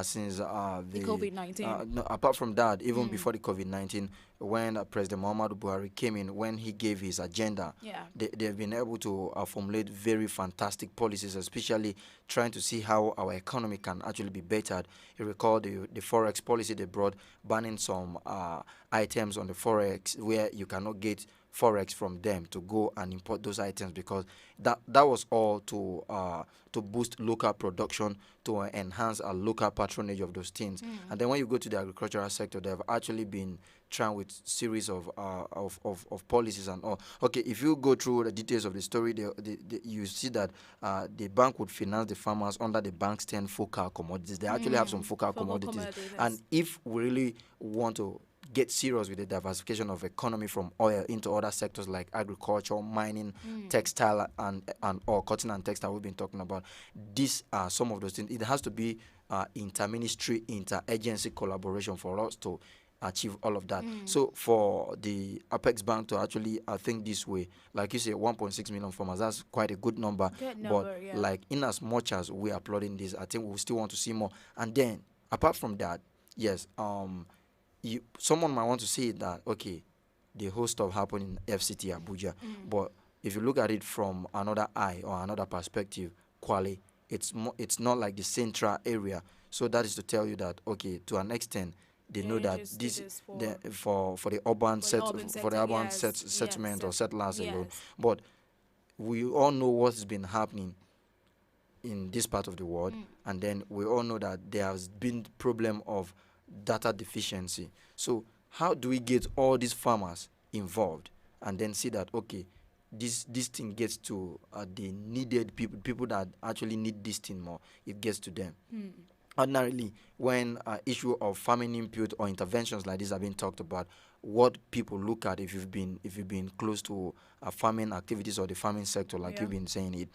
since the COVID-19. No, apart from that, even before the COVID-19, when President Muhammadu Buhari came in, when he gave his agenda, they've been able to formulate very fantastic policies, especially trying to see how our economy can actually be bettered. You recall the Forex policy they brought, banning some items on the Forex where you cannot get Forex from them to go and import those items, because that was all to boost local production, to enhance our local patronage of those things. And then when you go to the agricultural sector, they have actually been trying with series of policies and all. Okay, if you go through the details of the story, you see that the bank would finance the farmers under the bank's 10 focal commodities. They actually have some focal commodities. And if we really want to get serious with the diversification of economy from oil into other sectors like agriculture, mining, textile, and or cotton and textile we've been talking about, these are some of those things. It has to be inter-ministry, inter-agency collaboration for us to achieve all of that. So for the Apex Bank to actually think this way, like you say, 1.6 million farmers, that's quite a good number. But like, in as much as we're applauding this, I think we still want to see more. And then apart from that, yes, someone might want to say that, okay, the whole stuff happened in FCT Abuja, but if you look at it from another eye or another perspective, Kwale, it's not like the central area. So that is to tell you that, okay, to an extent, they know that this for the urban settlement or settlers alone. But we all know what has been happening in this part of the world, and then we all know that there has been problem of data deficiency. So how do we get all these farmers involved and then see that, okay, this thing gets to the needed people that actually need this thing more, it gets to them. Ordinarily, when issue of farming input or interventions like this are being talked about, what people look at, if you've been close to farming activities or the farming sector, like you've been saying,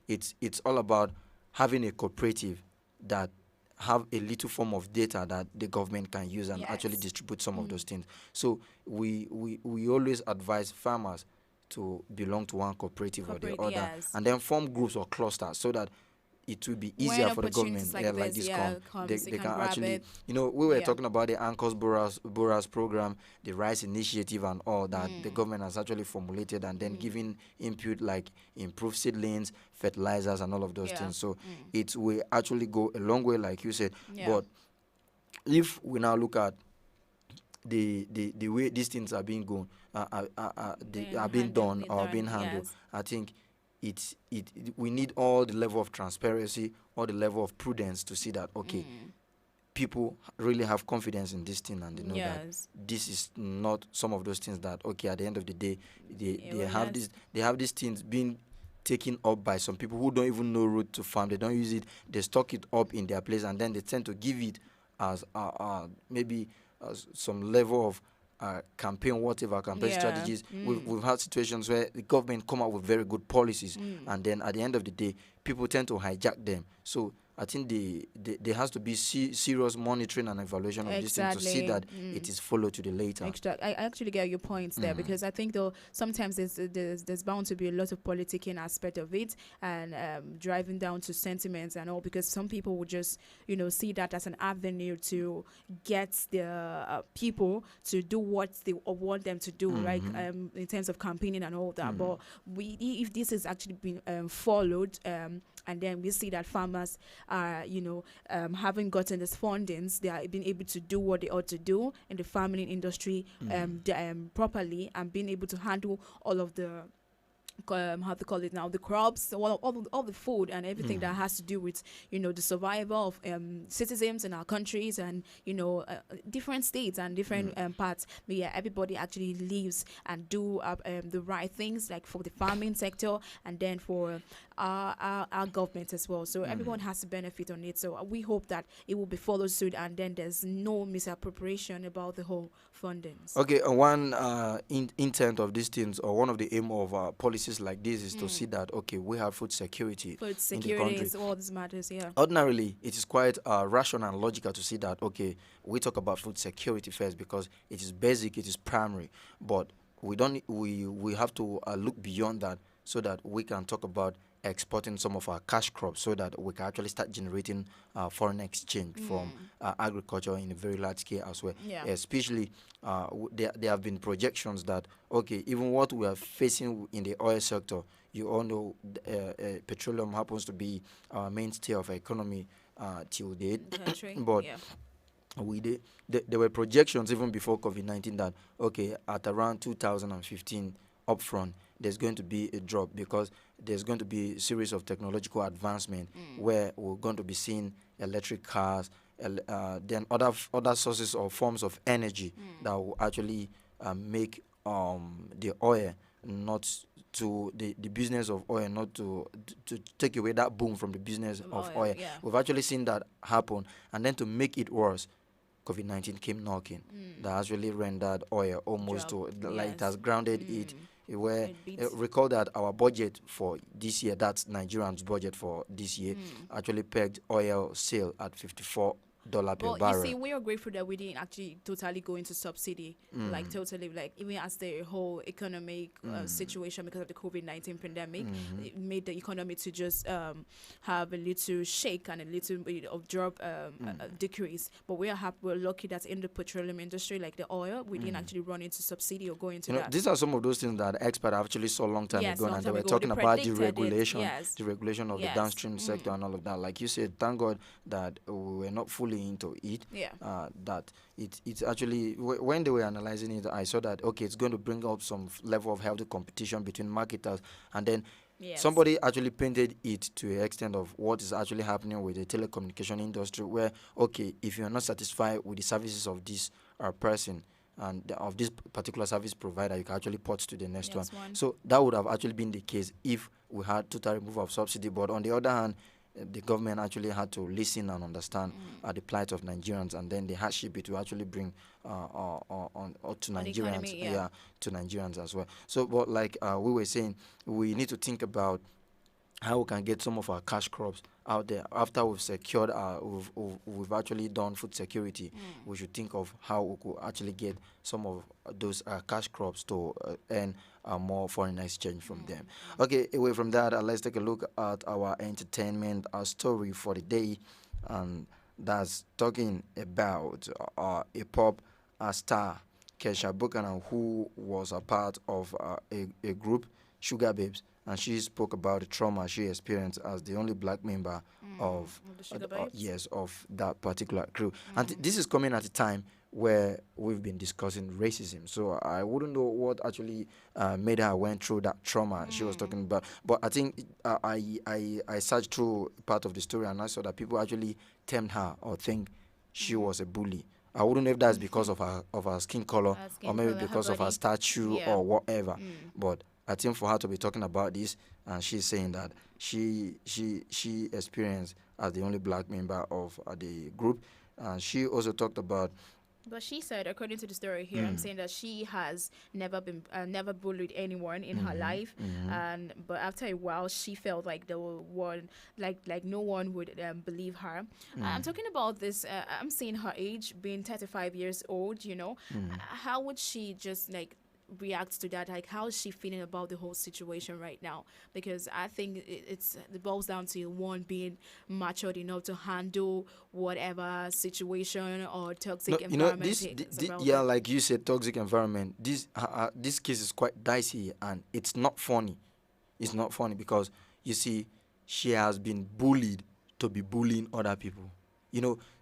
it's all about having a cooperative that have a little form of data that the government can use and actually distribute some of those things. So we always advise farmers to belong to one cooperative or the other, and then form groups or clusters so that it will be easier for the government like this they can actually, we were talking about the Anchors Boras program, the Rice Initiative and all that the government has actually formulated, and then giving input like improved seedlings, fertilizers and all of those things. So it will actually go a long way, like you said. But if we now look at the way these things are being being done or being handled, I think we need all the level of transparency, all the level of prudence to see that, okay, people really have confidence in this thing, and they know that Yes. this is not some of those things that, okay, at the end of the day, Yeah, they well, have that's- they have these things being taken up by some people who don't even know route to farm. They don't use it. They stock it up in their place, and then they tend to give it as maybe some level of campaign, whatever campaign Yeah. strategies. We've had situations where the government come out with very good policies, and then at the end of the day, people tend to hijack them. So I think there has to be serious monitoring and evaluation of this thing to see that it is followed to the later. I actually get your points there, because I think though sometimes there's bound to be a lot of politicking aspect of it, and driving down to sentiments and all, because some people would just see that as an avenue to get the people to do what they want them to do, like in terms of campaigning and all that. But if this is actually being followed, and then we see that farmers are, haven't gotten this fundings, they are being able to do what they ought to do in the farming industry properly, and being able to handle all of the how to call it now, the crops, all the food and everything that has to do with the survival of citizens in our countries, and different states and different parts. But yeah, everybody actually lives and do the right things, like for the farming sector, and then for our government as well. So everyone has to benefit on it. So we hope that it will be followed suit, and then there's no misappropriation about the whole fundings. Okay, one intent of these things, or one of the aim of policies like this, is to see that, okay, we have food security Food in the security country. is all this matters, yeah. Ordinarily, it is quite rational and logical to see that, okay, we talk about food security first because it is basic, it is primary, but we have to look beyond that, so that we can talk about exporting some of our cash crops, so that we can actually start generating foreign exchange from agriculture in a very large scale as well. Yeah. Especially, there have been projections that, okay, even what we are facing in the oil sector, you all know petroleum happens to be our mainstay of economy till date. But yeah. There were projections even before COVID-19 that, okay, at around 2015 upfront, there's going to be a drop, because there's going to be a series of technological advancement where we're going to be seeing electric cars, then other sources or forms of energy that will actually make the oil not to the business of oil, not to take away that boom from the business of oil. Yeah. We've actually seen that happen, and then to make it worse, COVID-19 came knocking. That has really rendered oil almost like it has grounded it. Where recall that our budget for this year, that's Nigerians' budget for this year, actually pegged oil sale at $54 per barrel. You see, we are grateful that we didn't actually totally go into subsidy, like totally, like even as the whole economic situation because of the COVID-19 pandemic, it made the economy to just have a little shake and a little bit of drop, decrease. But we're lucky that in the petroleum industry, like the oil, we didn't actually run into subsidy or go into that. These are some of those things that experts actually saw a long time ago, and they were talking about the regulation of the downstream sector and all of that. Like you said, thank God that we were not fully into it. That it's actually, when they were analyzing it, I saw that, okay, it's going to bring up some level of healthy competition between marketers, and then somebody actually painted it to an extent of what is actually happening with the telecommunication industry, where, okay, if you're not satisfied with the services of this person and of this particular service provider, you can actually port to the next one. So that would have actually been the case if we had total removal of subsidy. But on the other hand, the government actually had to listen and understand the plight of Nigerians, and then the hardship it will actually bring to Nigerians, to Nigerians as well. So, but like we were saying, we need to think about how we can get some of our cash crops out there after we've secured we've actually done food security. We should think of how we could actually get some of those cash crops to earn more foreign exchange from them. Okay, away from that, let's take a look at our entertainment story for the day, and that's talking about a pop star, Kesha Buchanan, who was a part of a group, Sugar Babes, and she spoke about the trauma she experienced as the only black member of that particular crew. And this is coming at a time where we've been discussing racism. So I wouldn't know what actually made her went through that trauma she was talking about. But I think I searched through part of the story, and I saw that people actually termed her or think she was a bully. I wouldn't know if that's because of her skin color, or maybe because of her stature or whatever. But I think for her to be talking about this, and she's saying that she experienced as the only black member of the group, and she also talked about. But she said, according to the story here, I'm saying that she has never bullied anyone in her life, but after a while, she felt like there were like no one would believe her. I'm talking about this. I'm seeing her age being 35 years old. How would she just react to that? Like, how is she feeling about the whole situation right now? Because I think it boils down to one being matured enough to handle whatever situation or toxic environment. Like you said, toxic environment. This case is quite dicey, and it's not funny. It's not funny because you see, she has been bullied to be bullying other people.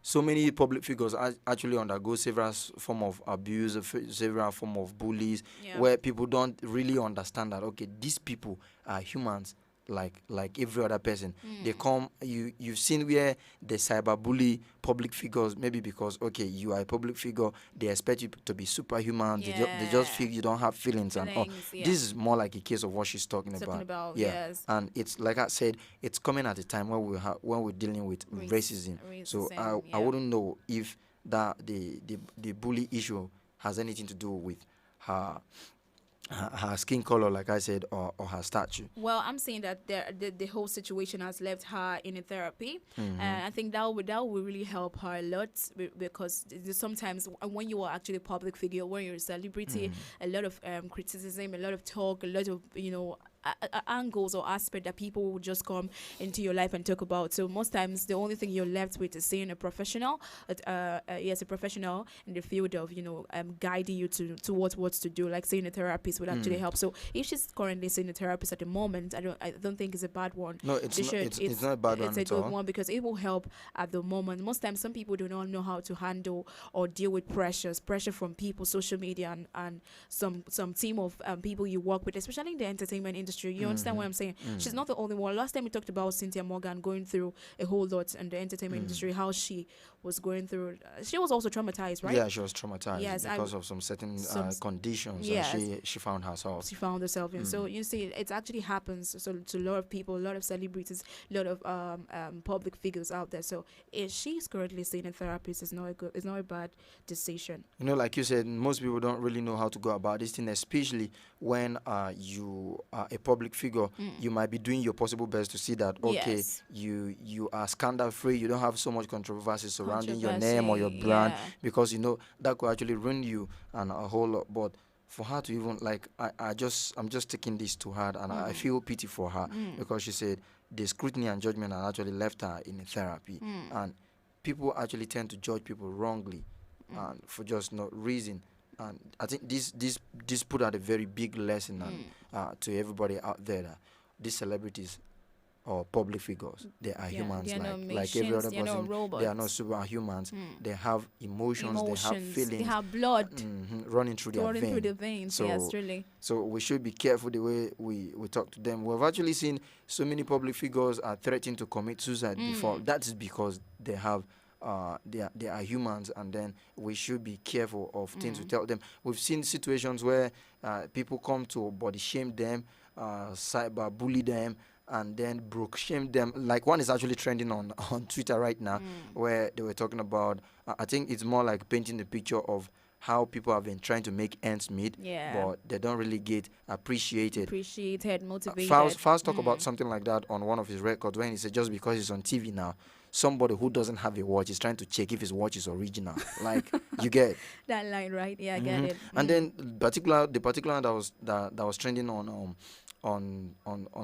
So many public figures actually undergo several form of abuse, several form of bullies, where people don't really understand that, okay, these people are humans like every other person. They come, you've seen where the cyberbully public figures, maybe because, okay, you are a public figure, they expect you to be superhuman, they just feel you don't have feelings and all. This is more like a case of what she's talking about. Yes. And it's, like I said, it's coming at a time when we're dealing with racism. So I wouldn't know if that the bully issue has anything to do with her skin color, like I said, or her stature. Well, I'm saying that the whole situation has left her in a therapy, and I think that will really help her a lot, because sometimes when you are actually a public figure, when you're a celebrity, a lot of criticism, a lot of talk, a lot of angles or aspect that people will just come into your life and talk about. So most times the only thing you're left with is seeing a professional, a professional in the field of guiding you towards what to do, like seeing a therapist would actually help. So if she's currently seeing a therapist at the moment, I don't think it's a bad one. No, it's not a bad one. It's a good one because it will help at the moment. Most times some people do not know how to handle or deal with pressure from people, social media, and some team of people you work with, especially in the entertainment industry. You understand what I'm saying? She's not the only one. Last time we talked about Cynthia Morgan going through a whole lot in the entertainment industry, how she was going through. She was also traumatized, right? Yeah, she was traumatized because of some certain conditions. Yes. And she found herself. She found herself in. So you see, it actually happens to a lot of people, a lot of celebrities, a lot of public figures out there. So if she's currently seeing a therapist, it's not a bad decision. Like you said, most people don't really know how to go about this thing, especially when you are a public figure. You might be doing your possible best to see that, okay, you are scandal free, you don't have so much controversy surrounding your name or your brand, because that could actually ruin you and a whole lot. But for her to even I'm just taking this to heart, and I feel pity for her, because she said the scrutiny and judgment had actually left her in therapy, and people actually tend to judge people wrongly and for just no reason. And I think this put out a very big lesson to everybody out there that these celebrities or public figures, they are humans like every other person. They are not superhumans. They have emotions, they have feelings, they have blood running through their veins. So, yes, really. So we should be careful the way we talk to them. We've actually seen so many public figures are threatening to commit suicide before. That is because they have they are humans, and then we should be careful of things we tell them. We've seen situations where people come to body shame them, cyber bully them, and then broke shame them. Like one is actually trending on Twitter right now, where they were talking about, I think it's more like painting the picture of how people have been trying to make ends meet, but they don't really get appreciated, motivated. Fast talk about something like that on one of his records when he said just because he's on TV now, somebody who doesn't have a watch is trying to check if his watch is original. Like, you get that line, right? Yeah, I get it. And then the particular that was trending on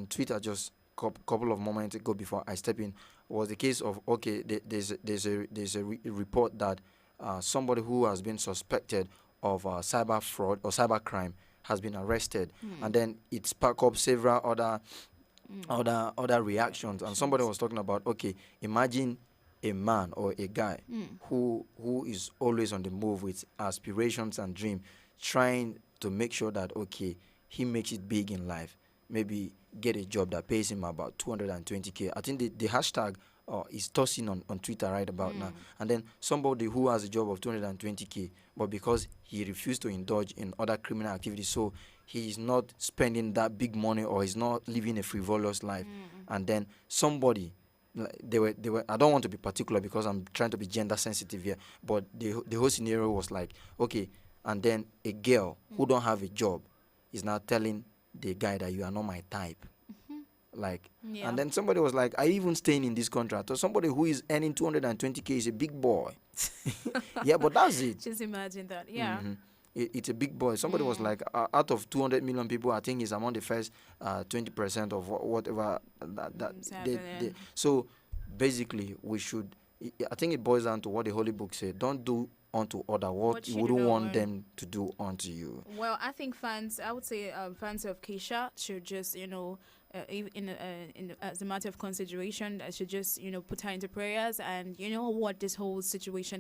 Twitter just couple of moments ago before I step in was the case of, okay, there's a report that somebody who has been suspected of cyber fraud or cyber crime has been arrested, and then it sparked up several other reactions. And somebody was talking about, okay, imagine a man or a guy who is always on the move with aspirations and dream, trying to make sure that, okay, he makes it big in life, maybe get a job that pays him about 220K. I think the hashtag is tossing on Twitter right about now. And then somebody who has a job of 220k, but because he refused to indulge in other criminal activities, so he's not spending that big money or he's not living a frivolous life. And then somebody, they were. I don't want to be particular because I'm trying to be gender sensitive here, but the whole scenario was like, okay, and then a girl who don't have a job is now telling the guy that you are not my type. Like, and then somebody was like, are you even staying in this contract? Or somebody who is earning 220k is a big boy. Yeah, but that's it. Just imagine that. Yeah. It's a big boy. Somebody was like, out of 200 million people, I think he's among the first 20% of whatever they. So basically, we should. I think it boils down to what the Holy Book said. Don't do unto other what you wouldn't want them to do unto you. Well, I think fans of Keisha should just, as a matter of consideration, I should just, put her into prayers, and what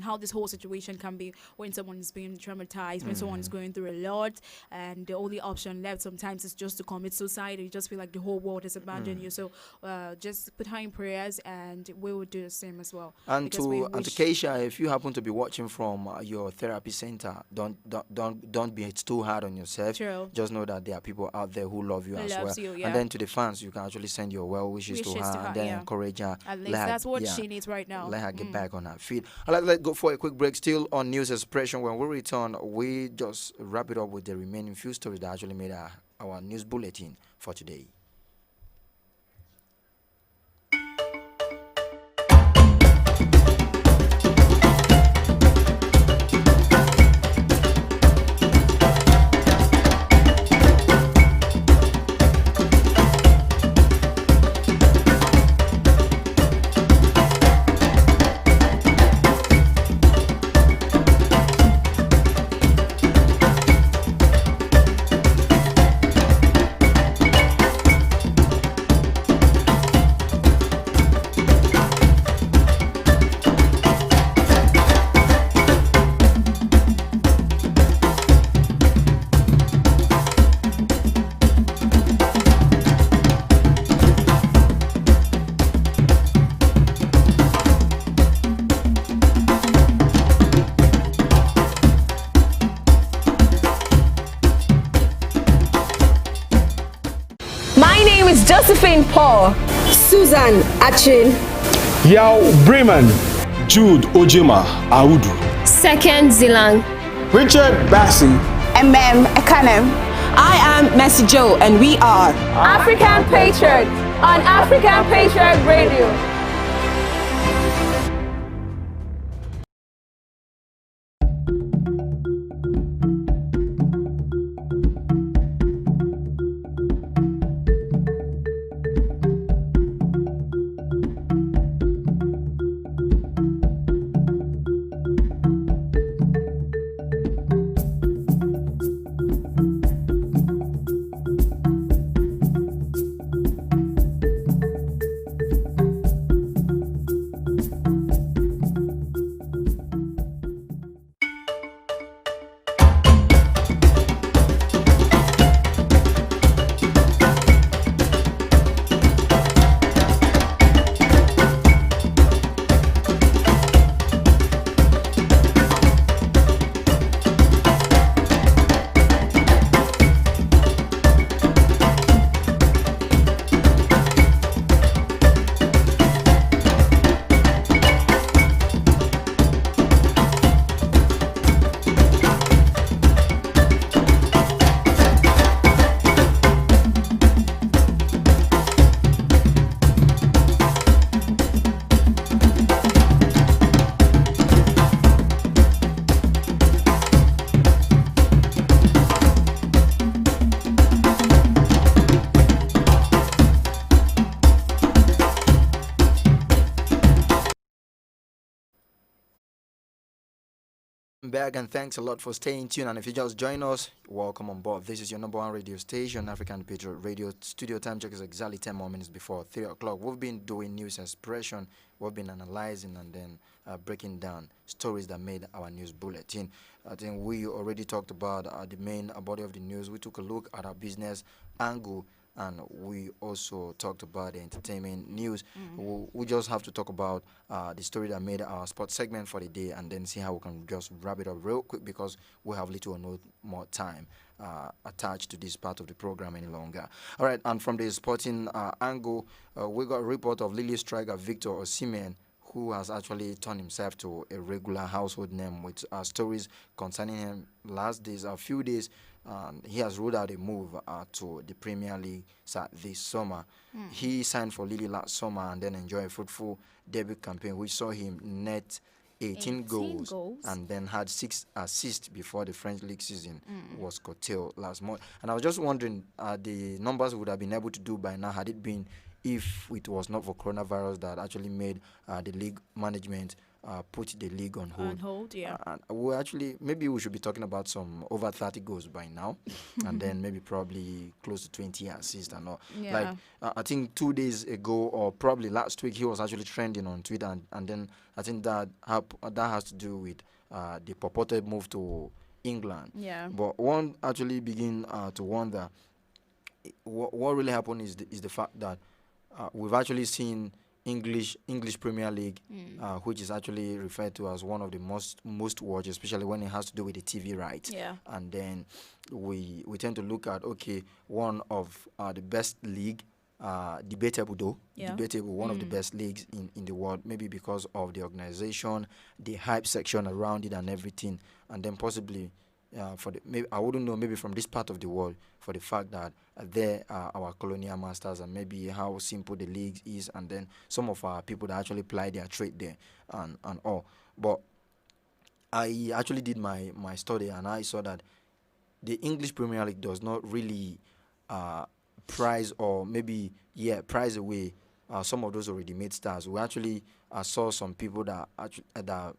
how this whole situation can be when someone is being traumatized, when someone is going through a lot, and the only option left sometimes is just to commit suicide. You just feel like the whole world has abandoned you. So just put her in prayers, and we will do the same as well. And to Keisha, if you happen to be watching from your therapy center, don't be too hard on yourself. True. Just know that there are people out there who love you as well. Yeah. And then to the fans, you can actually send your well wishes to her, and then encourage her. At least that's what she needs right now. Let her get back on her feet. Let's go for a quick break. Still on News Expression. When we return, we just wrap it up with the remaining few stories that actually made our news bulletin for today. Josephine Paul, Susan Achin, Yao Bremen, Jude Ojema Audu, Second Zilang, Richard Bassi, Ekanem. I am Mercy Joe, and we are African Patriot on African Patriot Radio. Back, and thanks a lot for staying tuned. And if you just join us, welcome on board. This is your number one radio station, African Patriot Radio. Studio time check is exactly 10 more minutes before 3 o'clock. We've been doing news expression. We've been analyzing and then breaking down stories that made our news bulletin. I think we already talked about the main body of the news. We took a look at our business angle and we also talked about the entertainment news. We just have to talk about the story that made our sports segment for the day, and then see how we can just wrap it up real quick because we have little or no more time attached to this part of the program any longer. All right, and from the sporting angle, we got a report of Lily striker Victor Osimhen, who has actually turned himself to a regular household name with stories concerning him last days, a few days. He has ruled out a move to the Premier League this summer. He signed for Lille last summer and then enjoyed a fruitful debut campaign, which saw him net 18 goals and then had 6 assists before the French league season was curtailed last month. And I was just wondering, the numbers would have been able to do by now had it been if it was not for coronavirus that actually made the league management put the league on hold. On hold, yeah. We actually, maybe we should be talking about some over 30 goals by now, and then maybe probably close to 20 assists and all. Yeah. Like, I think 2 days ago, or probably last week, he was actually trending on Twitter, and then I think that has to do with the purported move to England. Yeah. But one actually begin to wonder what really happened is the fact that we've actually seen English Premier League, which is actually referred to as one of the most watched, especially when it has to do with the TV rights. Yeah. And then we tend to look at one of the best league, debatable, one of the best leagues in the world, maybe because of the organization, the hype section around it, and everything, and then possibly. Maybe I wouldn't know, maybe from this part of the world, for the fact that they are our colonial masters, and maybe how simple the league is, and then some of our people that actually ply their trade there and all. But I actually did my study, and I saw that the English Premier League does not really prize away some of those already made stars. We actually saw some people that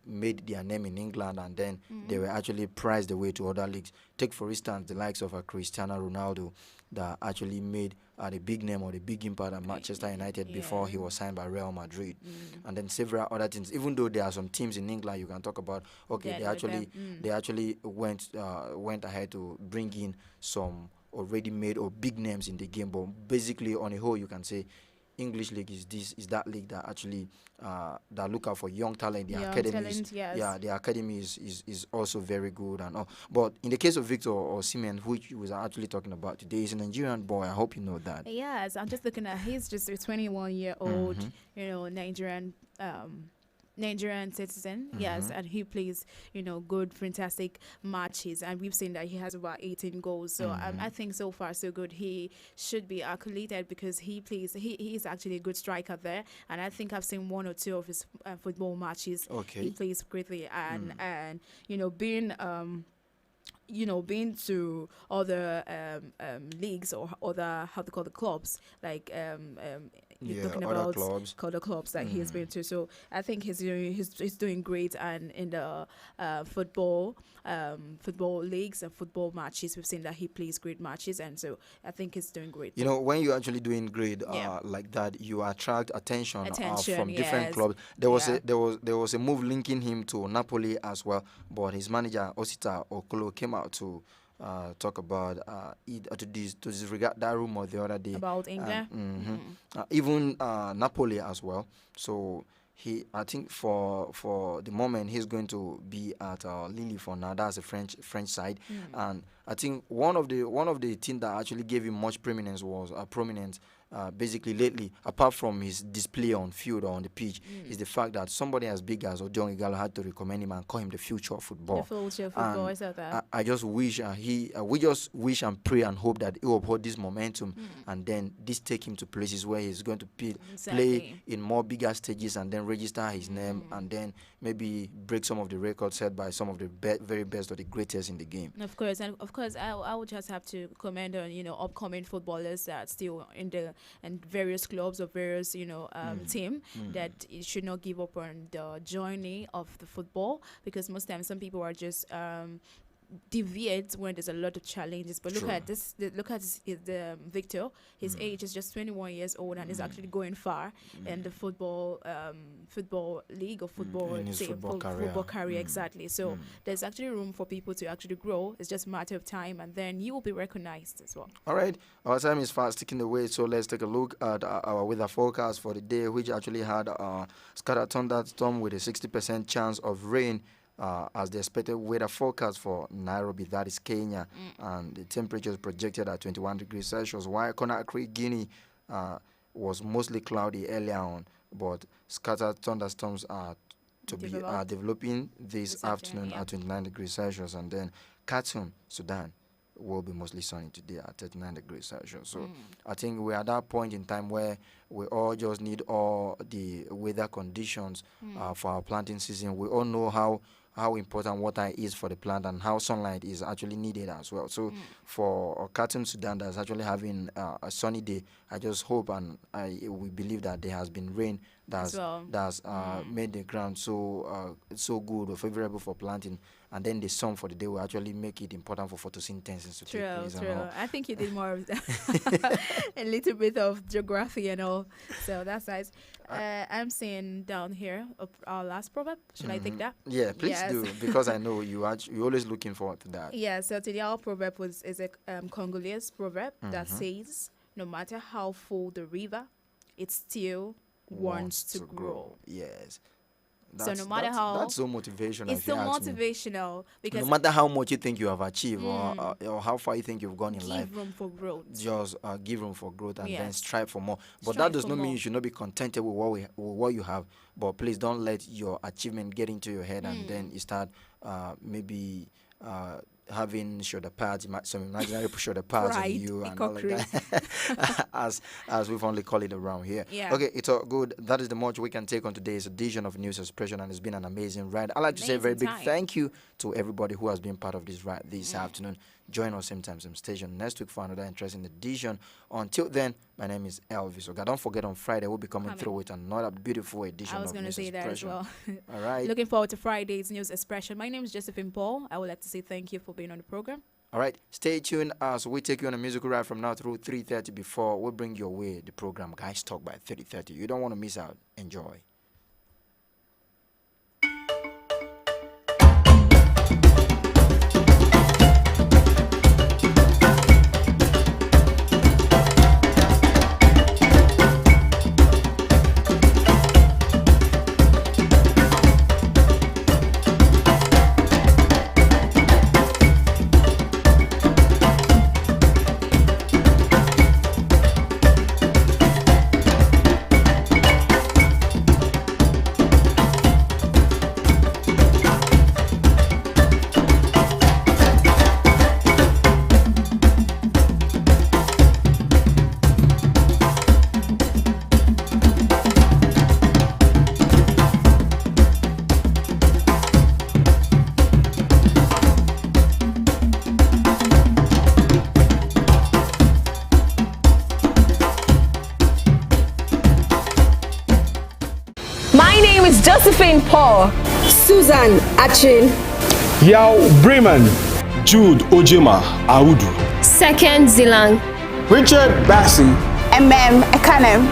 made their name in England, and then they were actually prized away to other leagues. Take, for instance, the likes of Cristiano Ronaldo, that actually made the big name or the big impact at Manchester United before he was signed by Real Madrid. And then several other things. Even though there are some teams in England you can talk about, they actually went ahead to bring in some already made or big names in the game. But basically, on a whole, you can say English league is that league that actually that look out for young talent. The academy is also very good and all. But in the case of Victor Osimhen, which we were actually talking about today, he's a Nigerian boy. I hope you know that. Yes, I'm just looking at. He's just a 21-year-old, Nigerian citizen, yes, and he plays, good, fantastic matches, and we've seen that he has about 18 goals. So I think so far so good. He should be accoladed because he is actually a good striker there, and I think I've seen 1 or 2 of his football matches. Okay. He plays greatly, and being to other leagues or other, how they call the clubs, like you're talking about other clubs that he's been to. So I think he's doing great, and in the football leagues and football matches, we've seen that he plays great matches, and so I think he's doing great. When you're actually doing great like that, you attract attention from different clubs. There was a move linking him to Napoli as well, but his manager Osita Okolo came out to talk about to disregard that rumor the other day about England, even Napoli as well. So I think for the moment he's going to be at Lille for now. That's a French side, and I think one of the things that actually gave him much prominence was basically lately, apart from his display on field or on the pitch, is the fact that somebody as big as Odion Ighalo had to recommend him and call him the future of football. The future of football, I said that. I just wish we just wish and pray and hope that he will uphold this momentum, and then this take him to places where he's going to play in more bigger stages, and then register his name, and then maybe break some of the records set by some of the very best or the greatest in the game. Of course, I would just have to comment on upcoming footballers that are still in the and various clubs or various team that it should not give up on the journey of the football, because most times some people are just deviate when there's a lot of challenges. But look True. at this. Look at Victor. His age is just 21 years old, and is actually going far in the football league or football in his football career. football career exactly. So there's actually room for people to actually grow. It's just a matter of time, and then you will be recognized as well. All right, our time is fast ticking away, so let's take a look at our weather forecast for the day, which actually had scattered thunderstorm with a 60% chance of rain. As the expected weather forecast for Nairobi, that is Kenya, and the temperature is projected at 21 degrees Celsius, while Conakry, Guinea, was mostly cloudy earlier on, but scattered thunderstorms are to be developing this afternoon at 29 degrees Celsius, and then Khartoum, Sudan, will be mostly sunny today at 39 degrees Celsius. So I think we're at that point in time where we all just need all the weather conditions for our planting season. We all know how important water is for the plant and how sunlight is actually needed as well. So for Khartoum, Sudan, that's actually having a sunny day, I just hope and we believe that there has been rain that's made the ground so good or favorable for planting, and then the sun for the day will actually make it important for photosynthesis to take place. True. I think you did more of that. A little bit of geography and all. So that's nice. I'm seeing down here our last proverb. Should I take that? Yeah, please do, because I know you're always looking forward to that. Yeah, so today our proverb is a Congolese proverb that says, no matter how full the river, it still wants to grow. Yes. So no matter how... That's so motivational. It's so motivational. Because no matter how much you think you have achieved or how far you think you've gone in life. Give room for growth. Just give room for growth and then strive for more. But that does not mean you should not be contented with what you have. But please don't let your achievement get into your head and then you start maybe... having shoulder pads, some imaginary shoulder pads on you and all of that, as we fondly call it around here. Yeah. Okay, it's all good. That is the much we can take on today's edition of News Expression, and it's been an amazing ride. I'd like to say a very big thank you to everybody who has been part of this ride this afternoon. Join us same time, same station next week for another interesting edition. Until then, my name is Elvis Oga. Don't forget, on Friday we'll be coming through with another beautiful edition of News Expression. I was going to say that as well. All right. Looking forward to Friday's News Expression. My name is Josephine Paul. I would like to say thank you for being on the program. All right. Stay tuned as we take you on a musical ride from now through 3:30 before we bring your way the program Guys Talk by 3:30. You don't want to miss out. Enjoy. Josephine Paul, Susan Achin, Yao Bremen, Jude Ojema Audu, Second Zilang, Richard Bassi, Ekanem.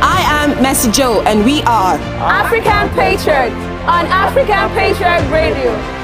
I am Mercy Joe, and we are African Patriot on African Patriot Radio.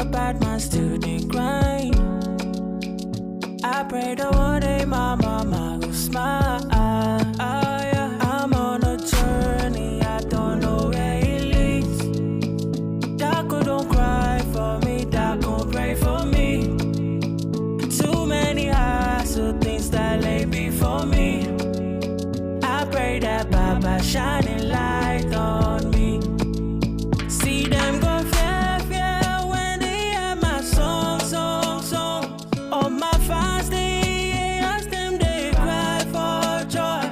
a bad man still dey grind. I pray that one day my mama will smile. I'm on a journey, I don't know where it leads. Daco don't cry for me, Daco pray for me. Too many eyes, so things that lay before me. I pray that Baba shining light on me. See them go fair when they hear my song. All my fans, they ask them, they cry for joy.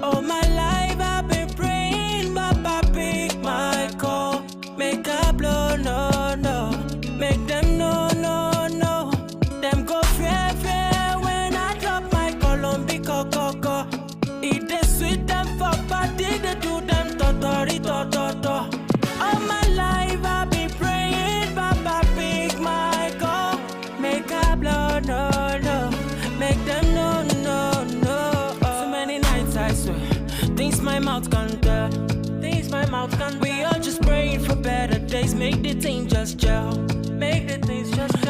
All my life I've been praying, Baba pick my call. Make a blow, no. Make them no. Them go fair when I drop my Colombic coco. It they sweet them for party, they do them totori. All my life I've been praying, Baba pick my call. Make a blow, no. Make them no. So many nights I swear, things my mouth can't tell. We all just praying for better days. Make the thing just gel.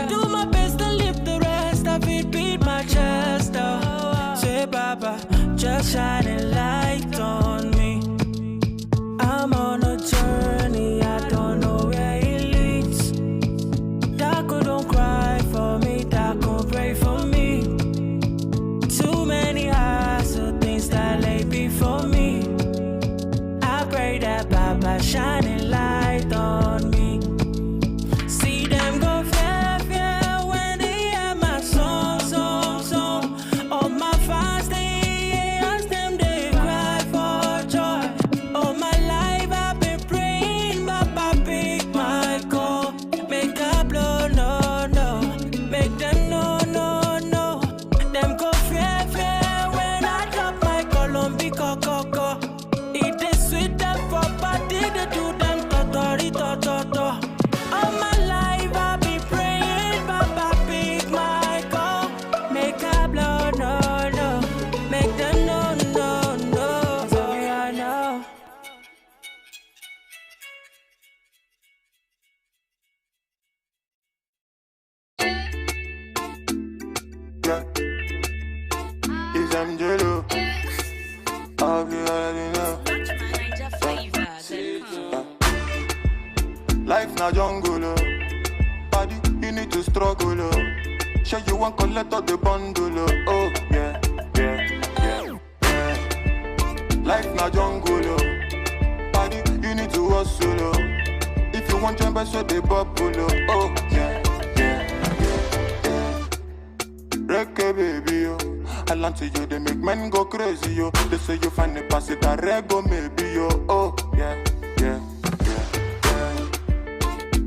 Do my best to live the rest of it, beat my chest up. Say Baba, just shining light on me. I'm on a journey, I don't know where it leads. Daco don't cry for me, Daco pray for me. Too many eyes, so things that lay before me. I pray that Baba shining light on me. See them go fair when they hear my song. All my fans, they ask them, they cry for joy. All my life I've been praying, Baba pick my call. Make a blow, no. Make them no. Them go fair when I drop my Colombic coco. It is sweet them for party, they do them totori. All my life I've been praying, Baba pick my call. Make a blow, no. Make them no. So I know. Is Angelo? I'll be already know. Life na jungle, oh. Body, you need to struggle, oh. Sure you want collect all the bundle, oh yeah. Life na jungle, oh. Body, you need to hustle, oh. If you want jump, so they bubble, oh yeah. Reggae baby, oh. I land to you, they make men go crazy, yo. They say you find the pass it a rego, maybe, yo. Oh yeah.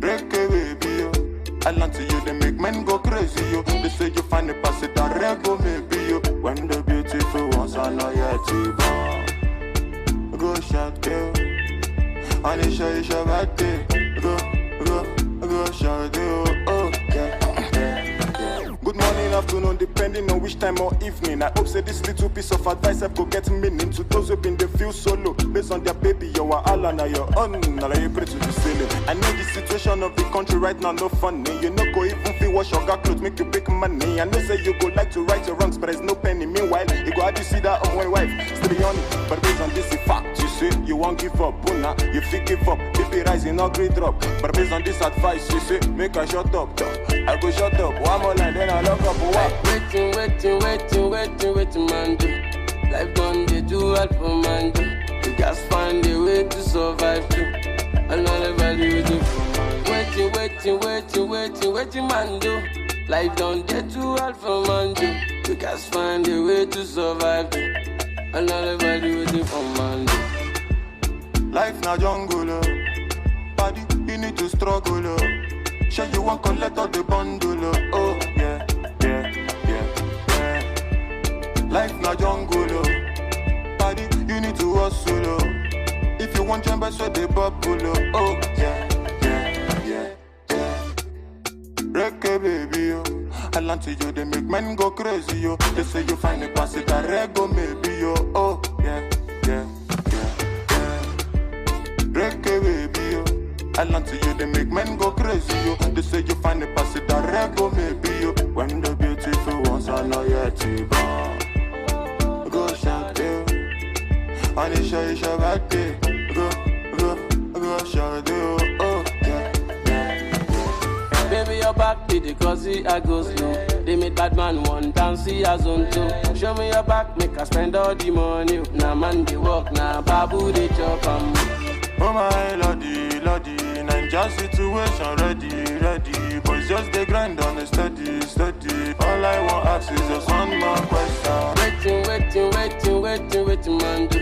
Reggae baby, yo. I land to you, they make men go crazy, yo. They say you find the pass it a rego, maybe, yo. When the beautiful ones are not yet born, go shot, girl. And it's your birthday. Go shot, oh yeah. Good morning, afternoon, depending on which time or evening. I hope say this little piece of advice I go get meaning to those who been they feel solo. Based on their baby, you are all on your own. Now you pray to the ceiling. I know the situation of the country right now, no funny. You know go even feel wash your clothes, make you big money. I know say you go like to right your wrongs, but there's no penny. Meanwhile, you go out to see that on my wife. Still be on it, but based on this fact, you say you won't give up. Buna, you feel give up. BP rising, not great drop. But based on this advice, you say make a shut up. I go shut up. One more line, then I lock up. Waiting, man, do. Life done, they do hard for man, do. You guys find a way to survive, too. Another value, do. Waiting, man, do. Life done, they do hard for man, do. You guys find a way to survive, too. Another value, do for man, do. Life na jungle, oh. Body, you need to struggle, oh. Sure you want collect all the bundle, oh yeah. Life na jungle, oh. Body, you need to hustle, oh. If you want jump, so they bubble, oh yeah. Reggae baby, oh. I land to you, they make men go crazy, yo. They say you find the pass it a rego, maybe, yo. Oh yeah. Reggae baby, oh. I land to you, they make men go crazy, yo. They say say you find the pass it direct, go maybe you. When the beautiful ones are not yet to born. Go shout you. Honey, show you your birthday. Go shout you. Oh, yeah. Baby, your back did it cause I go slow. They made bad man one dance, see as on two. Show me your back, make us spend all the money. Now man they walk, now babu they chop. Oh my lordy, lordy, Ninja situation ready. Boys just they grind on the steady. All I want ask is just one more question. Waiting, man do.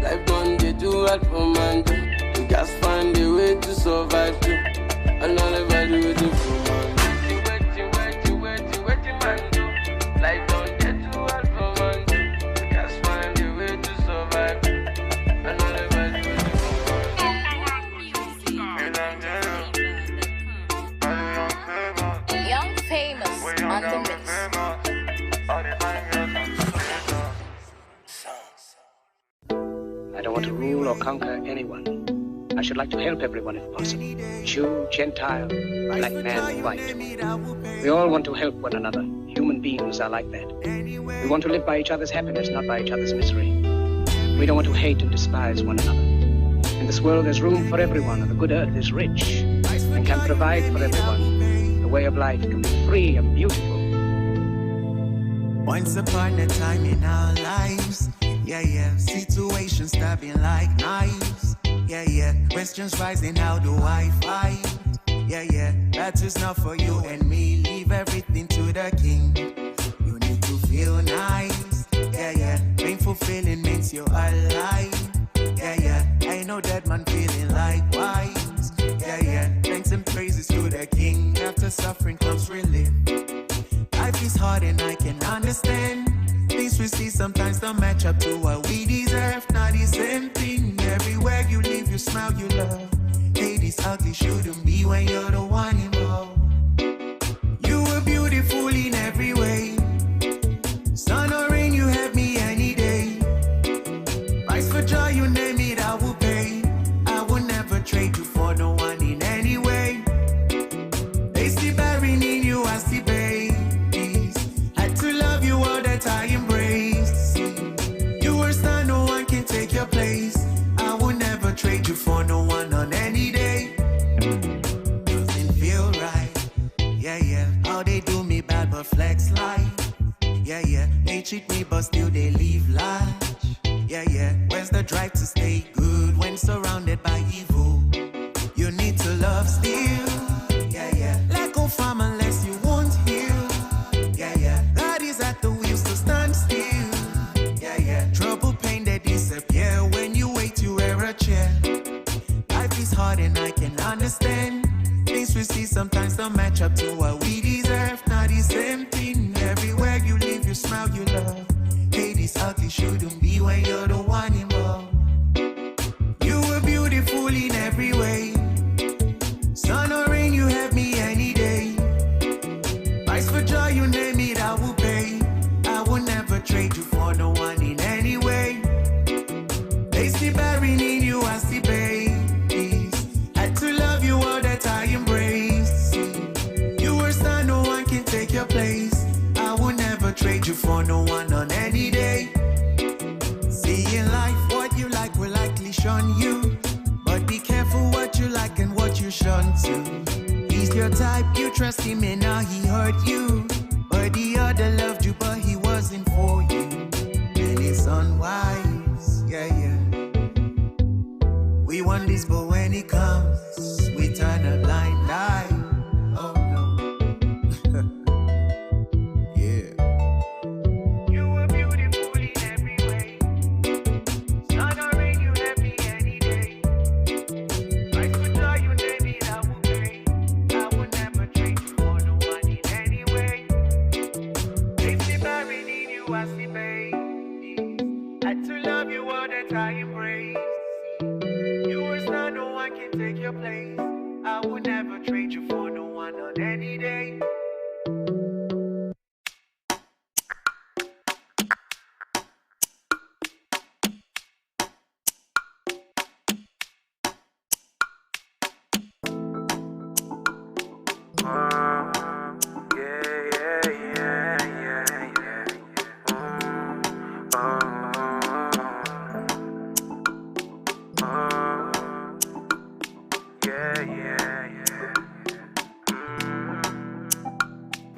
Life done they do hard for man do. You guys find a way to survive too. And all everybody waiting for man do. Waiting, man do. Life done they do hard for man do. You guys find a way to survive too. And all everybody waiting for man. Young famous on the mix. I don't want to rule or conquer anyone. I should like to help everyone if possible. Jew, Gentile, black man, white. We all want to help one another. Human beings are like that. We want to live by each other's happiness, not by each other's misery. We don't want to hate and despise one another. In this world there's room for everyone, and the good earth is rich and can provide for everyone. The way of life can be free and beautiful. Once upon a time in our lives, yeah, situations stabbing like knives, yeah, questions rising, how do I fight, yeah, that is not for you and me, leave everything to the king, you need to feel nice, yeah, painful feeling means you're alive, yeah, I know that man feeling likewise, yeah, thanks and praises to the king, after suffering comes relief. Life is hard and I can understand. Things we see sometimes don't match up to what we deserve. Not the same thing. Everywhere you live, you smile, you love. Hey, this ugly shouldn't be when you're the one involved. You were beautiful in every way. Sun or rain, you have me any day. Price for joy, you name it, I will pay. I will never trade you for no one in any way. They see bearing in you, I see babe. I embrace. You were star, no one can take your place. I will never trade you for no one on any day. Doesn't feel right, yeah. How they do me bad but flex life, yeah. They cheat me but still they leave large, yeah. Where's the drive to stay good when surrounded by evil? You need to love still, yeah. Let go from unless you won't heal, yeah. God is at the wheel, so stand still, yeah. Trouble, pain, they disappear when you wait, you wear a chair. Life is hard and I can understand. Things we see sometimes don't match up to what we deserve. Not the same thing. Everywhere you live, you smile, you love. Hey, this ugly shouldn't be when you're the one involved. You were beautiful in every way. Sun or rain, you have me any day. Price for joy, you name it, I will pay. I will never trade you for no one in any way. They see bearing in you, I see babies. Had to love you all that I embrace. You were star, no one can take your place. I will never trade you for no one on any day. See in life, what you like will likely shun you. But be careful what you like and what you shun to. He's your type, you trust him and now he hurt you. But the other loved you, but he wasn't for you. And it's unwise, yeah. We want this, but when it comes, we turn a blind eye. Oh no. Yeah. You were beautiful in every way. Sun or rain, you have me any day. I could tell you, baby, I will pay. I will never trade you for no one in any way. If the buried in you, I see baby. Had to love you all that I embrace. You were star, no one can take your place.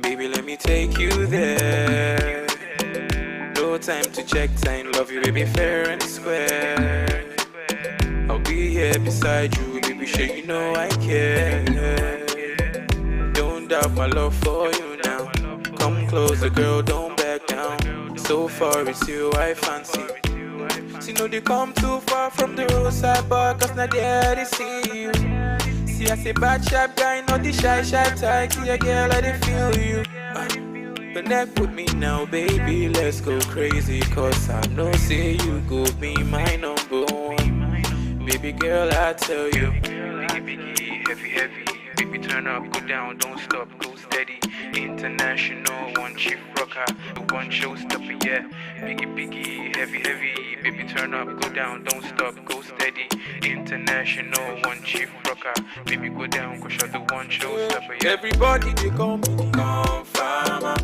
Baby, let me take you there. No time to check time, love you, baby, fair and square. I'll be here beside you, baby, sure you know I care. Don't doubt my love for you now. Come closer, girl, don't back down. So far it's you I fancy. See, no, they come too far from the roadside bar, cause not there they see you. See, I say bad sharp guy, not the shy type. See a girl, I they feel you. Connect with me now, baby, let's go crazy. Cause I know, say you go be my number one. Baby girl, I tell you. Biggie, heavy. Baby, turn up, go down, don't stop, go steady. International, one chief rocker, the one showstopper, yeah. Biggie, heavy. Baby, turn up, go down, don't stop, go steady. International, one chief rocker. Baby, go down, go shot the one showstopper, yeah. Everybody, they call me the Confirmer.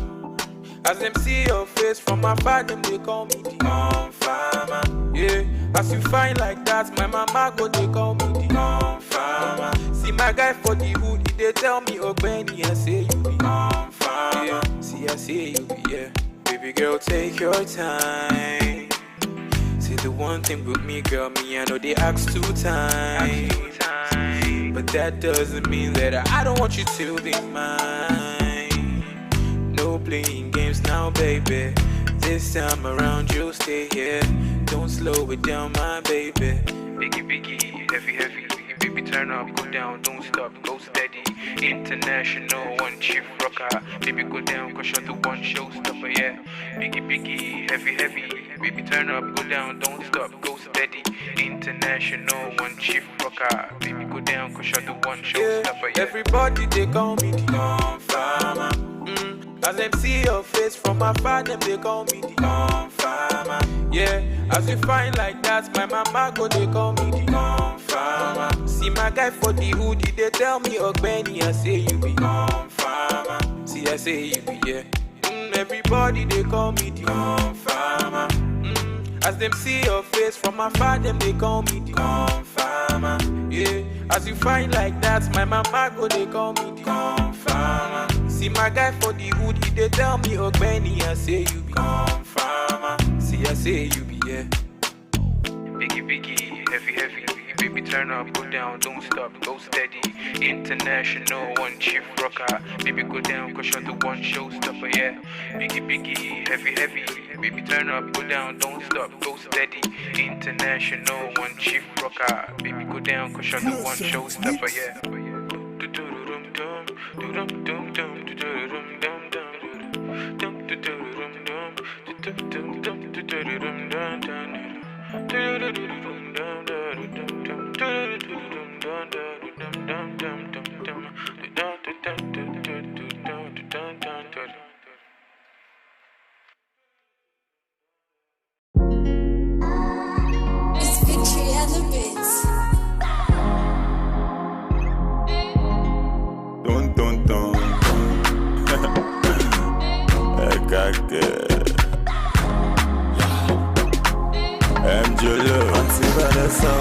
As them see your face from afar, them they call me the Confirmer. Yeah, as you find like that, my mama go they call me the Confirmer. See my guy for the hood, they tell me Benny, I say you be Confirmer. Yeah, see I say you be, yeah. Baby girl, take your time. See the one thing with me, girl, me I know they ask 2 times. But that doesn't mean that I don't want you to be mine. No playing games now, baby. This time around you'll stay here. Don't slow it down, my baby. Biggie, heavy. Baby, turn up, go down, don't stop, go steady. International, one chief rocker. Baby, go down, go shot the one showstopper, yeah. Biggie, heavy. Baby, turn up, go down, don't stop, go steady. International, one chief rocker. Baby, go down, go shot the one showstopper, yeah. Everybody, they call me the Confirmer. As them see your face from afar, them they call me the Confirmer. Yeah, as you find like that, my mama go they call me the Confirmer. See my guy for the hoodie, they tell me Benny, I say you be Confirmer. See I say you be, yeah. Everybody they call me the Confirmer. As them see your face from afar, them they call me the Confirmer. Yeah, as you find like that, my mama go they call me the Confirmer. See my guy for the hoodie, they tell me Benny, I say you be Confirmer. See I say you be, yeah. Biggie, heavy. Baby, turn up, go down, don't stop, go steady. International, one chief rocker. Baby, go down, go shot the one showstopper, yeah. Biggie, heavy. Baby, turn up, go down, don't stop, go steady. International, one chief rocker. Baby, go down, go shot the one showstopper, yeah. It's Victory and the Bits. Dun. MJ Vanessa.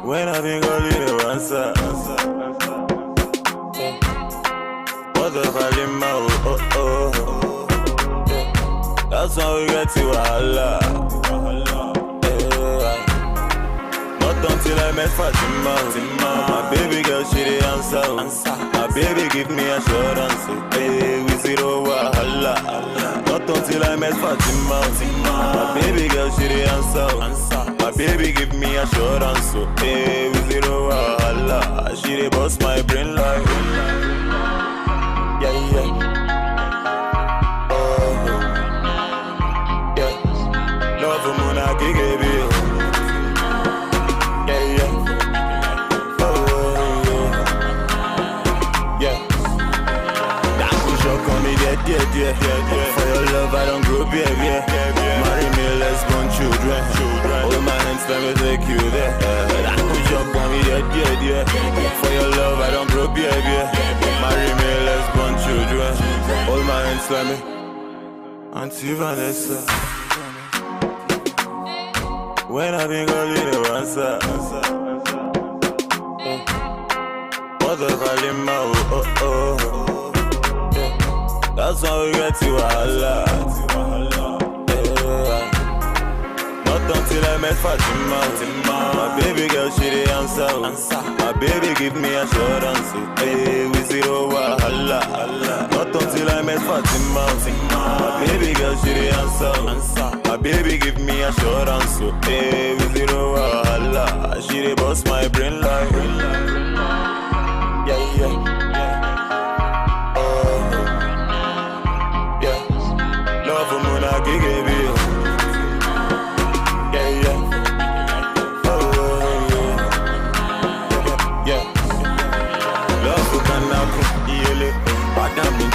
When I think all you answer. What the valima, oh. That's why we get to Allah. Not until I met Fatima. My baby girl, she the answer. My baby give me assurance. Hey, we zero wahala. Not until I met Fatima. My baby girl, she the answer. My baby give me assurance. Hey, we zero wahala. She the boss my brain like. Yeah. Love for Mona Gigi. Yeah. For your love, I don't grow big, yeah. Marry me, let's born children. Hold my hands, let me take you there. I push up on me, yeah. For your love, I don't grow big, yeah. Marry me, let's born children. Hold my hands, let me. Auntie Vanessa. When I think all you answer. Valima, oh. Yeah. That's how we get to Allah. Yeah. Not until I met Fatima. My baby girl, she the answer. My baby give me assurance. Hey, we zero wahala. Not until I met Fatima. My baby girl, she the answer. My baby give me assurance. Hey, we zero wahala. She the boss my brain like. Yeah. Love for Mona Gigi.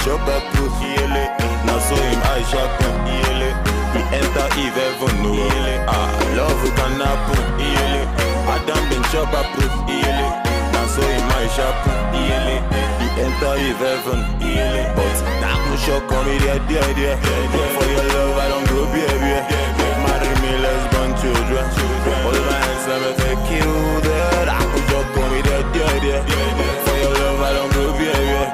Chop up to heal it. Now so him I shop heal it. He enter Eve ever know. Love can happen heal it. Adam been chop up to heal it. Now so him I shop heal it. He enter Eve heaven heal it. But that no shock on me there. For your love I don't grow baby. Marry me, let's born children. All my hands let me take you there. That no shock on me there. For your love I don't grow baby.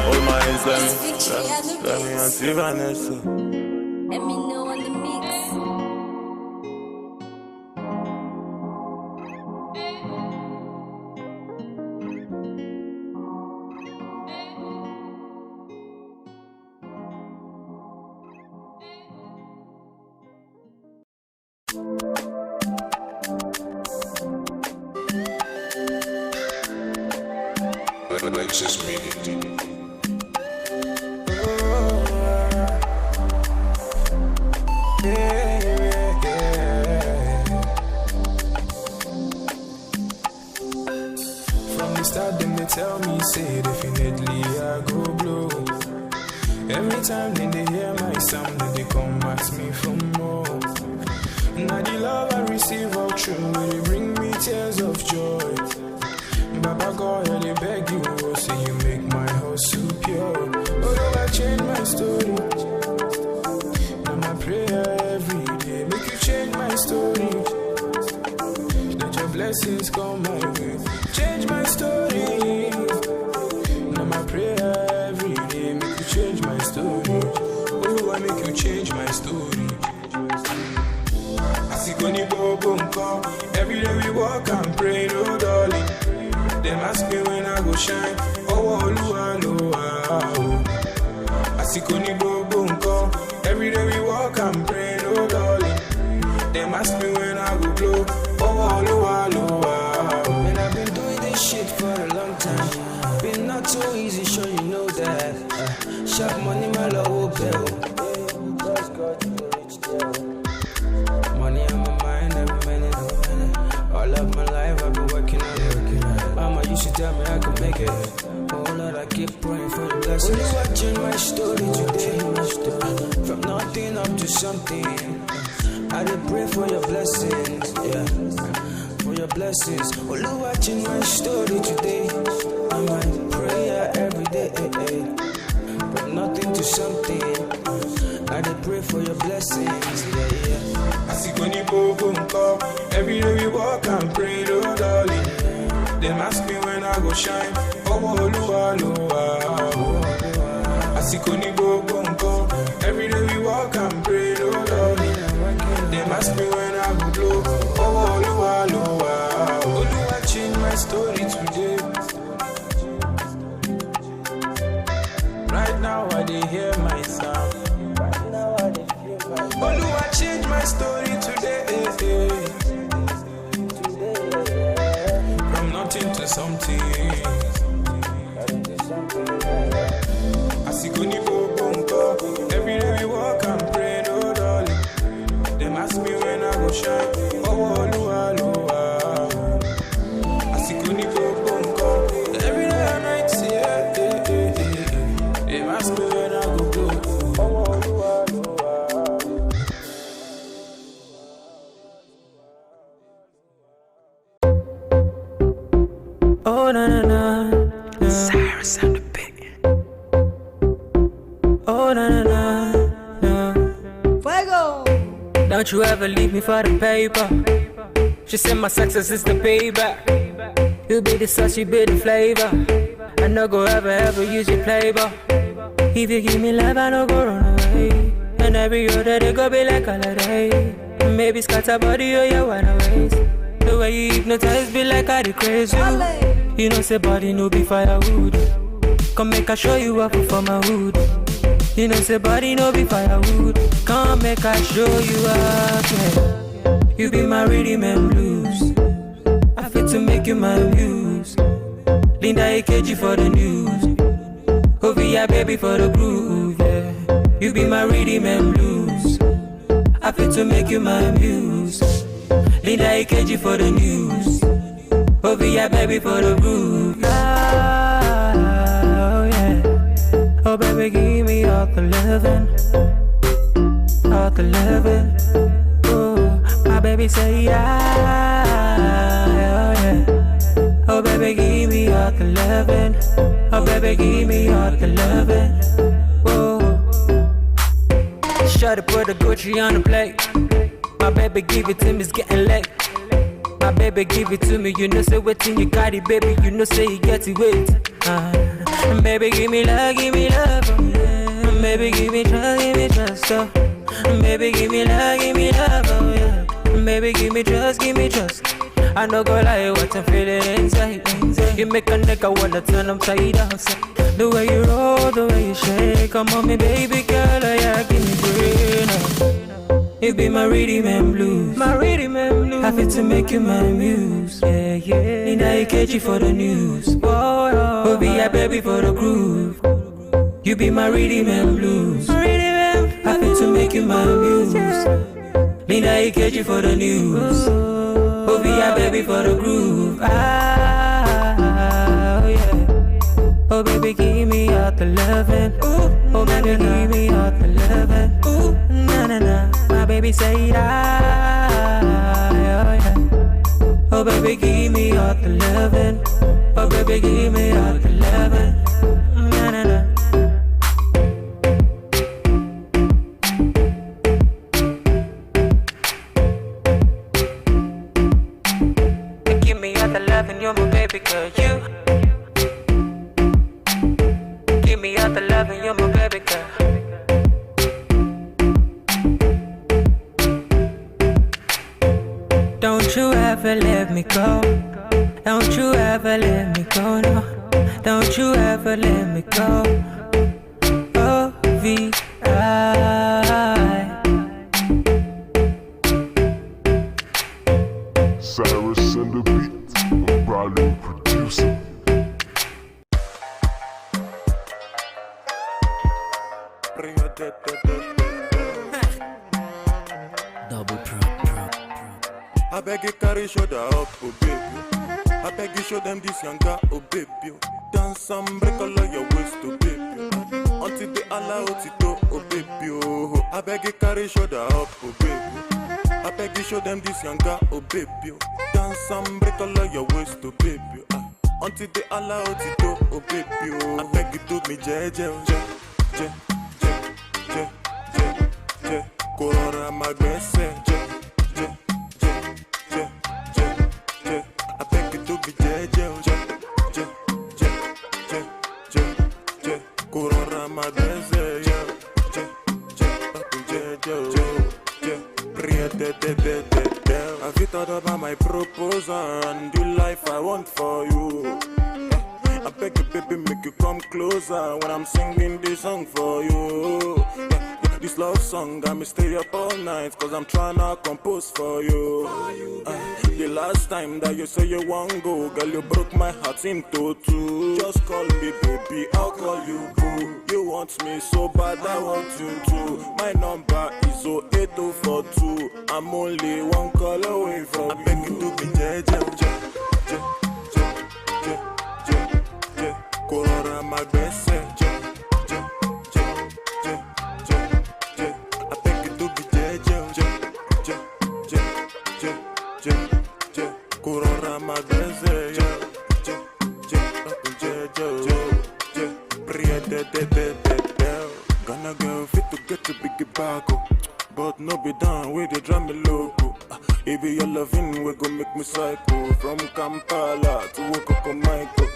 All my hands let me see Vanessa. Let me know on the mix. Alexis Media. From the start, them they tell me, say definitely I go blow. Every time then they hear my sound, then they come ask me for more. Now the love I receive all true, they bring me tears of joy. Baba God, I they beg you, oh, say you make my heart so pure. Oh, I change my story. Now my prayer every day, make you change my story. Let your blessings come my way, change my story. Now my prayer every day, make you change my story. Oh, I make you change my story. I see Goni Bobo every day we walk and pray, no darling. Them ask me when I go shine. Oh, I see Koni Bobo. Every day we walk and pray, no darling. Them ask me when I go blow. Oh, and I've been doing this shit for a long time. Been not too easy, sure you know that. Sharp money, my love will bill. Money on my mind every minute. All of my life I've been working on it. Mama used to tell me I could make it. Oh Lord, I keep praying for your blessings. Will you watching my story today? From nothing up to something. I did pray for your blessings, yeah. For your blessings. Will you watching my story today? I might pray every day. From nothing to something. I did pray for your blessings, yeah. I see Goni Bobo every day we walk and pray, oh darling. Them ask me when I go shine. Oh, I see Goni Bobo every day we walk and pray, oh darling. Them ask me when I go blow. Oh, I change my story today. Right now I dey hear my sound. Oh, I change my story today. From nothing to something. I see Goni Bobo every day we walk and pray, no darling. Them ask me when I go shine. I see Goni Bobo every day and night. Them ask me when I go blow. Oh na na na, Cyrus on the beat. Oh na na na, Fuego. Don't you ever leave me for the paper. She said my success is the payback. You be the sauce, you be the flavor. I no go ever use your playboy. If you give me love, I no go run away. And every other day go be like holiday. Maybe scatter body or your wanna waste. The way you hypnotize be like I crazy. You know say body no be firewood. Come make I show you up for my hood. You know say body no be firewood. Come make I show you up, yeah. You be my rhythm and blues. I fit to make you my muse. Linda AKG for the news. Ovia baby for the groove, yeah. You be my rhythm and blues. I fit to make you my muse. Linda AKG for the news. Ovia baby for the groove. Oh yeah. Oh baby give me all the loving. All the loving. Oh my baby say yeah. Oh yeah. Oh baby give me all the loving. Oh baby give me all the loving. Whoa. Shawty put the Gucci on the plate. My baby give it to me, it's getting late. My baby give it to me, you know say waiting you got it, baby. You know say you get it wait. Baby give me love, oh, yeah. Baby give me trust, oh. Baby give me love, oh yeah. Baby give me trust. I no go lie, what I'm feeling inside. You make a nigga wanna turn upside down. The way you roll, the way you shake. Come on me baby girl, oh yeah, give me brain. You be my rhythm and blues. My rhythm and blues. I fit to make you my muse. Yeah, yeah. Need I catch you for the news. Oh, be a baby for the groove. You be my rhythm and blues. I fit to make you my muse. Need I catch you for the news. Oh, be a baby for the groove. Ah, oh yeah. Oh baby, give me all the loving. Oh baby, give me all the loving. Na na na. My baby say ah, oh yeah. Oh baby, give me all the loving. Oh baby, give me all the loving. Na na na. Give me all the loving, you're my baby girl, you. Give me all the loving, you're my baby girl. Don't you ever let me go. Don't you ever let me go, no. Don't you ever let me go. O-V-I. Cyrus and the beat, Bradley producer. Double prop. I beg you carry shoulder up, oh baby. I beg you show them this younger, oh baby. Dance and break all of your waist, oh baby. Until they allow it to, oh baby. Oh, I beg you carry shoulder up, oh baby. I beg you show them this younger, oh baby. Dance and break all of your waist, oh baby. Until they allow it to, oh baby. Oh, I beg you do me je. Corona magrese, I beg you to be je. Corona magrese, Have you thought about my proposal and the life I want for you? I beg you, baby, make you come closer when I'm singing this song for you. This love song got me stay up all night, cause I'm tryna compose for you. The last time that you say you want go, girl, you broke my heart into two. Just call me baby, I'll call you boo. You want me so bad, I want you too. My number is 08042. I'm only one call away from you. I beg you to be je. Corona my best Corona my best Gonna go fit to get to big back, but no be done with the drum loco. If your loving, we go make me psycho. From Kampala to Okoko Michael.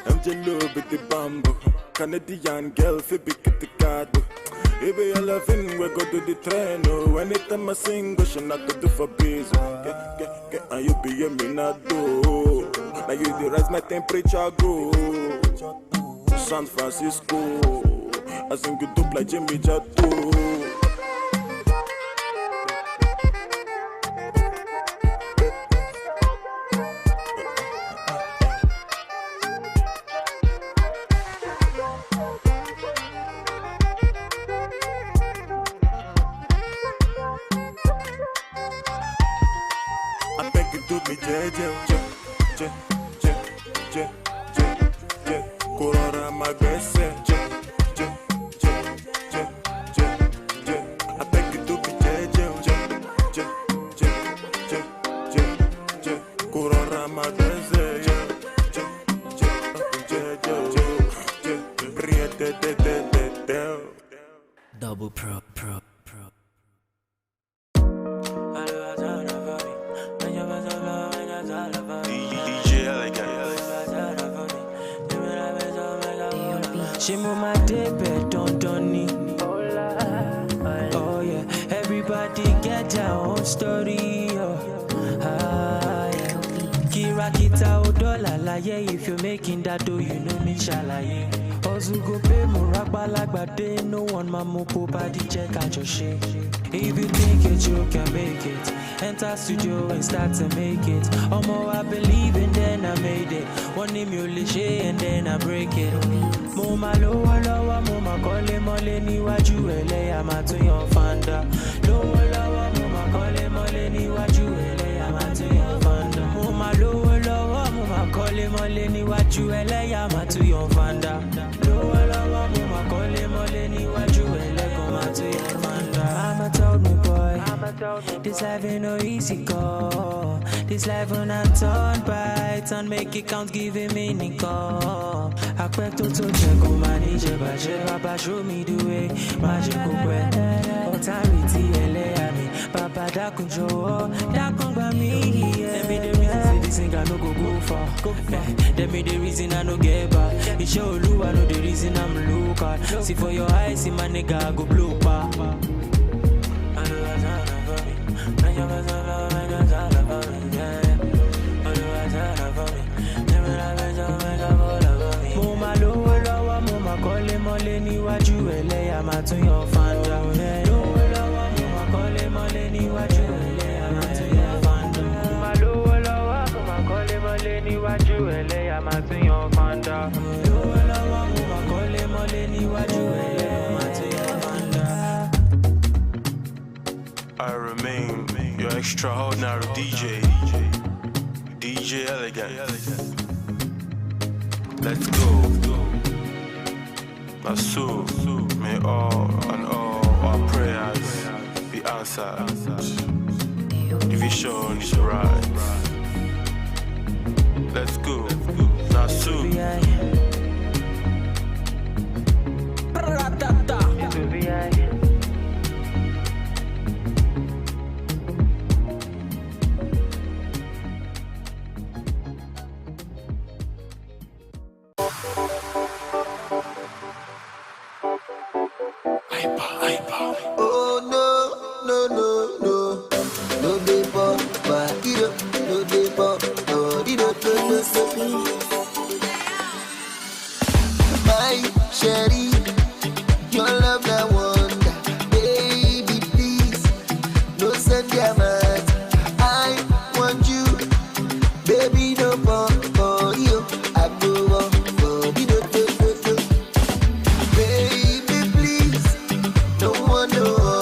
I'm jello with the bamboo. Canadian girl, fi be kitty card. If your loving, we go to the train. Oh, anytime I sing, go she not to do for biz. Get, and you be a minado. Now you the rise my temperature go. San Francisco, I sing it up like Jimmy Jatto. I beg you do me Corona my best I beg you do me Corona my best Double pro. She move my day bed, don't oh yeah, everybody get their own story. Kira kita odola la yeah, if you're making that dough, you know me shalaye. Ozu go pay muraba lagbade, no one mamopo body check out your shit. If you think it, you can make it. Enter studio and start to make it. Omo, I believe and then I made it. One name you liché and then I break it. Mo ma lowa lowa, mo ma kole mole ni waju ele ya matu yon fanda. Lowa lowa, mo ma kole mole ni waju ele ya matu yon fanda. Mo ma lowa lowa, mo ma kole mole ni waju ele ya matu yon fanda. Lowa lowa, mo ma kole mole ni waju ele ya matu yon fanda. Mama told me, boy, this life ain't no easy call. This life when I turn by, turn make it count, give it meaning call. I expect to check on my nije, Baba show me the way, magical way. Authority, LA, Papa Dakunjo, Dakunba me. Let me the reason say this thing I no go far. Let me the reason I no get back. It show you I know the reason I'm look at. See for your eyes, see my nigga I go blow pa. Kole mole ni waju ele ya matu yon fanda. Lowo lowo mo ma kole mole ni waju ele ya matu yon fanda. Lowo lowo mo ma kole mole ni waju ele ya matu yon fanda. Lowo lowo mo ma kole mole ni waju ele ya matu yon fanda. I remain your extraordinary DJ Elegant. Let's go. So may all and all our prayers be answered. The vision is right. Let's go. Now so oh no dey pop, no dey pop, my sherry, your love na wonder, baby please, no send your mouth, I want you, baby no pop for you, I go on for the baby please, no one know.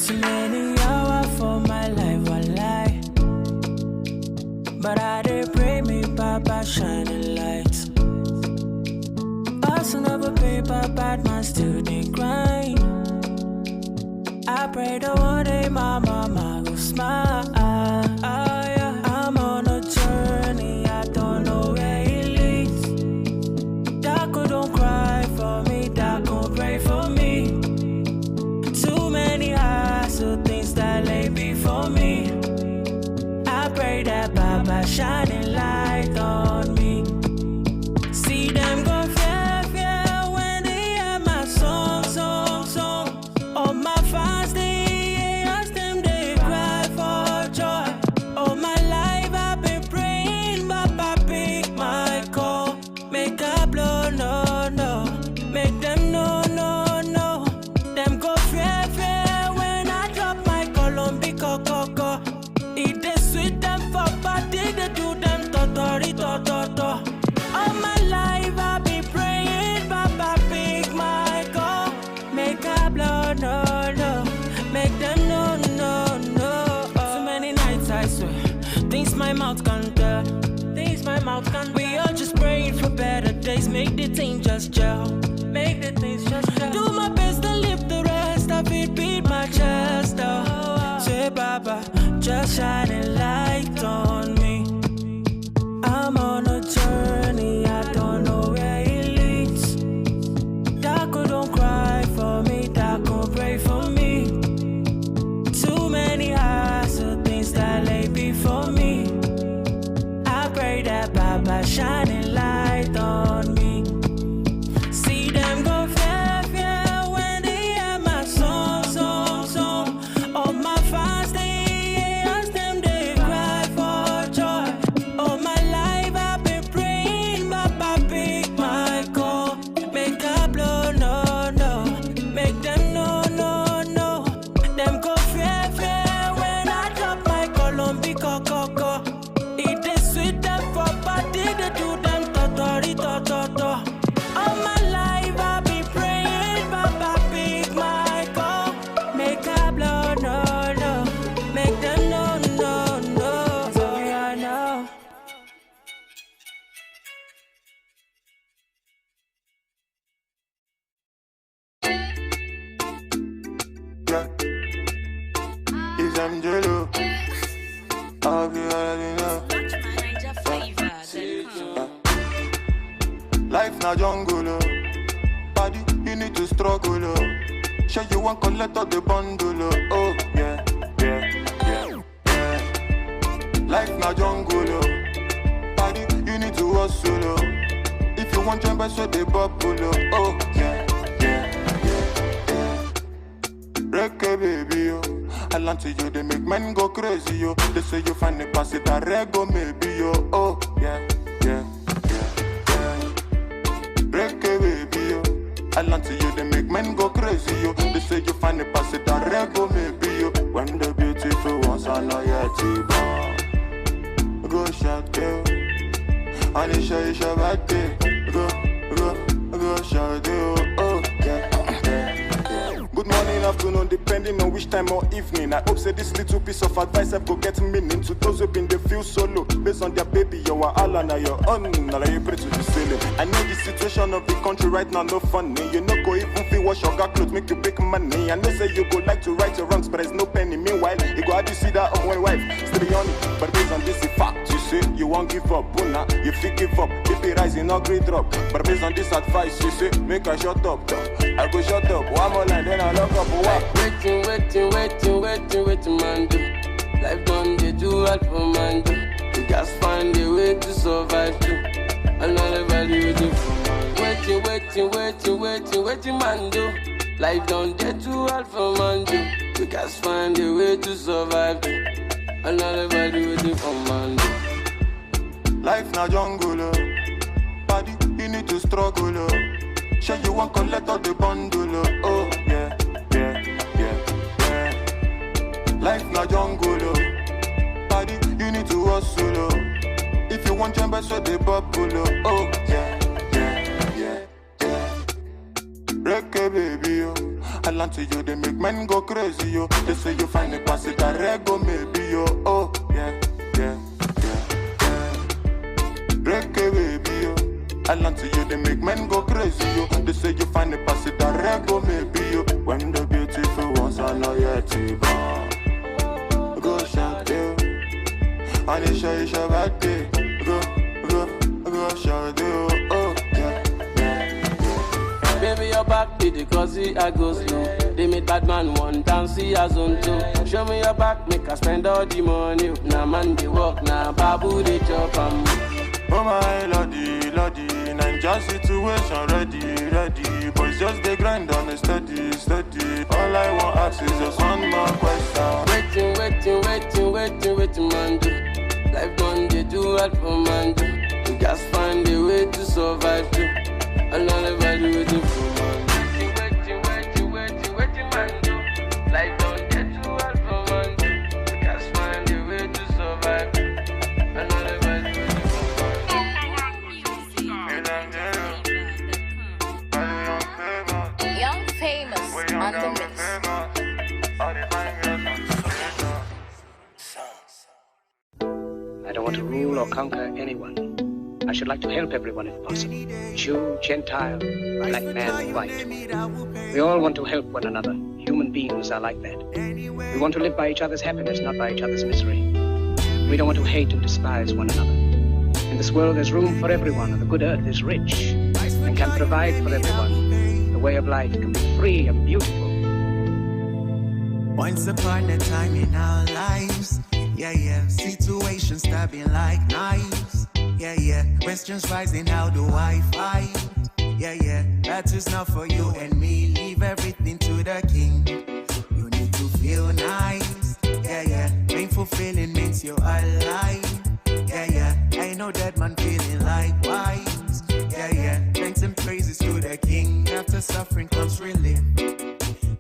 Too many hours for my life, I lie. But I did pray me, Papa, shining lights. Also never paper, bad man still they grind. I pray the one day my mama will smile. I'm on a journey, I don't know where it leads. Daco don't cry for me, Daco pray for me. Too many eyes, so things that lay before me. I pray that Baba shining light on me. See them go fair when they hear my song. All my fans, they ask them, they cry for joy. All my life I've been praying, Baba pick my call. Make a blow, no. Make them no. Them go fair when I drop my Colombi coco. It is sweet them for body, they do them totori. All my life I've been praying, Baba pick my call. Make a blow, no. Make them no. So many nights I swear, things my mouth can't tell. We all just praying for better days. Make the thing just gel. Do my best to live the rest of it, beat my chest out. Say Baba, just shining light on me. I'm on a journey, I don't know where it leads. Daco don't cry for me, Daco pray for me. Too many eyes, so things that lay before me. I pray that Baba shining light on me. See them go fair when they hear my song. All my fans, they ask them, they cry for joy. All my life I've been praying, Baba pick my call. Make a blow, no. Make them no. Them go fair when I drop my Colombi coco. It is sweet them for body, they do them totori. All my life I've been praying, Baba pick my call. Make a blow, no. Make them no. So I know. Yeah. It's Angelo. I'll be already know. Life na jungle, oh. Body, you need to struggle, oh. Sure you want collect all the bundle, oh. Yeah. Life na jungle, oh. Body, you need to hustle, oh. If you want jump, so they bubble, oh. Yeah. Reggae baby, yo. I land to you, they make men go crazy, yo. They say you find the pass it a rego, maybe, yo. Oh, yeah. Reggae baby, yo. I land to you, they make men go crazy, yo. They say you find the pass it a rego, maybe, yo. When the beautiful ones are not yet born. Go shout, yo. And it's your birthday. Go shout, yo. Oh, yeah. Good morning, afternoon, depending on which time or evening. I hope say this little piece of advice I go get meaning to those who been they feel solo. Based on their baby, you are all on your own. Now you pray to the ceiling. I know the situation of the country right now, no funny. You know go even feel wash your got clothes, make you big money. I know say you go like to right your wrongs, but there's no penny. Meanwhile, you go out to see that on one wife, still be on it. But based on this fact, you say you won't give up. Buna, you feel give up. If it rising, not great drop. But based on this advice, you say make I shut up. I go shut up. One more line, then I lock up. Waiting, man, do. Life done, they do all for man, do. You guys find a way to survive, too. And all the value do. Waiting, man, do. Life done, they do all for man, do. You guys find a way to survive, too. And all the value do for man, do. Life na jungle, oh. Body, you need to struggle, oh. Sure you want collect all the bundle, oh. Yeah. Life na jungle, oh. Body, you need to hustle, oh. If you want jump, so they bubble, oh. Yeah. Reggae baby, oh. I land to you, they make men go crazy, yo. They say you find a pass it a rego, maybe, yo. Oh, yeah, yeah, yeah, yeah. Break a baby, yo. I land to you, they make men go crazy, yo. They say you find a pass it a rego, maybe, yo. When the beautiful ones are not yet to born. Go shout, yo. And it's your birthday. Go shout, yo. Oh, yeah, yeah. Baby, your back be the cause I go slow. They made bad man one dance, see as on two. Show me your back, make us spend all the money. Now man they walk, now babu they chop. Oh my lordy, lordy, Ninja situation ready. Boys just they grind on a steady. All I want ask is just one more question. Waiting, man do. Life done they do what for man do. You guys find a way to survive too. And all ever do it for man. Waiting, man do. Life done they do what for man do. You guys find a way to survive too. And all ever do it for man. Young famous on the mix. I don't want to rule or conquer anyone. I should like to help everyone if possible. Jew, Gentile, black man, white. We all want to help one another. Human beings are like that. We want to live by each other's happiness, not by each other's misery. We don't want to hate and despise one another. In this world there's room for everyone, and the good earth is rich and can provide for everyone. The way of life can be free and beautiful. Once upon a time in our lives, yeah, situations stabbing like knives, yeah, questions rising, how do I fight, yeah, that is not for you and me, leave everything to the king, you need to feel nice, yeah, painful feeling means you're alive, yeah, ain't no dead man feeling likewise, yeah, thanks and praises to the king, after suffering comes relief.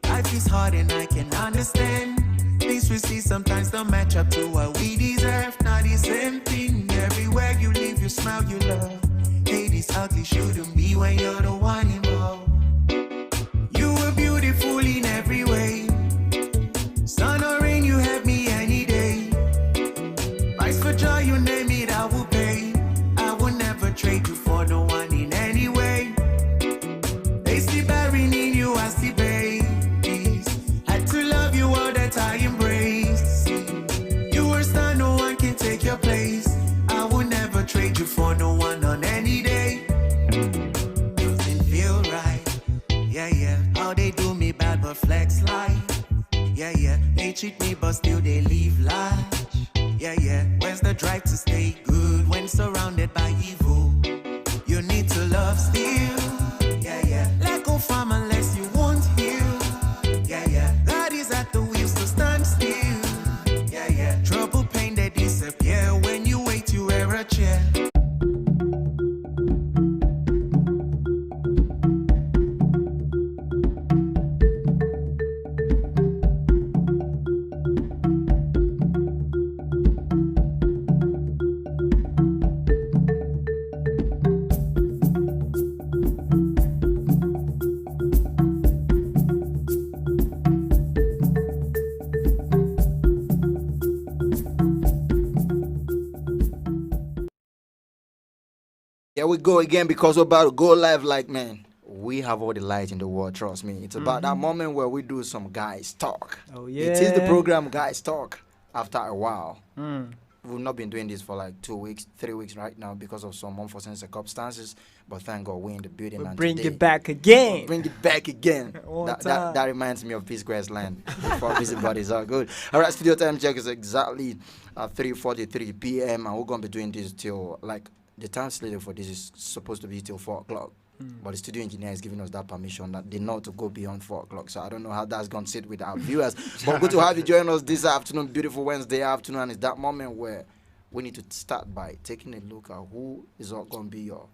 Life is hard and I can understand. Things we see sometimes don't match up to what we deserve. Not the same thing. Everywhere you live, you smile, you love. Hate is ugly, shouldn't be when you're the one involved. You were beautiful in every way. Sun or rain, you have me any day. Price for joy, you name it, I will pay. I will never trade you for no one in any way. They see bearing in you as the baby. I embrace. You were star, no one can take your place. I will never trade you for no one on any day. Doesn't feel right. Yeah. How they do me bad but flex life. Yeah. They cheat me but still they leave large. Yeah. Where's the drive to stay good when surrounded by evil? You need to love still. Yeah. Let go from unless you won't heal. Yeah. That is at the wheels to stand still. Yeah. Trouble, pain, they disappear when you wait, you wear a chair. Here we go again because we're about to go live like, man, we have all the light in the world, trust me. It's about that moment where we do some guys talk. Oh, yeah. It is the program Guys Talk after a while. We've not been doing this for like 2 weeks, 3 weeks right now because of some unforeseen circumstances. But thank God we're in the building. We'll and bring today, it back again. Bring it back again. that reminds me of Peace Quest Land before Busybodies are good. All right, studio time check is exactly 3:43 p.m. and we're going to be doing this till like the time slated for this is supposed to be till 4 o'clock. But the studio engineer is giving us that permission that they know to go beyond 4 o'clock. So I don't know how that's going to sit with our viewers. But good to have you join us this afternoon, beautiful Wednesday afternoon. And it's that moment where we need to start by taking a look at who is going to be your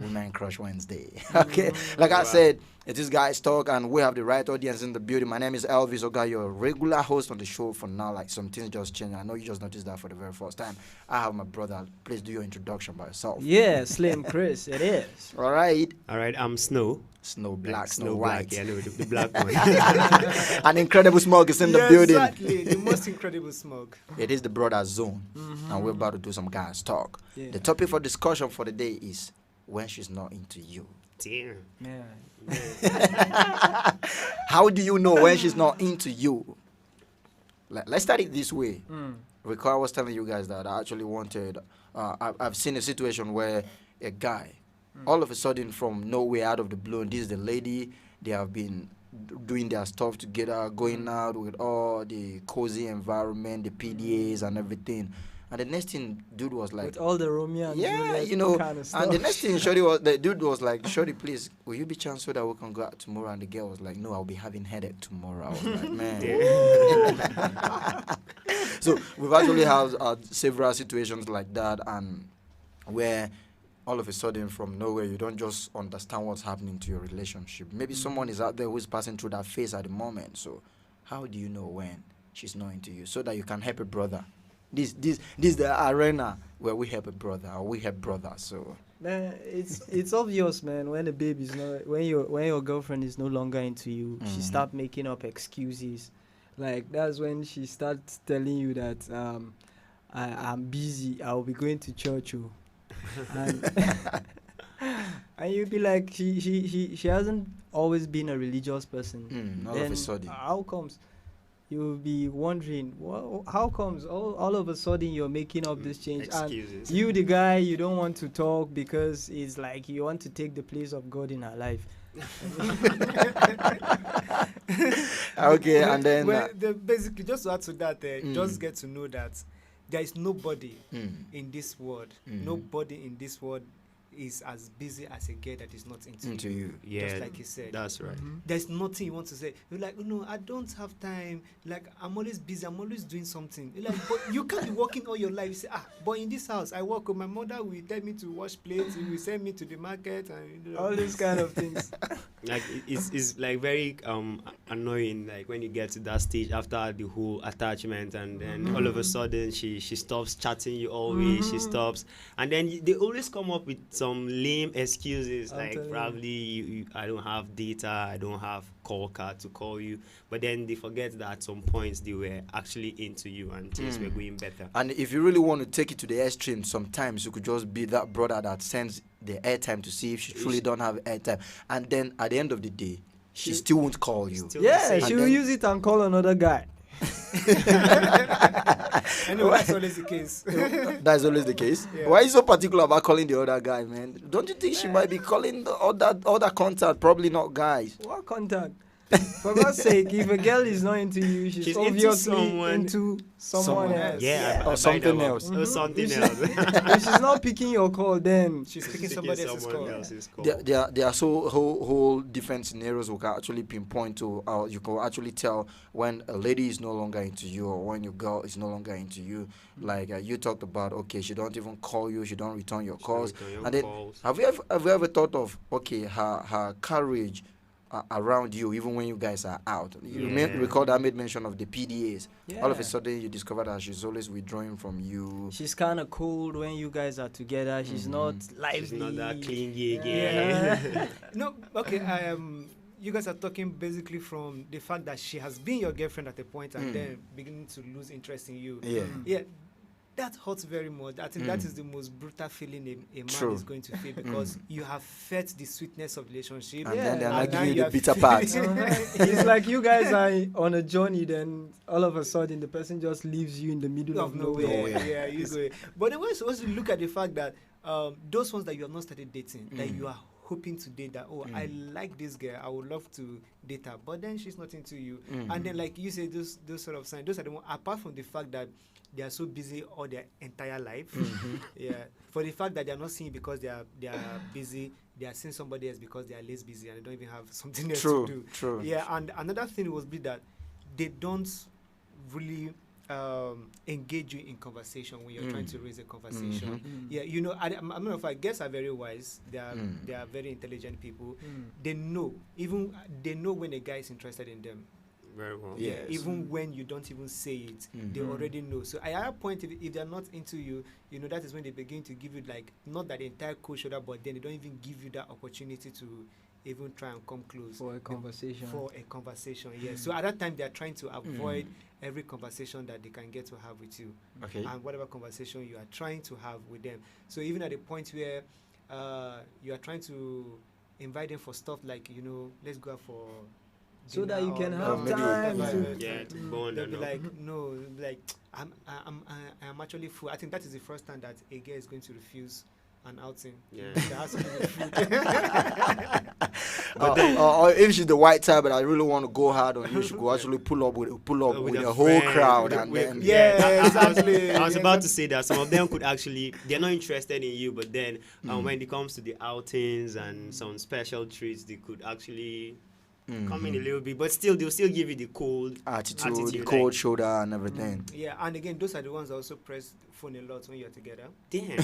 Women Crush Wednesday. Okay, like I said, it is Guys Talk, and we have the right audience in the building. My name is Elvis Oga, your regular host on the show for now. Like, some things just changed. I know you just noticed that for the very first time. I have my brother. Please do your introduction by yourself. Yeah, Slim Chris, it is. All right. I'm Snow. Snow Black, Snow White. Black. Yeah, no, the black one. An incredible smoke is in the building. Exactly, the most incredible smoke. It is the Brother Zone, and we're about to do some Guys Talk. Yeah. The topic for discussion for the day is when she's not into you. Damn. Yeah. How do you know when she's not into you? Let's start it this way. Recall I was telling you guys that I actually wanted, I've seen a situation where a guy, all of a sudden from nowhere, out of the blue, and this is the lady, they have been doing their stuff together, going out with all the cozy environment, the PDAs and everything. And the next thing, dude was like, with all the Romeo and Juliet you know, kind of stuff. and the next thing, the dude was like, Shorty, please, will you be chance so that we can go out tomorrow? And the girl was like, no, I'll be having headache tomorrow. I was like, man. So we've actually had several situations like that, and where all of a sudden from nowhere, you don't just understand what's happening to your relationship. Maybe someone is out there who's passing through that phase at the moment. So how do you know when she's not into you so that you can help a brother? This is the arena where we help a brother, or we help brothers. So man, it's obvious, man. When the baby's not, when your girlfriend is no longer into you, she start making up excuses. Like, that's when she starts telling you that I'm busy. I'll be going to church. And you'll be like, she hasn't always been a religious person. All of a sudden, how comes? You'll be wondering, how comes all of a sudden you're making up this change? Excuses. And you, the guy, you don't want to talk because it's like you want to take the place of God in her life. Okay, and then basically, just to add to that, just get to know that there is nobody in this world, nobody in this world is as busy as a girl that is not into you. Yeah, just like you said. That's right. There's nothing you want to say. You're like, no, I don't have time. Like, I'm always busy. I'm always doing something. You're like, but you can't be working all your life. You say, but in this house, I work. My mother will tell me to wash plates. He will send me to the market and all these kind of things. Like, it's like very annoying. Like, when you get to that stage after the whole attachment, and then all of a sudden she stops chatting you always. She stops, and then they always come up with some lame excuses, like probably I don't have data, I don't have call card to call you, but then they forget that at some points they were actually into you and things were going better. And if you really want to take it to the extreme, sometimes you could just be that brother that sends the airtime to see if she truly don't have airtime, and then at the end of the day, she still won't call you. She will use it and call another guy. Anyway, that's always the case. That's always the case. Yeah. Why are you so particular about calling the other guy, man? Don't you think she might be calling the other contact? Probably not guys. What contact? For God's sake, if a girl is not into you, she's obviously into someone else. Yeah, or something else. Or something else. If she's not picking your call, then she's picking somebody else's call. There are so whole different scenarios we can actually pinpoint to. You can actually tell when a lady is no longer into you, or when your girl is no longer into you. Like you talked about, okay, she don't even call you, she don't return your calls. And then have you ever thought of, okay, her courage around you, even when you guys are out? You recall that I made mention of the PDAs. All of a sudden you discover that she's always withdrawing from you. She's kind of cold when you guys are together. She's not lively. She's not that clingy again. No, okay, you guys are talking basically from the fact that she has been your girlfriend at a point and then beginning to lose interest in you. Yeah. That hurts very much. I think that is the most brutal feeling a man is going to feel, because you have felt the sweetness of the relationship. And then they're not giving you the bitter parts. It's like you guys are on a journey, then all of a sudden the person just leaves you in the middle of nowhere. Yeah, you go. But then also look at the fact that those ones that you have not started dating, that you are hoping to date, that I like this girl, I would love to date her, but then she's not into you. And then, like you say, those sort of signs, those are the ones, apart from the fact that they are so busy all their entire life. For the fact that they are not seeing because they are busy, they are seeing somebody else because they are less busy and they don't even have something else to do. Yeah, and another thing would be that they don't really engage you in conversation when you're trying to raise a conversation. Mhm. Yeah, you know, I'm not if I guess are very wise. They are very intelligent people. They know when a guy is interested in them. Very well. Yeah, Yes. even when you don't even say it, they already know. So at a point, if they're not into you, you know, that is when they begin to give you like not that the entire cold shoulder, but then they don't even give you that opportunity to even try and come close For a conversation. Yeah. So at that time, they are trying to avoid every conversation that they can get to have with you, Okay. and whatever conversation you are trying to have with them. So even at the point where you are trying to invite them for stuff like, you know, let's go out for So that you can dinner have or time whatever. to- Yeah, to bond They'll and be all. like, no, like I'm actually full. I think that is the first time that a girl is going to refuse an outing. Yeah. There has to be food. But or if she's the white type, but I really want to go hard on you, she could actually pull up with a whole friend, crowd, with- and with- then Yeah, exactly. I was about to say that some of them could actually, they're not interested in you, but then when it comes to the outings and some special treats, they could actually come in a little bit, but still they'll still give you the cold attitude, the like, cold shoulder, and everything. Yeah, and again, those are the ones that also press phone a lot when you're together. Damn.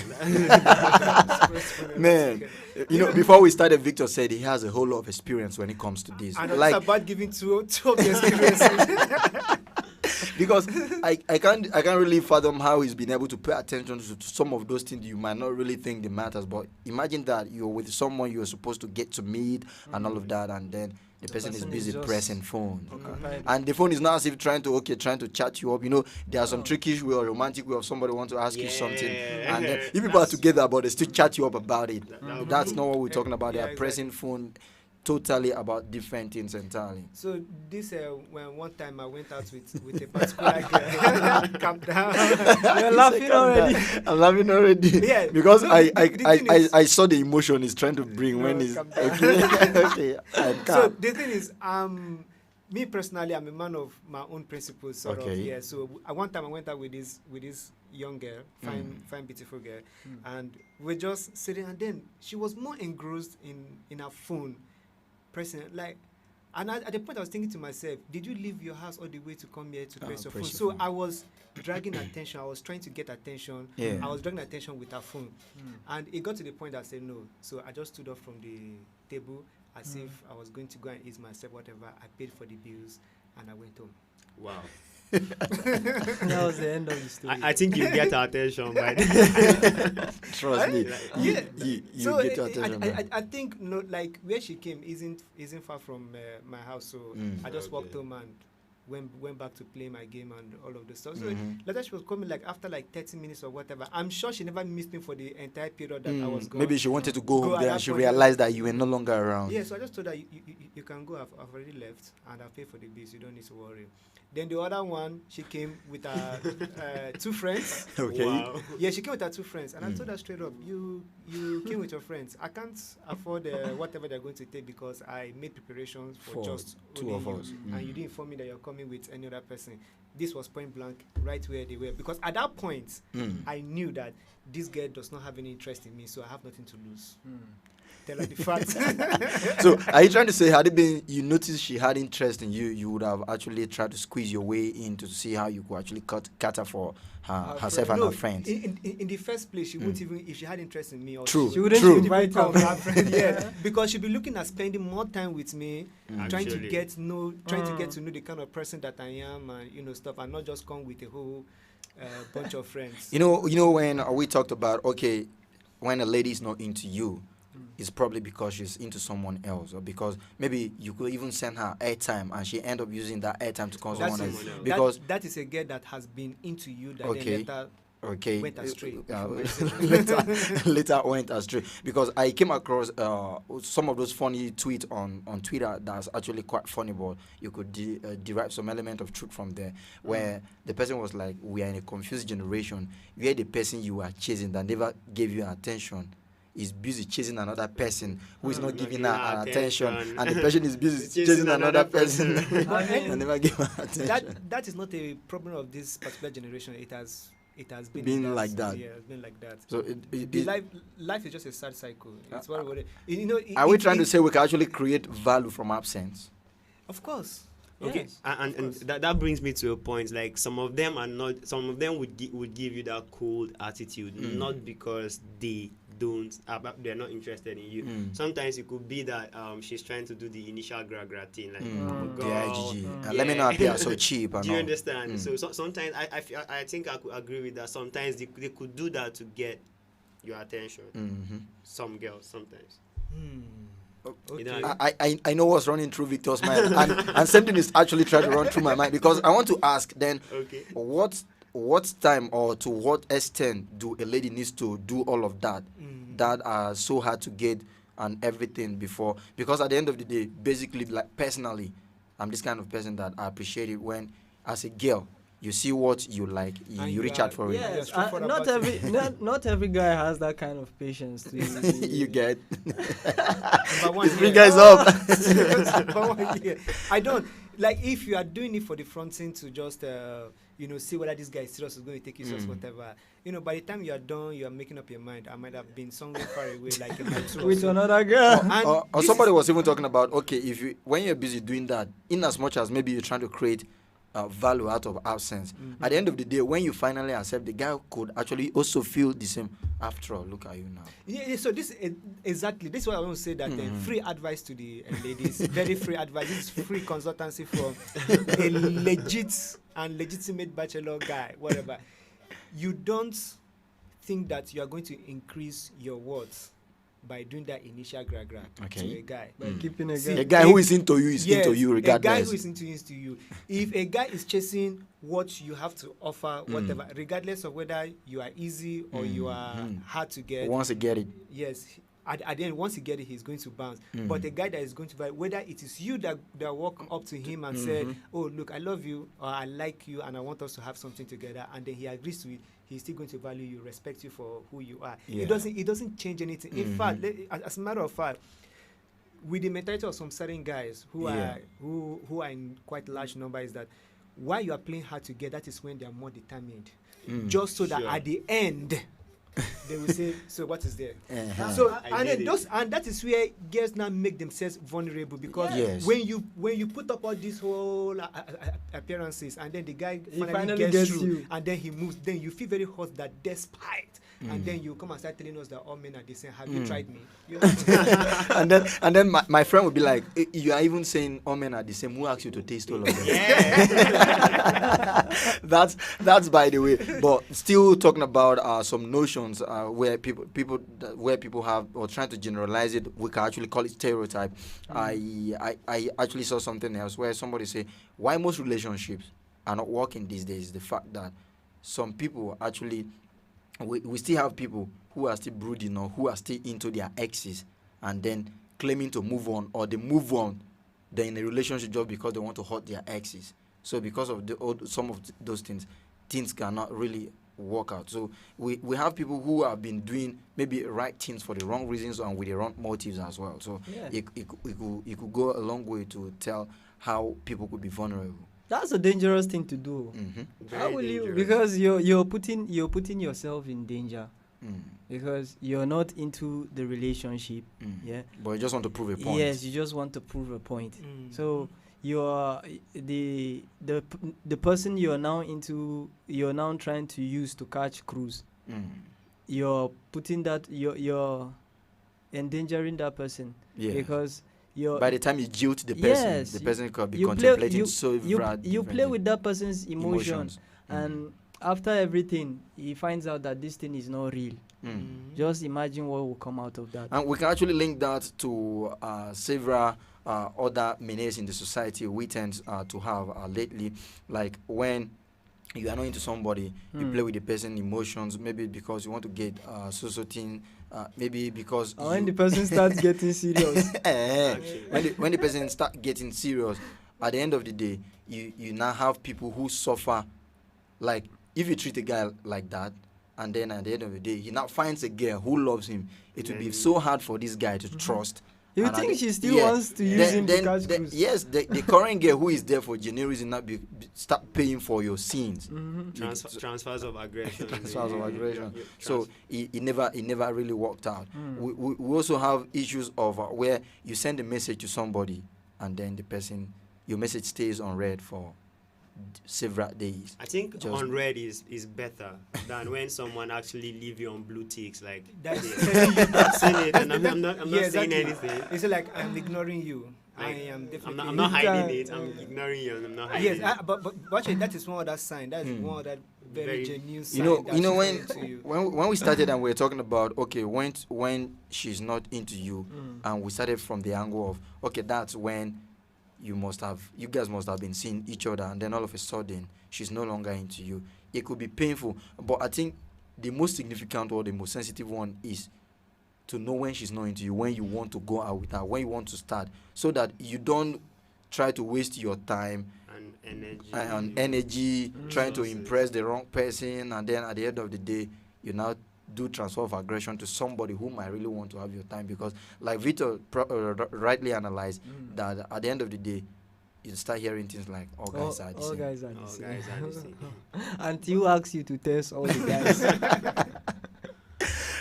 Man, you know, before we started, Victor said he has a whole lot of experience when it comes to this. And Like, it's about giving two of the experiences. because I can't really fathom how he's been able to pay attention to some of those things you might not really think they matters. But imagine that you're with someone you're supposed to get to meet and all of that, and then the person is person busy is just pressing phone. occupied. And the phone is not as if trying to chat you up. You know, there are some trickish way or romantic way of somebody want to ask you something, and then if people are together but they still chat you up about it. That's not what we're talking about. They Yeah, are pressing phone totally about different things entirely. So this when one time I went out with a particular girl. Calm down. You're laughing already. I'm laughing already. Yeah, because no, I the thing is- I saw the emotion he's trying to bring when he's calm down. okay. I'm So calm. the thing is, me personally, I'm a man of my own principles, sort of. Okay. Yeah. So one time I went out with this young girl, fine, beautiful girl, and we're just sitting, and then she was more engrossed in her phone, pressing like. And at the point, I was thinking to myself, did you leave your house all the way to come here to press your phone? press your So phone. I was dragging attention. I was trying to get attention. Yeah. I was dragging attention with her phone. And it got to the point that I said no. So I just stood up from the table as if I was going to go and ease myself, whatever. I paid for the bills and I went home. Wow. That was the end of the story. I think you get our attention by then. Trust me, Yeah. you So get your attention. man. I think no, like where she came isn't far from my house. So I just walked home and went back to play my game and all of this stuff. So later she was coming like after like 30 minutes or whatever. I'm sure she never missed me for the entire period that I was gone. Maybe she wanted to go home at there that and she point. realized that you were no longer around. Yeah, so I just told her you can go. I've already left and I've paid for the bills. You don't need to worry. Then the other one, she came with her two friends. Okay. Wow. Yeah, she came with her two friends, and I told her straight up, you came with your friends. I can't afford whatever they're going to take because I made preparations for just two only of you, us. and you didn't inform me that you're coming with any other person. This was point blank, right where they were. Because at that point, I knew that this girl does not have any interest in me, so I have nothing to lose. Tell her the fact. So are you trying to say, had it been you noticed she had interest in you, you would have actually tried to squeeze your way in to see how you could actually cater for herself and no, her friends? In the first place, she wouldn't even, if she had interest in me, or True, she wouldn't true. even invite her friend. Yeah, because she'd be looking at spending more time with me, trying to Actually. get to know the kind of person that I am, and stuff, and not just come with a whole bunch of friends. You know when we talked about, okay, when a lady is not into you, it's probably because she's into someone else, or because maybe you could even send her airtime and she end up using that airtime to call someone else. Because that is a girl that has been into you that Okay. then okay, went astray. later went astray, because I came across some of those funny tweets on Twitter that's actually quite funny, but you could derive some element of truth from there, where the person was like, we are in a confused generation where the person you are chasing that never gave you attention is busy chasing another person who is not giving her attention, and the person is busy chasing another person and never give her attention. That is not a problem of this particular generation. It has been Been like that. Yeah, it's been like that. So life is just a sad cycle. It's what are we trying to say say we can actually create value from absence? Of course. Okay, Yes, and that brings me to a point. Like some of them are not. Some of them would give you that cold attitude, not because they're not interested in you. Sometimes it could be that she's trying to do the initial gra thing, like let me not appear so cheap. Do you understand? So sometimes I think I could agree with that. Sometimes they could do that to get your attention. Some girls sometimes. Okay. I know what's running through Victor's mind, and something is actually trying to run through my mind, because I want to ask then, what time or to what extent do a lady needs to do all of that that are so hard to get and everything before? Because at the end of the day, basically, like personally, I'm this kind of person that I appreciate it when, as a girl, you see what you like, you reach out for it. Yes, not every guy has that kind of patience. To you get. Bring guys up. I don't like if you are doing it for the front end to just see whether this guy is serious, is going to take you serious, whatever. By the time you are done, you are making up your mind. I might have been somewhere far away, like in my with another girl. Or somebody was even talking about, okay, when you're busy doing that, in as much as maybe you're trying to create value out of absence. At the end of the day, when you finally accept, the guy could actually also feel the same. After all, look at you now. Yeah, so this is why I want to say that free advice to the ladies, very free advice. This is free consultancy from a legit and legitimate bachelor guy, whatever. You don't think that you are going to increase your worth by doing that initial gra to a guy. By keeping a guy who is into you is into you regardless. A guy who is into you. If a guy is chasing what you have to offer, whatever, regardless of whether you are easy or you are hard to get. Once you get it. Yes. At the end, once you get it, he's going to bounce. But a guy that is going to buy, whether it is you that walk up to him and say, oh, look, I love you, or I like you, and I want us to have something together, and then he agrees to it, he's still going to value you, respect you for who you are. Yeah. It doesn't change anything. In fact, as a matter of fact, with the mentality of some certain guys who are in quite large number, is that while you are playing hard to get, that is when they are more determined. Just so that at the end, they will say, so what is there? So and that is where girls now make themselves vulnerable, because when you put up all these whole appearances, and then the guy finally gets through you, and then he moves, then you feel very hot that despite, and then you come and start telling us that all men are the same. Have you tried me? and then my friend would be like, you are even saying all men are the same. Who asked you to taste all of them? That's by the way. But still talking about some notions where people have, or trying to generalize it, we can actually call it stereotype. I actually saw something else where somebody say, why most relationships are not working these days is the fact that some people actually, we still have people who are still brooding or who are still into their exes and then claiming to move on, or they move on, they're in a relationship just because they want to hurt their exes. So because of some of those things cannot really work out. So we have people who have been doing maybe right things for the wrong reasons and with the wrong motives as well. So it could go a long way to tell how people could be vulnerable. That's a dangerous thing to do. How will you? Because you're putting yourself in danger. Because you're not into the relationship. Yeah. But you just want to prove a point. Yes, you just want to prove a point. So you are the person you're now into. You're now trying to use to catch cruise. You're putting that. You're endangering that person. Yeah. Because by the time you jilt the person, the person could be contemplating you play with that person's emotions. And after everything, he finds out that this thing is not real. Just imagine what will come out of that. And we can actually link that to several other menaces in the society we tend to have lately. Like when you are not into somebody, you play with the person's emotions, maybe because you want to get so thing. Maybe because when the person starts getting serious, when the person start getting serious, at the end of the day, you now have people who suffer. Like if you treat a guy like that, and then at the end of the day, he now finds a girl who loves him, it will be so hard for this guy to trust. You think she still wants to use him to catch cruise? Yes, the current girl who is there for genuine reason not start paying for your sins. Transfers of aggression. Transfers of aggression. So it never really worked out. We also have issues of where you send a message to somebody and then the person your message stays unread for several days. I think Just- unread is better than when someone actually leave you on blue ticks. Like That's I've seen it, and I'm not Yeah, saying exactly. anything. It's like I'm ignoring you. I Like, am definitely. I'm not hiding it. I'm ignoring you. And I'm not hiding Yes, it. but actually that is one other sign. That is one other very Very- genuine sign. You know, that you know she's when not into you. when we started and we were talking about okay when she's not into you, and we started from the angle of okay that's when you guys must have been seeing each other, and then all of a sudden she's no longer into you. It could be painful, but I think the most significant or the most sensitive one is to know when she's not into you, when you want to go out with her, when you want to start, so that you don't try to waste your time and energy trying to impress the wrong person, and then at the end of the day you now do transfer of aggression to somebody who might really want to have your time, because like Victor rightly analyzed that at the end of the day you start hearing things like all guys are the all same. guys are the All same. guys are the same. Until asks you to test all the guys.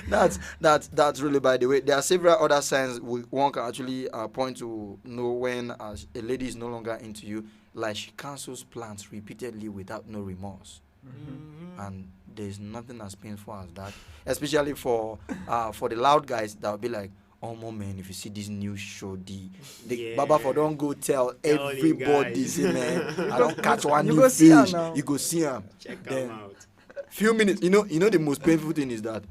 That's really, by the way, there are several other signs one can actually point to know when a lady is no longer into you, like she cancels plans repeatedly without no remorse. And there's nothing as painful as that, especially for the loud guys that will be like, oh man, if you see this new show, the Baba for don't go tell everybody, guys. say man, I don't catch one You new go see her fish. now. You go see him. Check Then, them out. few minutes, you know the most painful thing is that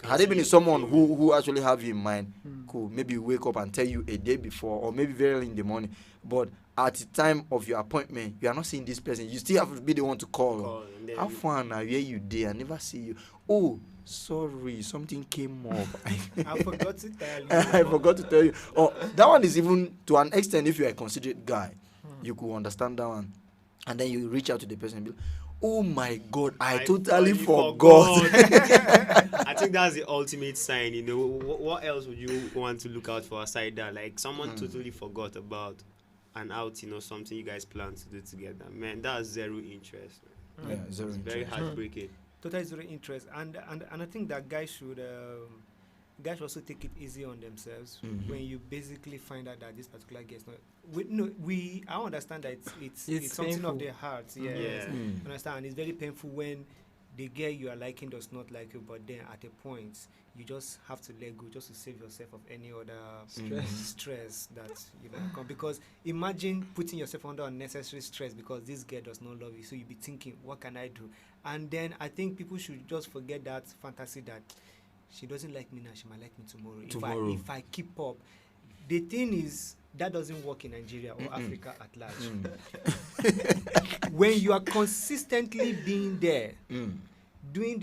had it been someone who actually have you in mind, could maybe wake up and tell you a day before or maybe very early in the morning, but at the time of your appointment you are not seeing this person, you still have to be the one to call and then how far now, where you there, I never see you, oh sorry, something came up. I forgot to tell you. I forgot to tell you. Oh, that one is even to an extent, if you're a considerate guy, you could understand that one. And then you reach out to the person and be like, oh my God, I totally forgot. I think that's the ultimate sign. You know, what else would you want to look out for aside that? Like someone totally forgot about an outing or something you guys plan to do together. Man, that's zero interest. Man. Yeah, zero It's interest. very heartbreaking. Total zero interest, and I think that guys should also take it easy on themselves when you basically find out that this particular guy is not. I understand that it's something painful. of the heart. Yes, Yeah. understand. And it's very painful when the girl you are liking does not like you, but then at a point you just have to let go just to save yourself of any other stress that you might come. Because imagine putting yourself under unnecessary stress because this girl does not love you, so you'll be thinking, what can I do? And then I think people should just forget that fantasy that she doesn't like me now, she might like me tomorrow. If I keep up. The thing is, that doesn't work in Nigeria or Africa at large. When you are consistently being there, doing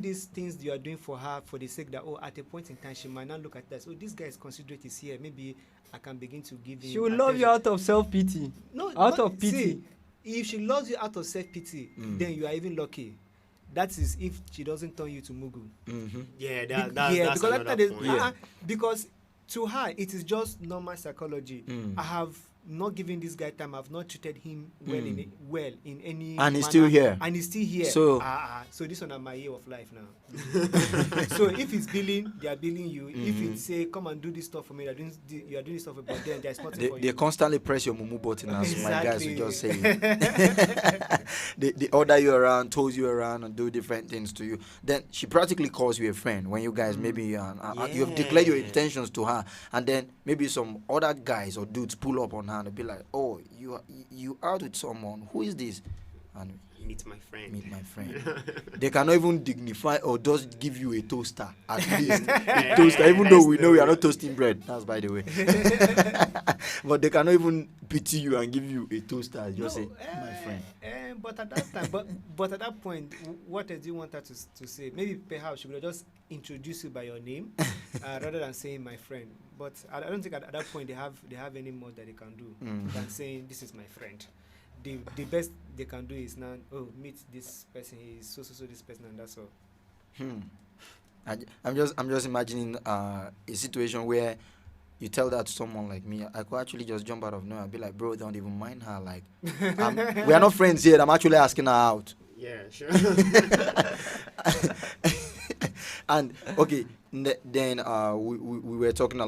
these things you are doing for her for the sake that, at a point in time she might not look at that. So this guy is considerate, is here. Maybe I can begin to give him. She will love you out of self-pity. Out of pity. See, if she loves you out of self-pity, then you are even lucky. That is if she doesn't turn you to Mugu. Yeah, that's because another point. Because to her it is just normal psychology. I have not given this guy time. I've not treated him well in any. And he's manner, still here. And he's still here. So this one is my year of life now. So if it's billing, they are billing you. If it's say come and do this stuff for me, you are doing this stuff, but then there's nothing for you. They constantly press your mumu button, as Exactly. my guys will just say. they order you around, toes you around, and do different things to you. Then she practically calls you a friend when you guys maybe you have declared your intentions to her, and then maybe some other guys or dudes pull up on her and be like, "Oh, you out with someone? Who is this?" And Meet my friend. Meet my friend. They cannot even dignify or just give you a toaster at least. A toaster, even though we know we are not toasting bread. That's by the way. But they cannot even pity you and give you a toaster. Just say, my friend. But at that time, but at that point, what did you want her to say? Maybe perhaps she would have just introduced you by your name rather than saying my friend. But I don't think at that point they have any more that they can do than saying this is my friend. The best they can do is now, meet this person, he's so this person, and that's all. I'm just imagining a situation where you tell that to someone like me. I could actually just jump out of nowhere and be like, bro, don't even mind her. Like, we are not friends here. I'm actually asking her out. Yeah, sure. And okay, then we were talking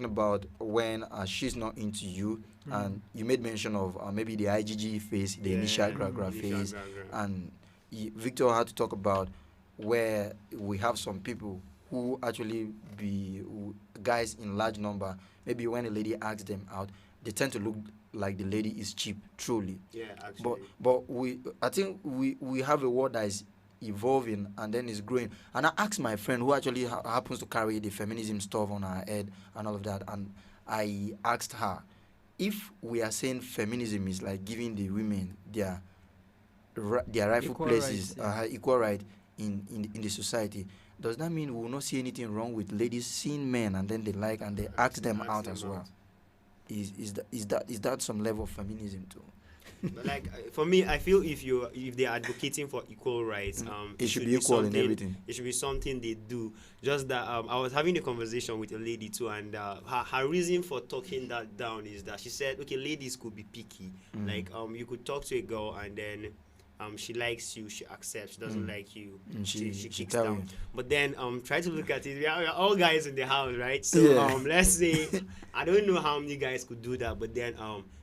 about when she's not into you, and you made mention of maybe the IGG phase, the initial gra phase, and Victor had to talk about where we have some people who actually be guys in large number. Maybe when a lady asks them out, they tend to look like the lady is cheap, truly. Yeah, actually. But I think we have a word that is evolving and then is growing. And I asked my friend who actually happens to carry the feminism stuff on her head and all of that, and I asked her, if we are saying feminism is like giving the women their rightful Equal places, rights, equal right in the society, does that mean we will not see anything wrong with ladies seeing men and then they like and they ask them out as well? Is that some level of feminism too? But like for me, I feel if they're advocating for equal rights, it should be equal in everything. It should be something they do. Just that I was having a conversation with a lady too, and her reason for talking that down is that she said, okay, ladies could be picky. Like you could talk to a girl and then she likes you, she accepts. She doesn't like you, she kicks down. But then try to look at it. We are all guys in the house, right? So let's say I don't know how many guys could do that, but then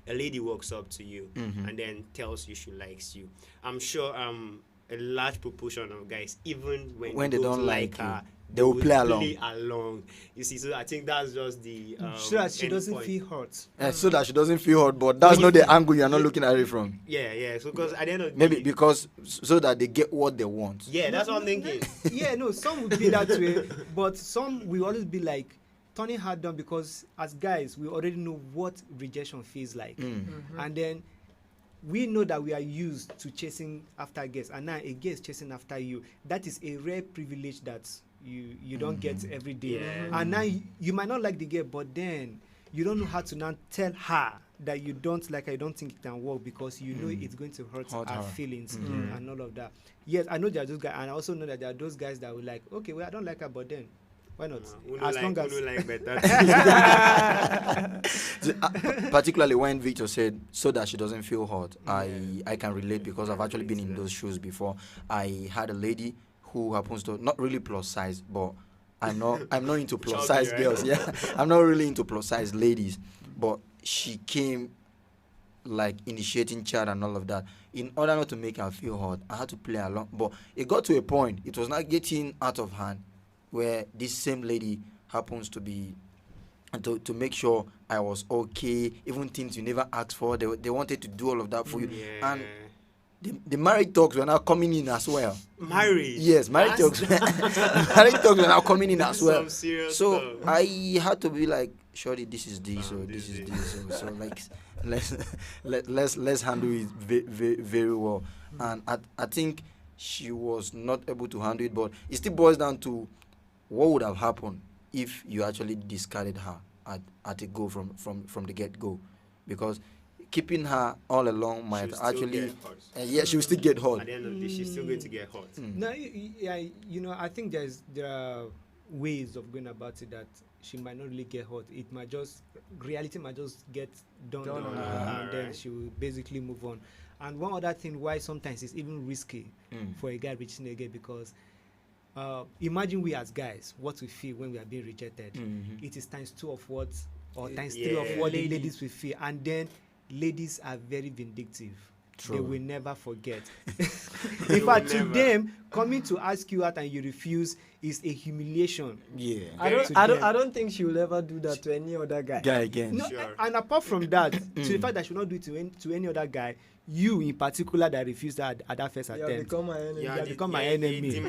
a lady walks up to you and then tells you she likes you. I'm sure a large proportion of guys, even when they don't like her, they will play along. You see, so I think that's just the so that she doesn't feel hurt. So that she doesn't feel hurt, but that's not the angle you are not looking at it from. Yeah. So because at the end of the maybe day, because so that they get what they want. Yeah, that's what I'm thinking. Yeah, no, some would be that way, but some will always be like turning her down because as guys we already know what rejection feels like, and then we know that we are used to chasing after girls, and now a girl is chasing after you. That is a rare privilege that you don't get every day. And now you might not like the girl, but then you don't know how to now tell her that you don't like her, you don't think it can work because you know it's going to hurt her feelings and all of that. Yes, I know there are those guys, and I also know that there are those guys that will like, okay, well, I don't like her, but then why not? Particularly when Victor said so that she doesn't feel hurt, I can relate because I've actually been in those shoes before. I had a lady who happens to not really plus size, but I'm not into plus size girls. Yeah, I'm not really into plus size ladies, but she came like initiating chat and all of that. In order not to make her feel hurt, I had to play along. But it got to a point, it was not getting out of hand, where this same lady happens to be to make sure I was okay, even things you never asked for. They wanted to do all of that for you, and the marriage talks were now coming in as well. Marriage? Yes, marriage talks. Marriage talks were now coming in as well. So stuff. I had to be like, surely this is this, or this is this, so like let's handle it very well. And I think she was not able to handle it, but it still boils down to what would have happened if you actually discarded her at a go from the get-go, because keeping her all along might actually she will still get hurt. At the end of the day, she's still going to get hurt. No, I think there are ways of going about it that she might not really get hurt. Reality might just get done on her, and then she will basically move on. And one other thing why sometimes it's even risky for a guy reaching a girl, because imagine we as guys, what we feel when we are being rejected. It is times 2 of what, or times 3 of what the ladies will feel. And then ladies are very vindictive. True. They will never forget. In fact, to them, coming to ask you out and you refuse is a humiliation. Yeah. I don't think she will ever do that to any other guy. Again. No, and apart from that, to the fact that she will not do it to any other guy, you in particular that refused her at that first attempt, become my enemy. You have become my enemy.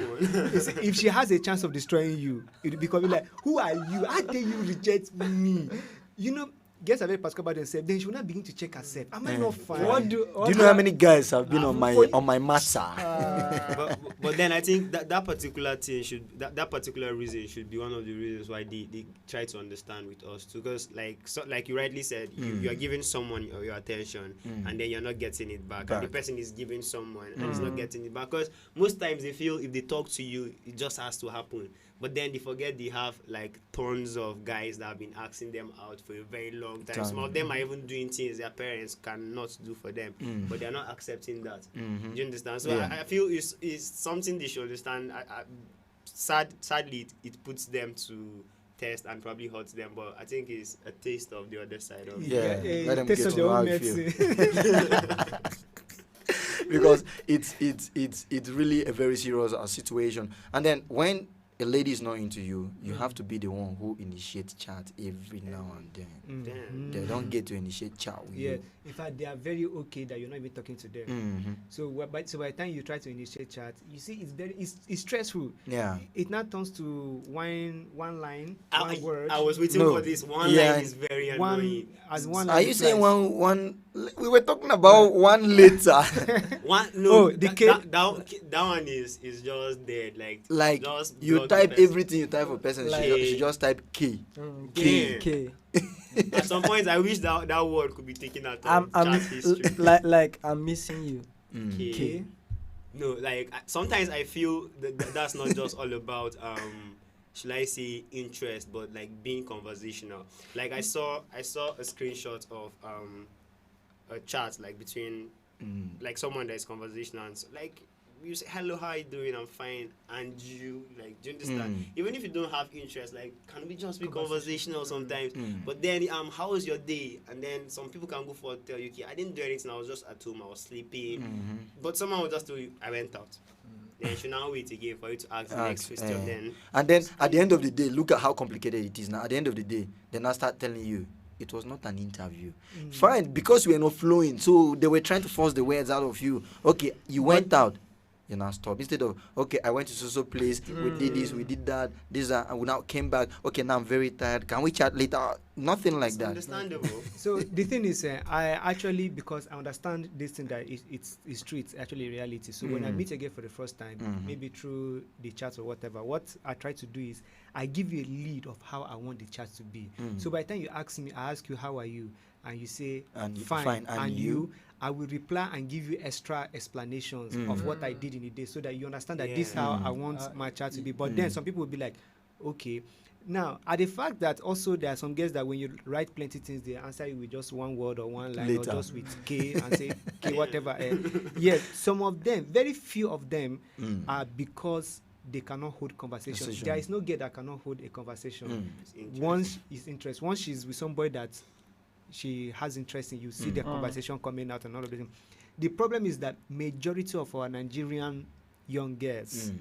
If she has a chance of destroying you, it will become like, who are you? How dare you reject me? You know, girls are very particular about themselves. Then she will not begin to check herself. Am I not fine? Do you know how many guys have been on my matter? But then I think that particular thing that particular reason should be one of the reasons why they try to understand with us too. Because like you rightly said, you are giving someone your attention and then you're not getting it back. And the person is giving someone and is not getting it back. Because most times they feel if they talk to you, it just has to happen. But then they forget they have like tons of guys that have been asking them out for a very long time. Some of them are even doing things their parents cannot do for them, but they're not accepting that. Do you understand? So I feel it's something they should understand. sadly, it puts them to test and probably hurts them. But I think it's a taste of the other side of it. Let them taste get of to their know how own you feel. medicine. Because it's really a very serious situation. And then when a lady is not into you, you have to be the one who initiates chat every now and then. They don't get to initiate chat with you. In fact, they are very okay that you're not even talking to them. So by the time you try to initiate chat, you see it's stressful. Yeah. It now turns to one line, one word. I was waiting for this. One line is very annoying. Are you saying one? We were talking about one later. That one is just dead. Like just you type everything you type for person. She just type K. K. At some point, I wish that word could be taken out of chat history. Like I'm missing you. K. No, sometimes I feel that's not just all about should I say interest, but like being conversational. Like I saw a screenshot of a chat like between like someone that is conversational, and so, like you say hello, how you doing? I'm fine. And you like, do you understand? Even if you don't have interest, like can we just be conversational sometimes? But then how was your day? And then some people can go for tell you, okay, I didn't do anything, I was just at home, I was sleeping. But someone will just tell you, I went out. Then you should now wait again for you to ask the next question. Then and then at the end of the day, look at how complicated it is now. At the end of the day, then I start telling you it was not an interview. Fine, because we were not flowing, so they were trying to force the words out of you. Okay, you went out. You now stop. Instead of, okay, I went to so place, we did this, we did that, and we now came back. Okay, now I'm very tired. Can we chat later? Nothing like that. Understandable. So the thing is, I actually, because I understand this thing that it's true, it's actually reality. So when I meet again for the first time, maybe through the chat or whatever, what I try to do is I give you a lead of how I want the chat to be. So by the time you ask me, I ask you, how are you? And you say, fine. And you? I will reply and give you extra explanations of what I did in the day, so that you understand that this is how I want my chat to be. But then some people will be like, okay. Now, at the fact that also there are some girls that when you write plenty things, they answer you with just one word or one line or just with K and say K whatever. Yes, some of them, very few of them are because they cannot hold conversations. There is no girl that cannot hold a conversation. Once is interest, once she's with somebody that she has interest in, you see the conversation coming out and all of this. The problem is that majority of our Nigerian young girls,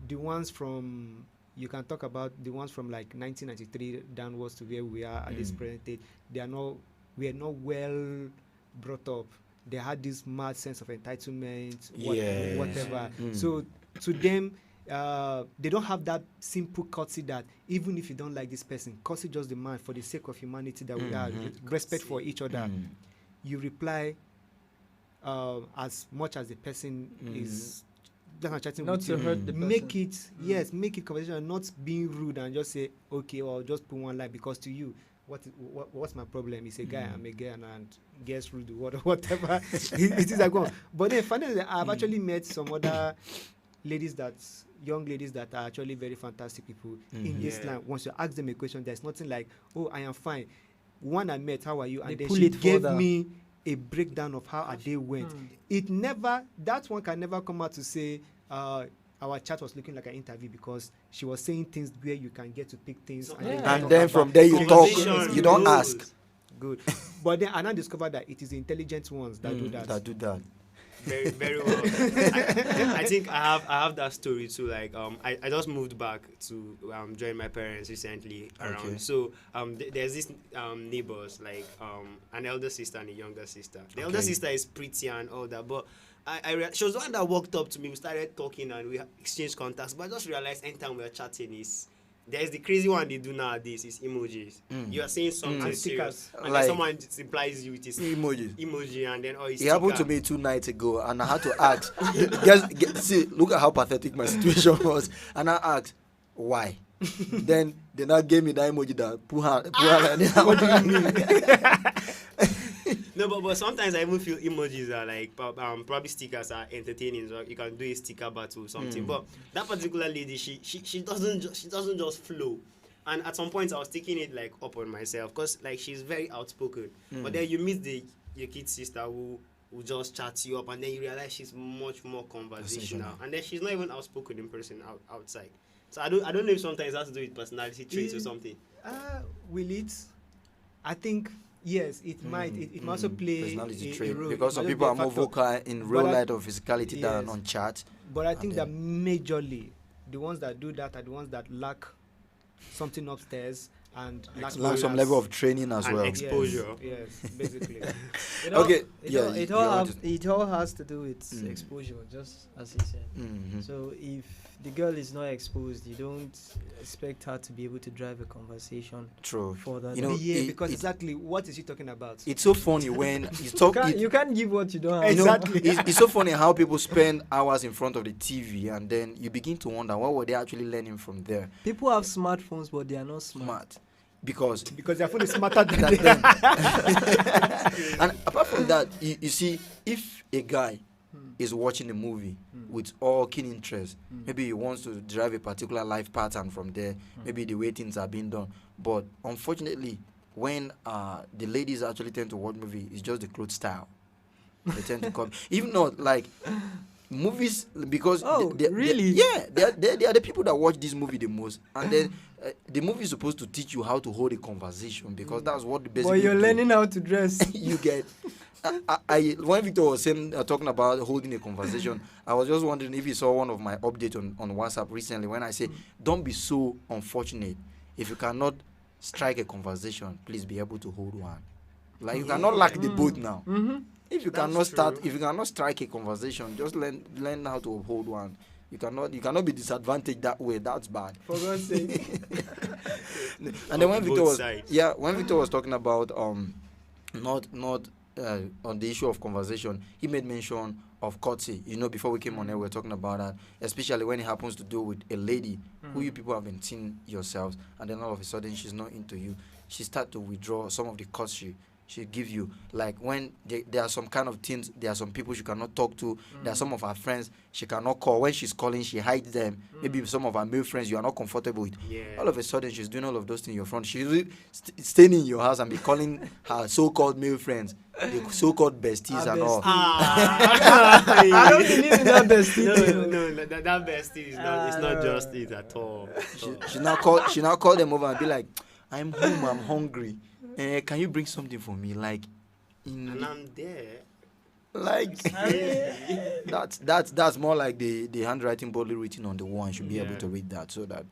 the ones from, you can talk about the ones from like 1993 downwards to where we are at this present stage, we are not well brought up. They had this mad sense of entitlement, whatever. So to them, they don't have that simple courtesy that even if you don't like this person, courtesy just demand for the sake of humanity that we are, respect for each other. You reply as much as the person is chatting not with to you. hurt the person. Make it make it conversation, not being rude and just say okay or just put one line, because to you, what's my problem? He's a guy, I'm a girl, and gets rude, whatever it is like one. But then finally, I've actually met some other young ladies that are actually very fantastic people in this line. Once you ask them a question, there's nothing like, oh, I am fine. One I met, how are you? And then she gave me a breakdown of how a day went. That one can never come out to say our chat was looking like an interview, because she was saying things where you can get to pick things and then from there you talk, you don't ask. Good. But then I now discovered that it is the intelligent ones that do that. Very, very well. I think I have that story too. Like I just moved back to join my parents recently around. Okay. So there's this neighbors, like an elder sister and a younger sister. The elder sister is pretty and all that, but she was the one that walked up to me. We started talking and we exchanged contacts. But I just realized anytime we are chatting there's the crazy one they do nowadays is emojis. You are saying something serious, and like, then someone replies you with his emoji, and then it happened to me 2 nights ago, and I had to ask. See, look at how pathetic my situation was, and I asked why. Then they now gave me that emoji that what do you mean? No, but sometimes I even feel emojis are like probably stickers are entertaining. So you can do a sticker battle or something. But that particular lady, she doesn't just flow. And at some point I was taking it like up on myself, because like she's very outspoken. But then you meet your kid's sister who will just chat you up, and then you realize she's much more conversational, and then she's not even outspoken in person outside. So I don't know if sometimes it has to do with personality traits or something. Will it? I think yes, it might. It might also play personality a trait, role. because some It might people are be a more factor. vocal in real light or physicality than on chat. But I think that majorly the ones that do that are the ones that lack something upstairs and lack some level of training as and well. exposure. Yes, basically. Okay, It all has to do with exposure, just as he said. So if the girl is not exposed, you don't expect her to be able to drive a conversation. True. For that. You know, because exactly what is she talking about? It's so funny when you talk. You can't give what you don't have. Exactly. It's so funny how people spend hours in front of the TV, and then you begin to wonder what were they actually learning from there. People have smartphones, but they are not smart. Because their phone is smarter than them. And apart from that, you see, if a guy is watching a movie with all keen interest, maybe he wants to derive a particular life pattern from there, maybe the way things are being done. But unfortunately, when the ladies actually tend to watch movie, it's just the clothes style. They tend to copy. Even not like movies, because really? They are the people that watch this movie the most, and then the movie is supposed to teach you how to hold a conversation, because that's what the basic. But you're learning how to dress. You get. I when Victor was saying talking about holding a conversation, I was just wondering if he saw one of my updates on WhatsApp recently when I say, don't be so unfortunate. If you cannot strike a conversation, please be able to hold one. Like you cannot lack the boat now. If you cannot strike a conversation, just learn how to hold one. You cannot be disadvantaged that way. That's bad. For God's sake. And then when Victor was talking about not on the issue of conversation, he made mention of courtesy. You know, before we came on air, we were talking about that, especially when it happens to do with a lady who you people have been seeing yourselves, and then all of a sudden she's not into you. She start to withdraw some of the courtesy she give you. Like when there are some kind of things, there are some people she cannot talk to. There are some of her friends she cannot call. When she's calling, she hides them. Maybe some of her male friends you are not comfortable with. All of a sudden, she's doing all of those things in your front. She's staying in your house and be calling her so-called male friends, the so-called besties and all. I don't believe in that bestie. No, that bestie is not. It's not just it at all. She now call them over and be like, "I'm home. I'm hungry. Can you bring something for me?" Like, and I'm there. Like that's more like the handwriting boldly written on the wall, and should be able to read that, so that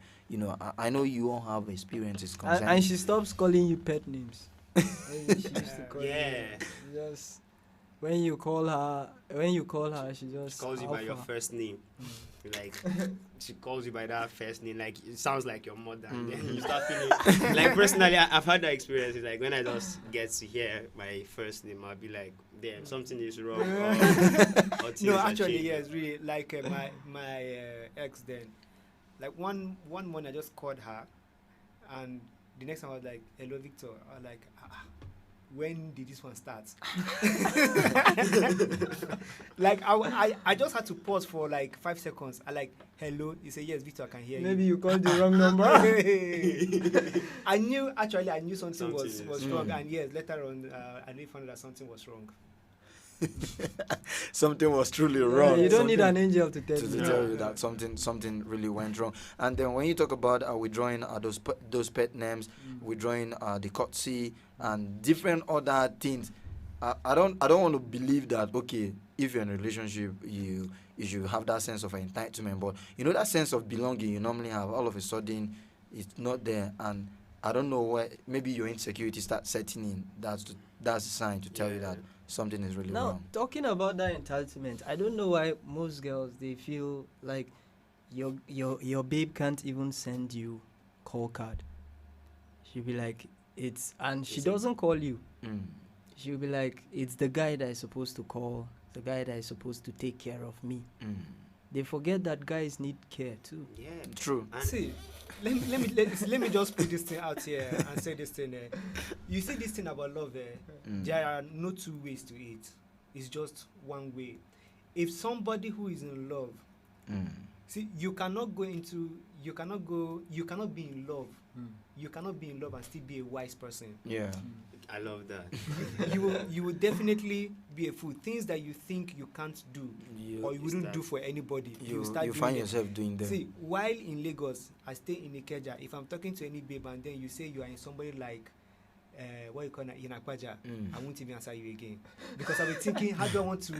I know you all have experiences concerning. And she stops calling you pet names. She used to call you, just when you call her, she just calls you by your first name. Like she calls you by that first name, like it sounds like your mother, and then you start feeling like personally I've had that experience. It's like when I just get to hear my first name, I'll be like, damn, something is wrong. No, actually, yes, really. Like my ex then, like one morning I just called her, and the next time I was like, "Hello, Victor." I was like, when did this one start? Like I just had to pause for like 5 seconds. I like, hello. He said, yes, Victor, I can hear you. Maybe you called the wrong number. I knew something was wrong, and yes, later on I really found that something was wrong. Something was truly wrong. You don't need an angel to tell you that something really went wrong. And then when you talk about withdrawing those pet names, withdrawing the courtesy and different other things, I don't want to believe that if you're in a relationship you should have that sense of entitlement, but that sense of belonging you normally have, all of a sudden it's not there, and I don't know why. Maybe your insecurity starts setting in. That's a sign to tell you that something is really wrong. Talking about that entitlement, I don't know why most girls, they feel like your babe can't even send you call card. She'll be like, she doesn't call you. She'll be like, it's the guy that is supposed to call, the guy that is supposed to take care of me. They forget that guys need care too. Yeah, true. See, let me just put this thing out here and say this thing. You see this thing about love. There are no two ways to it. It's just one way. If somebody who is in love, see, you cannot go into you cannot be in love. You cannot be in love and still be a wise person. Yeah. I love that. You will definitely be a fool. Things that you think you can't do or you wouldn't do for anybody, you find yourself doing them. See, while in Lagos, I stay in Ikeja. If I'm talking to any babe and then you say you are in somebody like what you call Yanakwaja, I won't even answer you again, because I'll be thinking, how do I want to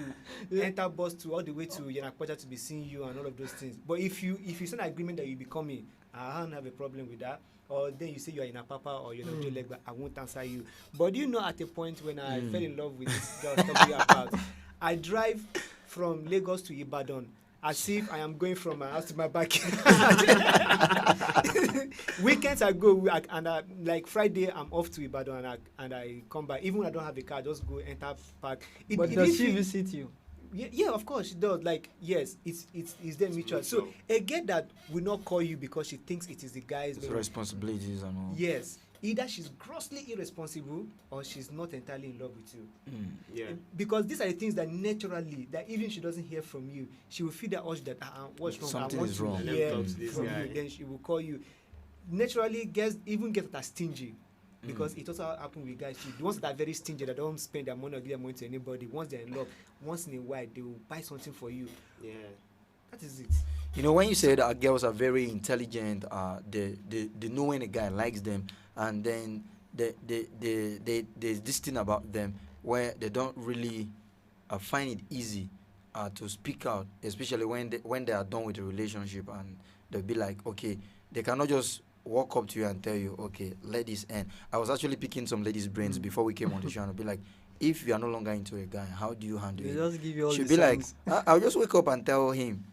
enter bus to all the way to Yanakwaja to be seeing you and all of those things. But if you sign an agreement that you'll be coming, I don't have a problem with that. Or then you say you are in a papa or you're not doing like that, I won't answer you. But do you know, at a point when I fell in love with this girl talking about, I drive from Lagos to Ibadan as if I am going from my house to my back. Weekends I go like Friday I'm off to Ibadan and I come back. Even when I don't have a car, I just go enter park. But does she visit you? Yeah, of course she does. Like, yes, it's their mutual. So a girl that will not call you because she thinks it is the guy's responsibilities and all. Yes, either she's grossly irresponsible or she's not entirely in love with you. Yeah. Because these are the things that naturally, that even she doesn't hear from you, she will feel that urge that what's wrong? Something I want is to wrong. hear Talk to this from guy. you. Then she will call you. Naturally, girls even get that stingy. Because it also happens with guys too. The ones that are very stingy, that don't spend their money or give their money to anybody, once they're in love, once in a while they will buy something for you. Yeah. That is it. You know, when you say that girls are very intelligent, they know when a guy likes them, and then there's this thing about them where they don't really find it easy to speak out, especially when they are done with the relationship, and they'll be like, okay, they cannot just walk up to you and tell you, okay, let this end. I was actually picking some ladies' brains before we came on the show, and I'll be like, if you are no longer into a guy, how do you handle it? Just give you all She'll the be signs. like, I'll just wake up and tell him,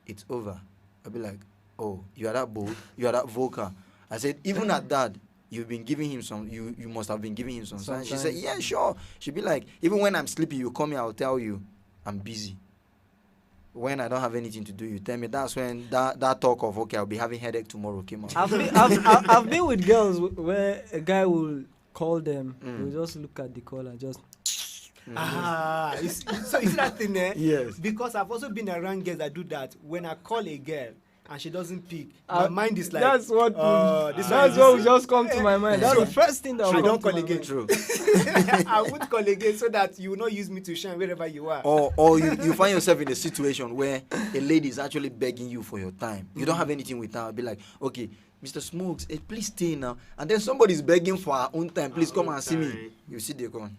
it's over. I'll be like, oh, you are that bold, you are that vocal. I said, even at that, you've been giving him some, you must have been giving him some signs. She said, yeah, sure. She'll be like, even when I'm sleepy, you call me, I'll tell you, I'm busy. When I don't have anything to do, you tell me. That's when that talk of, okay, I'll be having headache tomorrow came out. I've been with girls where a guy will call them, will just look at the call and just. So is that thing there? Yes. Because I've also been around girls that do that. When I call a girl and she doesn't pick, my mind is like, that's what will just come to my mind. That's So the first thing that will I come don't to call my again. mind. True. I would call again so that you will not use me to shine wherever you are. Or you find yourself in a situation where a lady is actually begging you for your time. You don't have anything with her. I'll be like, okay, Mr. Smokes, please stay now. And then somebody's begging for her own time. Please come and see me. You see, they're going,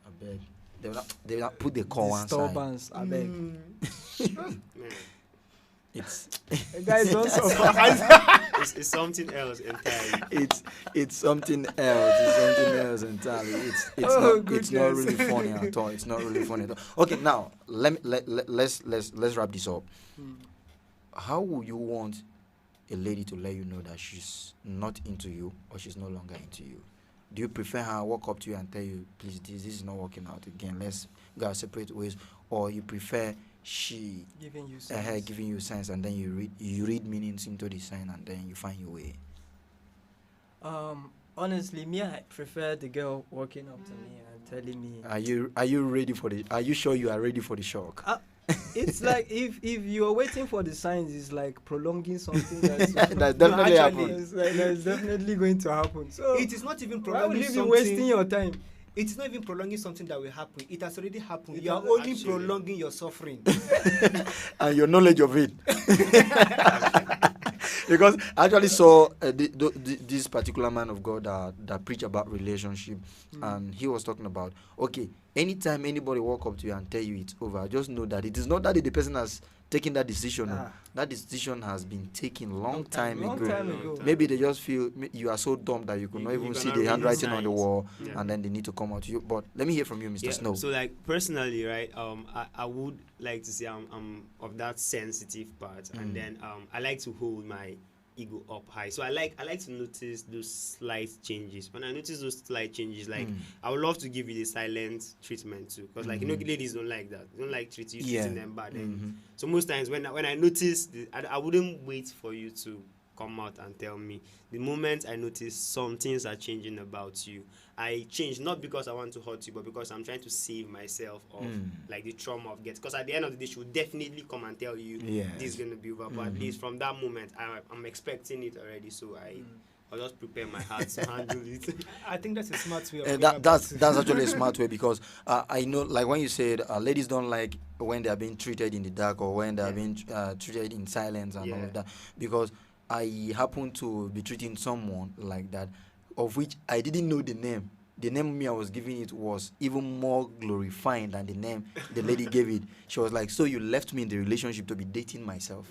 I beg. They will not put the call one side. Disturbance, I beg. It's guys don't it's something else entirely. It's something else. It's something else entirely. It's not really funny at all. It's not really funny at all. Okay, now let's wrap this up. How would you want a lady to let you know that she's not into you or she's no longer into you? Do you prefer her walk up to you and tell you, please, this is not working out again, let's go our separate ways, or you prefer she giving you signs and then you read meanings into the sign and then you find your way? Honestly, me, I prefer the girl walking up to me and telling me. Are you ready for the? Are you sure you are ready for the shock? It's like if you're waiting for the signs, it's like prolonging something that's definitely happening. That's definitely going to happen. So it is not even why prolonging will you be something. wasting your time? It's not even prolonging something that will happen. It has already happened. You are has only actually. prolonging your suffering. And your knowledge of it. Because I actually saw this particular man of God that preached about relationship, and he was talking about, okay, anytime anybody walk up to you and tell you it's over, just know that it is not that the person has taken that decision. No. That decision has been taken long time ago. Maybe they just feel you are so dumb that you could not even see the handwriting on the wall, and then they need to come out to you. But let me hear from you, Mr. Snow. So, like, personally, right, I would like to say I'm of that sensitive part, and then I like to hold my ego up high. So I like to notice those slight changes. When I notice those slight changes, like I would love to give you the silent treatment too, because like ladies don't like that. They don't like treating them bad. So most times when I notice, I wouldn't wait for you to come out and tell me. The moment I notice some things are changing about you, I change, not because I want to hurt you, but because I'm trying to save myself of like the trauma of getting. Because at the end of the day, she will definitely come and tell you this is going to be over. But at least from that moment, I'm expecting it already. So I'll just prepare my heart to handle it. I think that's a smart way of that's actually a smart way, because I know, like when you said ladies don't like when they are being treated in the dark or when they are being treated in silence and all of that, because I happen to be treating someone like that, of which I didn't know the name. The name me I was giving it was even more glorifying than the name the lady gave it. She was like, "So you left me in the relationship to be dating myself?"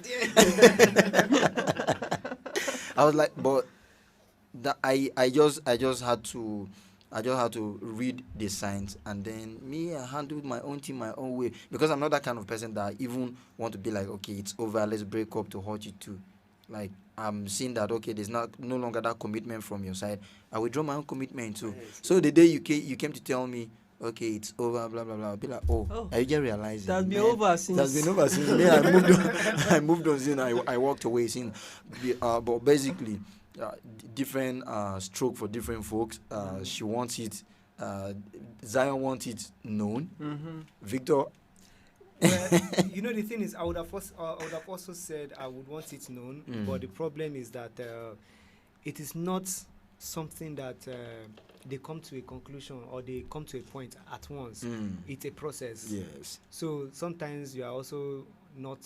I was like, but I just had to read the signs, and then I handled my own thing my own way, because I'm not that kind of person that I even want to be like, okay, it's over, let's break up to hurt you too. Like, I'm seeing that, okay, there's no longer that commitment from your side. I withdraw my own commitment too. So the day you came to tell me, okay, it's over, blah blah blah, I'll be like, oh, I just realized that's been over since. That's been over since. Then I moved on. I moved on. Since I walked away. Since, but basically, different stroke for different folks. She wants it. Zion wants it known. Victor. Well, the thing is, I would have also said I would want it known, but the problem is that it is not something that they come to a conclusion or they come to a point at once. It's a process. Yes. So sometimes you are also not.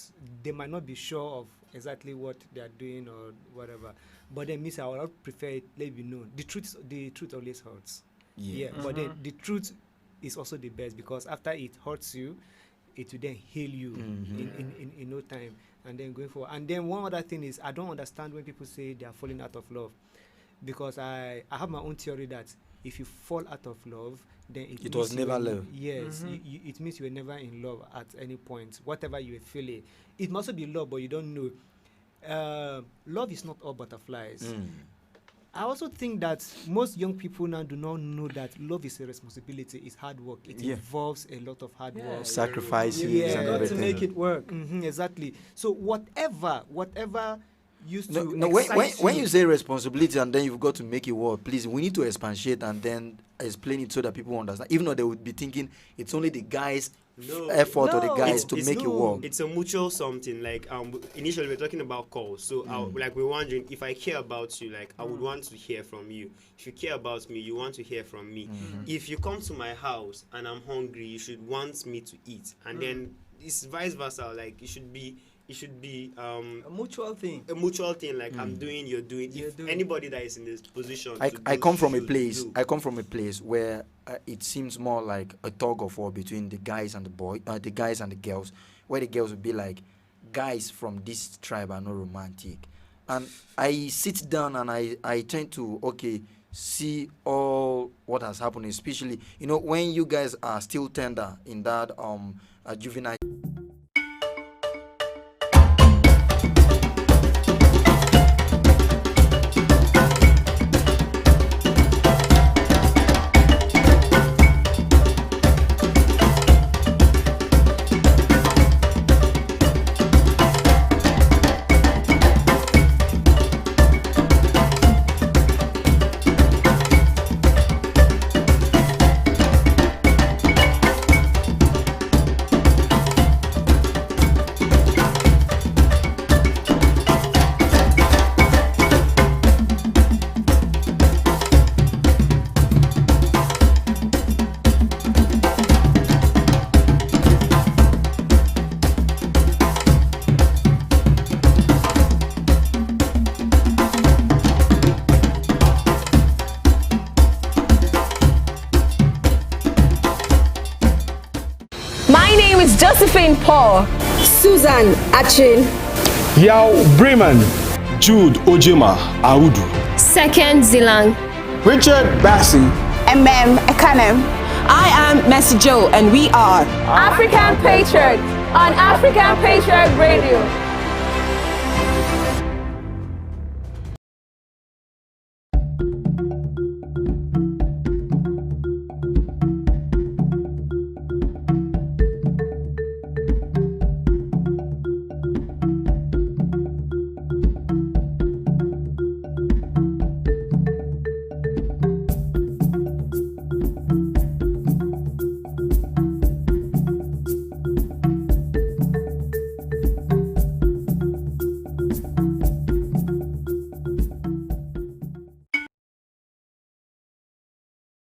They might not be sure of exactly what they are doing or whatever. But then, I would prefer it. Let it be known. The truth always hurts. Yeah. But then the truth is also the best, because after it hurts you, it will then heal you in no time, and then going forward. And then one other thing is, I don't understand when people say they are falling out of love, because I have my own theory that if you fall out of love, then it was never love. Yes, it means you were never in love at any point. Whatever you were feeling, it must be love, but you don't know. Love is not all butterflies. I also think that most young people now do not know that love is a responsibility. It's hard work. It involves a lot of hard work, sacrifices, and got to make it work. Exactly. So whatever used to when you say responsibility and then you've got to make it work, please, we need to expatiate and then explain it so that people understand. Even though they would be thinking it's only the guys' effort or the guys to make it work. It's a mutual something. Like initially we're talking about calls, so like we're wondering, if I care about you, like I would want to hear from you. If you care about me, you want to hear from me. If you come to my house and I'm hungry, you should want me to eat, and then it's vice versa. Like it should be a mutual thing. Like I'm doing, you're doing. Anybody that is in this position, I come from a place. I come from a place where it seems more like a tug of war between the guys and the guys and the girls, where the girls would be like, guys from this tribe are not romantic, and I sit down and I tend to see all what has happened, especially when you guys are still tender in that juvenile. Josephine Paul, Susan Achin, Yao Bremen, Jude Ojema Audu, Second Zilang, Richard Bassi, Ekanem. I am Mercy Joe, and we are African Patriot on African Patriot Radio.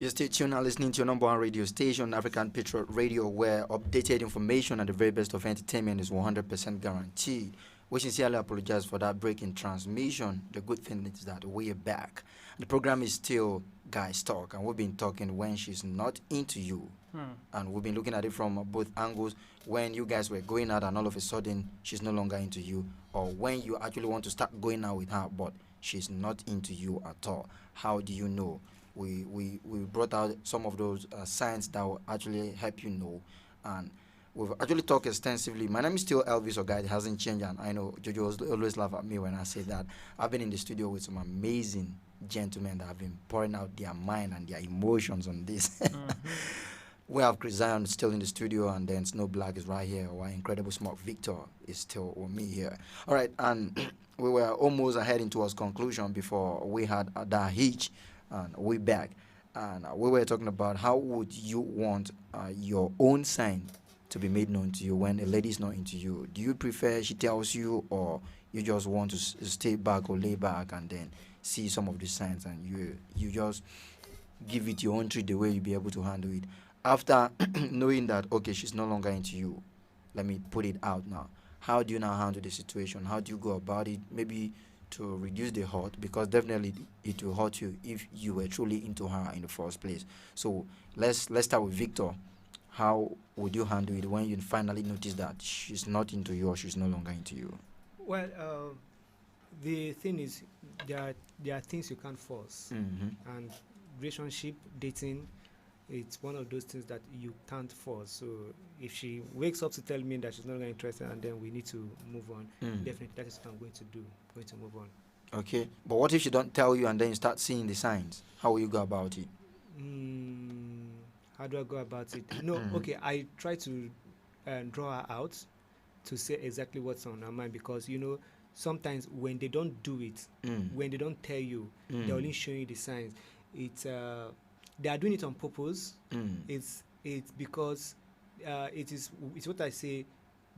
You're still tuned and listening to your number one radio station, African Patriot Radio, where updated information and the very best of entertainment is 100% guaranteed. We sincerely apologize for that break in transmission. The good thing is that we're back. The program is still Guys Talk, and we've been talking when she's not into you. And we've been looking at it from both angles. When you guys were going out and all of a sudden she's no longer into you, or when you actually want to start going out with her but she's not into you at all. How do you know? We brought out some of those signs that will actually help you know, and we've actually talked extensively. My name is still Elvis Oga. It hasn't changed, and I know Jojo always laugh at me when I say that. I've been in the studio with some amazing gentlemen that have been pouring out their mind and their emotions on this. We have Chris Zion still in the studio, and then Snow Black is right here. Our incredible Smoke Victor is still with me here. All right, and we were almost heading towards conclusion before we had that hitch, and we back. And we were talking about how would you want your own sign to be made known to you when a lady is not into you. Do you prefer she tells you, or you just want to stay back or lay back and then see some of the signs and you just give it your own treat the way you be able to handle it? After knowing that, okay, she's no longer into you, let me put it out now. How do you now handle the situation? How do you go about it? Maybe to reduce the hurt, because definitely it will hurt you if you were truly into her in the first place. So let's start with Victor. How would you handle it when you finally notice that she's not into you or she's no longer into you? Well, the thing is, there are things you can't force, and relationship, dating, it's one of those things that you can't force. So if she wakes up to tell me that she's no longer interested, and then we need to move on, definitely that is what I'm going to do, going to move on. Okay, but what if she don't tell you and then you start seeing the signs? How will you go about it? How do I go about it? No, okay, I try to draw her out to say exactly what's on her mind, because, you know, sometimes when they don't do it, when they don't tell you, they're only showing you the signs. It's they are doing it on purpose. It's because it's what I say.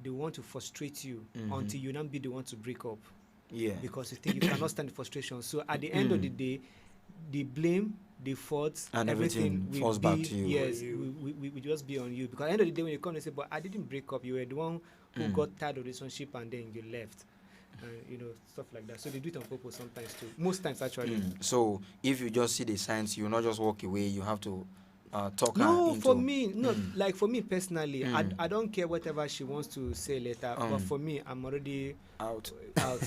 They want to frustrate you until you not be the one to break up. Yeah. Because you think you cannot stand the frustration. So at the end of the day, the blame, the faults, and everything will falls back to you. Yes, we just be on you. Because at the end of the day, when you come and say, "But I didn't break up," you were the one who got tired of the relationship and then you left. You know, stuff like that. So they do it on purpose sometimes too. Most times, actually. So if you just see the signs, you will not just walk away. You have to talk her No, into... for me, no. Like for me personally, I don't care whatever she wants to say later. But for me, I'm already out.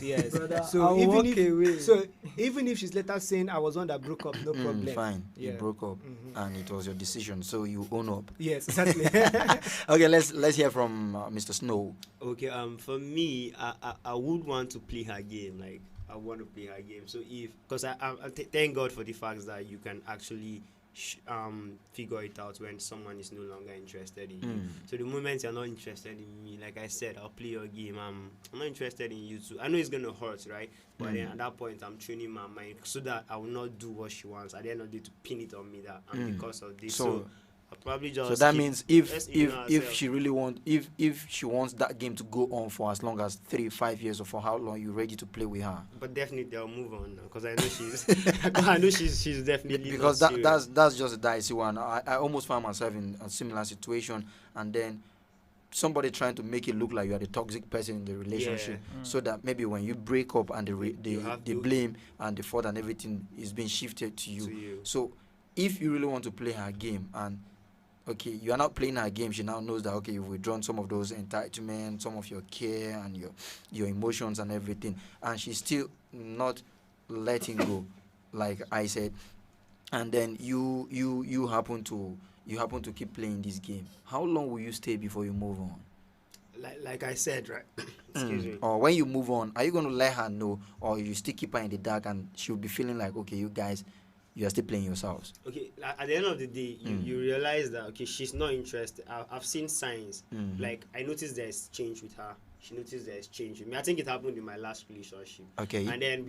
Yes. Brother, So I'll walk away. So even if she's later saying I was one that broke up, no problem. Fine. Yeah. You broke up, and it was your decision, so you own up. Yes, exactly. Okay, let's hear from Mr. Snow. Okay, for me, I would want to play her game. Like, I want to play her game. So because I thank God for the fact that you can actually figure it out when someone is no longer interested in you. So the moment you're not interested in me, like I said, I'll play your game. I'm not interested in you too. I know it's gonna hurt, right? But then at that point, I'm training my mind so that I will not do what she wants. At the end of the day, to pin it on me that because of this. So I'll probably just. So that means if she really if she wants that game to go on for as long as 3-5 years, or for how long you're ready to play with her. But definitely I'll move on now, because I know she's definitely because not serious. that's just a dicey one. I almost found myself in a similar situation, and then somebody trying to make it look like you are the toxic person in the relationship, so that maybe when you break up and the blame and the fault and everything is being shifted to you. So if you really want to play her game, and okay, you are not playing her game, she now knows that, okay, you've withdrawn some of those entitlements, some of your care and your emotions and everything, and she's still not letting go, like I said, and then you happen to keep playing this game. How long will you stay before you move on? Like I said, right? Excuse me. Or when you move on, are you going to let her know, or you still keep her in the dark and she'll be feeling like, okay, you guys, you are still playing yourselves? Okay, at the end of the day, you realize that, okay, she's not interested. I've seen signs. Like, I noticed there's change with her. She noticed there's change with me. I think it happened in my last relationship. Okay. And then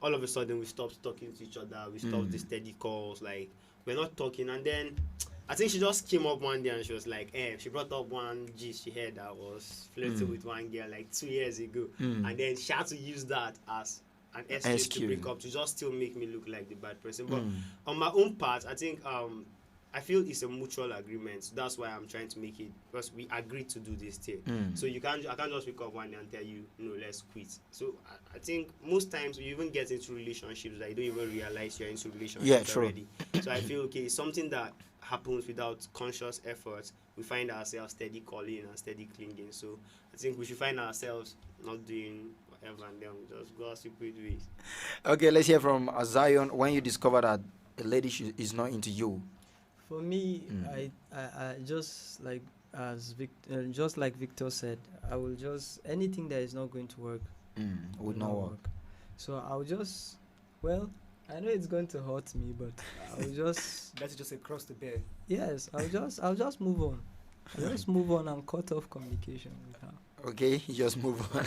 all of a sudden, we stopped talking to each other. We stopped the steady calls. Like, we're not talking. And then I think she just came up one day and she was like, she brought up one gist she had that was flirting with one girl like 2 years ago. And then she had to use that as an excuse to break up to just still make me look like the bad person. But on my own part, I think I feel it's a mutual agreement. So that's why I'm trying to make it, because we agreed to do this thing. So I can't just wake up one day and tell you, no, let's quit. So I think most times you even get into relationships that you don't even realize you're into relationships already. So I feel okay, it's something that happens without conscious effort. We find ourselves steady calling and steady clinging. So I think we should find ourselves not doing whatever and then we just go our separate ways. Okay, let's hear from Zion. When you discover that a lady is not into you. For me, I just like just like Victor said, I will just anything that is not going to work would not work. So I'll just I know it's going to hurt me, but I'll just that's just across the bed. Yes, I'll just move on. I'll just move on and cut off communication with her. Okay, you just move on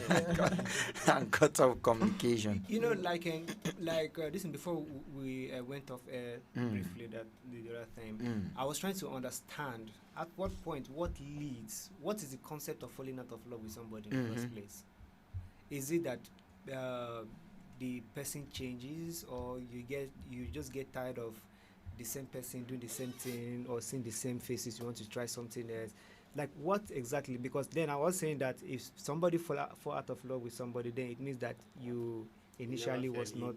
and cut off communication. You know, this before we went off air briefly that the other time, I was trying to understand at what point, what is the concept of falling out of love with somebody in the first place? Is it that the person changes, or you just get tired of the same person doing the same thing or seeing the same faces, you want to try something else? Like what exactly? Because then I was saying that if somebody fall out of love with somebody, then it means that you initially was not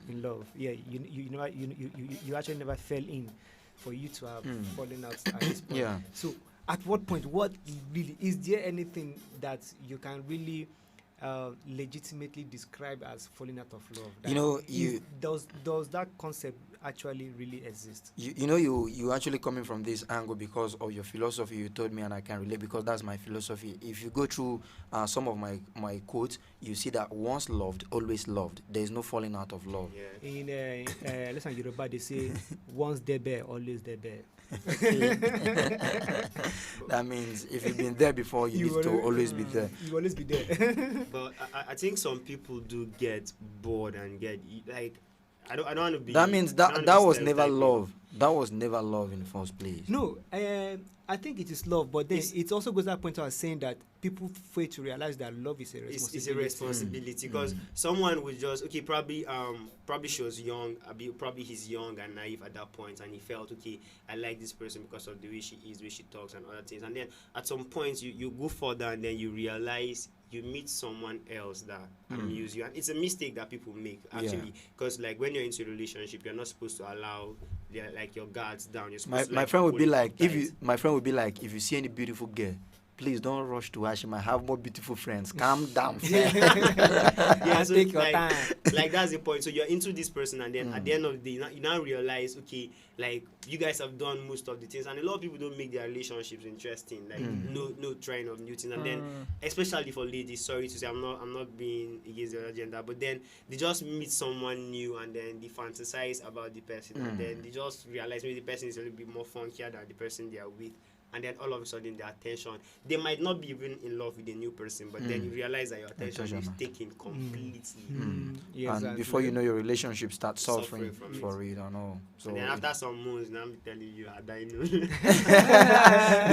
in love. Yeah, you actually never fell in for you to have fallen out at this point. Yeah. So at what point? What really is there anything that you can really legitimately describe as falling out of love? Does that concept actually really exist? You actually coming from this angle because of your philosophy. You told me, and I can relate because that's my philosophy. If you go through some of my quotes, you see that once loved, always loved. There is no falling out of love. Yeah. In listen, Yoruba, they say once there, always there. That means if you've been there before, you need to always be there. You always be there. But I think some people do get bored and get like I don't want to be. That means that was never love. That was never love in the first place. No, I think it is love, but then it also goes to that point I was saying that people fail to realize that love is a responsibility. It's a responsibility because someone would just probably she was young, probably he's young and naive at that point, and he felt I like this person because of the way she is, the way she talks and other things, and then at some point you go further and then you realize you meet someone else that amuse you, and it's a mistake that people make actually, because like when you're into a relationship, you're not supposed to allow your guards down. You're supposed my friend would be like, if you see any beautiful girl, please don't rush to her. She might have more beautiful friends. Calm down. So take your time. Like that's the point. So you're into this person, and then at the end of the day, you now realize, like you guys have done most of the things, and a lot of people don't make their relationships interesting. Like no trying of new things, and then especially for ladies. Sorry to say, I'm not being against the other gender, but then they just meet someone new, and then they fantasize about the person, and then they just realize maybe the person is a little bit more funkier than the person they are with. And then all of a sudden their attention, they might not be even in love with a new person, but then you realize that your attention is taken completely. Yes, and before you know, your relationship starts suffering for it. I know. So and then after some months, now I'm telling you, I know.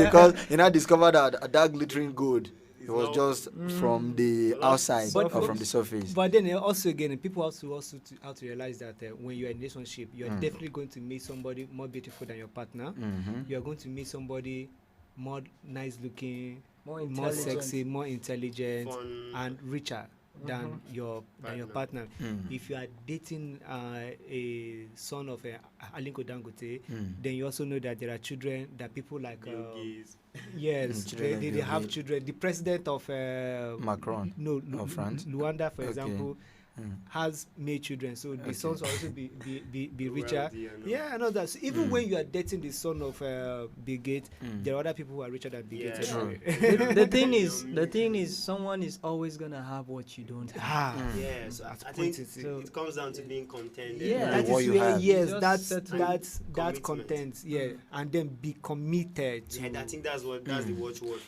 because I discovered that glittering gold. It was just from the outside or from the surface. But then also again, people have to realize that when you're in a relationship, you're definitely going to meet somebody more beautiful than your partner. You're going to meet somebody more nice looking, more sexy, more intelligent, and richer than your partner. If you are dating a son of Aliko Dangote, then you also know that there are children that people like yes, they have children. The president of Macron, of France, Luanda, for example, has made children, so the sons will also be richer. Yeah, I know that. So even when you are dating the son of Bill Gates, there are other people who are richer than Bill Gates. The thing is, someone is always gonna have what you don't have. Yeah, so I think it comes down to being content. Yeah, that is where that's content. Yeah, and then be committed. I think that's the watchword.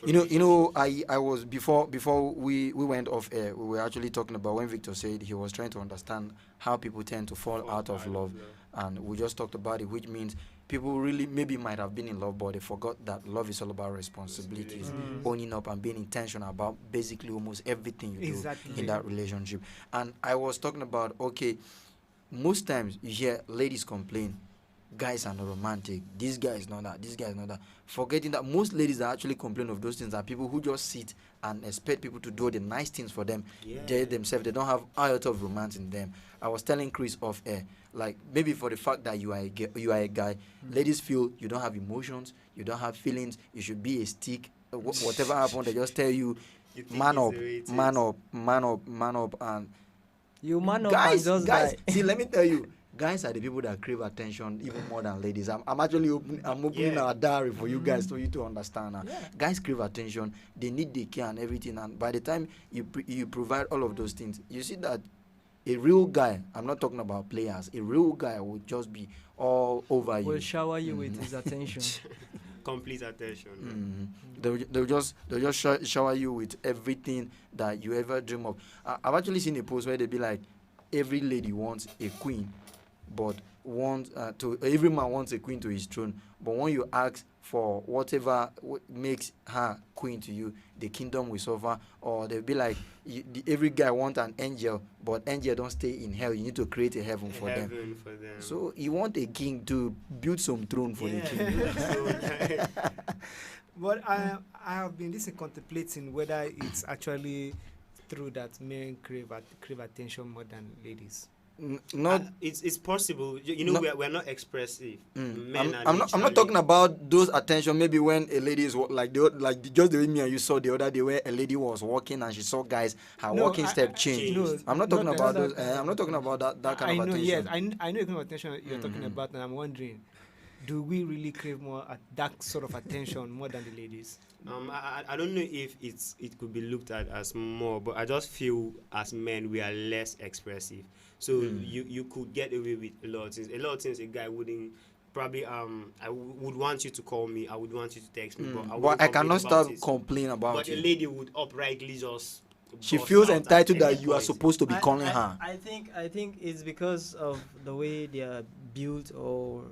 I was before we went off air. We were actually talking about when Victor said he was trying to understand how people tend to fall out of love, and we just talked about it, which means people really maybe might have been in love, but they forgot that love is all about responsibilities, owning up and being intentional about basically almost everything you do in that relationship. And I was talking about, okay, most times you hear ladies complain, guys are not romantic, this guy is not that, this guy is not that, forgetting that most ladies that actually complain of those things are people who just sit and expect people to do the nice things for them. They themselves, they don't have iota of romance in them. I was telling Chris off air, like maybe for the fact that you are a guy, ladies feel you don't have emotions, you don't have feelings, you should be a stick. Whatever happens, they just tell you man up, man up, man up, man up, and you man up. Guys, and just guys, die. see, let me tell you, guys are the people that crave attention even more than ladies. I'm actually opening our diary for you guys, for you to understand. Guys crave attention, they need the care and everything, and by the time you provide all of those things, you see that a real guy, I'm not talking about players, a real guy will just be all over you. Will shower you with his attention. Complete attention. They'll just shower you with everything that you ever dream of. I've actually seen a post where they be like, every lady wants a queen, but every man wants a queen to his throne. But when you ask for whatever makes her queen to you, the kingdom will suffer. Or they'll be like, every guy wants an angel, but angel don't stay in hell. You need to create a heaven for them. So you want a king to build some throne for the king. But I have been contemplating whether it's actually true that men crave attention more than ladies. Not it's possible. You know, we're not expressive. Men I'm not talking about those attention. Maybe when a lady is just the way me and you saw the other day, where a lady was walking and she saw guys, her walking step changed. No, I'm not talking about those. I'm not talking about that kind of attention. Yes, I know the kind of attention you're talking about, and I'm wondering, do we really crave more that sort of attention more than the ladies? I don't know if it could be looked at as more, but I just feel as men we are less expressive. So you could get away with a lot of things. A lot of things a guy wouldn't probably I would want you to call me, I would want you to text me, but I cannot start complaining about but it. But a lady would uprightly just she feels entitled that you are supposed to be calling her. I think it's because of the way they are built, or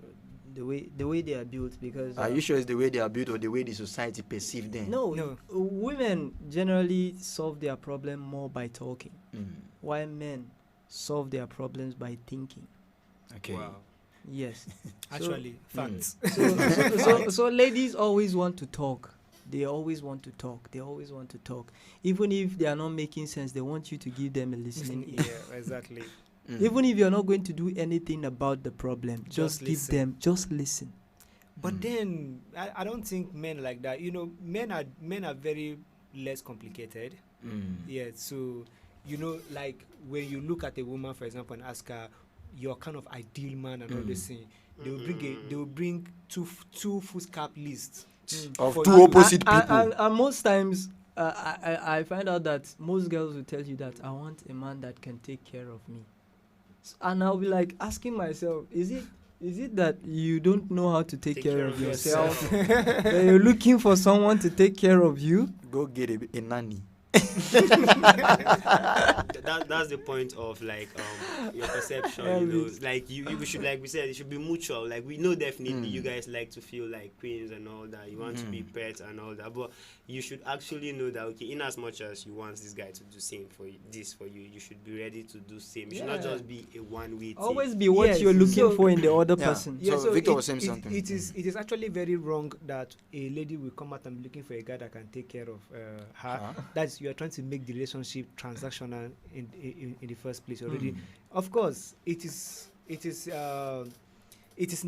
the way they are built. Because are you sure it's the way they are built or the way the society perceives them? No. Women generally solve their problem more by talking, while men solve their problems by thinking. Okay. Wow. Yes. Actually, facts. So ladies always want to talk. They always want to talk. Even if they are not making sense, they want you to give them a listening ear. Yeah, exactly. Even if you're not going to do anything about the problem, just listen. But then I don't think men like that. You know, men are very less complicated. Yeah. So like when you look at a woman, for example, and ask her your kind of ideal man and all this thing, they will bring two foolscap lists of two opposite people. And most times, I find out that most girls will tell you that I want a man that can take care of me. And I'll be like asking myself, is it that you don't know how to take care of yourself? That you're looking for someone to take care of you? Go get a nanny. That's the point of like your perception. Like you should, like we said, it should be mutual. Like we know definitely you guys like to feel like queens and all that. You want to be pets and all that, but you should actually know that in as much as you want this guy to do same for you, you should be ready to do same. You should not just be a one-way. Always be what you're looking for in the other person. Yeah, so Victor was saying something. It is actually very wrong that a lady will come out and be looking for a guy that can take care of her. That's you are trying to make the relationship transactional in the first place already. Of course, it is in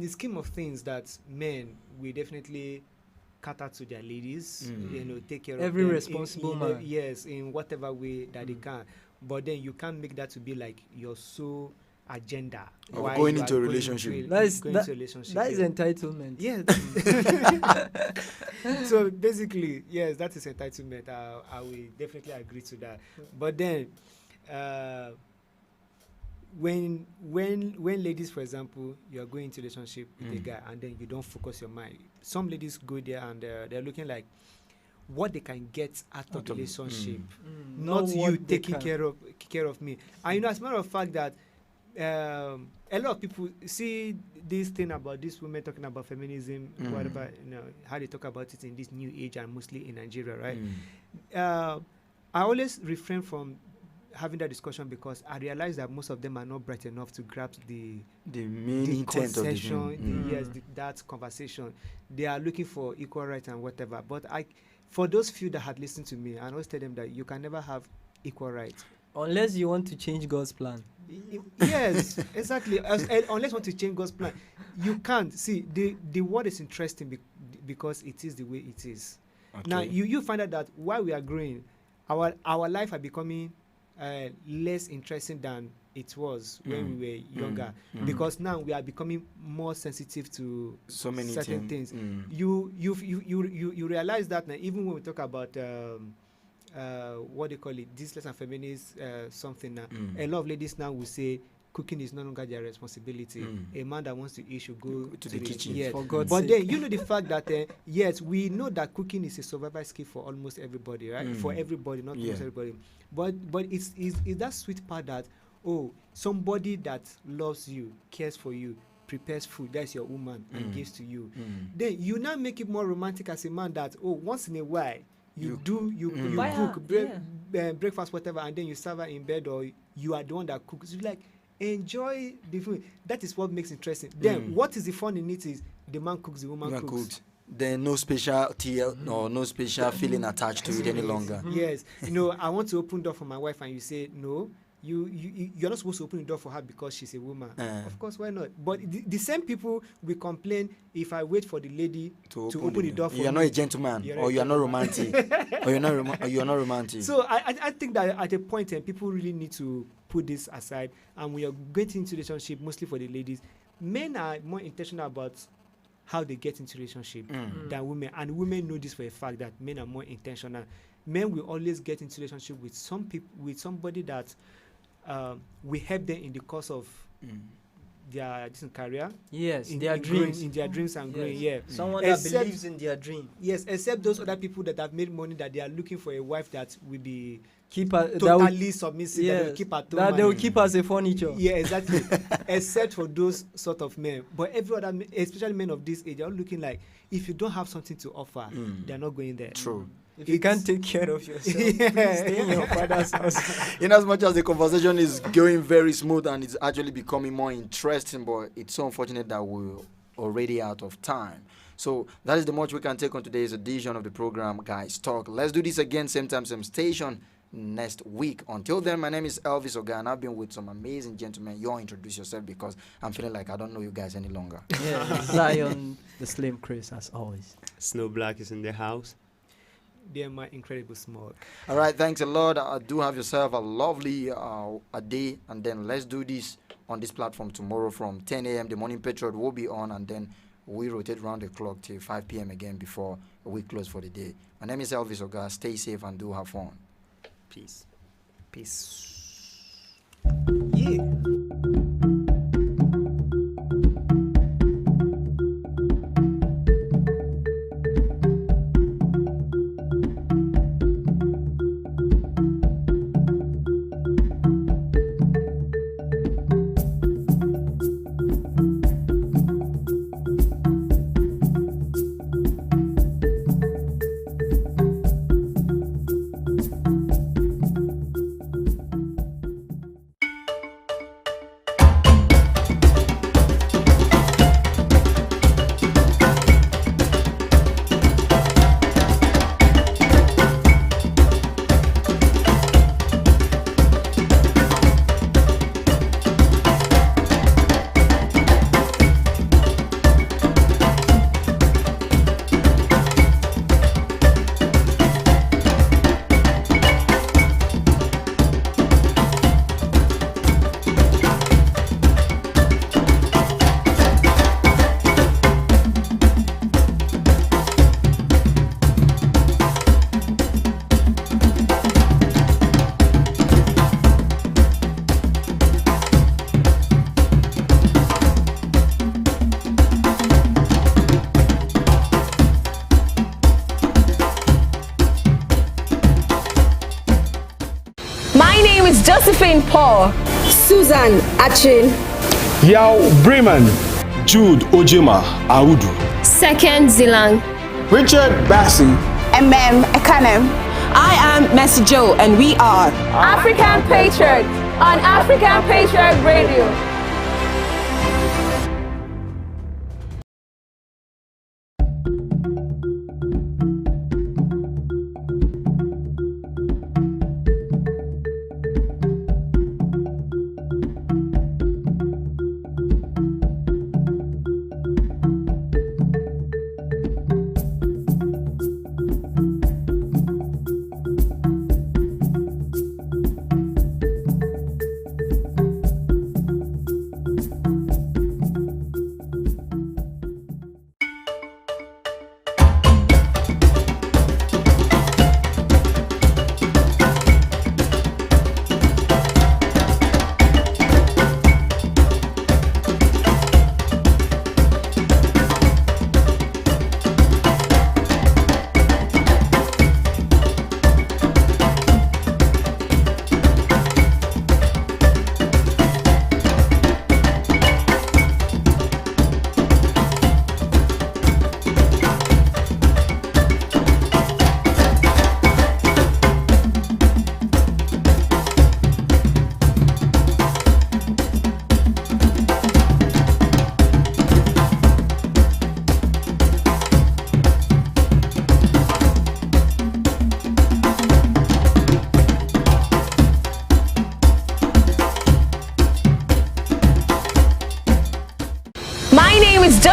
the scheme of things that men will definitely cater to their ladies, take care every of them responsible man. Yes, in whatever way that they can. But then you can't make that to be like your sole agenda of going into a relationship. That is entitlement. Yes. So basically, yes, that is entitlement. I will definitely agree to that. But then, when ladies, for example, you are going into a relationship with a guy and then you don't focus your mind. Some ladies go there and they're looking like, what they can get out of the relationship, Not not what you they taking can. care of me. And you know, as a matter of fact, that a lot of people see this thing about these women talking about feminism, whatever, you know, how they talk about it in this new age and mostly in Nigeria, right? I always refrain from having that discussion because I realize that most of them are not bright enough to grasp the main the intent of the concession, thing. yes, that conversation. They are looking for equal rights and whatever. But for those few that had listened to me, I always tell them that you can never have equal rights. Unless you want to change God's plan. Yes, exactly. Unless you want to change God's plan, you can't. See, the word is interesting because it is the way it is. Okay. Now, you find out that while we are growing, our life are becoming less interesting than it was when we were younger, because now we are becoming more sensitive to so many certain things. You realize that now, even when we talk about what they call it, this and feminist something now, a lot of ladies now will say cooking is no longer their responsibility. A man that wants to eat should go to the kitchen. Yes. For God's But sake. then you know the fact that yes, we know that cooking is a survival skill for almost everybody, right? For everybody, not almost everybody. But it's that sweet part that somebody that loves you, cares for you, prepares food, that's your woman, and gives to you. Then you now make it more romantic as a man that once in a while you cook breakfast, whatever, and then you serve her in bed, or you are the one that cooks. You like enjoy the food. That is what makes it interesting. Then what is the fun in it is the man cooks, the woman cooks. Then no special tea or no special feeling attached to it any longer. Yes, you know, I want to open door for my wife, and you say no. You're not supposed to open the door for her because she's a woman. Of course, why not? But the same people will complain if I wait for the lady to open the door for me. You're not a gentleman, or you're not romantic, or you're not romantic. So I think that at a point, people really need to put this aside, and we are getting into relationship mostly for the ladies. Men are more intentional about how they get into relationship than women, and women know this for a fact that men are more intentional. Men will always get into relationship with somebody that we help them in the course of their career. Yes, in their dreams. In their dreams and growing. Yeah. Someone that believes in their dream. Yes, except those other people that have made money, that they are looking for a wife that will be totally submissive, that will keep at home. That they will keep as a furniture. Yeah, exactly. Except for those sort of men. But every other, especially men of this age, they are looking like, if you don't have something to offer, they're not going there. True. If you can't take care of yourself, please stay in your father's house. In as much as the conversation is going very smooth and it's actually becoming more interesting, but it's so unfortunate that we're already out of time. So that is the much we can take on today's edition of the program, Guys Talk. Let's do this again, same time, same station, next week. Until then, my name is Elvis Oga, and I've been with some amazing gentlemen. You all introduce yourself because I'm feeling like I don't know you guys any longer. Yeah, Zion, the Slim Chris, as always. Snow Black is in the house. They're my incredible smoke. All right, thanks a lot. Do have yourself a lovely a day, and then let's do this on this platform tomorrow from 10 a.m. The Morning Patriot will be on, and then we rotate around the clock till 5 p.m. again before we close for the day. My name is Elvis Oga. Stay safe and do have fun. Peace. Peace. Yeah. Josephine Paul, Susan Achin, Yao Bremen, Jude Ojema Audu, Second Zilang, Richard Bassi, Ekanem. I am Mercy Joe, and we are African Patriot on African Patriot Radio.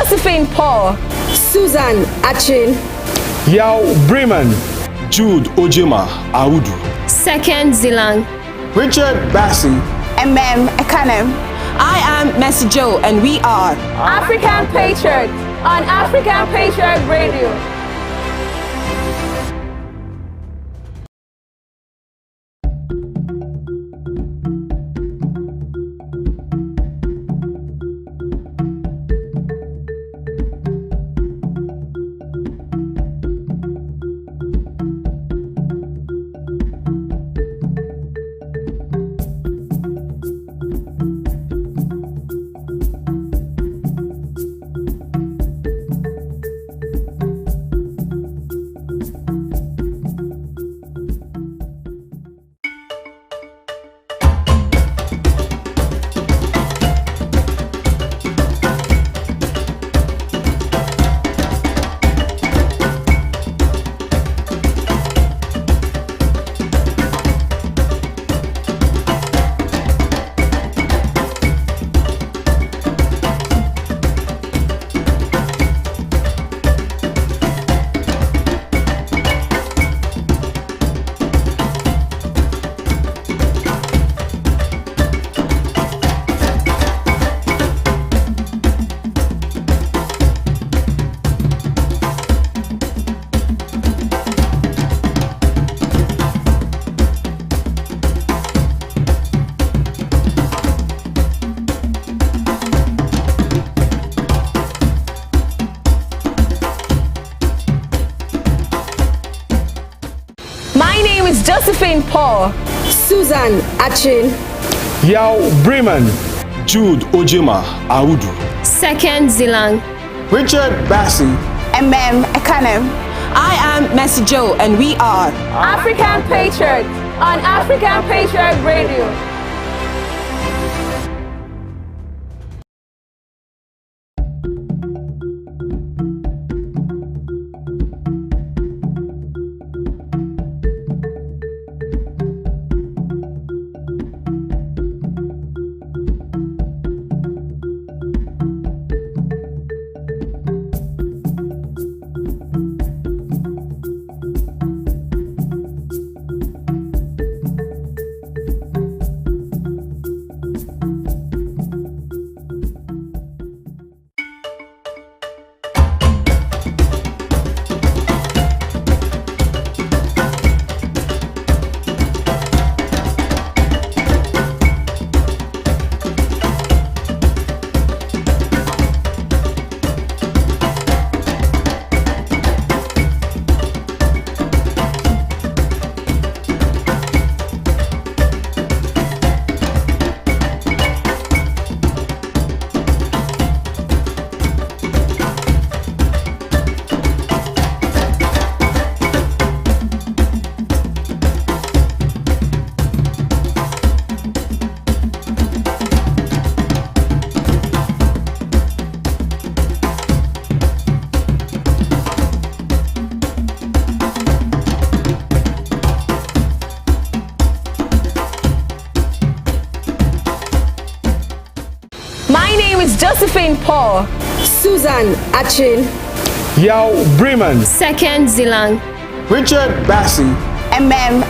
Josephine Paul, Susan Achin, Yao Bremen, Jude Ojema Audu, Second Zilang, Richard Bassi, Ekanem. I am Mercy Joe, and we are African Patriot on African Patriot Radio. Josephine Paul, Susan Achin, Yao Bremen, Jude Ojema Audu, Second Zilang, Richard Bassi, Ekanem. I am Mercy Joe, and we are African Patriot on African Patriot Radio. name is Josephine Paul. Susan Achin. Yao Bremen. Second Zilang. Richard Bassi. MM